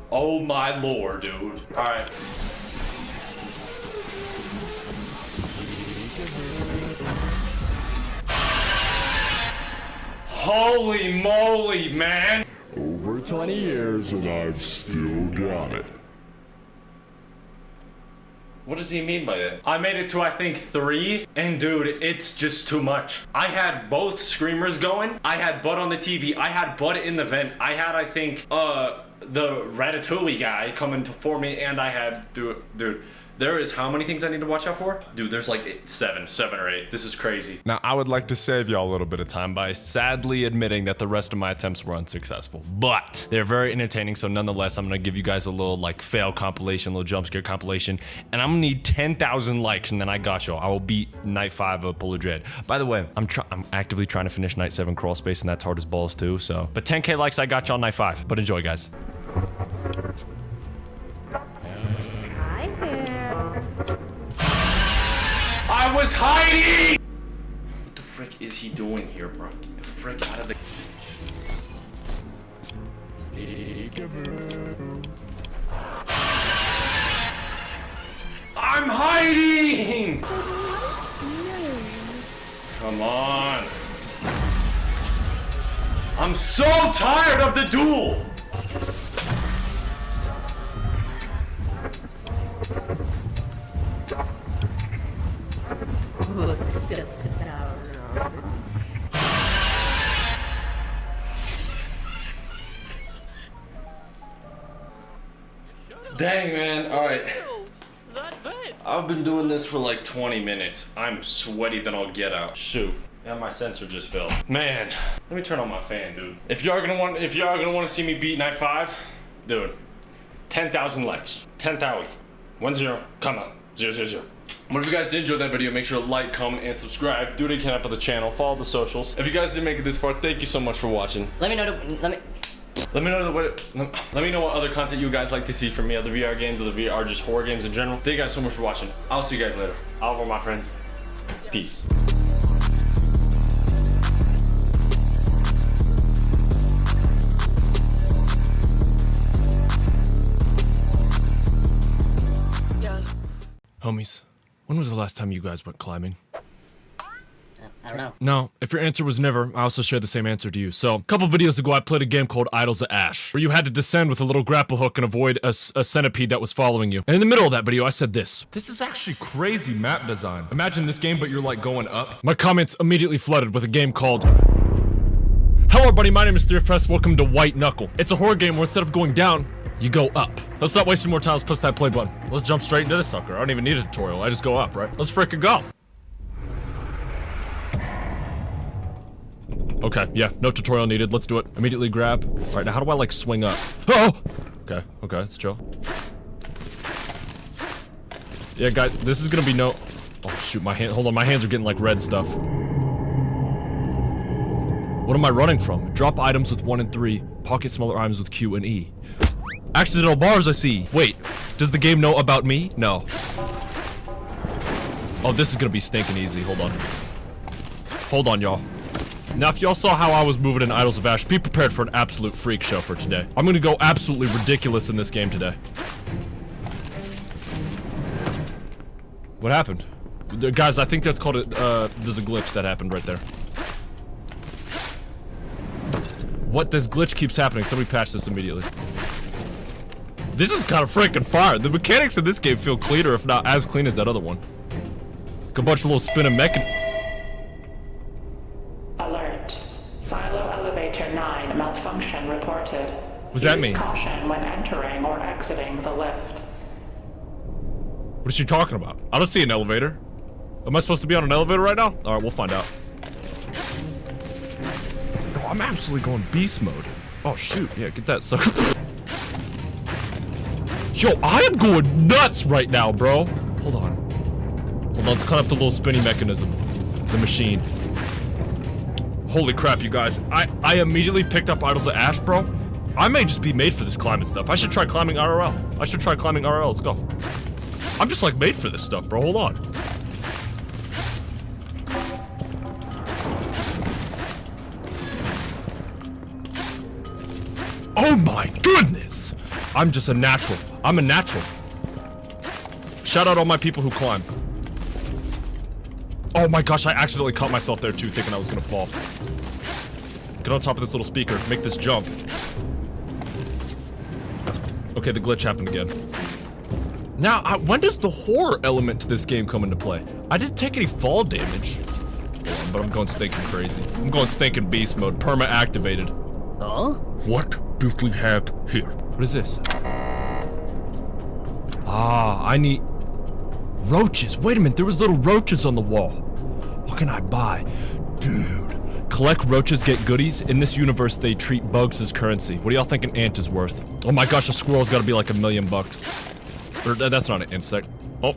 Oh my lord, dude. Alright. Holy moly, man! Over 20 years and I've still got it. What does he mean by that? I made it to, I think, 3, and dude, it's just too much. I had both screamers going. I had Bud on the TV. I had Bud in the vent. I had, I think, the Ratatouille guy coming for me, and I had, dude, there is how many things I need to watch out for? Dude, there's like 7 or 8. This is crazy. Now, I would like to save y'all a little bit of time by sadly admitting that the rest of my attempts were unsuccessful, but they're very entertaining, so nonetheless, I'm gonna give you guys a little like fail compilation, little jump scare compilation, and I'm gonna need 10,000 likes, and then I got y'all. I will beat Night 5 of Polar Dread. By the way, I'm actively trying to finish Night 7 Crawl Space, and that's hard as balls too, so. But 10K likes, I got y'all Night 5, but enjoy, guys. Hi there. I was hiding! What the frick is he doing here, bro? Get the frick out of the... I'm hiding! Come on. I'm so tired of the duel! Dang, man. Alright. I've been doing this for like 20 minutes. I'm sweaty than I'll get out. Shoot. And my sensor just fell. Man, let me turn on my fan, dude. If y'all gonna want to see me beat Night 5, dude, 10,000 likes. 10,000. 10, comma, 000. But if you guys did enjoy that video, make sure to like, comment, and subscribe. Do it again up on the channel. Follow the socials. If you guys did make it this far, thank you so much for watching. Let me know what other content you guys like to see from me, other VR games, other VR, just horror games in general. Thank you guys so much for watching. I'll see you guys later. Au revoir, my friends. Peace. Homies, when was the last time you guys went climbing? I don't know. No, if your answer was never, I also share the same answer to you. So, a couple videos ago, I played a game called Idols of Ash, where you had to descend with a little grapple hook and avoid a centipede that was following you. And in the middle of that video, I said this. This is actually crazy map design. Imagine this game, but you're like going up. My comments immediately flooded with a game called... Hello everybody, my name is ThreeFS, welcome to White Knuckle. It's a horror game where instead of going down, you go up. Let's not waste any more time, let's press that play button. Let's jump straight into this sucker. I don't even need a tutorial, I just go up, right? Let's freaking go. Okay, yeah, no tutorial needed. Let's do it. Immediately grab. All right, now how do I like swing up? Oh! Okay, let's chill. Yeah, guys, this is gonna be no... Oh, shoot, my hand... Hold on, my hands are getting like red stuff. What am I running from? Drop items with 1 and 3. Pocket smaller items with Q and E. Accidental bars, I see. Wait, does the game know about me? No. Oh, this is gonna be stinking easy. Hold on. Hold on, y'all. Now, if y'all saw how I was moving in Idols of Ash, be prepared for an absolute freak show for today. I'm gonna go absolutely ridiculous in this game today. What happened? Guys, I think that's called there's a glitch that happened right there. What? This glitch keeps happening. Somebody patch this immediately. This is kind of freaking fire. The mechanics in this game feel cleaner, if not as clean as that other one. Like a bunch of little spinning Alert. Silo elevator 9 malfunction reported. What's that mean? Use caution when entering or exiting the lift. What is she talking about? I don't see an elevator. Am I supposed to be on an elevator right now? Alright, we'll find out. Oh, I'm absolutely going beast mode. Oh shoot, yeah, get that sucker. Yo, I am going nuts right now, bro. Hold on. Hold on, let's climb up the little spinny mechanism. The machine. Holy crap, you guys. I immediately picked up Idols of Ash, bro. I may just be made for this climbing stuff. I should try climbing IRL. Let's go. I'm just like made for this stuff, bro. Hold on. Oh my goodness! I'm just a natural. I'm a natural. Shout out all my people who climb. Oh my gosh, I accidentally caught myself there too, thinking I was gonna fall. Get on top of this little speaker, make this jump. Okay, the glitch happened again. Now, when does the horror element to this game come into play? I didn't take any fall damage. Hold on, but I'm going stinking crazy. I'm going stinking beast mode, perma activated. Oh? What do we have here? What is this? Ah, I need roaches. Wait a minute, there was little roaches on the wall. What can I buy? Dude. Collect roaches, get goodies. In this universe, they treat bugs as currency. What do y'all think an ant is worth? Oh my gosh, a squirrel's gotta be like $1 million. Or, that's not an insect. Oh.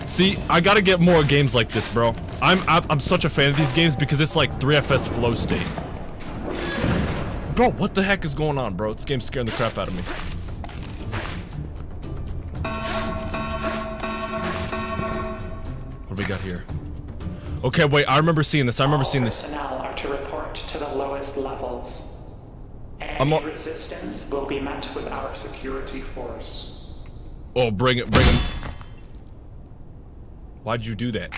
See, I gotta get more games like this, bro. I'm such a fan of these games because it's like 3FS flow state. Bro, what the heck is going on, bro? This game's scaring the crap out of me. What do we got here? Okay, wait, I remember seeing this. Personnel are to report to the lowest levels. Any resistance will be met with our security force. Oh, bring it. Why'd you do that?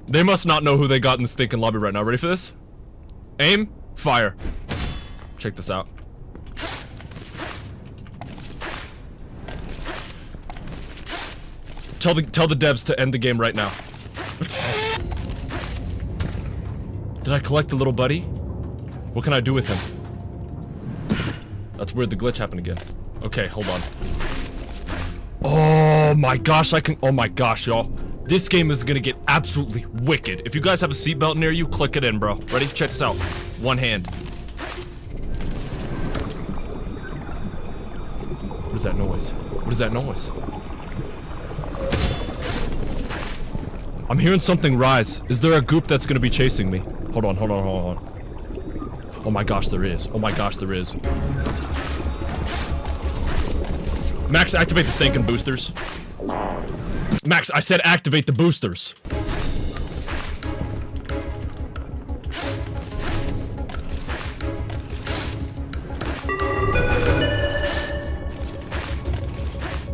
They must not know who they got in the stinking lobby right now. Ready for this? Aim, fire. Check this out. Tell the devs to end the game right now. Did I collect the little buddy? What can I do with him? That's weird, the glitch happened again. Okay, hold on. Oh my gosh, oh my gosh, y'all. This game is gonna get absolutely wicked. If you guys have a seatbelt near you, click it in, bro. Ready? Check this out. One hand. What is that noise? What is that noise? I'm hearing something rise. Is there a goop that's gonna be chasing me? Hold on. Oh my gosh, there is. Max, activate the stinking boosters. Max, I said activate the boosters.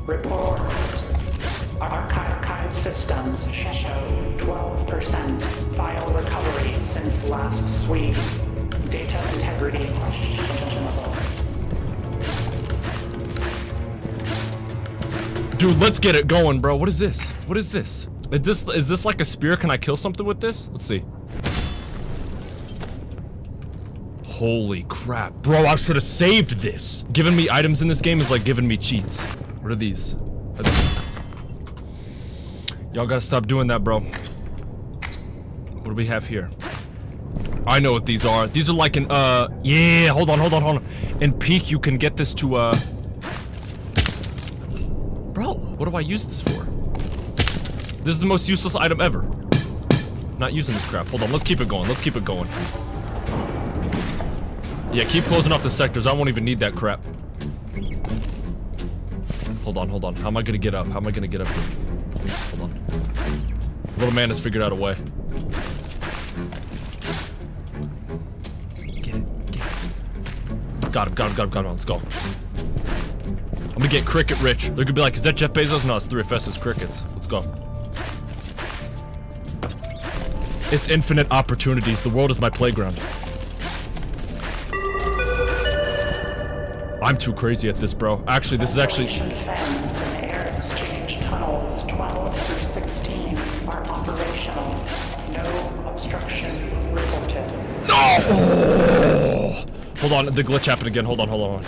Report. Archive systems show 12% file recovery since last sweep. Data integrity questionable. Dude, let's get it going, bro. What is this? What is this? Is this like a spear? Can I kill something with this? Let's see. Holy crap. Bro, I should have saved this. Giving me items in this game is like giving me cheats. What are these? Y'all gotta stop doing that, bro. What do we have here? I know what these are. These are like an, yeah, hold on. In Peak, you can get this to, Bro, what do I use this for? This is the most useless item ever. Not using this crap. Hold on, let's keep it going. Yeah, keep closing off the sectors. I won't even need that crap. Hold on. How am I gonna get up? Hold on. Little man has figured out a way. Get it. Got him. Let's go. I'm gonna get cricket rich. They're gonna be like, is that Jeff Bezos? No, it's 3FS's crickets. Let's go. It's infinite opportunities. The world is my playground. I'm too crazy at this, bro. Actually, this is actually... Fans and air exchange tunnels 12 through 16 are operational. No obstructions reported. No! Oh! Hold on, the glitch happened again. Hold on.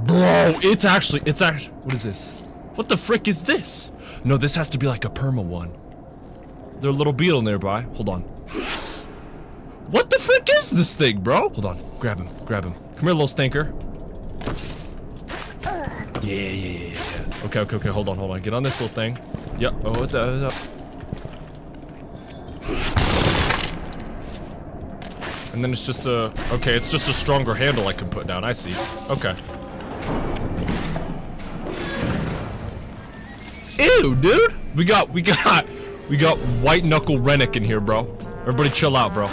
Bro, it's actually... What is this? What the frick is this? No, this has to be like a perma one. There's a little beetle nearby. Hold on. What the frick is this thing, bro? Hold on. Grab him. Come here, little stinker. Yeah. Okay. Hold on. Get on this little thing. Yep. Oh, what's that? And then it's just a... Okay, it's just a stronger handle I can put down. I see. Okay. Ew, dude! We got white knuckle Rennick in here, bro. Everybody chill out, bro.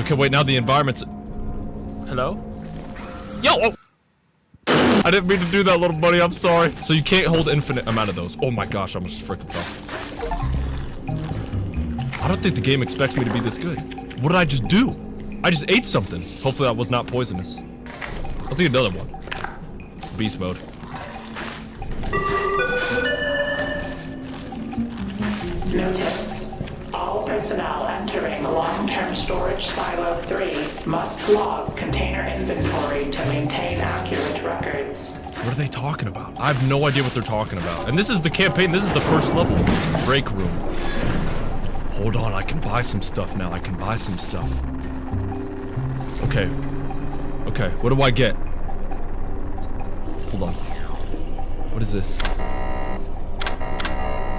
Okay, wait, now the environment's... Hello? Yo! Oh. I didn't mean to do that, little buddy, I'm sorry. So you can't hold infinite amount of those. Oh my gosh, I almost freaking fell. I don't think the game expects me to be this good. What did I just do? I just ate something. Hopefully that was not poisonous. I'll take another one. Beast mode. Notice. All personnel entering long-term storage silo 3 must log container inventory to maintain accurate records. What are they talking about? I have no idea what they're talking about. And this is the campaign. This is the first level. Break room. Hold on, I can buy some stuff now. Okay. What do I get? Hold on. What is this?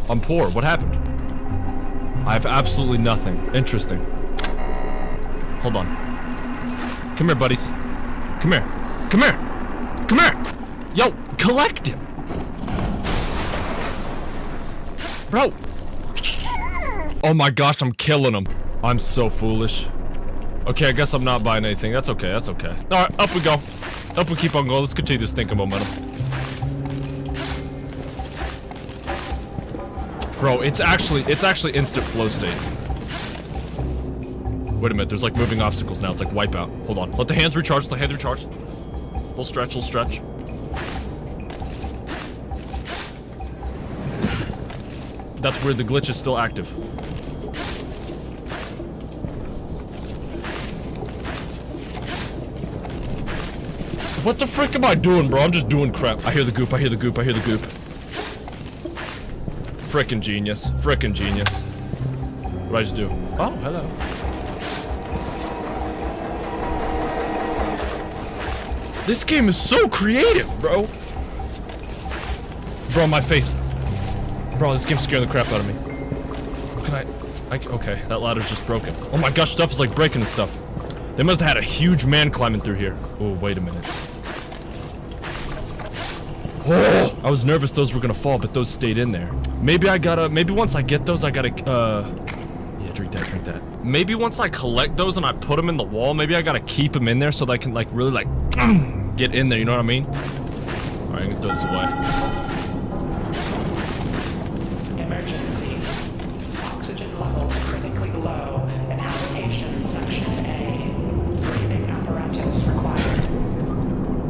I'm poor. What happened? I have absolutely nothing. Interesting. Hold on. Come here, buddies. Come here. Yo, collect him. Bro. Oh my gosh, I'm killing him. I'm so foolish. Okay, I guess I'm not buying anything. That's okay. Alright, up we go. Up we keep on going. Let's continue this thinking momentum. Bro, it's actually instant flow state. Wait a minute, there's like moving obstacles now. It's like wipeout. Hold on. Let the hands recharge. Little stretch. That's weird, the glitch is still active. What the frick am I doing, bro? I'm just doing crap. I hear the goop. Frickin' genius. What did I just do? Oh, hello. This game is so creative, bro. Bro, my face. Bro, this game's scaring the crap out of me. What can okay, that ladder's just broken. Oh my gosh, stuff is like breaking and stuff. They must have had a huge man climbing through here. Oh, wait a minute. Oh, I was nervous those were gonna fall, but those stayed in there. Maybe once I get those, I gotta, yeah, drink that. Maybe once I collect those and I put them in the wall, maybe I gotta keep them in there so that I can, like, really, like, get in there, you know what I mean? Alright, I'm gonna throw this away. Emergency. Oxygen levels critically low in habitation section A. Breathing apparatus required.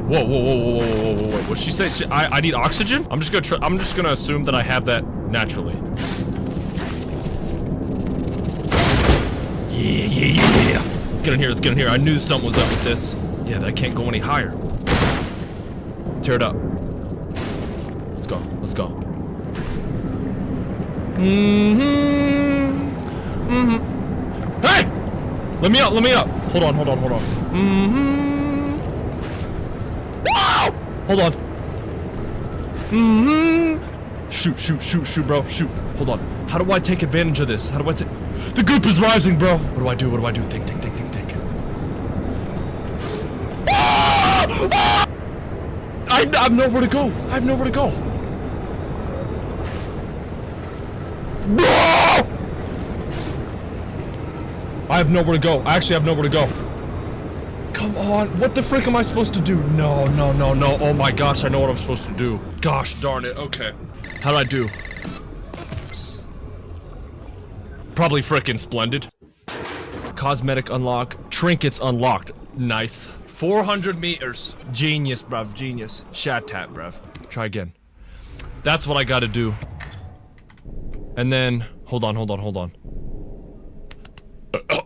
Whoa, whoa, whoa, whoa, whoa, whoa, whoa, whoa. What'd she say? I need oxygen? I'm just gonna assume that I have that naturally. Yeah. Let's get in here, let's get in here. I knew something was up with this. Yeah, that can't go any higher. Tear it up. Let's go, let's go. Hey! Let me up, let me up. Hold on. Wow! Hold on. Shoot, bro, shoot. Hold on. How do I take advantage of this? How do I take... The goop is rising, bro. What do I do? Think. I have nowhere to go. I have nowhere to go. I have nowhere to go. I actually have nowhere to go. Come on. What the frick am I supposed to do? No. Oh my gosh, I know what I'm supposed to do. Gosh darn it. Okay. How do I do? Probably frickin' splendid. Cosmetic unlock. Trinkets unlocked. Nice. 400 meters. Genius, bruv. Genius. Shat tap, bruv. Try again. That's what I gotta do. And then, hold on.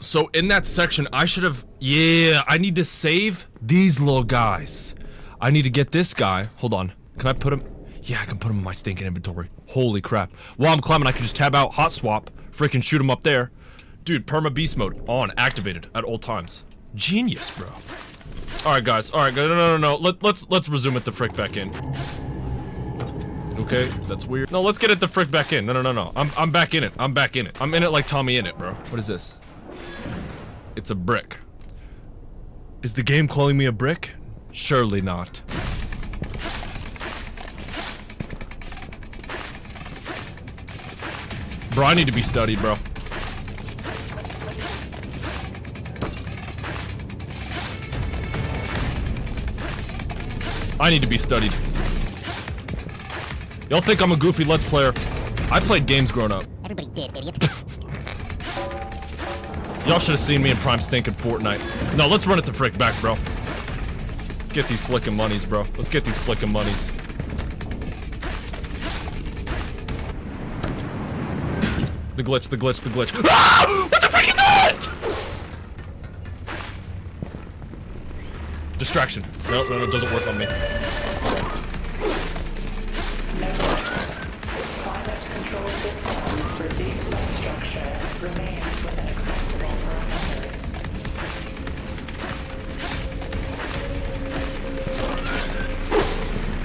So in that section, I should have, yeah, I need to save these little guys. I need to get this guy. Hold on. Can I put him? Yeah, I can put him in my stinking inventory. Holy crap. While I'm climbing, I can just tab out hot swap, freaking shoot him up there. Dude, perma beast mode on, activated at all times. Genius, bro. All right, guys. No. Let's resume it the frick back in. Okay, that's weird. No, let's get it the frick back in. No. I'm back in it. I'm in it like Tommy in it, bro. What is this? It's a brick. Is the game calling me a brick? Surely not. Bro, I need to be studied, bro. I need to be studied. Y'all think I'm a goofy Let's Player? I played games growing up. Everybody did, idiot. Y'all should have seen me in prime stinking Fortnite. No, let's run it the frick back, bro. Let's get these flicking monies, bro. Let's get these flicking monies. The glitch. Ah! What the frick is that? Distraction. No, it doesn't work on me. Climate control systems for deep substructure remains within acceptable parameters.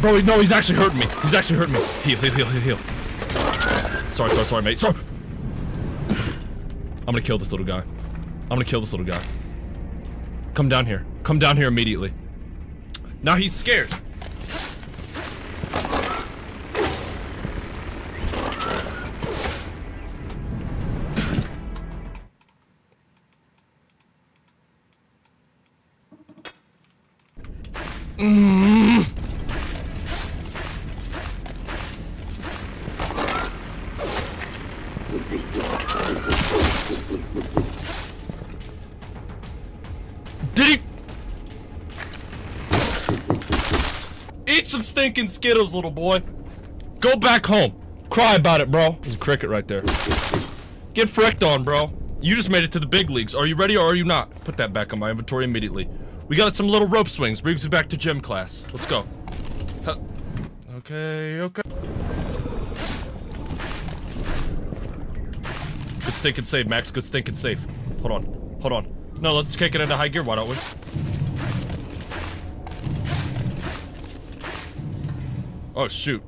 Bro, no, he's actually hurting me. Heal. Sorry, mate. Sorry. I'm gonna kill this little guy. Come down here. Come down here immediately. Now he's scared. Did he? Eat some stinking Skittles, little boy. Go back home. Cry about it, bro. There's a cricket right there. Get fricked on, bro. You just made it to the big leagues. Are you ready or are you not? Put that back on my inventory immediately. We got some little rope swings. Brings me back to gym class. Let's go. Huh. Okay. Good stinking save, Max. Good stinking save. Hold on. No, let's kick it into high gear. Why don't we? Oh, shoot.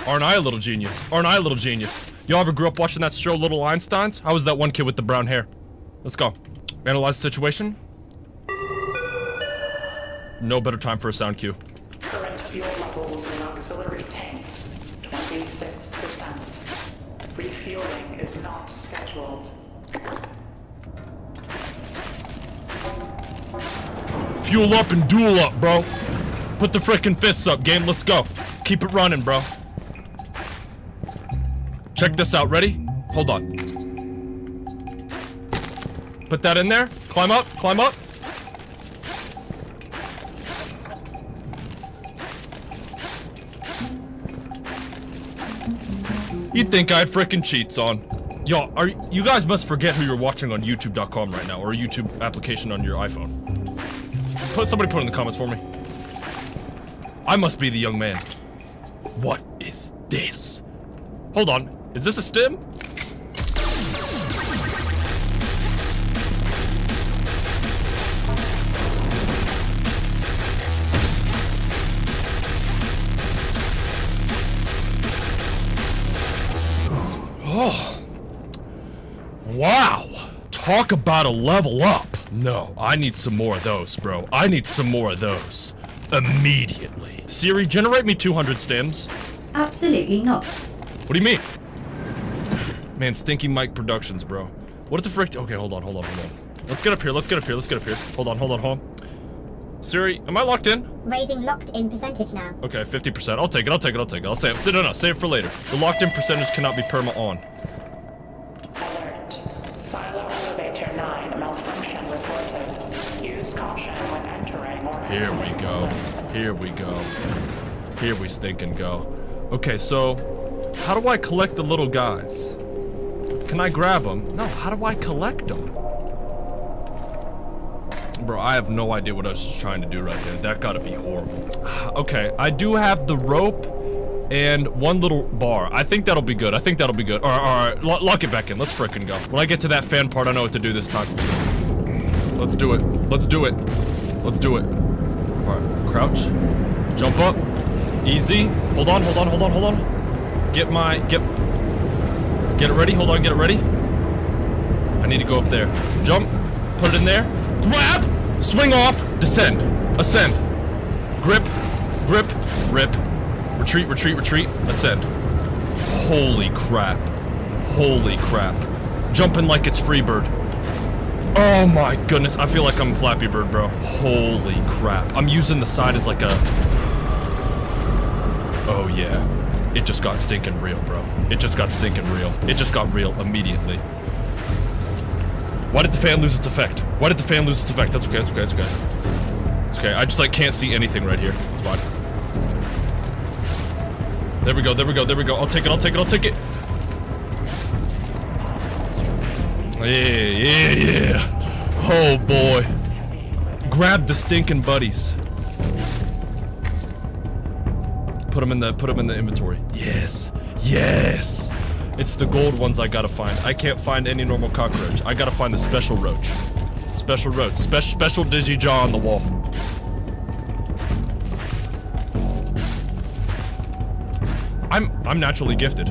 Aren't I a little genius? Y'all ever grew up watching that show, Little Einsteins? How was that one kid with the brown hair? Let's go. Analyze the situation. No better time for a sound cue. Current fuel levels in auxiliary tanks, 26%. Refueling is not scheduled. Fuel up and duel up, bro. Put the frickin' fists up, game. Let's go. Keep it running, bro. Check this out. Ready? Hold on. Put that in there. Climb up. Climb up. You'd think I had frickin' cheats on. Y'all, you guys must forget who you're watching on YouTube.com right now, or a YouTube application on your iPhone. Somebody put it in the comments for me. I must be the young man. What is this? Hold on. Is this a stim? Oh. Wow. Talk about a level up. No, I need some more of those, bro. I need some more of those. Immediately. Siri, generate me 200 stems. Absolutely not. What do you mean? Man, Stinky Mike Productions, bro. What the frick? Okay, hold on. Let's get up here. Hold on. Siri, am I locked in? Raising locked in percentage now. Okay, 50%. I'll take it. I'll save it. No, save it for later. The locked in percentage cannot be perma on. Alert. Silo elevator 9 malfunction reported. Use caution when entering or Here we go. Here we stinking go. Okay, so how do I collect the little guys? Can I grab them? No, how do I collect them? Bro, I have no idea what I was trying to do right there. That gotta be horrible. Okay, I do have the rope and one little bar. I think that'll be good. Alright, lock it back in. Let's frickin' go. When I get to that fan part, I know what to do this time. Let's do it. Alright, crouch. Jump up. Easy. Hold on. Get it ready. Hold on, get it ready. I need to go up there. Jump. Put it in there. Grab! Swing off! Descend. Ascend. Grip. Rip. Retreat. Ascend. Holy crap. Jumping like it's Freebird. Oh my goodness, I feel like I'm Flappy Bird, bro. Holy crap. I'm using the side as like a... Oh yeah. It just got stinking real, bro. It just got real immediately. Why did the fan lose its effect? That's okay. I just like can't see anything right here. It's fine. There we go. I'll take it. Yeah. Oh boy. Grab the stinking buddies. Put them in the inventory. Yes. It's the gold ones I gotta find. I can't find any normal cockroach. I gotta find the special roach. Special Digijaw on the wall. I'm naturally gifted.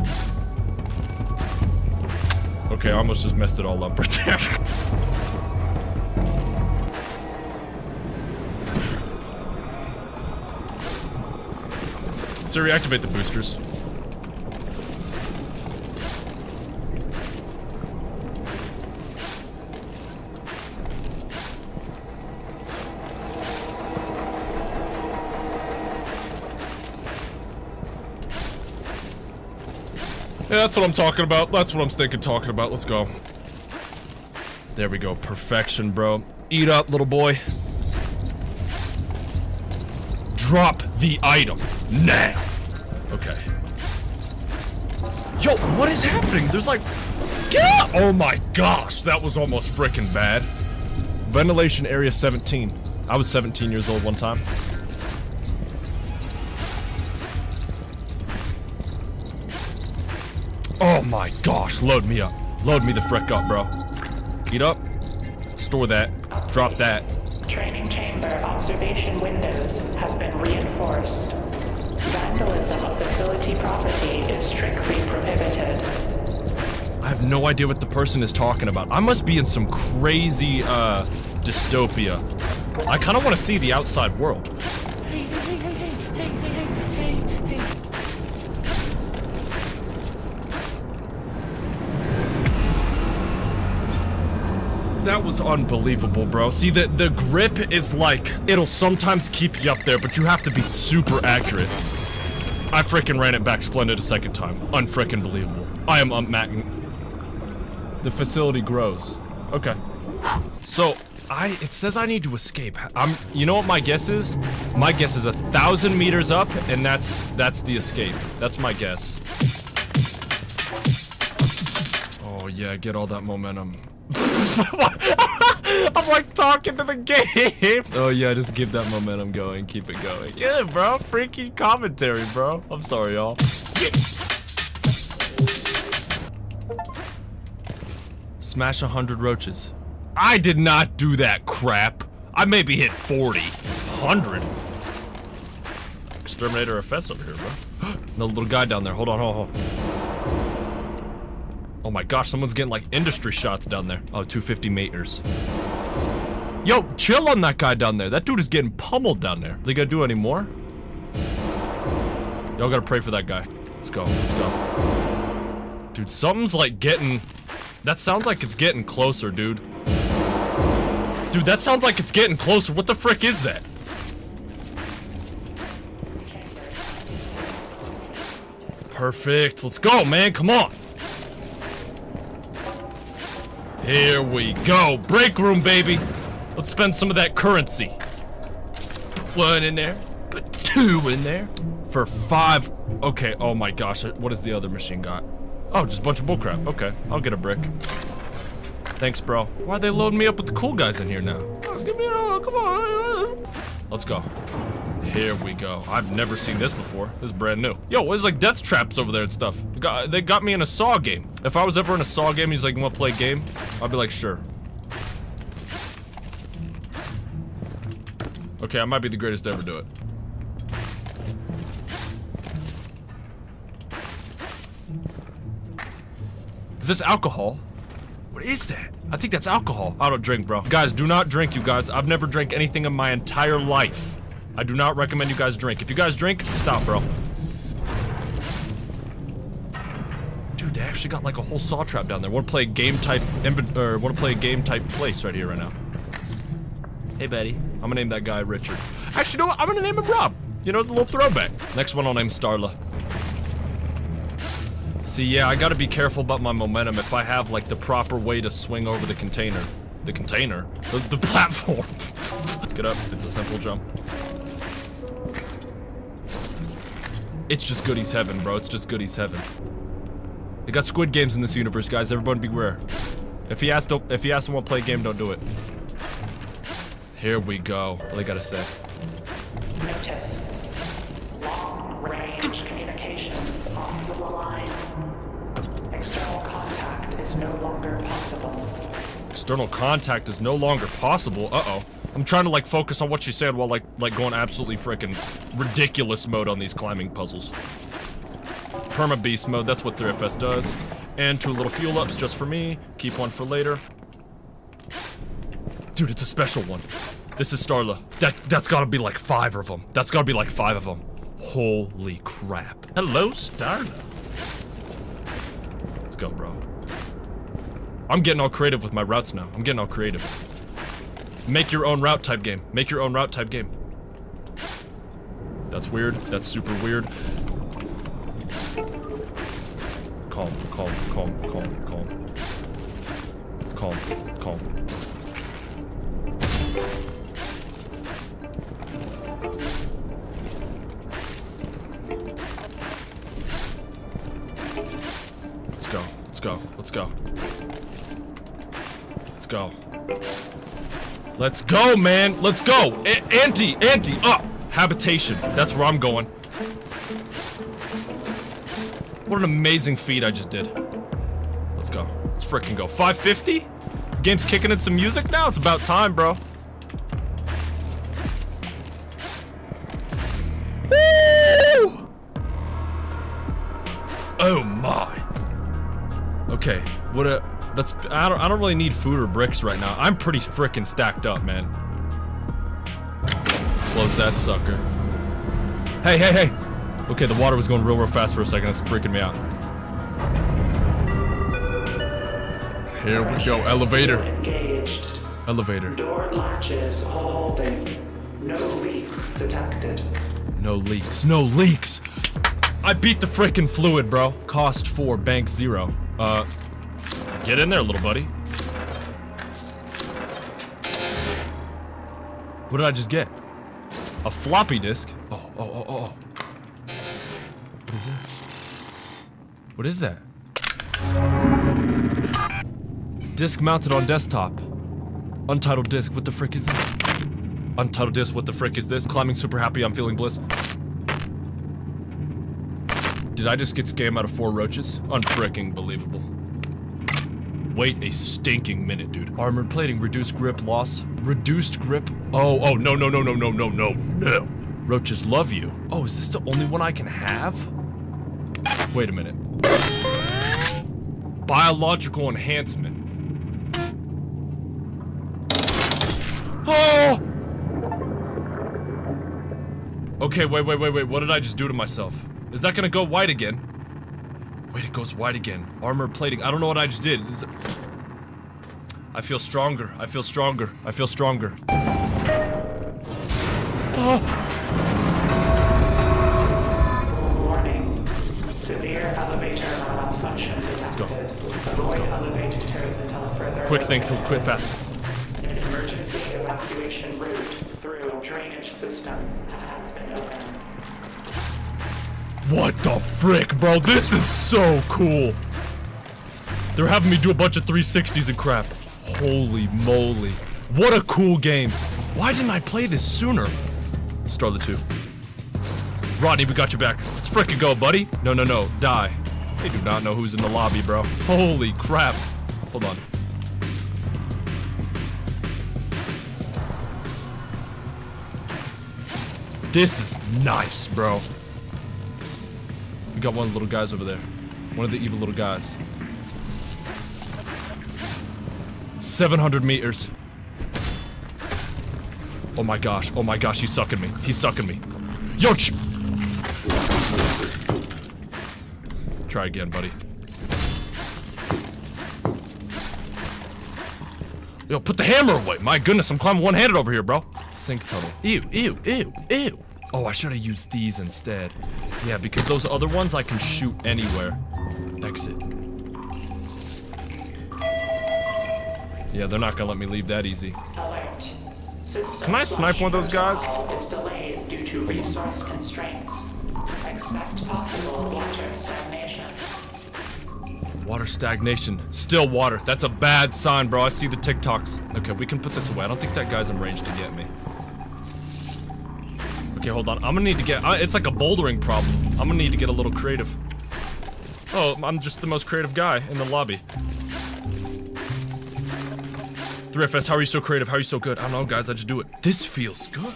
Okay, I almost just messed it all up right there. Siri, activate the boosters. Yeah, that's what I'm talking about. That's what I'm talking about. Let's go. There we go. Perfection, bro. Eat up, little boy. Drop the item. Now. Okay. Yo, what is happening? There's like... Get out! Oh my gosh, that was almost freaking bad. Ventilation area 17. I was 17 years old one time. Oh my gosh, load me up. Load me the frick up, bro. Eat up. Store that. Drop that. Training chamber observation windows have been reinforced. Vandalism of facility property is strictly prohibited. I have no idea what the person is talking about. I must be in some crazy, dystopia. I kind of want to see the outside world. That was unbelievable, bro. See, the grip is like, it'll sometimes keep you up there, but you have to be super accurate. I freaking ran it back splendid a second time. Unfreaking believable. I am unmatting. The facility grows. Okay. So, it says I need to escape. You know what my guess is? My guess is 1,000 meters up, and that's the escape. That's my guess. Oh yeah, get all that momentum. I'm like talking to the game. Oh yeah, just keep that momentum going. Keep it going. Yeah, bro. Freaky commentary, bro. I'm sorry, y'all. Smash 100 roaches. I did not do that crap. I maybe hit 40. 100. Exterminator FS over here, bro. No little guy down there. Hold on, hold on. Oh my gosh, someone's getting like industry shots down there. Oh, 250 meters. Yo, chill on that guy down there. That dude is getting pummeled down there. They gotta do any more? Y'all gotta pray for that guy. Let's go, let's go. Dude, something's like getting... That sounds like it's getting closer, dude. Dude, that sounds like it's getting closer. What the frick is that? Perfect. Let's go, man. Come on. Here we go. Break room, baby. Let's spend some of that currency. One in there. Put 2 in there. For 5. Okay. Oh my gosh. What has the other machine got? Oh, just a bunch of bullcrap. Okay. I'll get a brick. Thanks, bro. Why are they loading me up with the cool guys in here now? Oh, give me a... Come on. Let's go. Here we go. I've never seen this before. This is brand new. Yo, there's like death traps over there and stuff. They got me in a Saw game. If I was ever in a Saw game, he's like, you want to play a game? I'd be like, sure. Okay, I might be the greatest to ever do it. Is this alcohol? What is that? I think that's alcohol. I don't drink, bro. Guys, do not drink, you guys. I've never drank anything in my entire life. I do not recommend you guys drink. If you guys drink, stop, bro. Dude, they actually got like a whole saw trap down there. Want to play a game type place right here right now. Hey, buddy. I'm gonna name that guy Richard. Actually, you know what? I'm gonna name him Rob. You know, it's a little throwback. Next one I'll name Starla. See, yeah, I gotta be careful about my momentum if I have like the proper way to swing over the container. The container? The platform. Let's get up. It's a simple jump. It's just goodies heaven, bro. It's just goodies heaven. They got Squid Games in this universe, guys. Everyone beware. If he asks him to play a game, don't do it. Here we go. What do they gotta say? Notice. Long-range communications off the line. External contact is no longer possible. External contact is no longer possible. Uh-oh. I'm trying to like focus on what she said while like going absolutely freaking ridiculous mode on these climbing puzzles. Perma beast mode, that's what 3FS does. And 2 little fuel ups just for me. Keep one for later. Dude, it's a special one. This is Starla. That's gotta be like 5 of them. That's gotta be like 5 of them. Holy crap. Hello, Starla. Let's go, bro. I'm getting all creative with my routes now. I'm getting all creative. Make your own route type game. Make your own route type game. That's weird. That's super weird. Calm, calm, calm, calm, calm. Calm, calm. Let's go, let's go, let's go. Let's go. Let's go, man. Let's go. Anti, up. Habitation. That's where I'm going. What an amazing feat I just did. Let's go. Let's frickin' go. 550? Game's kicking in some music now? It's about time, bro. Woo! Oh my. Okay. I don't really need food or bricks right now. I'm pretty frickin' stacked up, man. Close that sucker. Hey, hey, hey! Okay, the water was going real fast for a second. That's freaking me out. Here we go. Elevator. Engaged. Elevator. Door latches holding. No leaks detected. No leaks. No leaks. I beat the frickin' fluid, bro. Cost 4, bank 0. Get in there, little buddy. What did I just get? A floppy disk? Oh. What is this? What is that? Disk mounted on desktop. Untitled disk, what the frick is that? Untitled disk, what the frick is this? Climbing super happy, I'm feeling bliss. Did I just get scammed out of 4 roaches? Unfricking believable. Wait a stinking minute, dude. Armored plating, reduced grip loss. Reduced grip? Oh, no. Roaches love you. Oh, is this the only one I can have? Wait a minute. Biological enhancement. Oh! Okay, wait. What did I just do to myself? Is that gonna go white again? Wait, it goes white again. Armor plating. I don't know what I just did. I feel stronger. I feel stronger. Oh. Warning. Severe elevator malfunction detected. Avoid elevators until further. Quick fast. An emergency evacuation route through drainage system has been opened. What the frick, bro? This is so cool. They're having me do a bunch of 360s and crap. Holy moly. What a cool game. Why didn't I play this sooner? Starlet 2. Rodney, we got your back. Let's frickin' go, buddy. No. Die. They do not know who's in the lobby, bro. Holy crap. Hold on. This is nice, bro. We got one of the little guys over there. One of the evil little guys. 700 meters. Oh my gosh, he's sucking me. Yo, try again, buddy. Yo, put the hammer away. My goodness, I'm climbing one-handed over here, bro. Sink tunnel. Ew. Oh, I should have used these instead. Yeah, because those other ones I can shoot anywhere. Exit. Yeah, they're not gonna let me leave that easy. Alert. System Can I snipe one of those guys? Is delayed due to resource constraints. Expect possible water stagnation. Water stagnation. Still water. That's a bad sign, bro. I see the TikToks. Okay, we can put this away. I don't think that guy's in range to get me. Okay, hold on. I'm gonna need to get... it's like a bouldering problem. I'm gonna need to get a little creative. Oh, I'm just the most creative guy in the lobby. 3FS, how are you so creative? How are you so good? I don't know, guys. I just do it. This feels good.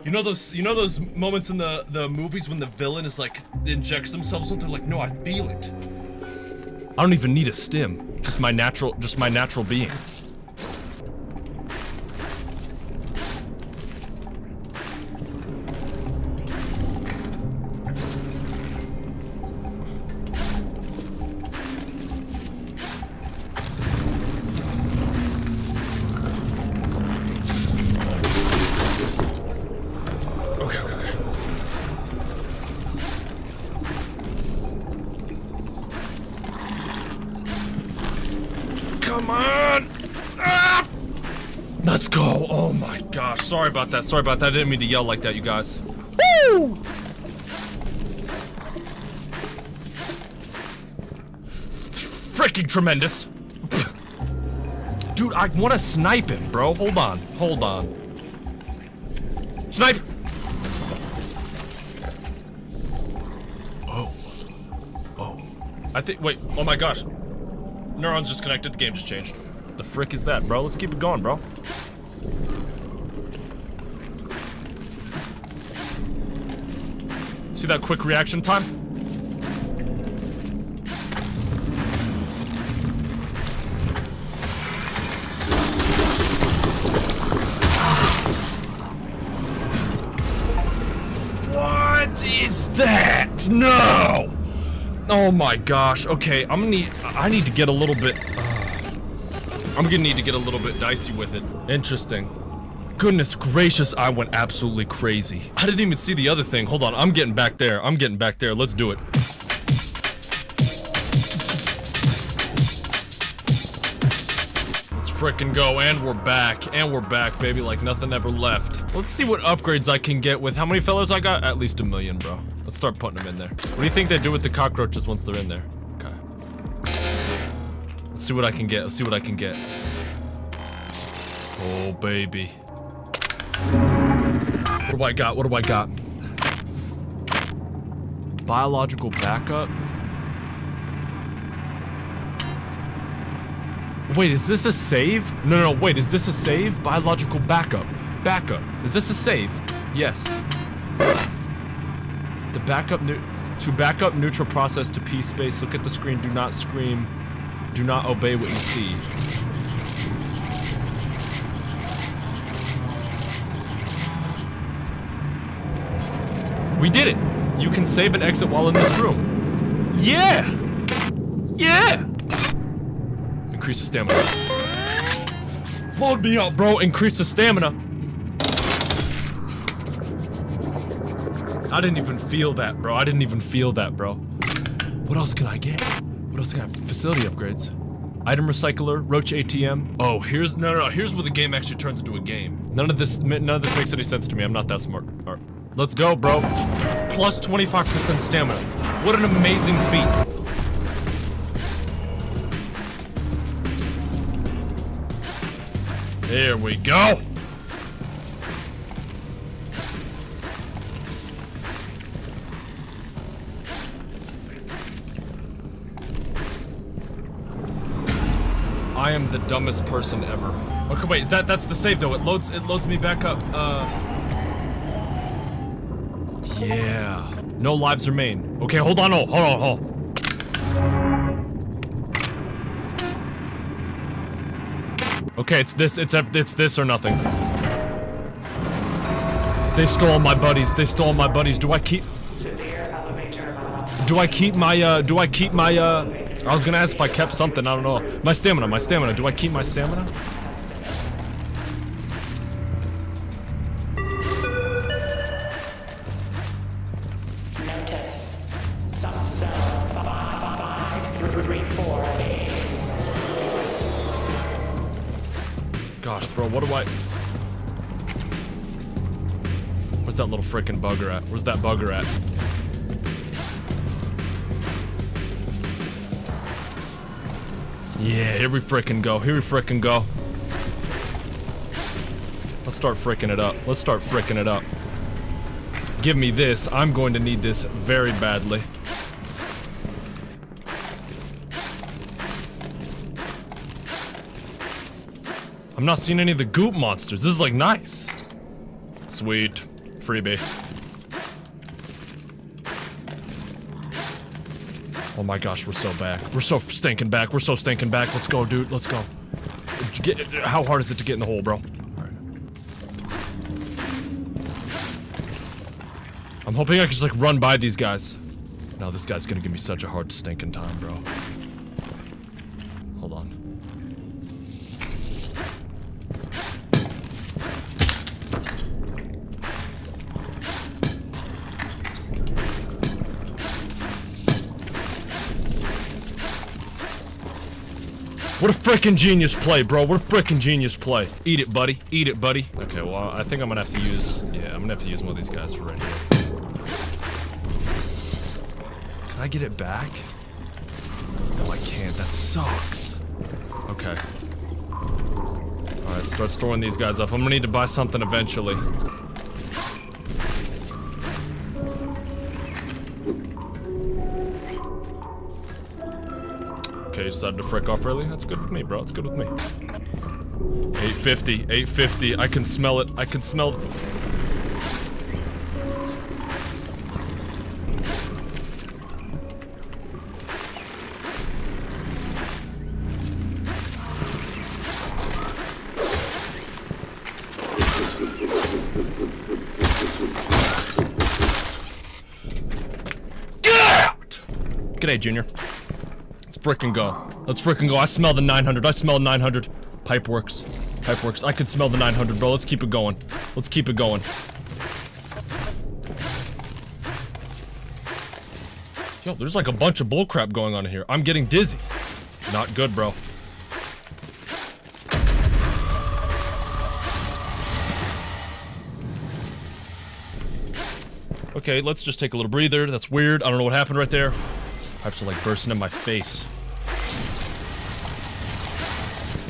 You know those moments in the movies when the villain is like, injects themselves into, like, no, I feel it. I don't even need a stim. Just my natural being. Come on! Ah! Let's go! Oh my gosh, sorry about that. I didn't mean to yell like that, you guys. Woo! Freaking tremendous! Dude, I want to snipe him, bro. Hold on. Snipe! Oh. I think, wait, oh my gosh. Neurons disconnected, the game just changed. What the frick is that, bro? Let's keep it going, bro. See that quick reaction time? What is that? No! Oh my gosh. Okay, I need to get a little bit. I'm gonna need to get a little bit dicey with it. Interesting. Goodness gracious, I went absolutely crazy. I didn't even see the other thing. Hold on, I'm getting back there. I'm getting back there. Let's do it. Let's frickin' go, and we're back. And we're back, baby, like nothing ever left. Let's see what upgrades I can get with how many fellows I got? At least 1 million, bro. Let's start putting them in there. What do you think they do with the cockroaches once they're in there? Okay. Let's see what I can get. Let's see what I can get. Oh, baby. What do I got? What do I got? Biological backup? Wait, is this a save? No, wait, is this a save? Biological backup. Backup. Is this a save? Yes. The backup to backup neutral process to P space. Look at the screen. Do not scream. Do not obey what you see. We did it! You can save and exit while in this room. Yeah! Yeah! Increase the stamina. Load me up, bro. Increase the stamina. I didn't even feel that, bro. I didn't even feel that, bro. What else can I get? What else can I have? Facility upgrades. Item recycler, Roach ATM. Oh, here's here's where the game actually turns into a game. None of this makes any sense to me. I'm not that smart. All right. Let's go, bro. Plus 25% stamina. What an amazing feat. There we go. I am the dumbest person ever. Okay, wait, that's the save though. It loads me back up. Yeah. No lives remain. Okay, hold on. Okay, it's this or nothing. They stole my buddies. Do I keep my I was gonna ask if I kept something, I don't know. My stamina. Do I keep my stamina? Notice. Subzone 534 days. Gosh, bro, what do I... Where's that little frickin' bugger at? Where's that bugger at? Yeah, here we frickin' go. Let's start fricking it up. Give me this. I'm going to need this very badly. I'm not seeing any of the goop monsters. This is like nice. Sweet. Freebie. Oh my gosh, we're so back. We're so stinking back. Let's go, dude. Let's go. How hard is it to get in the hole, bro? Alright. I'm hoping I can just like run by these guys. No, this guy's gonna give me such a hard stinking time, bro. Hold on. What a freaking genius play, bro. What a freaking genius play. Eat it, buddy. Okay, well, I think I'm gonna have to use... Yeah, I'm gonna have to use one of these guys for right here. Can I get it back? No, I can't. That sucks. Okay. Alright, start storing these guys up. I'm gonna need to buy something eventually. Okay, you decided to frick off early? That's good with me, bro. It's good with me. 850. I can smell it. Get out! G'day, Junior. Let's frickin' go. I smell the 900. Pipe works. Pipe works. I can smell the 900, bro. Let's keep it going. Let's keep it going. Yo, there's like a bunch of bullcrap going on here. I'm getting dizzy. Not good, bro. Okay, let's just take a little breather. That's weird. I don't know what happened right there. Pipes are like bursting in my face.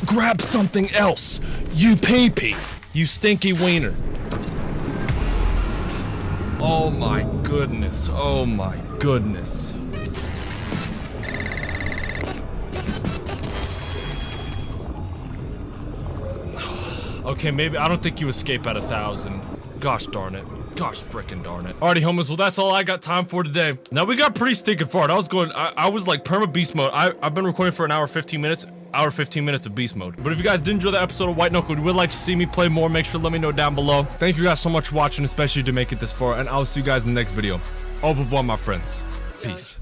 Grab something else, you pee-pee, you stinky wiener. Oh my goodness, oh my goodness. Okay, maybe, I don't think you escape at 1,000. Gosh darn it. Gosh frickin' darn it. Alrighty, homies, well that's all I got time for today. Now we got pretty stinking far. I was like perma beast mode. I've been recording for an hour 15 minutes. Hour 15 minutes of beast mode. But if you guys did enjoy the episode of White Knuckle and would like to see me play more, make sure to let me know down below. Thank you guys so much for watching, especially to make it this far, and I'll see you guys in the next video. Au revoir, my friends. Peace.